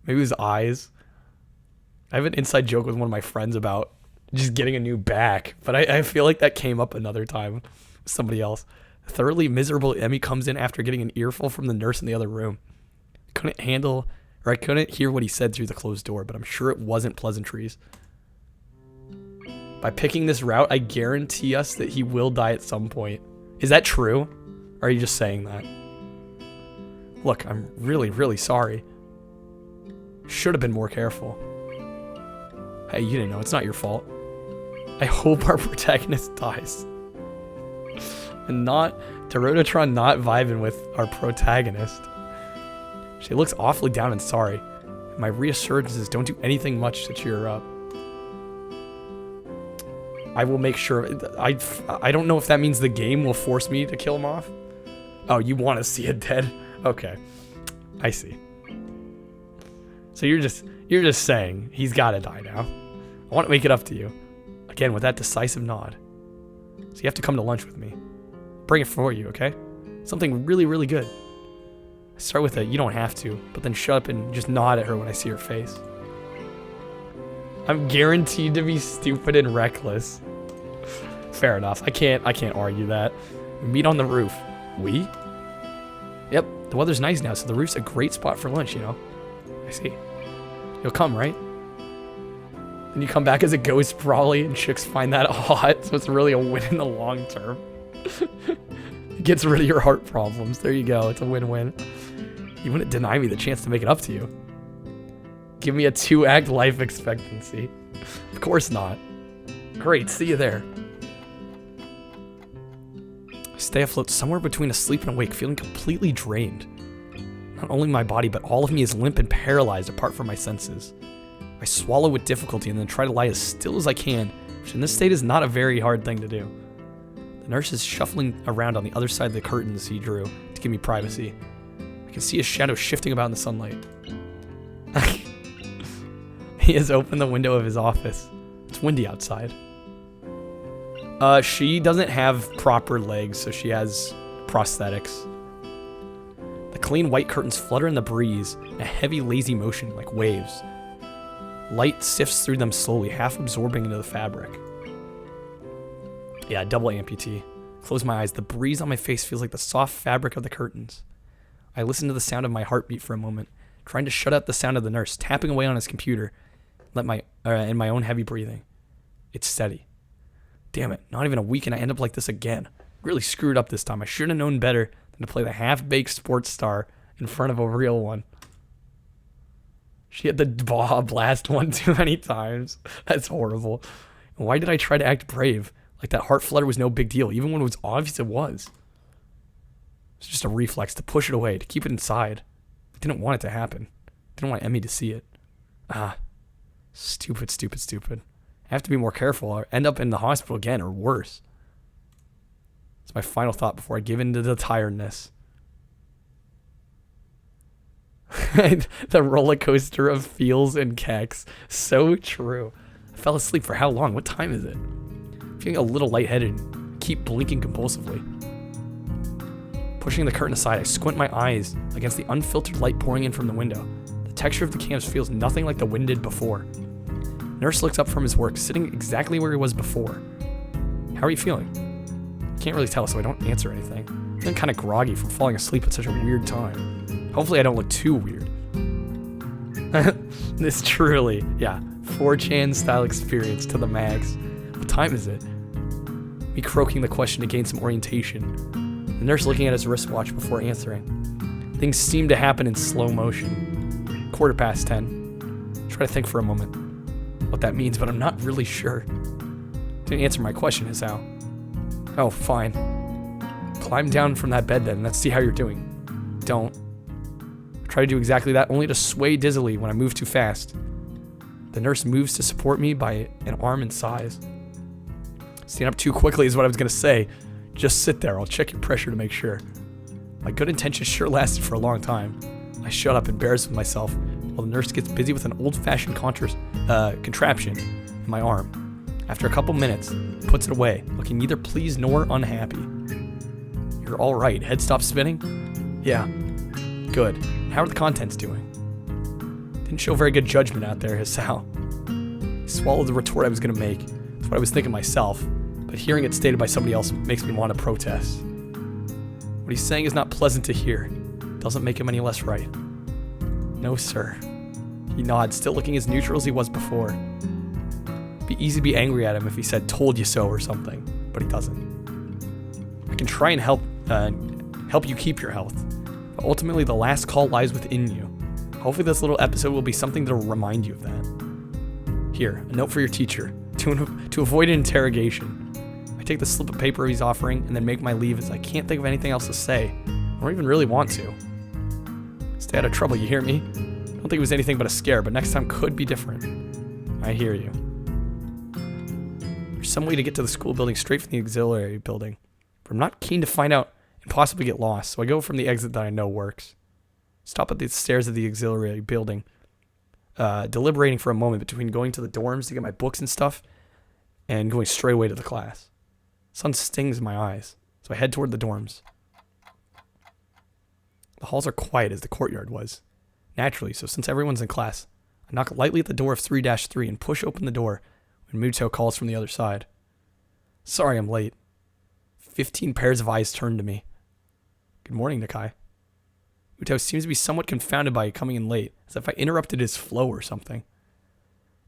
Maybe it was eyes. I have an inside joke with one of my friends about just getting a new back, but I feel like that came up another time with somebody else. A thoroughly miserable Emmy comes in after getting an earful from the nurse in the other room. I couldn't hear what he said through the closed door, but I'm sure it wasn't pleasantries. By picking this route, I guarantee us that he will die at some point. Is that true? Or are you just saying that? Look, I'm really, really sorry. Should have been more careful. Hey, you didn't know. It's not your fault. I hope our protagonist dies. And not Dorototron not vibing with our protagonist. She looks awfully down and sorry. My reassurances don't do anything much to cheer her up. I will make sure. I don't know if that means the game will force me to kill him off. Oh, you want to see it dead? Okay, I see. So you're just saying he's got to die now. I want to make it up to you. Again, with that decisive nod. So you have to come to lunch with me. Bring it for you, okay? Something really, really good. I start with a, you don't have to, but then shut up and just nod at her when I see her face. I'm guaranteed to be stupid and reckless. Fair enough. I can't argue that. We meet on the roof. We? Yep, the weather's nice now, so the roof's a great spot for lunch, you know? I see. You'll come, right? And you come back as a ghost, probably, and chicks find that hot, so it's really a win in the long term. It gets rid of your heart problems. There you go. It's a win-win. You wouldn't deny me the chance to make it up to you. Give me a 2-act life expectancy. Of course not. Great, see you there. I stay afloat somewhere between asleep and awake, feeling completely drained. Not only my body, but all of me is limp and paralyzed apart from my senses. I swallow with difficulty and then try to lie as still as I can, which in this state is not a very hard thing to do. The nurse is shuffling around on the other side of the curtains he drew to give me privacy. I can see his shadow shifting about in the sunlight. He has opened the window of his office. It's windy outside. She doesn't have proper legs, so she has prosthetics. The clean white curtains flutter in the breeze, in a heavy, lazy motion like waves. Light sifts through them slowly, half absorbing into the fabric. Yeah, double amputee. Close my eyes. The breeze on my face feels like the soft fabric of the curtains. I listen to the sound of my heartbeat for a moment, trying to shut out the sound of the nurse tapping away on his computer, and my own heavy breathing. It's steady. Damn it, not even a week and I end up like this again. Really screwed up this time. I should have known better than to play the half-baked sports star in front of a real one. She had the Baja Blast one too many times. That's horrible. And why did I try to act brave? Like that heart flutter was no big deal, even when it was obvious it was. It's just a reflex to push it away, to keep it inside. I didn't want it to happen. I didn't want Emmy to see it. Stupid, stupid, stupid. I have to be more careful or end up in the hospital again or worse. It's my final thought before I give in to the tiredness. The roller coaster of feels and kecks. So true. I fell asleep for how long? What time is it? I'm feeling a little lightheaded. Keep blinking compulsively. Pushing the curtain aside, I squint my eyes against the unfiltered light pouring in from the window. The texture of the canvas feels nothing like the wind did before. Nurse looks up from his work, sitting exactly where he was before. How are you feeling? Can't really tell, so I don't answer anything. I'm feeling kind of groggy from falling asleep at such a weird time. Hopefully I don't look too weird. This truly, 4chan style experience to the max. What time is it? Me croaking the question to gain some orientation. The nurse looking at his wristwatch before answering. Things seem to happen in slow motion. 10:15. Try to think for a moment what that means, but I'm not really sure. Didn't answer my question, Hisao. Oh, fine. Climb down from that bed then, let's see how you're doing. Don't. I try to do exactly that, only to sway dizzily when I move too fast. The nurse moves to support me by an arm and sighs. Stand up too quickly is what I was going to say. Just sit there, I'll check your pressure to make sure. My good intentions sure lasted for a long time. I shut up, embarrassed with myself, while the nurse gets busy with an old-fashioned contraption in my arm. After a couple minutes, puts it away, looking neither pleased nor unhappy. You're all right. Head stopped spinning? Yeah. Good. How are the contents doing? Didn't show very good judgment out there, Hisao. He swallowed the retort I was going to make. That's what I was thinking myself, but hearing it stated by somebody else makes me want to protest. What he's saying is not pleasant to hear. Doesn't make him any less right. No, sir. He nods, still looking as neutral as he was before. Be easy to be angry at him if he said "told you so" or something, but he doesn't. I can try and help you keep your health, but ultimately the last call lies within you. Hopefully this little episode will be something to remind you of that. Here, a note for your teacher, to avoid an interrogation. I take the slip of paper he's offering and then make my leave as I can't think of anything else to say. I don't even really want to. Stay out of trouble, you hear me? I don't think it was anything but a scare, but next time could be different. I hear you. There's some way to get to the school building straight from the auxiliary building, but I'm not keen to find out and possibly get lost, so I go from the exit that I know works. Stop at the stairs of the auxiliary building, deliberating for a moment between going to the dorms to get my books and stuff and going straight away to the class. Sun stings my eyes, so I head toward the dorms. The halls are quiet as the courtyard was. Naturally, so since everyone's in class, I knock lightly at the door of 3-3 and push open the door when Muto calls from the other side. Sorry I'm late. 15 pairs of eyes turn to me. Good morning, Nakai. Muto seems to be somewhat confounded by coming in late, as if I interrupted his flow or something.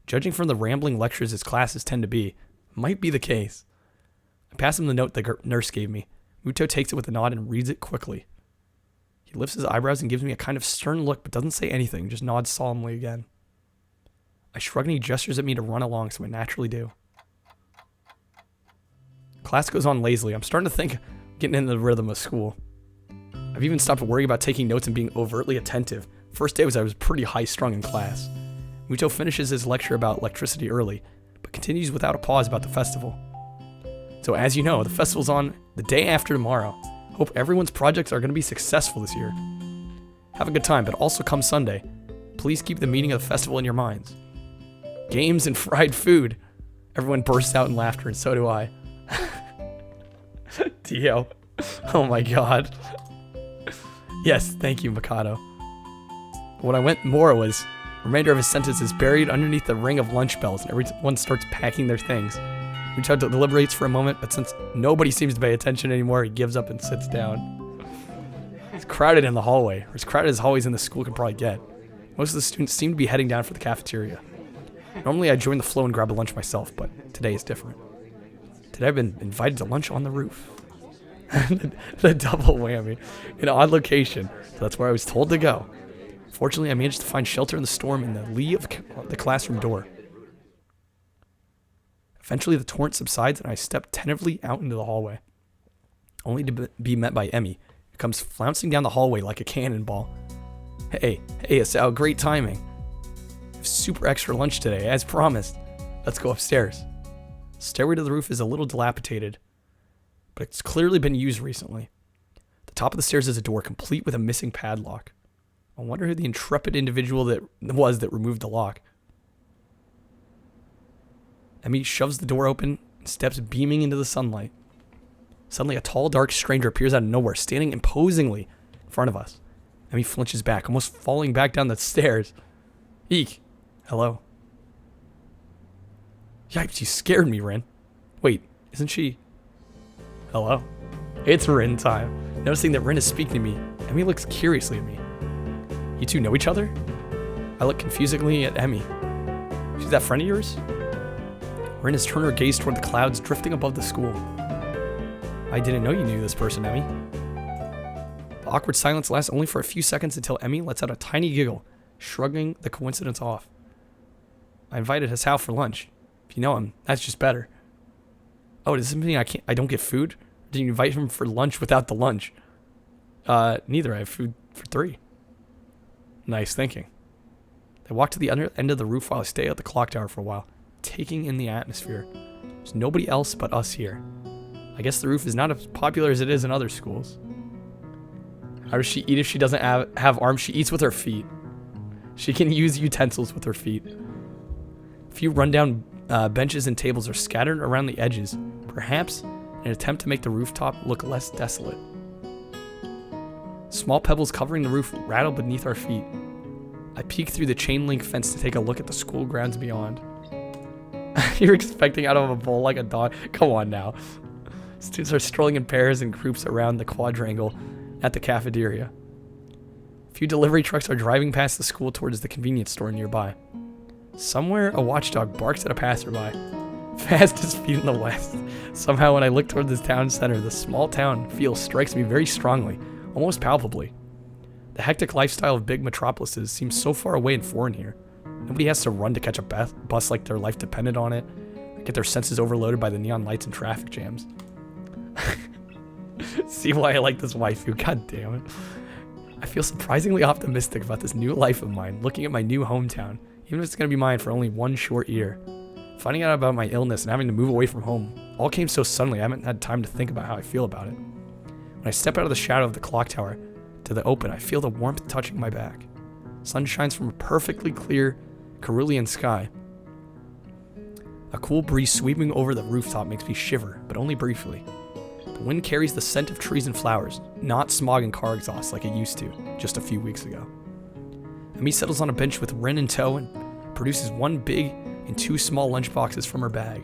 Judging from the rambling lectures his classes tend to be, might be the case. I pass him the note the nurse gave me. Muto takes it with a nod and reads it quickly. He lifts his eyebrows and gives me a kind of stern look, but doesn't say anything, just nods solemnly again. I shrug and he gestures at me to run along, so I naturally do. Class goes on lazily. I'm starting to think getting into the rhythm of school. I've even stopped worrying about taking notes and being overtly attentive. First day I was pretty high-strung in class. Muto finishes his lecture about electricity early, but continues without a pause about the festival. So as you know, the festival's on the day after tomorrow. Hope everyone's projects are going to be successful this year. Have a good time, but also come Sunday, please keep the meaning of the festival in your minds. Games and fried food. Everyone bursts out in laughter, and so do I. Dio. Oh my god. Yes, thank you, Mikado. What I went more was, the remainder of his sentence is buried underneath the ring of lunch bells, and everyone starts packing their things. Muto deliberates for a moment, but since nobody seems to pay attention anymore, he gives up and sits down. It's crowded in the hallway, or as crowded as hallways in the school can probably get. Most of the students seem to be heading down for the cafeteria. Normally I join the flow and grab a lunch myself, but today is different. Today I've been invited to lunch on the roof. The double whammy. An odd location, so that's where I was told to go. Fortunately, I managed to find shelter in the storm in the lee of the classroom door. Eventually, the torrent subsides, and I step tentatively out into the hallway, only to be met by Emmy, who comes flouncing down the hallway like a cannonball. Hey, Asao, great timing. I have super extra lunch today, as promised. Let's go upstairs. The stairway to the roof is a little dilapidated, but it's clearly been used recently. The top of the stairs is a door complete with a missing padlock. I wonder who the intrepid individual that removed the lock. Emmy shoves the door open and steps beaming into the sunlight. Suddenly, a tall, dark stranger appears out of nowhere, standing imposingly in front of us. Emmy flinches back, almost falling back down the stairs. Eek. Hello. Yipes, you scared me, Rin. Wait, isn't she... Hello. It's Rin time. Noticing that Rin is speaking to me, Emmy looks curiously at me. You two know each other? I look confusedly at Emmy. She's that friend of yours? Rin has turned her gaze toward the clouds drifting above the school. I didn't know you knew this person, Emmy. The awkward silence lasts only for a few seconds until Emmy lets out a tiny giggle, shrugging the coincidence off. I invited Hasao for lunch. If you know him, that's just better. Oh, does this mean I don't get food? Or did you invite him for lunch without the lunch? Neither. I have food for 3. Nice thinking. I walk to the other end of the roof while I stay at the clock tower for a while, taking in the atmosphere. There's nobody else but us here. I guess the roof is not as popular as it is in other schools. How does she eat if she doesn't have arms? She eats with her feet. She can use utensils with her feet. A few rundown benches and tables are scattered around the edges, perhaps in an attempt to make the rooftop look less desolate. Small pebbles covering the roof rattle beneath our feet. I peek through the chain link fence to take a look at the school grounds beyond. You're expecting out of a bowl like a dog? Come on now. Students are strolling in pairs and groups around the quadrangle at the cafeteria. A few delivery trucks are driving past the school towards the convenience store nearby. Somewhere, a watchdog barks at a passerby. Fastest feet in the West. Somehow, when I look toward this town center, the small town feel strikes me very strongly, almost palpably. The hectic lifestyle of big metropolises seems so far away and foreign here. Nobody has to run to catch a bus like their life depended on it, get their senses overloaded by the neon lights and traffic jams. See why I like this waifu, god damn it. I feel surprisingly optimistic about this new life of mine, looking at my new hometown, even if it's going to be mine for only one short year. Finding out about my illness and having to move away from home all came so suddenly I haven't had time to think about how I feel about it. When I step out of the shadow of the clock tower to the open, I feel the warmth touching my back. Sun shines from a perfectly clear cerulean sky. A cool breeze sweeping over the rooftop makes me shiver, but only briefly. The wind carries the scent of trees and flowers, not smog and car exhaust like it used to just a few weeks ago. Emi settles on a bench with Rin in tow and produces one big and two small lunchboxes from her bag.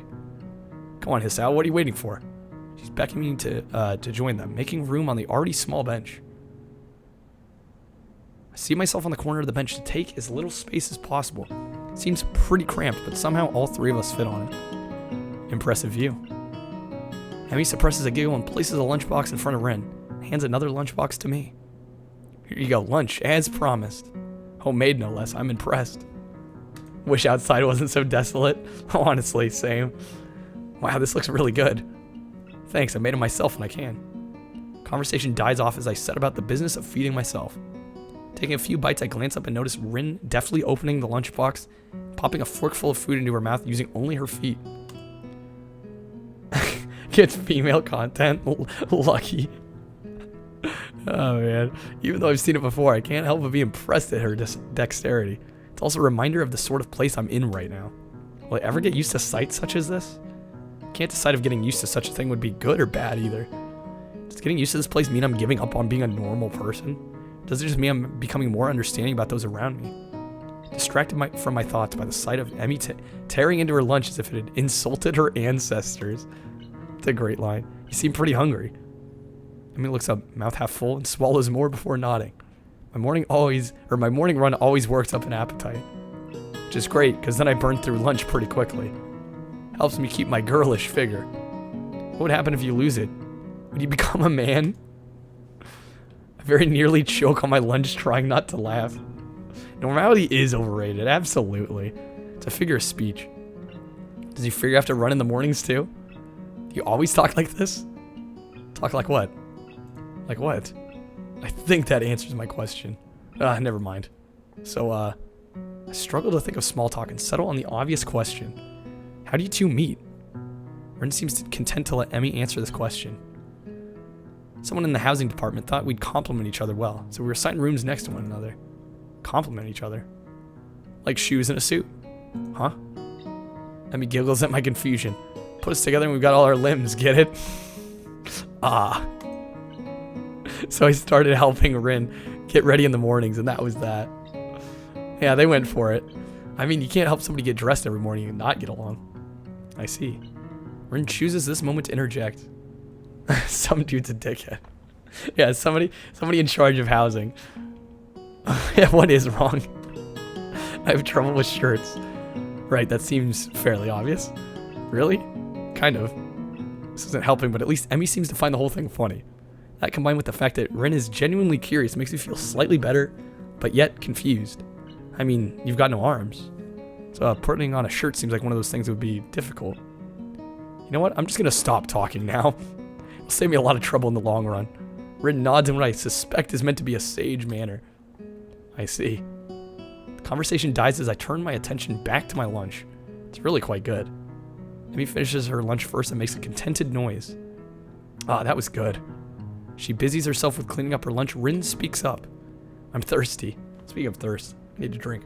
Come on, Hisao, what are you waiting for? She's beckoning me to join them, making room on the already small bench. I see myself on the corner of the bench to take as little space as possible. It seems pretty cramped, but somehow all three of us fit on it. Impressive view. Emi suppresses a giggle and places a lunchbox in front of Rin, and hands another lunchbox to me. Here you go, lunch, as promised. Homemade, no less. I'm impressed. Wish outside wasn't so desolate. Honestly, same. Wow, this looks really good. Thanks, I made it myself when I can. Conversation dies off as I set about the business of feeding myself. Taking a few bites, I glance up and notice Rin deftly opening the lunchbox, popping a forkful of food into her mouth using only her feet. Gets female content. Lucky. Oh man. Even though I've seen it before, I can't help but be impressed at her dexterity. It's also a reminder of the sort of place I'm in right now. Will I ever get used to sights such as this? Can't decide if getting used to such a thing would be good or bad either. Does getting used to this place mean I'm giving up on being a normal person? Does it just mean I'm becoming more understanding about those around me? Distracted from my thoughts by the sight of Emi tearing into her lunch as if it had insulted her ancestors. It's a great line. You seem pretty hungry. Emi looks up, mouth half full, and swallows more before nodding. My morning run always works up an appetite. Which is great, because then I burn through lunch pretty quickly. Helps me keep my girlish figure. What would happen if you lose it? Would you become a man? I very nearly choke on my lunch trying not to laugh. Normality is overrated, absolutely. It's a figure of speech. Does you figure you have to run in the mornings too? Do you always talk like this? Talk like what? Like what? I think that answers my question. Never mind. So, I struggle to think of small talk and settle on the obvious question. How do you two meet? Rin seems content to let Emi answer this question. Someone in the housing department thought we'd complement each other well, so we were assigned rooms next to one another. Complement each other? Like shoes and a suit. Huh? Emi giggles at my confusion. Put us together and we've got all our limbs, get it? Ah. So I started helping Rin get ready in the mornings, and that was that. Yeah, they went for it. I mean, you can't help somebody get dressed every morning and not get along. I see. Rin chooses this moment to interject. Some dude's a dickhead. Yeah, somebody in charge of housing. Yeah, what is wrong? I have trouble with shirts. Right, that seems fairly obvious. Really? Kind of. This isn't helping, but at least Emi seems to find the whole thing funny. That combined with the fact that Rin is genuinely curious makes me feel slightly better, but yet confused. I mean, you've got no arms. So putting on a shirt seems like one of those things that would be difficult. You know what? I'm just going to stop talking now. It'll save me a lot of trouble in the long run. Rin nods in what I suspect is meant to be a sage manner. I see. The conversation dies as I turn my attention back to my lunch. It's really quite good. Emi finishes her lunch first and makes a contented noise. Ah, that was good. She busies herself with cleaning up her lunch. Rin speaks up. I'm thirsty. Speaking of thirst, I need to drink.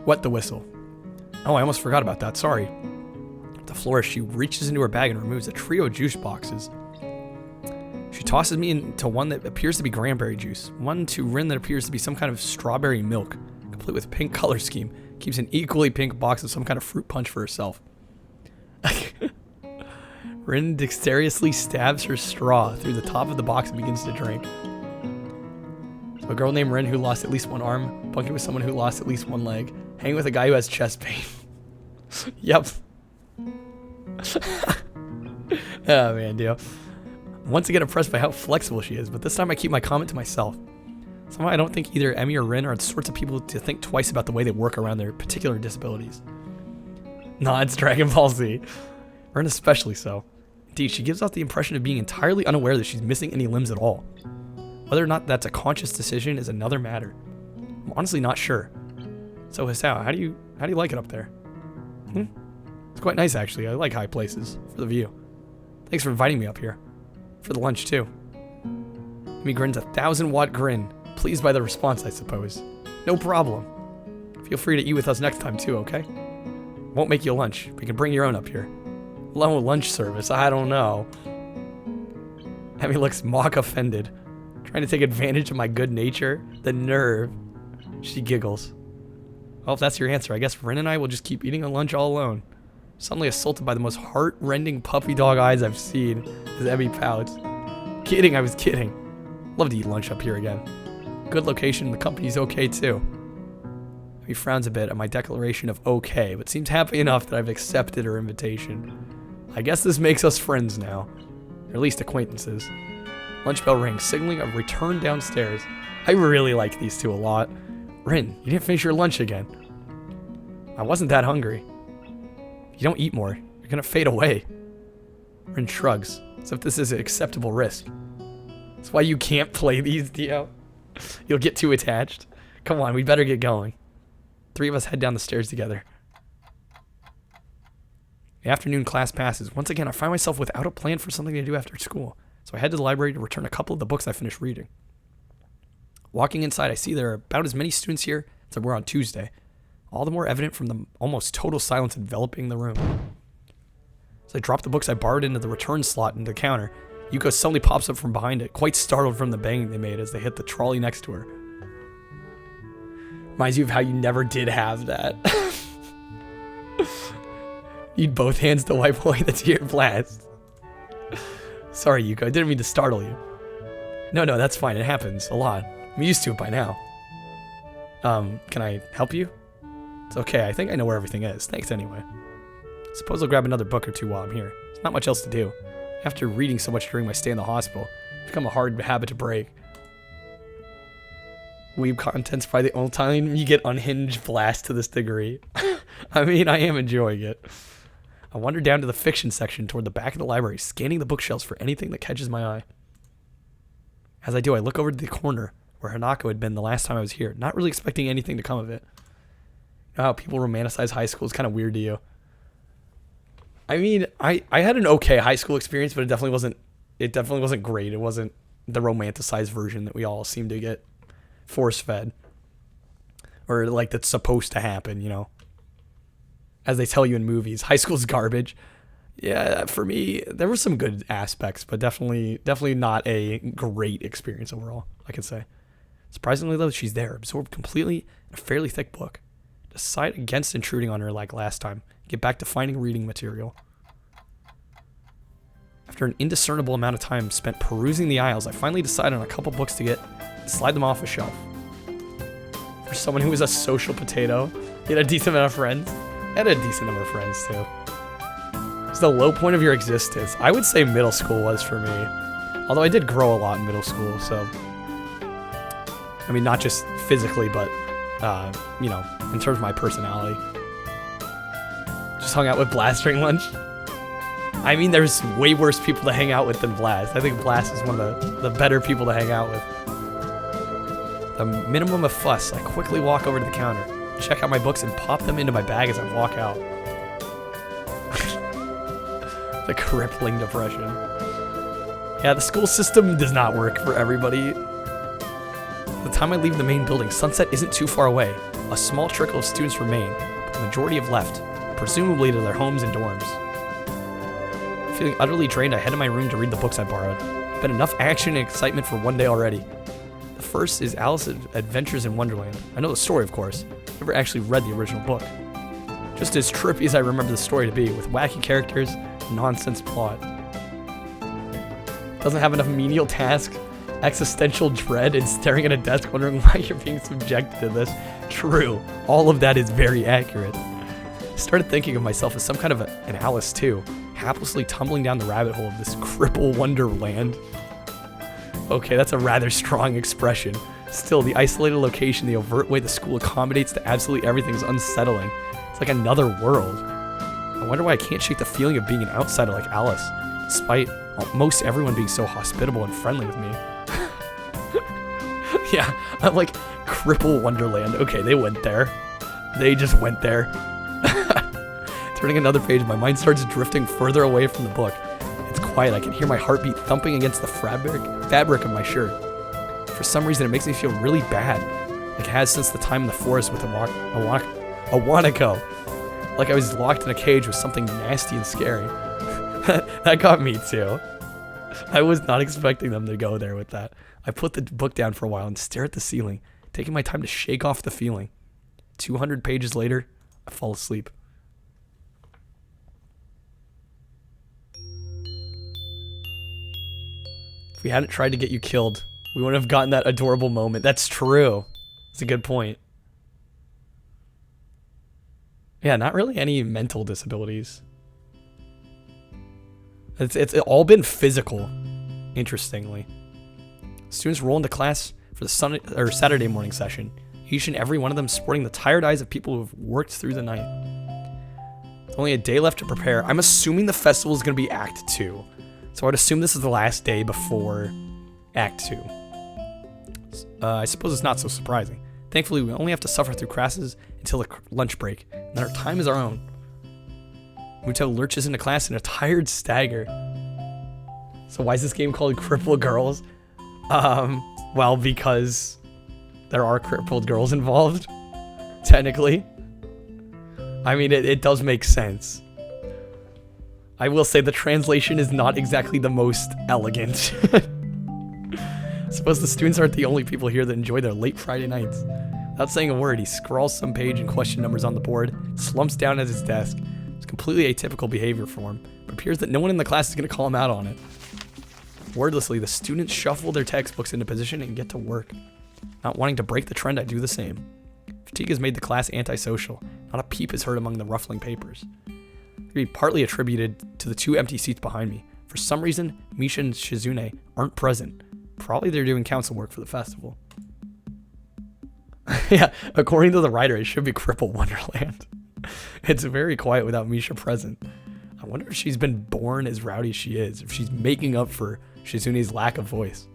Wet the whistle. Oh, I almost forgot about that. Sorry. At the floor, she reaches into her bag and removes a trio of juice boxes. She tosses me into one that appears to be cranberry juice, one to Rin that appears to be some kind of strawberry milk, complete with pink color scheme. Keeps an equally pink box of some kind of fruit punch for herself. Rin dexterously stabs her straw through the top of the box and begins to drink. So a girl named Rin who lost at least one arm, bunking with someone who lost at least one leg, hanging with a guy who has chest pain. Yep. Oh man, dude. Once again impressed by how flexible she is, but this time I keep my comment to myself. Somehow I don't think either Emmy or Rin are the sorts of people to think twice about the way they work around their particular disabilities. Nah, it's Dragon Ball Z. Rin especially so. Indeed, she gives off the impression of being entirely unaware that she's missing any limbs at all. Whether or not that's a conscious decision is another matter. I'm honestly not sure. So Hisao, how do you like it up there? It's quite nice actually. I like high places for the view. Thanks for inviting me up here. For the lunch too. Emmy grins a 1,000-watt grin, pleased by the response, I suppose. No problem. Feel free to eat with us next time too, okay? Won't make you lunch, but you can bring your own up here. Low lunch service, I don't know. Emmy looks mock offended, trying to take advantage of my good nature. The nerve. She giggles. Well, if that's your answer, I guess Rin and I will just keep eating our lunch all alone. Suddenly assaulted by the most heart-rending puppy dog eyes I've seen as Emmy pouts. Kidding, I was kidding. Love to eat lunch up here again. Good location, the company's okay too. Emmy frowns a bit at my declaration of okay, but seems happy enough that I've accepted her invitation. I guess this makes us friends now. Or at least acquaintances. Lunch bell rings, signaling a return downstairs. I really like these two a lot. Rin, you didn't finish your lunch again. I wasn't that hungry. If you don't eat more, you're gonna fade away. Rin shrugs, as if this is an acceptable risk. That's why you can't play these, Dio. You'll get too attached. Come on, we better get going. 3 of us head down the stairs together. The afternoon class passes. Once again, I find myself without a plan for something to do after school, so I head to the library to return a couple of the books I finished reading. Walking inside, I see there are about as many students here as there were on Tuesday, all the more evident from the almost total silence enveloping the room. As I drop the books I borrowed into the return slot into the counter, Yuko suddenly pops up from behind it, quite startled from the banging they made as they hit the trolley next to her. Reminds you of how you never did have that. Need both hands to wipe away the tear blast. Sorry, Yuko, I didn't mean to startle you. No, that's fine. It happens a lot. I'm used to it by now. Can I help you? It's okay. I think I know where everything is. Thanks anyway. Suppose I'll grab another book or two while I'm here. There's not much else to do. After reading so much during my stay in the hospital, it's become a hard habit to break. Weeb content's probably the only time you get unhinged blast to this degree. I mean, I am enjoying it. I wander down to the fiction section toward the back of the library, scanning the bookshelves for anything that catches my eye. As I do, I look over to the corner where Hanako had been the last time I was here, not really expecting anything to come of it. You know how people romanticize high school is kind of weird to you. I mean, I had an okay high school experience, but it definitely wasn't great. It wasn't the romanticized version that we all seem to get force-fed. Or like that's supposed to happen, you know. As they tell you in movies, high school's garbage. Yeah, for me, there were some good aspects, but definitely not a great experience overall, I can say. Surprisingly, though, she's there, absorbed completely in a fairly thick book. Decide against intruding on her like last time. Get back to finding reading material. After an indiscernible amount of time spent perusing the aisles, I finally decide on a couple books to get and slide them off a shelf. For someone who was a social potato, he had a decent amount of friends. I had a decent number of friends, too. It's the low point of your existence. I would say middle school was for me. Although I did grow a lot in middle school, so... I mean, not just physically, but, you know, in terms of my personality. Just hung out with Blast during lunch. I mean, there's way worse people to hang out with than Blast. I think Blast is one of the better people to hang out with. The minimum of fuss, I quickly walk over to the counter, check out my books, and pop them into my bag as I walk out. The crippling depression. Yeah, the school system does not work for everybody. By the time I leave the main building, sunset isn't too far away. A small trickle of students remain, but the majority have left, presumably to their homes and dorms. Feeling utterly drained, I head to my room to read the books I borrowed. Been enough action and excitement for one day already. The first is Alice's Adventures in Wonderland. I know the story, of course. Never actually read the original book. Just as trippy as I remember the story to be, with wacky characters and nonsense plot. Doesn't have enough menial tasks, existential dread, and staring at a desk wondering why you're being subjected to this. True, all of that is very accurate. I started thinking of myself as some kind of an Alice too, haplessly tumbling down the rabbit hole of this cripple wonderland. Okay, that's a rather strong expression. Still, the isolated location, the overt way the school accommodates to absolutely everything is unsettling. It's like another world. I wonder why I can't shake the feeling of being an outsider like Alice, despite most everyone being so hospitable and friendly with me. Yeah, I'm like Cripple Wonderland. Okay, they went there. They just went there. Turning another page, my mind starts drifting further away from the book. It's quiet. I can hear my heartbeat thumping against the fabric of my shirt. For some reason, it makes me feel really bad, like it has since the time in the forest with a Wanako. Like I was locked in a cage with something nasty and scary. That got me too. I was not expecting them to go there with that. I put the book down for a while and stare at the ceiling, taking my time to shake off the feeling. 200 pages later, I fall asleep. If we hadn't tried to get you killed, we wouldn't have gotten that adorable moment. That's true. It's a good point. Yeah, not really any mental disabilities. It's all been physical, interestingly. Students roll into class for the Saturday morning session, each and every one of them sporting the tired eyes of people who have worked through the night. With only a day left to prepare, I'm assuming the festival is going to be Act 2. So I'd assume this is the last day before Act 2. I suppose it's not so surprising. Thankfully, we only have to suffer through classes until the lunch break, and then our time is our own. Muto lurches into class in a tired stagger. So why is this game called Crippled Girls? Well, because there are crippled girls involved, technically. I mean, it does make sense. I will say the translation is not exactly the most elegant. I suppose the students aren't the only people here that enjoy their late Friday nights. Without saying a word, he scrawls some page and question numbers on the board, slumps down at his desk. It's completely atypical behavior for him, but appears that no one in the class is going to call him out on it. Wordlessly, the students shuffle their textbooks into position and get to work. Not wanting to break the trend, I do the same. Fatigue has made the class antisocial. Not a peep is heard among the ruffling papers. It could be partly attributed to the 2 empty seats behind me. For some reason, Misha and Shizune aren't present. Probably they're doing council work for the festival. Yeah, according to the writer, it should be Cripple Wonderland. It's very quiet without Misha present. I wonder if she's been born as rowdy as she is, if she's making up for Shizune's lack of voice.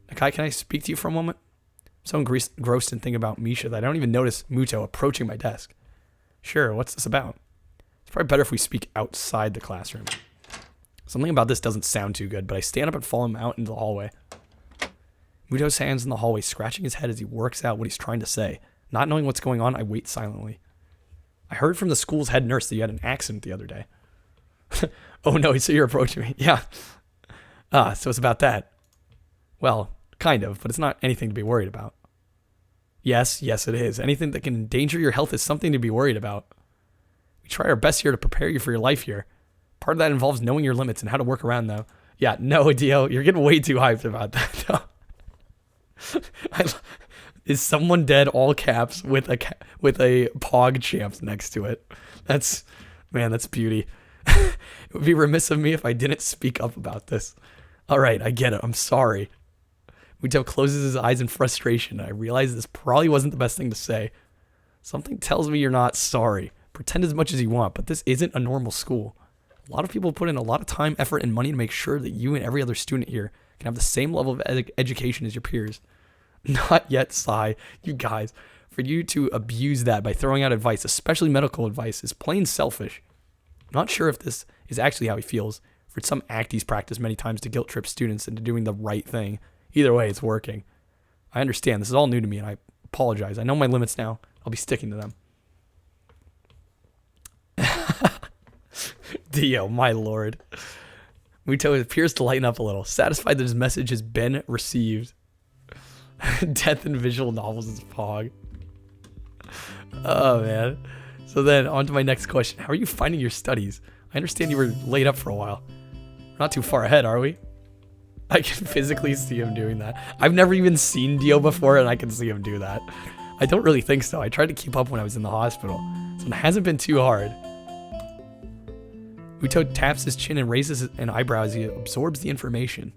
Nakai, can I speak to you for a moment? I'm so engrossed in thinking about Misha that I don't even notice Muto approaching my desk. Sure, what's this about? It's probably better if we speak outside the classroom. Something about this doesn't sound too good, but I stand up and follow him out into the hallway. Muto's hands in the hallway, scratching his head as he works out what he's trying to say. Not knowing what's going on, I wait silently. I heard from the school's head nurse that you had an accident the other day. Oh no, so you're approaching me. Yeah. So it's about that. Well, kind of, but it's not anything to be worried about. Yes, it is. Anything that can endanger your health is something to be worried about. We try our best here to prepare you for your life here. Part of that involves knowing your limits and how to work around them. Yeah, no, Dio, you're getting way too hyped about that, though. Is someone dead? All caps with a Pog Champs next to it. That's beauty. It would be remiss of me if I didn't speak up about this. All right, I get it. I'm sorry. Muto closes his eyes in frustration. I realize this probably wasn't the best thing to say. Something tells me you're not sorry. Pretend as much as you want, but this isn't a normal school. A lot of people put in a lot of time, effort, and money to make sure that you and every other student here can have the same level of education as your peers. Not yet, Sai. You guys. For you to abuse that by throwing out advice, especially medical advice, is plain selfish. I'm not sure if this is actually how he feels. For some act he's practiced many times to guilt trip students into doing the right thing. Either way, it's working. I understand. This is all new to me, and I apologize. I know my limits now. I'll be sticking to them. Dio, my lord. Muto appears to lighten up a little, satisfied that his message has been received. Death in visual novels is Pog. Oh, man. So then, on to my next question. How are you finding your studies? I understand you were laid up for a while. We're not too far ahead, are we? I can physically see him doing that. I've never even seen Dio before, and I can see him do that. I don't really think so. I tried to keep up when I was in the hospital, so it hasn't been too hard. Muto taps his chin and raises an eyebrow as he absorbs the information.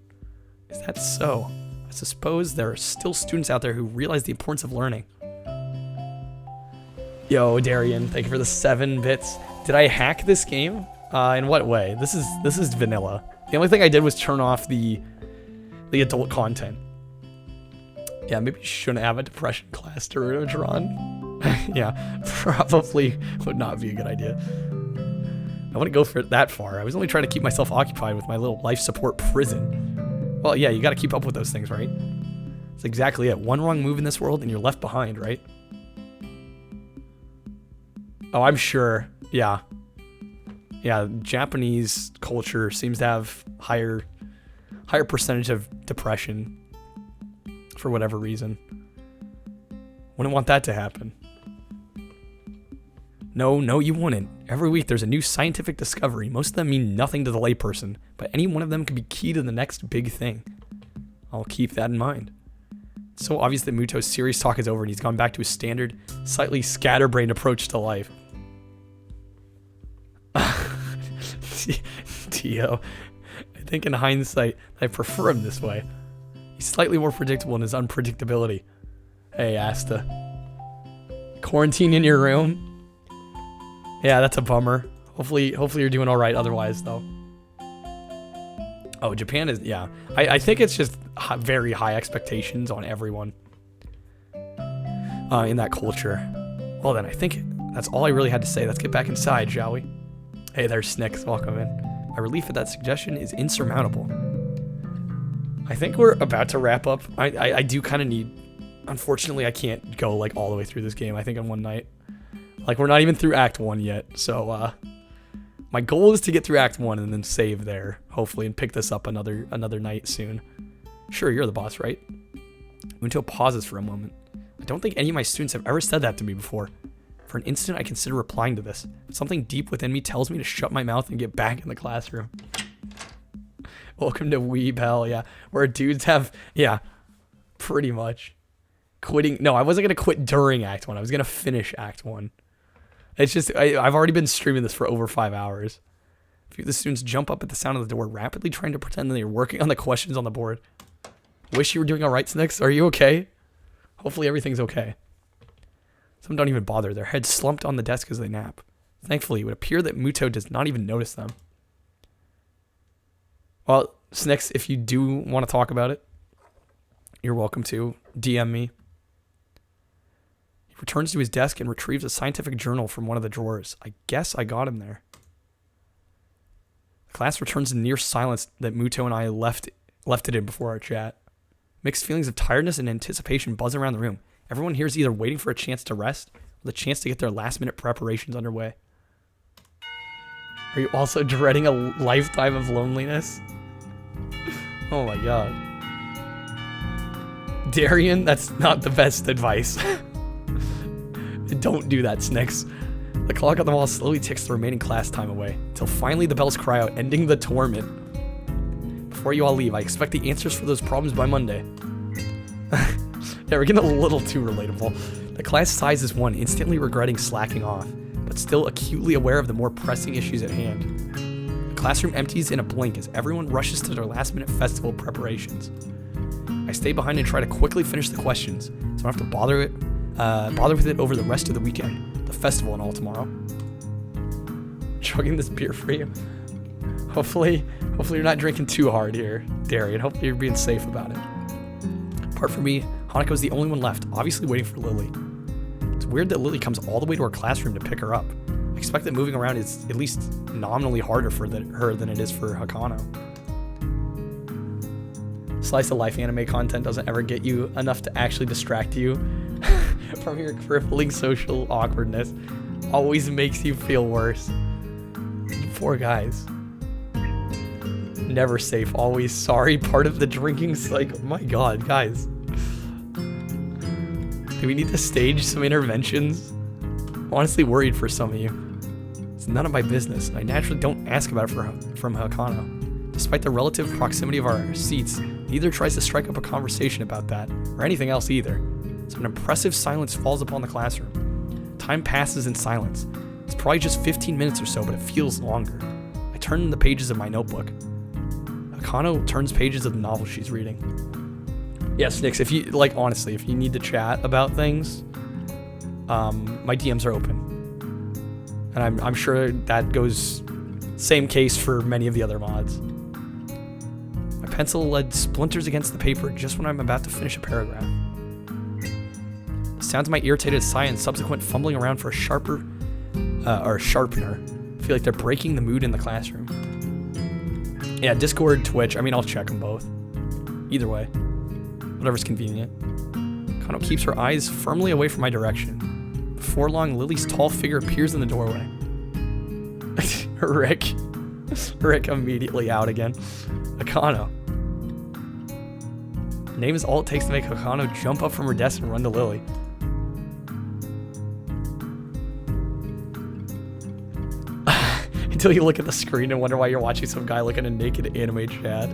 Is that so? I I suppose there are still students out there who realize the importance of learning. Yo, Darian, thank you for the 7 bits. Did I hack this game? In what way? This is vanilla. The only thing I did was turn off the adult content. Yeah, maybe you shouldn't have a depression class, Dorotron. Yeah, probably would not be a good idea. I wouldn't go for it that far. I was only trying to keep myself occupied with my little life support prison. Well, yeah, you gotta keep up with those things, right? That's exactly it. One wrong move in this world and you're left behind, right? Oh, I'm sure. Yeah. Yeah, Japanese culture seems to have higher percentage of depression for whatever reason. Wouldn't want that to happen. No, you wouldn't. Every week there's a new scientific discovery. Most of them mean nothing to the layperson, but any one of them could be key to the next big thing. I'll keep that in mind. It's so obvious that Muto's serious talk is over and he's gone back to his standard, slightly scatterbrained approach to life. Tio, I think in hindsight, I prefer him this way. He's slightly more predictable in his unpredictability. Hey, Asta. Quarantine in your room? Yeah, that's a bummer. Hopefully you're doing alright otherwise, though. Oh, Japan is, yeah. I think it's just very high expectations on everyone in that culture. Well then, I think that's all I really had to say. Let's get back inside, shall we? Hey, there's Snicks. Welcome in. My relief at that suggestion is insurmountable. I think we're about to wrap up. I do kind of need... Unfortunately, I can't go, like, all the way through this game, I think, in one night. Like, we're not even through Act 1 yet, so, my goal is to get through Act 1 and then save there, hopefully, and pick this up another night soon. Sure, you're the boss, right? Muto pauses for a moment. I don't think any of my students have ever said that to me before. For an instant, I consider replying to this. Something deep within me tells me to shut my mouth and get back in the classroom. Welcome to Weeb Hell, yeah. Where dudes have, yeah, pretty much. Quitting, no, I wasn't going to quit during Act 1. I was going to finish Act 1. It's just, I've already been streaming this for over 5 hours. A few of the students jump up at the sound of the door, rapidly trying to pretend that they're working on the questions on the board. Wish you were doing alright, Snicks. Are you okay? Hopefully everything's okay. Some don't even bother. Their heads slumped on the desk as they nap. Thankfully, it would appear that Muto does not even notice them. Well, Snicks, if you do want to talk about it, you're welcome to. DM me. He returns to his desk and retrieves a scientific journal from one of the drawers. I guess I got him there. The class returns in near silence that Muto and I left it in before our chat. Mixed feelings of tiredness and anticipation buzz around the room. Everyone here is either waiting for a chance to rest or the chance to get their last-minute preparations underway. Are you also dreading a lifetime of loneliness? Oh my god. Darian, that's not the best advice. Don't do that, Snicks. The clock on the wall slowly ticks the remaining class time away, until finally the bells cry out, ending the torment. Before you all leave, I expect the answers for those problems by Monday. Yeah, we're getting a little too relatable. The class sighs as one, instantly regretting slacking off, but still acutely aware of the more pressing issues at hand. The classroom empties in a blink as everyone rushes to their last-minute festival preparations. I stay behind and try to quickly finish the questions, so I don't have to bother with it over the rest of the weekend, the festival and all tomorrow. Chugging this beer for you. Hopefully you're not drinking too hard here, Darian. Hopefully you're being safe about it. Apart from me, Hanako's the only one left, obviously waiting for Lily. It's weird that Lily comes all the way to our classroom to pick her up. I expect that moving around is at least nominally harder for her than it is for Hakano. Slice of life anime content doesn't ever get you enough to actually distract you from your crippling social awkwardness. Always makes you feel worse. You poor guys. Never safe, always sorry, part of the drinking cycle. My god, guys. Do we need to stage some interventions? I'm honestly worried for some of you. It's none of my business, and I naturally don't ask about it from Hakano. Despite the relative proximity of our seats, neither tries to strike up a conversation about that, or anything else either. So an impressive silence falls upon the classroom. Time passes in silence. It's probably just 15 minutes or so, but it feels longer. I turn the pages of my notebook. Hakano turns pages of the novel she's reading. Yeah, Snicks, if you, like, honestly, if you need to chat about things, my DMs are open. And I'm sure that goes same case for many of the other mods. My pencil lead splinters against the paper just when I'm about to finish a paragraph. The sounds of my irritated sigh and subsequent fumbling around for a sharpener feel like they're breaking the mood in the classroom. Yeah, Discord, Twitch, I mean, I'll check them both. Either way. Whatever's convenient. Kano keeps her eyes firmly away from my direction. Before long, Lily's tall figure appears in the doorway. Rick immediately out again. Akano. Name is all it takes to make Akano jump up from her desk and run to Lily. Until you look at the screen and wonder why you're watching some guy look at a naked anime chat.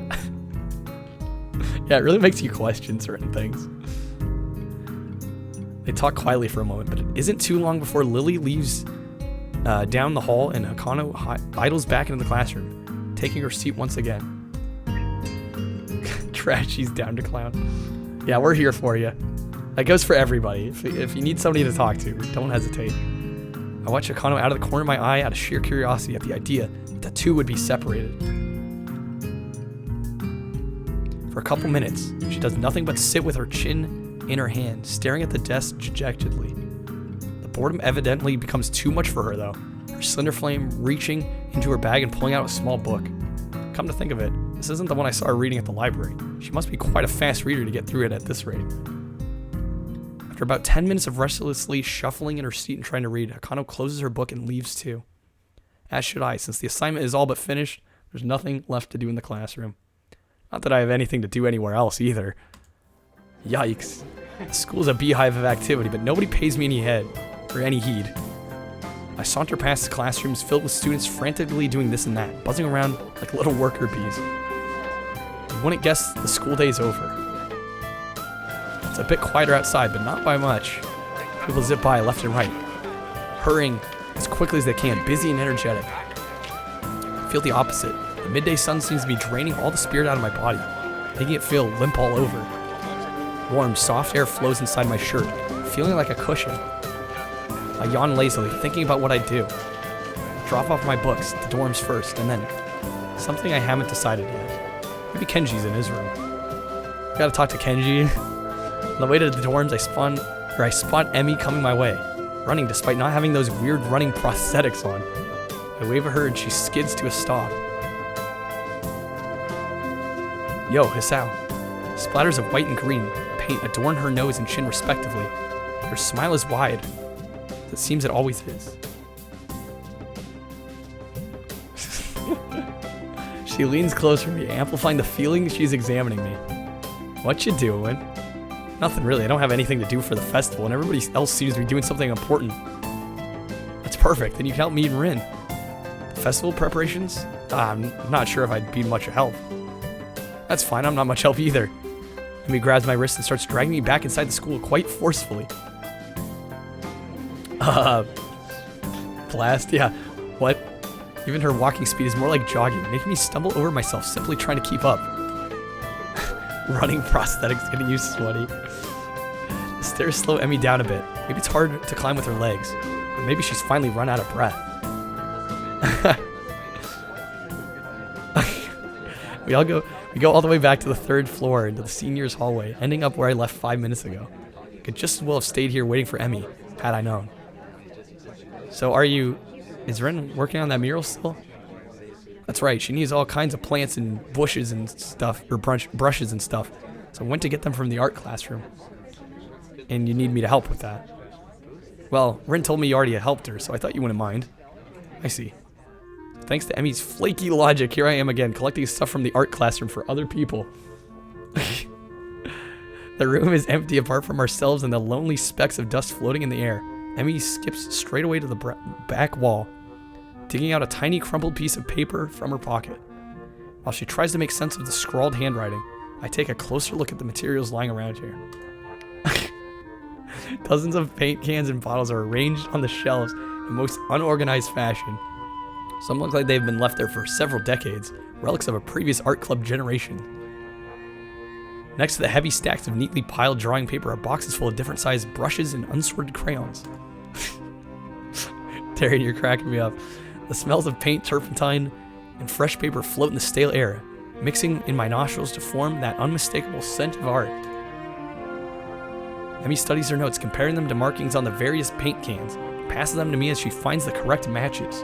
Yeah, it really makes you question certain things. They talk quietly for a moment, but it isn't too long before Lily leaves down the hall and Akano idles back into the classroom, taking her seat once again. She's down to clown. Yeah, we're here for you. That goes for everybody. If you need somebody to talk to, don't hesitate. I watch Akano out of the corner of my eye out of sheer curiosity at the idea that the two would be separated. For a couple minutes, she does nothing but sit with her chin in her hand, staring at the desk dejectedly. The boredom evidently becomes too much for her, though, her slender flame reaching into her bag and pulling out a small book. Come to think of it, this isn't the one I saw her reading at the library. She must be quite a fast reader to get through it at this rate. After about 10 minutes of restlessly shuffling in her seat and trying to read, Akano closes her book and leaves too. As should I, since the assignment is all but finished, there's nothing left to do in the classroom. Not that I have anything to do anywhere else either. Yikes. School's a beehive of activity, but nobody pays me any heed. I saunter past the classrooms filled with students frantically doing this and that, buzzing around like little worker bees. You wouldn't guess the school day's over. It's a bit quieter outside, but not by much. People zip by left and right, hurrying as quickly as they can, busy and energetic. I feel the opposite. The midday sun seems to be draining all the spirit out of my body, making it feel limp all over. Warm, soft air flows inside my shirt, feeling like a cushion. I yawn lazily, thinking about what I'd do. Drop off my books, the dorms first, and then something I haven't decided yet. Maybe Kenji's in his room. Gotta talk to Kenji. On the way to the dorms, I spot Emmy coming my way, running despite not having those weird running prosthetics on. I wave at her and she skids to a stop. Yo, Hisao. Splatters of white and green paint adorn her nose and chin respectively. Her smile is wide. It seems it always is. She leans closer to me, amplifying the feeling she's examining me. What you doing? Nothing really. I don't have anything to do for the festival, and everybody else seems to be doing something important. That's perfect. Then you can help me and Rin. The festival preparations? I'm not sure if I'd be much help. That's fine. I'm not much help either. Amy grabs my wrist and starts dragging me back inside the school quite forcefully. Blast? Yeah. What? Even her walking speed is more like jogging, making me stumble over myself simply trying to keep up. Running prosthetics getting you sweaty. The stairs slow Emmy down a bit. Maybe it's hard to climb with her legs. Or maybe she's finally run out of breath. We go all the way back to the 3rd floor into the seniors hallway, ending up where I left 5 minutes ago. I could just as well have stayed here waiting for Emmy, had I known. So is Ren working on that mural still? That's right, she needs all kinds of plants and bushes and stuff, or brushes and stuff. So I went to get them from the art classroom. And you need me to help with that. Well, Ren told me you already helped her, so I thought you wouldn't mind. I see. Thanks to Emmy's flaky logic, here I am again, collecting stuff from the art classroom for other people. The room is empty apart from ourselves and the lonely specks of dust floating in the air. Emmy skips straight away to the back wall, digging out a tiny crumpled piece of paper from her pocket. While she tries to make sense of the scrawled handwriting, I take a closer look at the materials lying around here. Dozens of paint cans and bottles are arranged on the shelves in most unorganized fashion. Some look like they've been left there for several decades, relics of a previous art club generation. Next to the heavy stacks of neatly piled drawing paper are boxes full of different sized brushes and unsorted crayons. Terry, you're cracking me up. The smells of paint, turpentine, and fresh paper float in the stale air, mixing in my nostrils to form that unmistakable scent of art. Emmy studies her notes, comparing them to markings on the various paint cans, passes them to me as she finds the correct matches.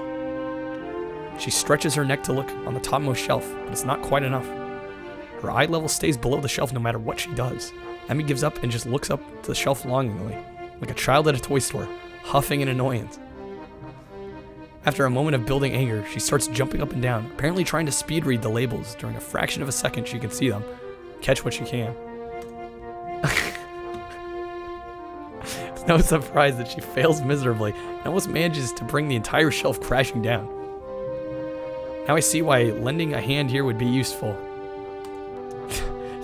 She stretches her neck to look on the topmost shelf, but it's not quite enough. Her eye level stays below the shelf no matter what she does. Emmy gives up and just looks up to the shelf longingly, like a child at a toy store, huffing in annoyance. After a moment of building anger, she starts jumping up and down, apparently trying to speed read the labels. During a fraction of a second, she can see them, catch what she can. It's no surprise that she fails miserably and almost manages to bring the entire shelf crashing down. Now I see why lending a hand here would be useful.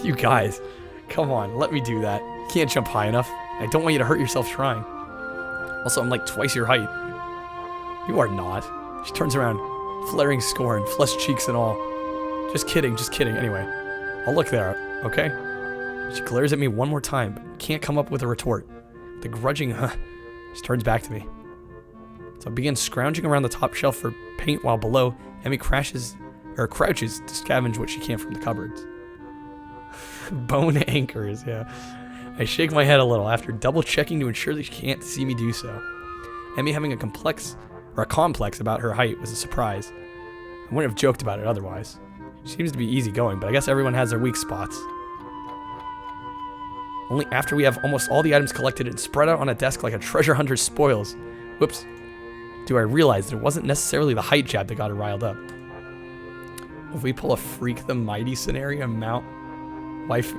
You guys, come on, let me do that. You can't jump high enough. I don't want you to hurt yourself trying. Also, I'm like twice your height. You are not. She turns around, flaring scorn, flushed cheeks and all. Just kidding. Anyway, I'll look there, okay? She glares at me one more time, but can't come up with a retort. The grudging she turns back to me. So I begin scrounging around the top shelf for paint while below, Emmy crouches to scavenge what she can from the cupboards. Bone anchors, yeah. I shake my head a little after double checking to ensure that she can't see me do so. Emmy having a complex about her height was a surprise. I wouldn't have joked about it otherwise. She seems to be easygoing, but I guess everyone has their weak spots. Only after we have almost all the items collected and spread out on a desk like a treasure hunter's spoils, whoops, do I realize that it wasn't necessarily the height jab that got her riled up. If we pull a Freak the Mighty scenario and mount wife...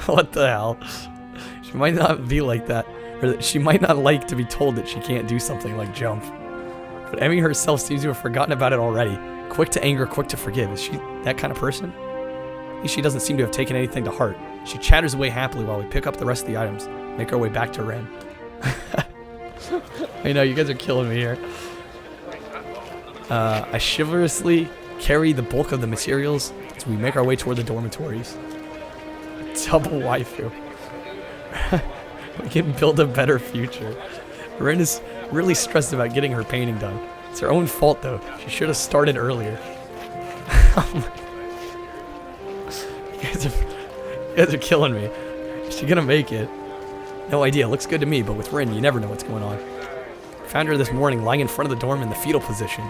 What the hell? She might not be like that, or that she might not like to be told that she can't do something like jump. But Emmy herself seems to have forgotten about it already. Quick to anger, quick to forgive. Is she that kind of person? At least she doesn't seem to have taken anything to heart. She chatters away happily while we pick up the rest of the items, make our way back to Ren. I know, you guys are killing me here. I chivalrously carry the bulk of the materials as we make our way toward the dormitories. Double waifu. We can build a better future. Ren is really stressed about getting her painting done. It's her own fault though. She should have started earlier. You guys are killing me. Is she gonna make it? No idea. Looks good to me, but with Rin, you never know what's going on. Found her this morning lying in front of the dorm in the fetal position.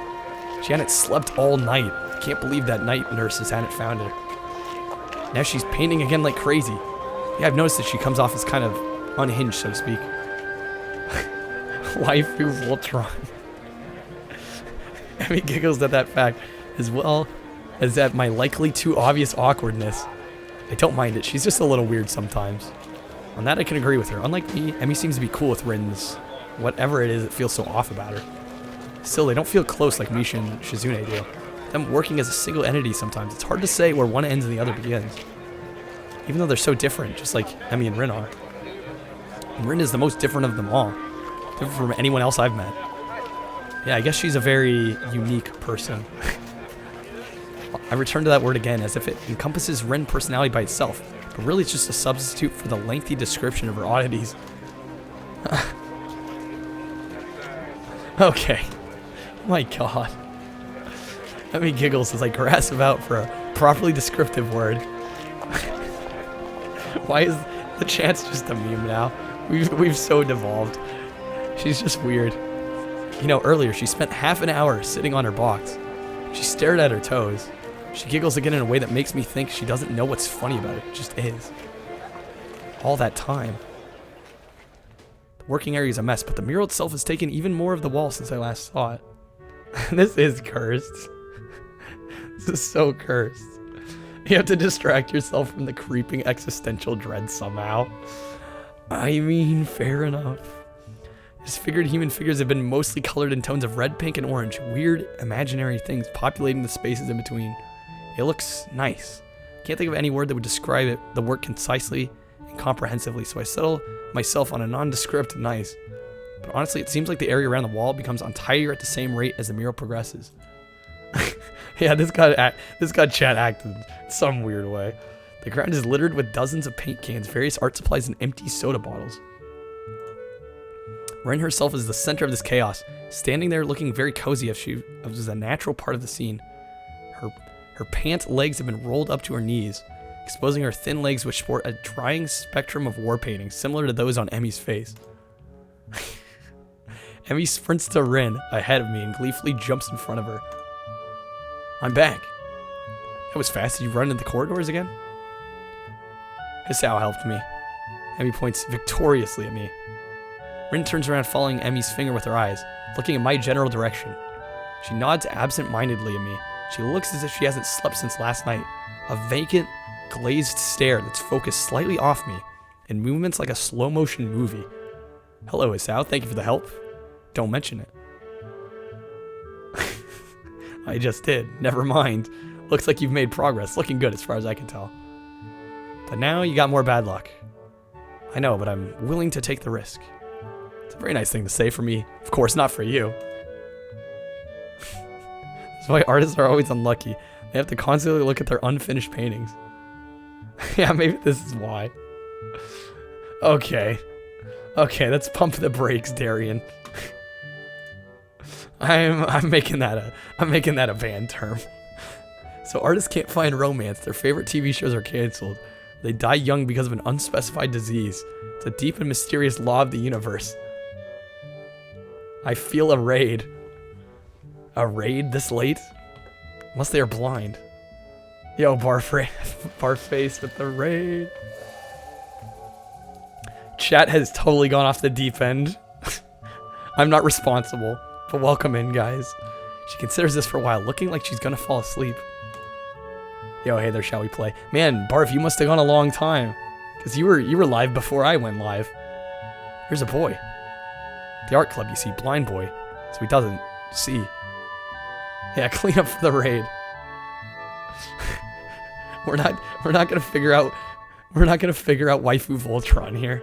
She hadn't slept all night. Can't believe that night nurses hadn't found her. Now she's painting again like crazy. Yeah, I've noticed that she comes off as kind of unhinged, so to speak. Waifu Voltron. Emmy giggles at that fact, as well as at my likely too obvious awkwardness. I don't mind it, she's just a little weird sometimes. On that I can agree with her. Unlike me, Emmy seems to be cool with Rin's whatever it is that feels so off about her. Still, they don't feel close like Misha and Shizune do. Them working as a single entity sometimes, it's hard to say where one ends and the other begins. Even though they're so different, just like Emmy and Rin are. And Rin is the most different of them all. Different from anyone else I've met. Yeah, I guess she's a very unique person. I return to that word again as if it encompasses Rin personality by itself, but really it's just a substitute for the lengthy description of her oddities. Okay. My god. Emmy giggles as I grasp about for a properly descriptive word. Why is the chance just a meme now? We've so devolved. She's just weird. You know, earlier she spent half an hour sitting on her box. She stared at her toes. She giggles again in a way that makes me think she doesn't know what's funny about it. It just is. All that time. The working area is a mess, but the mural itself has taken even more of the wall since I last saw it. This is cursed. This is so cursed. You have to distract yourself from the creeping existential dread somehow. I mean, fair enough. Disfigured human figures have been mostly colored in tones of red, pink, and orange. Weird, imaginary things populating the spaces in between. It looks nice. Can't think of any word that would describe it, the work concisely and comprehensively, so I settle myself on a nondescript nice. But honestly, it seems like the area around the wall becomes untidier at the same rate as the mural progresses. Yeah, this got chat acted some weird way. The ground is littered with dozens of paint cans, various art supplies, and empty soda bottles. Ren herself is the center of this chaos, standing there looking very cozy as she was a natural part of the scene. Her pant legs have been rolled up to her knees, exposing her thin legs which sport a drying spectrum of war paintings, similar to those on Emmy's face. Emmy sprints to Ren ahead of me and gleefully jumps in front of her. I'm back. That was fast. Did you run in the corridors again? Hisao helped me. Emmy points victoriously at me. Rin turns around following Emmy's finger with her eyes, looking in my general direction. She nods absent-mindedly at me. She looks as if she hasn't slept since last night. A vacant, glazed stare that's focused slightly off me, in movements like a slow-motion movie. Hello, Hisao. Thank you for the help. Don't mention it. I just did. Never mind. Looks like you've made progress. Looking good as far as I can tell. But now you got more bad luck. I know, but I'm willing to take the risk. It's a very nice thing to say for me. Of course, not for you. That's why artists are always unlucky. They have to constantly look at their unfinished paintings. Yeah, maybe this is why. Okay. Okay, let's pump the brakes, Darian. I'm making that a band term. So artists can't find romance. Their favorite TV shows are canceled. They die young because of an unspecified disease. It's a deep and mysterious law of the universe. I feel a raid. A raid this late? Unless they are blind. Yo, Barface with the raid. Chat has totally gone off the deep end. I'm not responsible, but welcome in, guys. She considers this for a while, looking like she's gonna fall asleep. Yo, hey there, shall we play? Man, Barf, you must have gone a long time. Because you were live before I went live. Here's a boy. The art club, you see, blind boy. So he doesn't see. Yeah, clean up for the raid. We're not gonna figure out waifu Voltron here.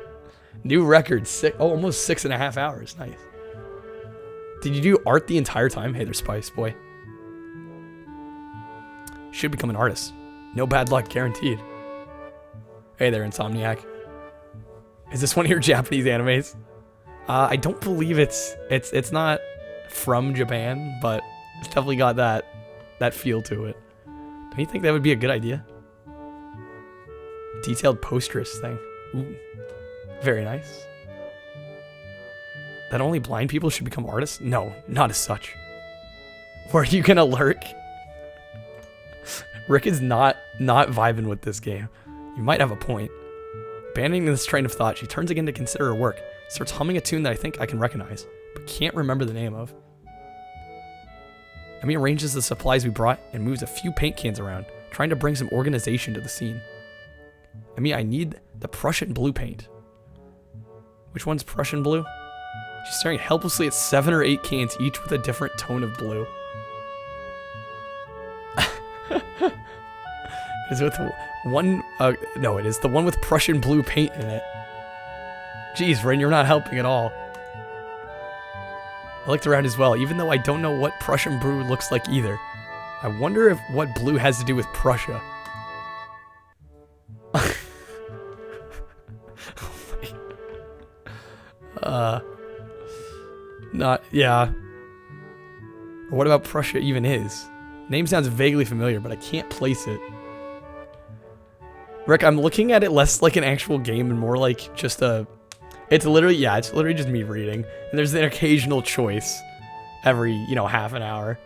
New record, almost 6.5 hours. Nice. Did you do art the entire time? Hey there, Spice Boy. Should become an artist. No bad luck guaranteed. Hey there, Insomniac. Is this one of your Japanese animes? I don't believe it's not from Japan, but it's definitely got that feel to it. Don't you think that would be a good idea? Detailed posterous thing. Ooh. Very nice. That only blind people should become artists? No, not as such. Where are you gonna lurk? Rick is not vibing with this game. You might have a point. Abandoning this train of thought, she turns again to consider her work, starts humming a tune that I think I can recognize, but can't remember the name of. Emmy arranges the supplies we brought and moves a few paint cans around, trying to bring some organization to the scene. Emmy, I need the Prussian blue paint. Which one's Prussian blue? She's staring helplessly at 7 or 8 cans, each with a different tone of blue. It is with one, no, it is the one with Prussian blue paint in it. Jeez, Ren, you're not helping at all. I looked around as well, even though I don't know what Prussian blue looks like either. I wonder if what blue has to do with Prussia. Yeah. Or what about Prussia even is? Name sounds vaguely familiar, but I can't place it. Rick, I'm looking at it less like an actual game and more like just a... It's literally just me reading. And there's an occasional choice every, half an hour.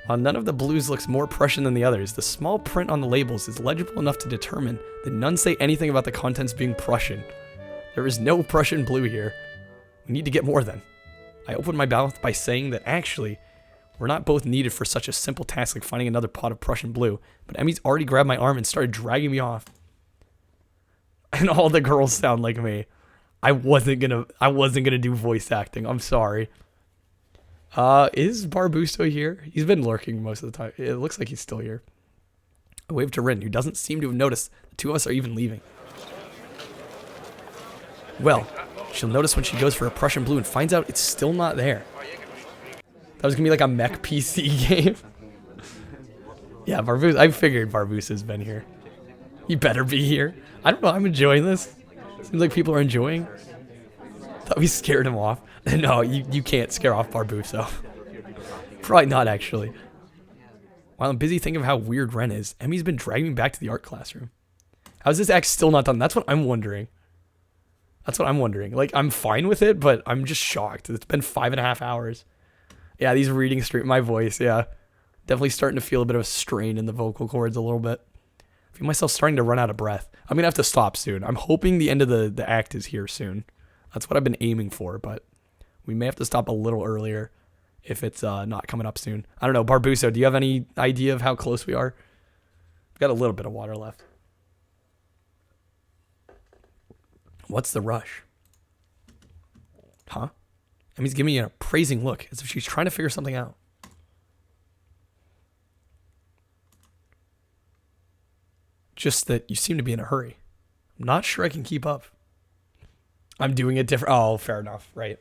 None of the blues looks more Prussian than the others. The small print on the labels is legible enough to determine that none say anything about the contents being Prussian. There is no Prussian blue here. We need to get more then. I opened my mouth by saying that actually, we're not both needed for such a simple task like finding another pot of Prussian blue, but Emmy's already grabbed my arm and started dragging me off. And all the girls sound like me. I wasn't gonna do voice acting. I'm sorry. Is Barbuso here? He's been lurking most of the time. It looks like he's still here. I waved to Rin, who doesn't seem to have noticed the two of us are even leaving. Well, she'll notice when she goes for a Prussian blue and finds out it's still not there. That was gonna be like a mech PC game. Yeah, Barbuso. I figured Barbuso's been here. He better be here. I don't know. I'm enjoying this. Seems like people are enjoying. Thought we scared him off. No, you can't scare off Barbuso. Probably not, actually. While I'm busy thinking of how weird Ren is, Emmy's been dragging me back to the art classroom. How's this act still not done? That's what I'm wondering. That's what I'm wondering. Like, I'm fine with it, but I'm just shocked. It's been 5.5 hours. Yeah, these reading straight my voice, yeah. Definitely starting to feel a bit of a strain in the vocal cords a little bit. I feel myself starting to run out of breath. I'm going to have to stop soon. I'm hoping the end of the act is here soon. That's what I've been aiming for, but we may have to stop a little earlier if it's not coming up soon. I don't know. Barbuso, do you have any idea of how close we are? We've got a little bit of water left. What's the rush? Huh? Emmy's giving me an appraising look as if she's trying to figure something out. Just that you seem to be in a hurry. I'm not sure I can keep up. I'm doing it different. Oh, fair enough. Right.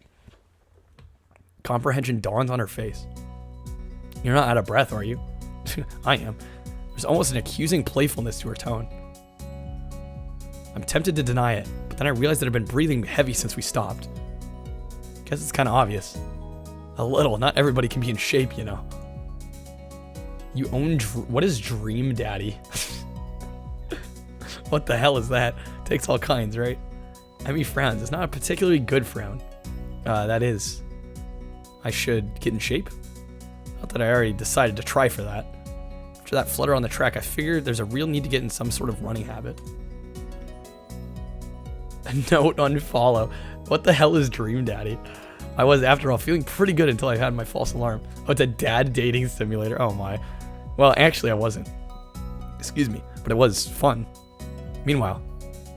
Comprehension dawns on her face. You're not out of breath, are you? I am. There's almost an accusing playfulness to her tone. I'm tempted to deny it, but then I realized that I've been breathing heavy since we stopped. Guess it's kind of obvious. A little. Not everybody can be in shape, you know. You own... What is Dream Daddy? What the hell is that? Takes all kinds, right? Emmy frowns. It's not a particularly good frown. That is. I should get in shape? Not that I already decided to try for that. After that flutter on the track, I figured there's a real need to get in some sort of running habit. A note unfollow. What the hell is Dream Daddy? I was, after all, feeling pretty good until I had my false alarm. Oh, it's a dad dating simulator. Oh my. Well, actually I wasn't. Excuse me, but it was fun. Meanwhile,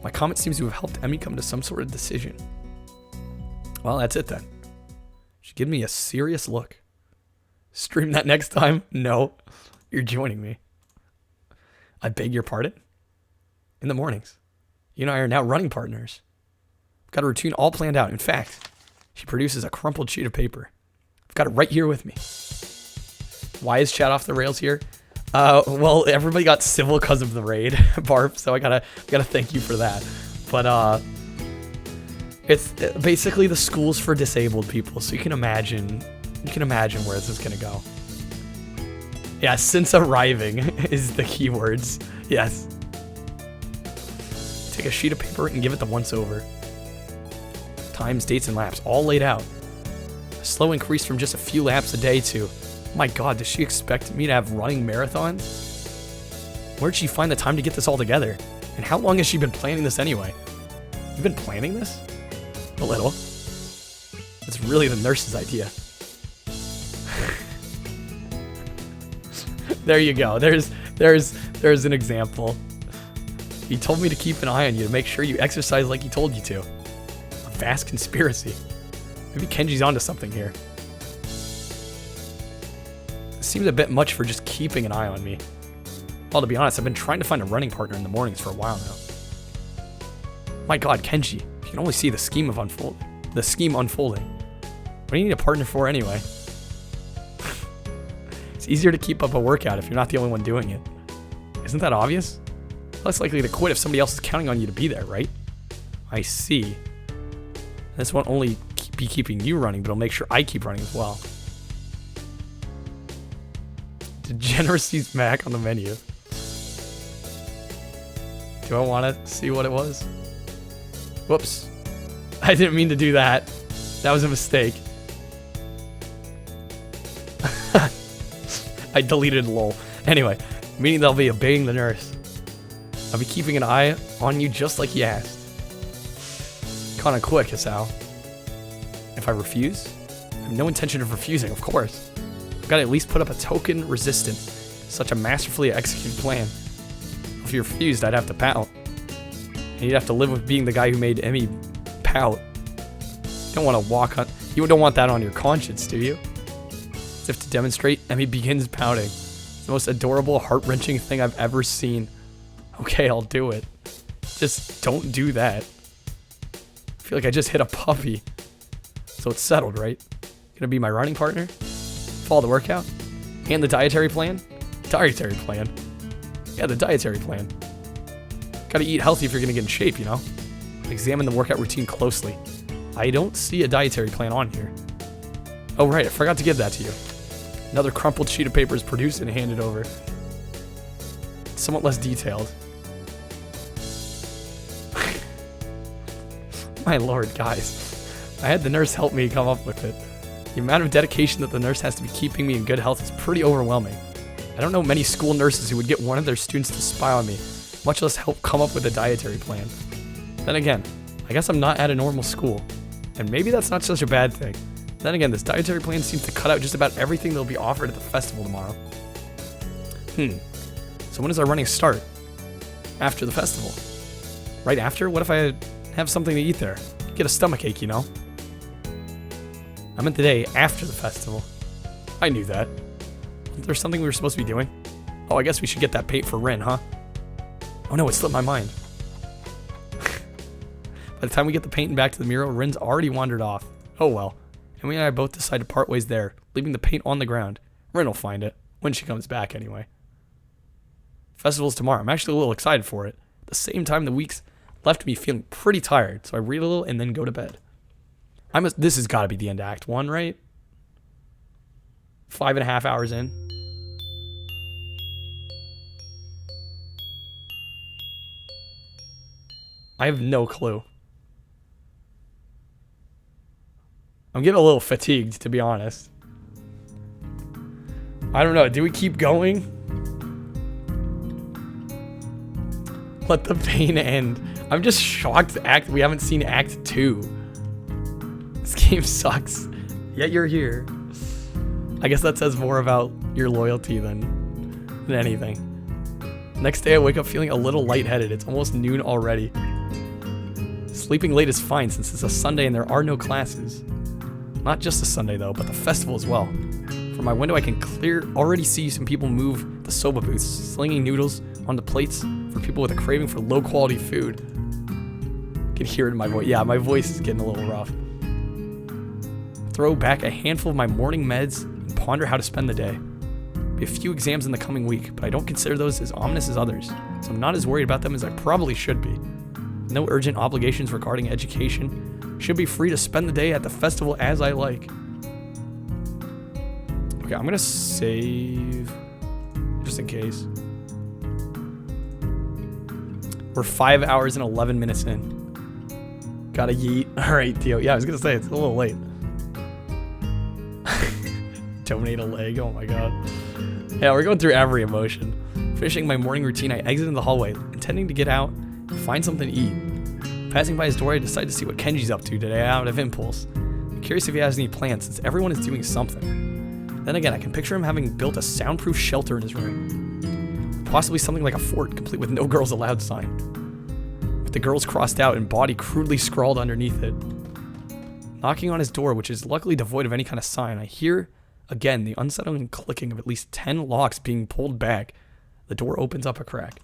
my comment seems to have helped Emmy come to some sort of decision. Well, that's it then. She gave me a serious look. Stream that next time? No, you're joining me. I beg your pardon? In the mornings. You and I are now running partners. I've got a routine all planned out. In fact, she produces a crumpled sheet of paper. I've got it right here with me. Why is chat off the rails here? Well, everybody got civil because of the raid, Barb, so I gotta thank you for that. But, it's basically the schools for disabled people, so you can imagine where this is gonna go. Yeah, since arriving is the keywords. Yes. Take a sheet of paper and give it the once over. Times, dates, and laps, all laid out. A slow increase from just a few laps a day to, my God, does she expect me to have running marathons? Where'd she find the time to get this all together? And how long has she been planning this anyway? You've been planning this? A little. It's really the nurse's idea. There you go. There's an example. He told me to keep an eye on you to make sure you exercise like he told you to. A vast conspiracy. Maybe Kenji's onto something here. It seems a bit much for just keeping an eye on me. Well, to be honest, I've been trying to find a running partner in the mornings for a while now. My God, Kenji, you can only see the scheme unfolding. What do you need a partner for anyway? It's easier to keep up a workout if you're not the only one doing it. Isn't that obvious? Less likely to quit if somebody else is counting on you to be there, right? I see. This won't only be keeping you running, but it'll make sure I keep running as well. Degeneracy's back on the menu. Do I want to see what it was? Whoops. I didn't mean to do that. That was a mistake. I deleted lol. Anyway, meaning they'll be obeying the nurse. I'll be keeping an eye on you just like he asked. Kinda quick, Hisao. If I refuse? I have no intention of refusing, of course. I've got to at least put up a token resistant. Such a masterfully executed plan. If you refused, I'd have to pout. And you'd have to live with being the guy who made Emmy pout. You don't want to walk on... You don't want that on your conscience, do you? As if to demonstrate, Emmy begins pouting. It's the most adorable, heart-wrenching thing I've ever seen. Okay, I'll do it. Just don't do that. I feel like I just hit a puppy. So it's settled, right? Gonna be my running partner? Follow the workout? And the dietary plan? dietary plan. Yeah, the dietary plan. Gotta eat healthy if you're gonna get in shape, you know? Examine the workout routine closely. I don't see a dietary plan on here. Oh right, I forgot to give that to you. Another crumpled sheet of paper is produced and handed over. It's somewhat less detailed. My lord, guys. I had the nurse help me come up with it. The amount of dedication that the nurse has to be keeping me in good health is pretty overwhelming. I don't know many school nurses who would get one of their students to spy on me, much less help come up with a dietary plan. Then again, I guess I'm not at a normal school, and maybe that's not such a bad thing. Then again, this dietary plan seems to cut out just about everything that'll be offered at the festival tomorrow. So when does our running start? After the festival. Right after? What if I have something to eat there? Get a stomachache, you know? I meant the day after the festival. I knew that. Is there something we were supposed to be doing? Oh, I guess we should get that paint for Rin, huh? Oh no, it slipped my mind. By the time we get the paint back to the mural, Rin's already wandered off. Oh well. Emily and I both decide to part ways there, leaving the paint on the ground. Rin will find it, when she comes back anyway. Festival's tomorrow. I'm actually a little excited for it. At the same time, the week's left me feeling pretty tired, so I read a little and then go to bed. This has got to be the end of Act 1, right? 5.5 hours in. I have no clue. I'm getting a little fatigued, to be honest. I don't know. Do we keep going? Let the pain end. I'm just shocked we haven't seen Act 2. This game sucks. Yet you're here. I guess that says more about your loyalty than anything. Next day I wake up feeling a little lightheaded. It's almost noon already. Sleeping late is fine since it's a Sunday and there are no classes. Not just a Sunday though, but the festival as well. From my window I can already see some people move the soba booths, slinging noodles onto plates for people with a craving for low quality food. I can hear it in my voice. Yeah, my voice is getting a little rough. Throw back a handful of my morning meds and ponder how to spend the day. Be a few exams in the coming week, but I don't consider those as ominous as others, so I'm not as worried about them as I probably should be. No urgent obligations regarding education. Should be free to spend the day at the festival as I like. Okay, I'm gonna save just in case. We're 5 hours and 11 minutes in. Gotta yeet. Alright, Theo. Yeah, I was gonna say it's a little late. Donate a leg. Oh my god. Yeah, we're going through every emotion. Finishing my morning routine, I exited the hallway, intending to get out and find something to eat. Passing by his door, I decide to see what Kenji's up to today out of impulse. I'm curious if he has any plans, since everyone is doing something. Then again, I can picture him having built a soundproof shelter in his room. Possibly something like a fort, complete with no girls allowed sign. With the girls crossed out and body crudely scrawled underneath it. Knocking on his door, which is luckily devoid of any kind of sign, I hear again the unsettling clicking of at least 10 locks being pulled back. The door opens up a crack.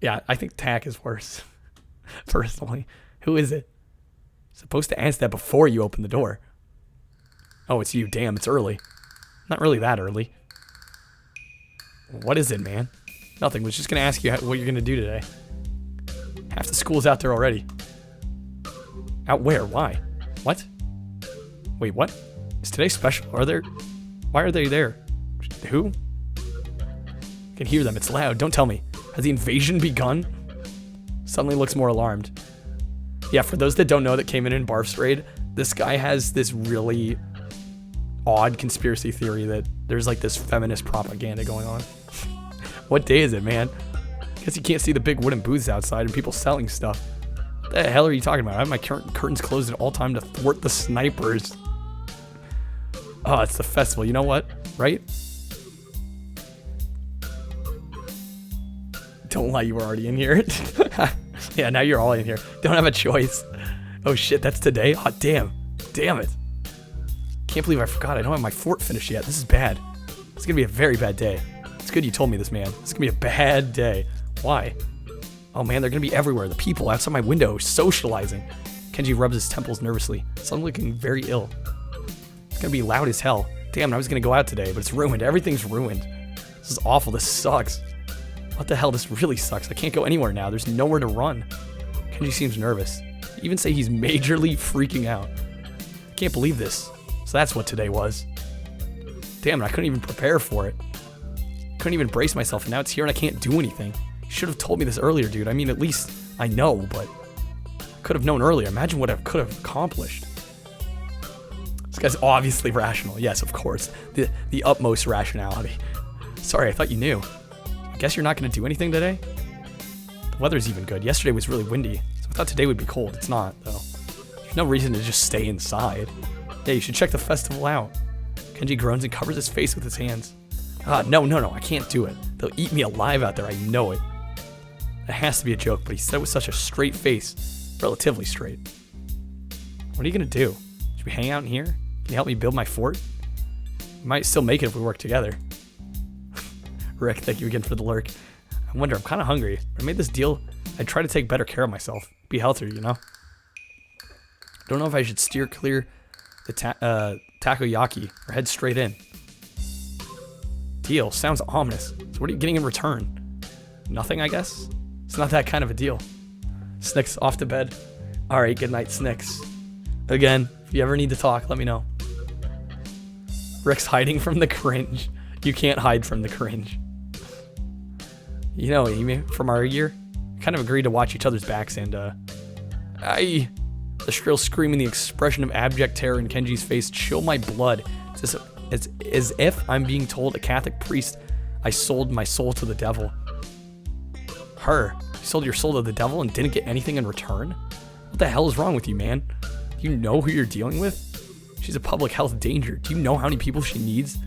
Yeah, I think tack is worse. Personally. Who is it? Supposed to answer that before you open the door. Oh, it's you. Damn, it's early. Not really that early. What is it, man? Nothing. Was just going to ask you what you're going to do today. Half the school's out there already. Out where? Why? What? Wait, what? Is today special? Why are they there? Who? I can hear them. It's loud. Don't tell me. Has the invasion begun? Suddenly looks more alarmed. Yeah, for those that don't know that came in Barf's raid, this guy has this really odd conspiracy theory that there's like this feminist propaganda going on. What day is it, man? Guess you can't see the big wooden booths outside and people selling stuff. What the hell are you talking about? I have my curtains closed at all time to thwart the snipers. Oh, it's the festival. You know what? Right? Don't lie, you were already in here. Yeah, now you're all in here. Don't have a choice. Oh shit, that's today? Oh, damn. Damn it. Can't believe I forgot. I don't have my fort finished yet. This is bad. It's gonna be a very bad day. It's good you told me this, man. It's gonna be a bad day. Why? Oh man, they're gonna be everywhere. The people outside my window socializing. Kenji rubs his temples nervously, suddenly looking very ill. It's gonna be loud as hell. Damn, I was gonna go out today, but it's ruined. Everything's ruined. This is awful. This sucks. What the hell? This really sucks. I can't go anywhere now. There's nowhere to run. Kenji seems nervous. Even say he's majorly freaking out. I can't believe this. So that's what today was. Damn it, I couldn't even prepare for it. Couldn't even brace myself, and now it's here and I can't do anything. You should have told me this earlier, dude. I mean, at least I know, but I could have known earlier. Imagine what I could have accomplished. This guy's obviously rational. Yes, of course. The utmost rationality. Sorry, I thought you knew. I guess you're not going to do anything today? The weather's even good. Yesterday was really windy, so I thought today would be cold. It's not, though. There's no reason to just stay inside. Yeah, you should check the festival out. Kenji groans and covers his face with his hands. No, I can't do it. They'll eat me alive out there, I know it. It has to be a joke, but he said it with such a straight face. Relatively straight. What are you gonna do? Should we hang out in here? Can you help me build my fort? We might still make it if we work together. Rick, thank you again for the lurk. I wonder, I'm kind of hungry. If I made this deal, I'd try to take better care of myself. Be healthier, you know? I don't know if I should steer clear the takoyaki or head straight in. Deal. Sounds ominous. So what are you getting in return? Nothing, I guess? It's not that kind of a deal. Snicks off to bed. Alright, good night, Snicks. Again, if you ever need to talk, let me know. Rick's hiding from the cringe. You can't hide from the cringe. You know, Amy, from our year, we kind of agreed to watch each other's backs and, the shrill scream and the expression of abject terror in Kenji's face chill my blood. It's as if I'm being told a Catholic priest I sold my soul to the devil. Her? You sold your soul to the devil and didn't get anything in return? What the hell is wrong with you, man? Do you know who you're dealing with? She's a public health danger. Do you know how many people she needs?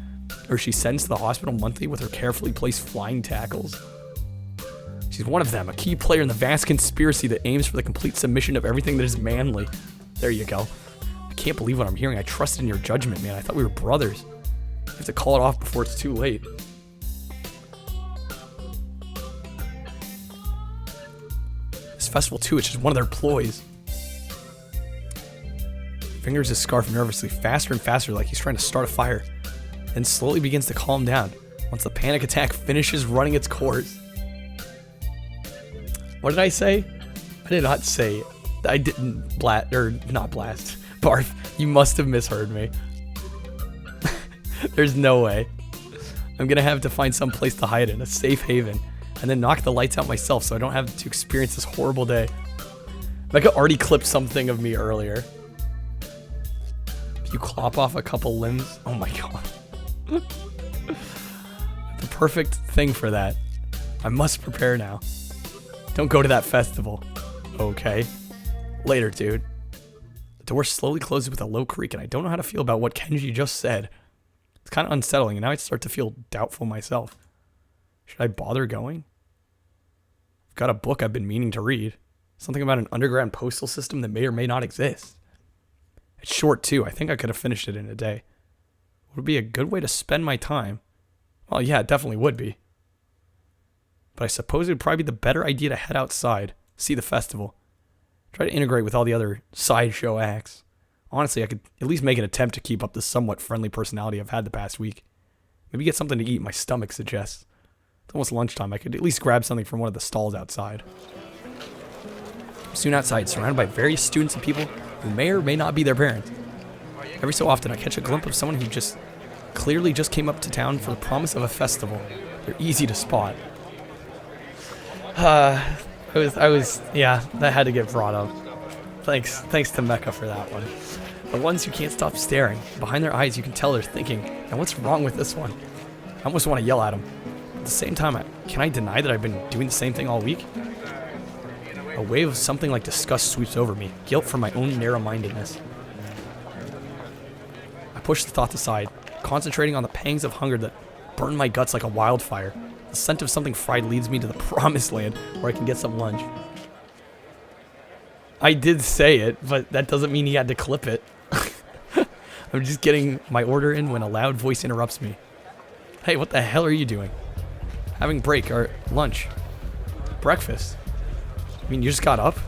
Or she sends to the hospital monthly with her carefully placed flying tackles? She's one of them, a key player in the vast conspiracy that aims for the complete submission of everything that is manly. There you go. I can't believe what I'm hearing. I trusted in your judgment, man. I thought we were brothers. You have to call it off before it's too late. This festival, too, it's just one of their ploys. Fingers his scarf nervously, faster and faster, like he's trying to start a fire. Then slowly begins to calm down once the panic attack finishes running its course. What did I say? I did not say. I didn't blast, or not blast. Barf, you must have misheard me. There's no way. I'm gonna have to find some place to hide in, a safe haven, and then knock the lights out myself so I don't have to experience this horrible day. Becca already clipped something of me earlier. If you clop off a couple limbs, oh my god. The perfect thing for that. I must prepare now. Don't go to that festival. Okay. Later, dude. The door slowly closes with a low creak, and I don't know how to feel about what Kenji just said. It's kind of unsettling, and now I start to feel doubtful myself. Should I bother going? I've got a book I've been meaning to read. Something about an underground postal system that may or may not exist. It's short, too. I think I could have finished it in a day. Would it be a good way to spend my time? Well, yeah, it definitely would be. But I suppose it would probably be the better idea to head outside, see the festival. Try to integrate with all the other sideshow acts. Honestly, I could at least make an attempt to keep up the somewhat friendly personality I've had the past week. Maybe get something to eat, my stomach suggests. It's almost lunchtime. I could at least grab something from one of the stalls outside. I'm soon outside, surrounded by various students and people who may or may not be their parents. Every so often, I catch a glimpse of someone who just clearly just came up to town for the promise of a festival. They're easy to spot. Yeah, that had to get brought up. Thanks to Mecca for that one. The ones who can't stop staring. Behind their eyes, you can tell they're thinking, and what's wrong with this one? I almost want to yell at them. At the same time, can I deny that I've been doing the same thing all week? A wave of something like disgust sweeps over me, guilt for my own narrow-mindedness. I push the thoughts aside, concentrating on the pangs of hunger that burn my guts like a wildfire. The scent of something fried leads me to the promised land where I can get some lunch. I did say it, but that doesn't mean he had to clip it. I'm just getting my order in when a loud voice interrupts me. Hey, what the hell are you doing? Having break or lunch? Breakfast? I mean, you just got up?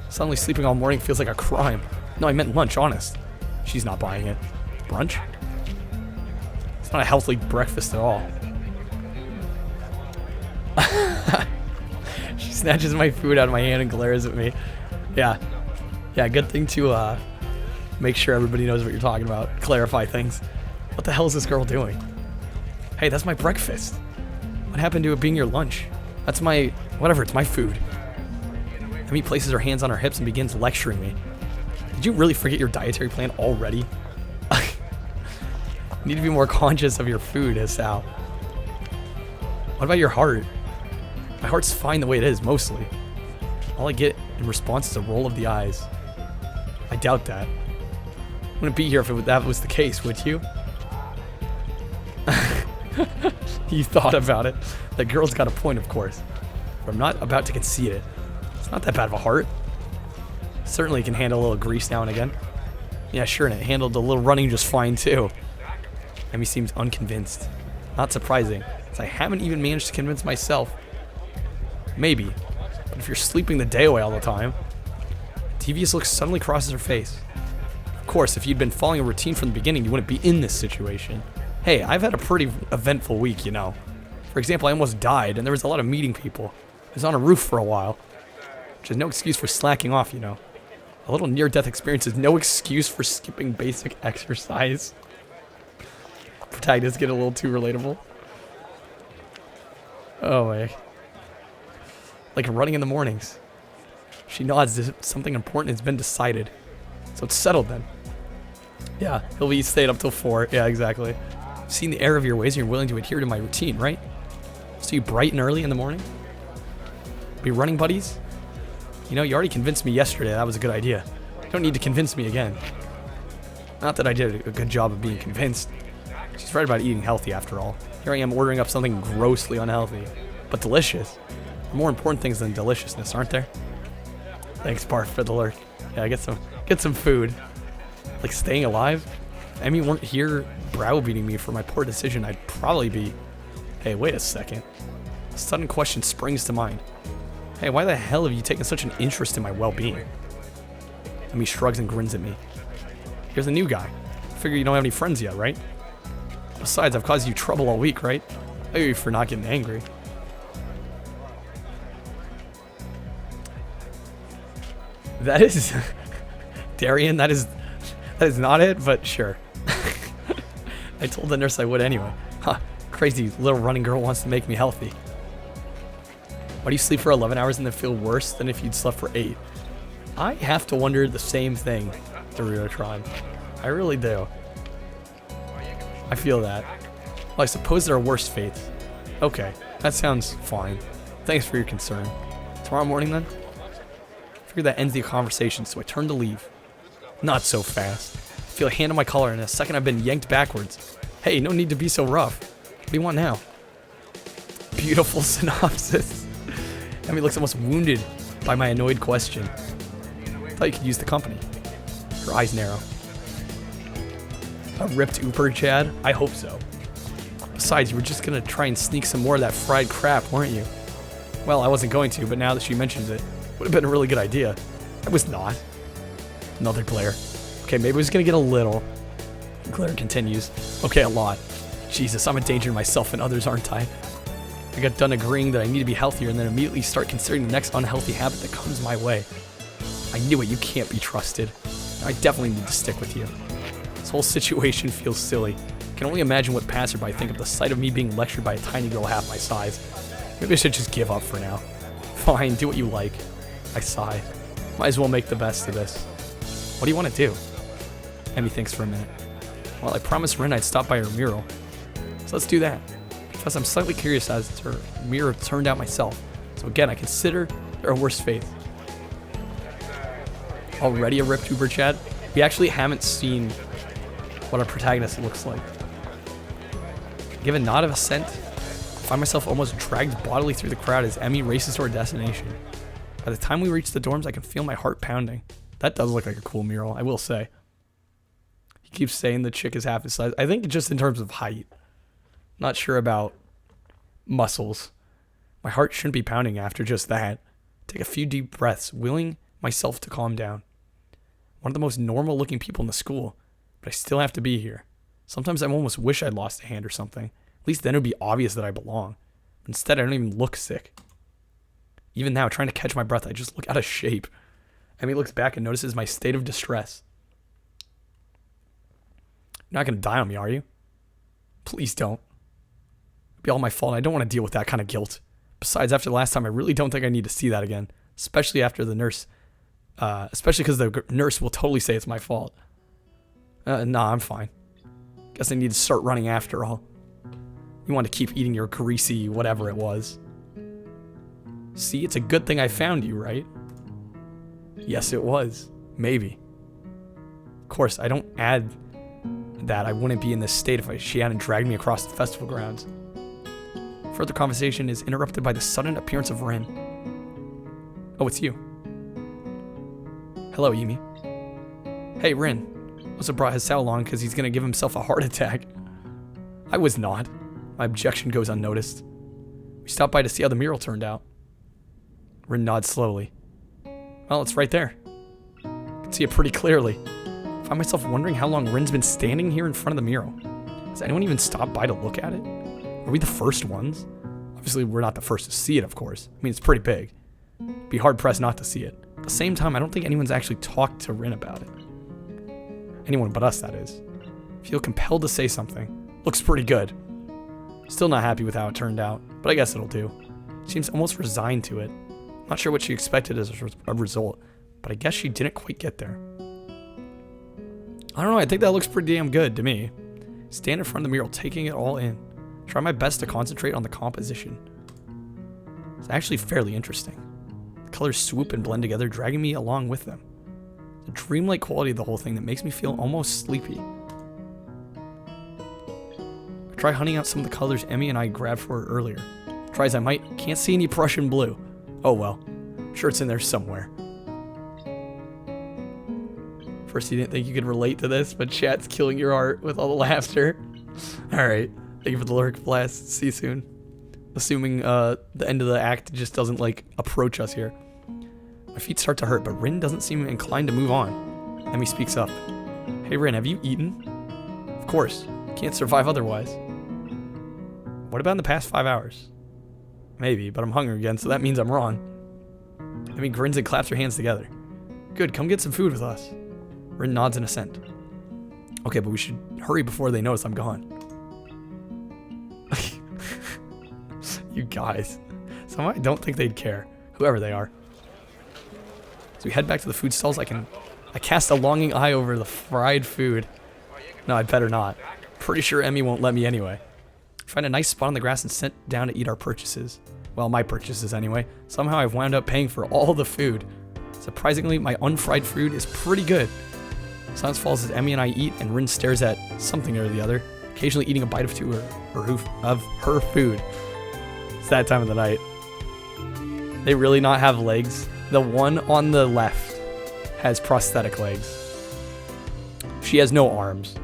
Suddenly sleeping all morning feels like a crime. No, I meant lunch, honest. She's not buying it. Brunch? It's not a healthy breakfast at all. snatches my food out of my hand and glares at me. Yeah. Yeah, good thing to make sure everybody knows what you're talking about. Clarify things. What the hell is this girl doing? Hey, that's my breakfast. What happened to it being your lunch? That's my... whatever, it's my food. Emmy places her hands on her hips and begins lecturing me. Did you really forget your dietary plan already? You need to be more conscious of your food, Sal. What about your heart? My heart's fine the way it is, mostly. All I get in response is a roll of the eyes. I doubt that. Wouldn't be here if that was the case, would you? You thought about it. That girl's got a point, of course. But I'm not about to concede it. It's not that bad of a heart. Certainly can handle a little grease now and again. Yeah, sure, and it handled a little running just fine, too. Emmy seems unconvinced. Not surprising, as I haven't even managed to convince myself. Maybe. But if you're sleeping the day away all the time... A devious look suddenly crosses her face. Of course, if you'd been following a routine from the beginning, you wouldn't be in this situation. Hey, I've had a pretty eventful week, you know. For example, I almost died, and there was a lot of meeting people. I was on a roof for a while. Which is no excuse for slacking off, you know. A little near-death experience is no excuse for skipping basic exercise. Protagonists get a little too relatable. Oh, my. Like running in the mornings. She nods as if something important has been decided. So it's settled then. Yeah, he'll be staying up till 4. Yeah, exactly. I've seen the error of your ways and you're willing to adhere to my routine, right? So you bright and early in the morning? Be running buddies? You know, you already convinced me yesterday that was a good idea. You don't need to convince me again. Not that I did a good job of being convinced. She's right about eating healthy after all. Here I am ordering up something grossly unhealthy, but delicious. There are more important things than deliciousness, aren't there? Thanks, Barf, for the lurk. Yeah, get some food. Like staying alive? If Emmy weren't here browbeating me for my poor decision, I'd probably be... Hey, wait a second. A sudden question springs to mind. Hey, why the hell have you taken such an interest in my well-being? Emmy shrugs and grins at me. Here's a new guy. I figure you don't have any friends yet, right? Besides, I've caused you trouble all week, right? I owe you for not getting angry. That is... Darian, that is not it, but sure. I told the nurse I would anyway. Huh, crazy little running girl wants to make me healthy. Why do you sleep for 11 hours and then feel worse than if you'd slept for 8? I have to wonder the same thing, Dorotron. I really do. I feel that. Well, I suppose there are worse fates. Okay, that sounds fine. Thanks for your concern. Tomorrow morning then? I figure that ends the conversation, so I turn to leave. Not so fast. I feel a hand on my collar, and in a second I've been yanked backwards. Hey, no need to be so rough. What do you want now? Beautiful synopsis. Emmy looks almost wounded by my annoyed question. Thought you could use the company. Her eyes narrow. A ripped Uber, Chad? I hope so. Besides, you were just gonna try and sneak some more of that fried crap, weren't you? Well, I wasn't going to, but now that she mentions it, would have been a really good idea. I was not. Another glare. Okay, maybe I was gonna get a little. The glare continues. Okay, a lot. Jesus, I'm a danger to myself and others, aren't I? I got done agreeing that I need to be healthier and then immediately start considering the next unhealthy habit that comes my way. I knew it, you can't be trusted. I definitely need to stick with you. This whole situation feels silly. I can only imagine what passerby think of the sight of me being lectured by a tiny girl half my size. Maybe I should just give up for now. Fine, do what you like. I sigh. Might as well make the best of this. What do you want to do? Emmy thinks for a minute. Well, I promised Rin I'd stop by her mural. So let's do that. Plus, I'm slightly curious as to her mirror turned out myself. So again, I consider there are worse fates. Already a ripped Uber, Chad? We actually haven't seen what our protagonist looks like. Give a nod of assent. I find myself almost dragged bodily through the crowd as Emmy races to our destination. By the time we reach the dorms, I can feel my heart pounding. That does look like a cool mural, I will say. He keeps saying the chick is half his size. I think just in terms of height. Not sure about muscles. My heart shouldn't be pounding after just that. Take a few deep breaths, willing myself to calm down. One of the most normal looking people in the school, but I still have to be here. Sometimes I almost wish I'd lost a hand or something. At least then it would be obvious that I belong. Instead, I don't even look sick. Even now, trying to catch my breath, I just look out of shape. Emmy looks back and notices my state of distress. You're not going to die on me, are you? Please don't. It'll be all my fault. I don't want to deal with that kind of guilt. Besides, after the last time, I really don't think I need to see that again. Especially after the nurse. Especially because the nurse will totally say it's my fault. Nah, I'm fine. Guess I need to start running after all. You want to keep eating your greasy whatever it was. See, it's a good thing I found you, right? Yes, it was. Maybe. Of course, I don't add that I wouldn't be in this state if she hadn't dragged me across the festival grounds. Further conversation is interrupted by the sudden appearance of Rin. Oh, it's you. Hello, Yumi. Hey, Rin. Also brought Hisao along because he's going to give himself a heart attack. I was not. My objection goes unnoticed. We stopped by to see how the mural turned out. Rin nods slowly. Well, it's right there. I can see it pretty clearly. I find myself wondering how long Rin's been standing here in front of the mural. Has anyone even stopped by to look at it? Are we the first ones? Obviously, we're not the first to see it, of course. I mean, it's pretty big. Be hard-pressed not to see it. At the same time, I don't think anyone's actually talked to Rin about it. Anyone but us, that is. I feel compelled to say something. Looks pretty good. Still not happy with how it turned out, but I guess it'll do. She seems almost resigned to it. Not sure what she expected as a result, but I guess she didn't quite get there. I don't know, I think that looks pretty damn good to me. Stand in front of the mural, taking it all in. Try my best to concentrate on the composition. It's actually fairly interesting. The colors swoop and blend together, dragging me along with them. The dreamlike quality of the whole thing that makes me feel almost sleepy. I try hunting out some of the colors Emmy and I grabbed for her earlier. Try as I might, can't see any Prussian blue. Oh well, I'm sure it's in there somewhere. First you didn't think you could relate to this, but chat's killing your heart with all the laughter. Alright, thank you for the lurk, blast. See you soon. Assuming the end of the act just doesn't like approach us here. My feet start to hurt, but Rin doesn't seem inclined to move on. Emmy speaks up. Hey Rin, have you eaten? Of course, can't survive otherwise. What about in the past 5 hours? Maybe, but I'm hungry again, so that means I'm wrong. Emmy grins and claps her hands together. Good, come get some food with us. Rin nods in assent. Okay, but we should hurry before they notice I'm gone. You guys. Somehow I don't think they'd care, whoever they are. As we head back to the food stalls, I cast a longing eye over the fried food. No, I'd better not. Pretty sure Emmy won't let me anyway. Find a nice spot on the grass and sit down to eat our purchases. Well, my purchases anyway. Somehow I've wound up paying for all the food. Surprisingly, my unfried food is pretty good. Silence falls as Emmy and I eat, and Rin stares at something or the other, occasionally eating a bite of two of her food. It's that time of the night. They really not have legs. The one on the left has prosthetic legs. She has no arms.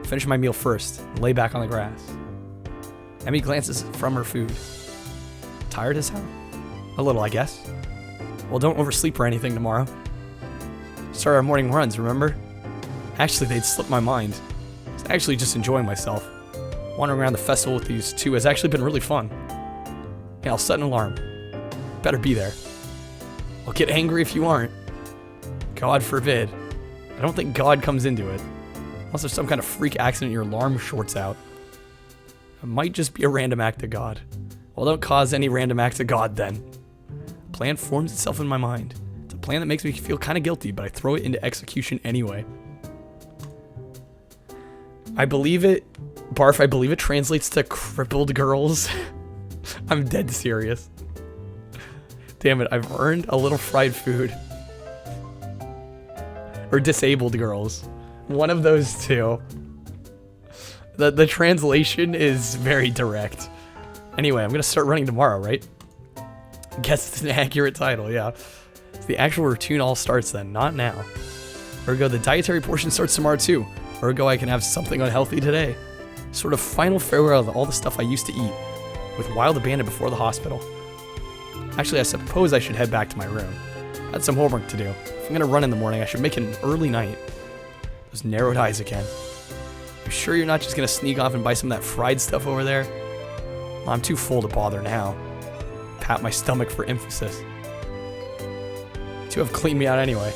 Finish my meal first and lay back on the grass. Emmy glances from her food. Tired as hell? A little, I guess. Well, don't oversleep or anything tomorrow. Start our morning runs, remember? Actually, they'd slipped my mind. I was actually just enjoying myself. Wandering around the festival with these two has actually been really fun. Yeah, I'll set an alarm. Better be there. I'll get angry if you aren't. God forbid. I don't think God comes into it. Unless there's some kind of freak accident your alarm shorts out. It might just be a random act of God. Well, don't cause any random acts of God then. A plan forms itself in my mind. It's a plan that makes me feel kind of guilty, but I throw it into execution anyway. I believe it, Barf, I believe it translates to crippled girls. I'm dead serious. Damn it, I've earned a little fried food. Or disabled girls. One of those two. The translation is very direct. Anyway, I'm gonna start running tomorrow, right? Guess it's an accurate title, yeah. So the actual routine all starts then, not now. Ergo, the dietary portion starts tomorrow too. Ergo, I can have something unhealthy today. Sort of final farewell of all the stuff I used to eat, with Wild abandoned before the hospital. Actually, I suppose I should head back to my room. I had some homework to do. If I'm gonna run in the morning, I should make it an early night. Those narrowed eyes again. You sure you're not just gonna sneak off and buy some of that fried stuff over there? Well, I'm too full to bother now. pat my stomach for emphasis. To have cleaned me out anyway.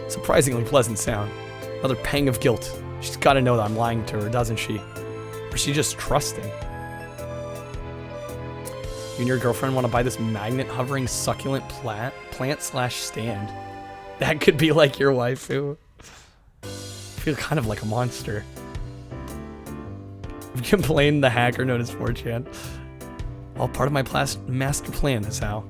Surprisingly pleasant sound. Another pang of guilt. She's gotta know that I'm lying to her, doesn't she? Or is she just trusting? You and your girlfriend want to buy this magnet hovering succulent plant slash stand. That could be like your waifu. I feel kind of like a monster. I've complained the hacker noticed 4chan. All part of my master plan is how.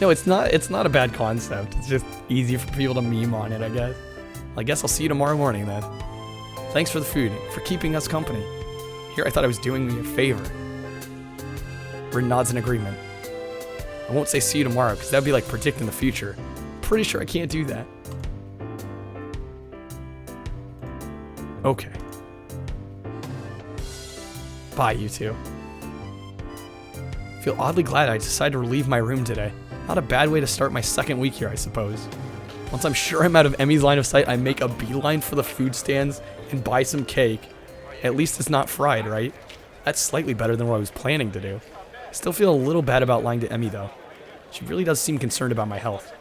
No, it's not a bad concept. It's just easy for people to meme on it, I guess. Well, I guess I'll see you tomorrow morning then. Thanks for the food, for keeping us company. Here I thought I was doing you a favor. Rin nods in agreement. I won't say see you tomorrow, because that would be like predicting the future. Pretty sure I can't do that. Okay. Bye, you two. I feel oddly glad I decided to leave my room today. Not a bad way to start my second week here, I suppose. Once I'm sure I'm out of Emmy's line of sight, I make a beeline for the food stands and buy some cake. At least it's not fried, right? That's slightly better than what I was planning to do. I still feel a little bad about lying to Emmy, though. She really does seem concerned about my health.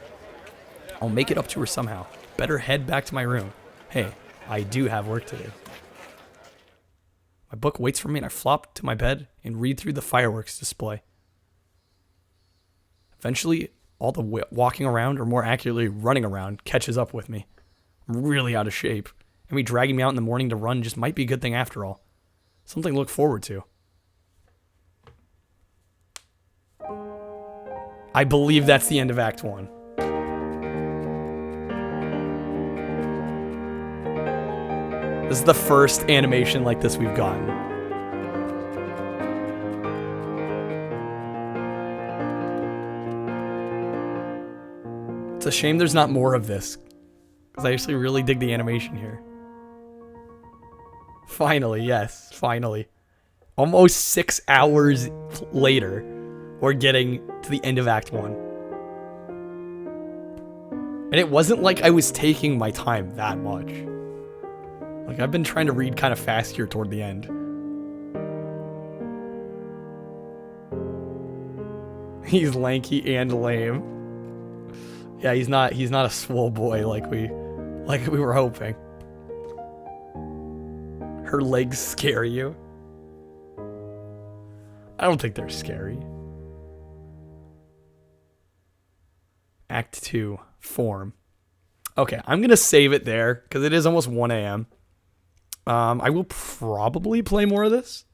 I'll make it up to her somehow. Better head back to my room. Hey, I do have work to do. My book waits for me and I flop to my bed and read through the fireworks display. Eventually, all the walking around, or more accurately, running around, catches up with me. I'm really out of shape. And me dragging me out in the morning to run just might be a good thing after all. Something to look forward to. I believe that's the end of Act 1. This is the first animation like this we've gotten. It's a shame there's not more of this, because I actually really dig the animation here. Finally, yes, finally. Almost 6 hours later, we're getting to the end of Act 1. And it wasn't like I was taking my time that much. Like, I've been trying to read kind of fast here toward the end. He's lanky and lame. Yeah, he's not a swole boy like we were hoping. Her legs scare you? I don't think they're scary. Act 2, form. Okay, I'm gonna save it there, because it is almost 1 a.m. I will probably play more of this.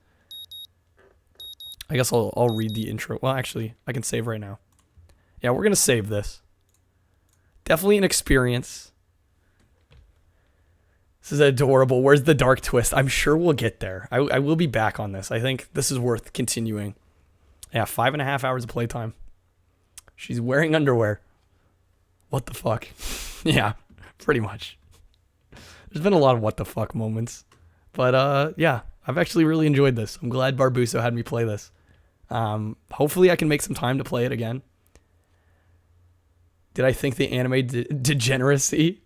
I guess I'll read the intro. Well, actually, I can save right now. Yeah, we're gonna save this. Definitely an experience. This is adorable. Where's the dark twist? I'm sure we'll get there. I will be back on this. I think this is worth continuing. Yeah, 5.5 hours of playtime. She's wearing underwear. What the fuck? Yeah, pretty much. There's been a lot of what the fuck moments. But yeah, I've actually really enjoyed this. I'm glad Barbuso had me play this. Hopefully I can make some time to play it again. Did I think the anime degeneracy?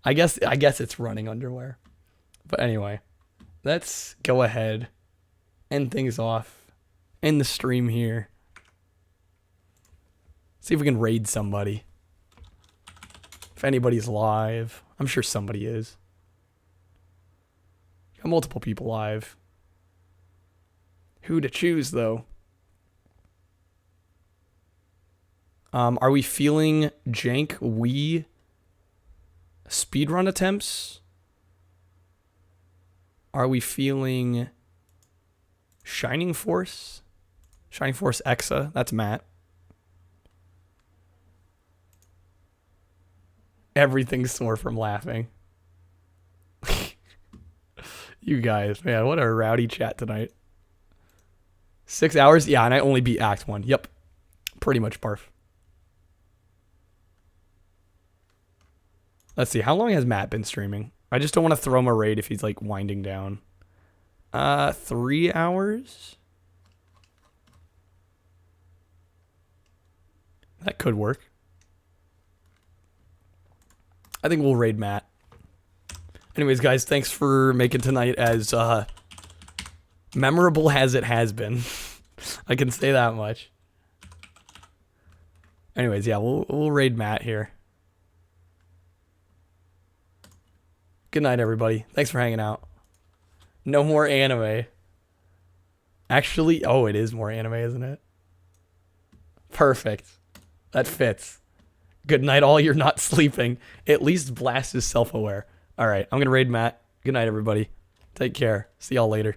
I guess it's running underwear. But anyway, let's go ahead, end things off, end the stream here. See if we can raid somebody. If anybody's live. I'm sure somebody is. Got multiple people live. Who to choose, though? Are we feeling jank Wii speedrun attempts? Are we feeling Shining Force? Shining Force Exa? That's Matt. Everything's sore from laughing. You guys, man, what a rowdy chat tonight. 6 hours? Yeah, and I only beat Act 1. Yep. Pretty much barf. Let's see, how long has Matt been streaming? I just don't want to throw him a raid if he's like winding down. 3 hours? That could work. I think we'll raid Matt. Anyways, guys, thanks for making tonight as Memorable as it has been. I can say that much. Anyways, yeah, we'll raid Matt here. Good night, everybody. Thanks for hanging out. No more anime. Actually, oh, it is more anime, isn't it? Perfect. That fits. Good night, all. You're not sleeping. At least Blast is self-aware. All right, I'm going to raid Matt. Good night, everybody. Take care. See y'all later.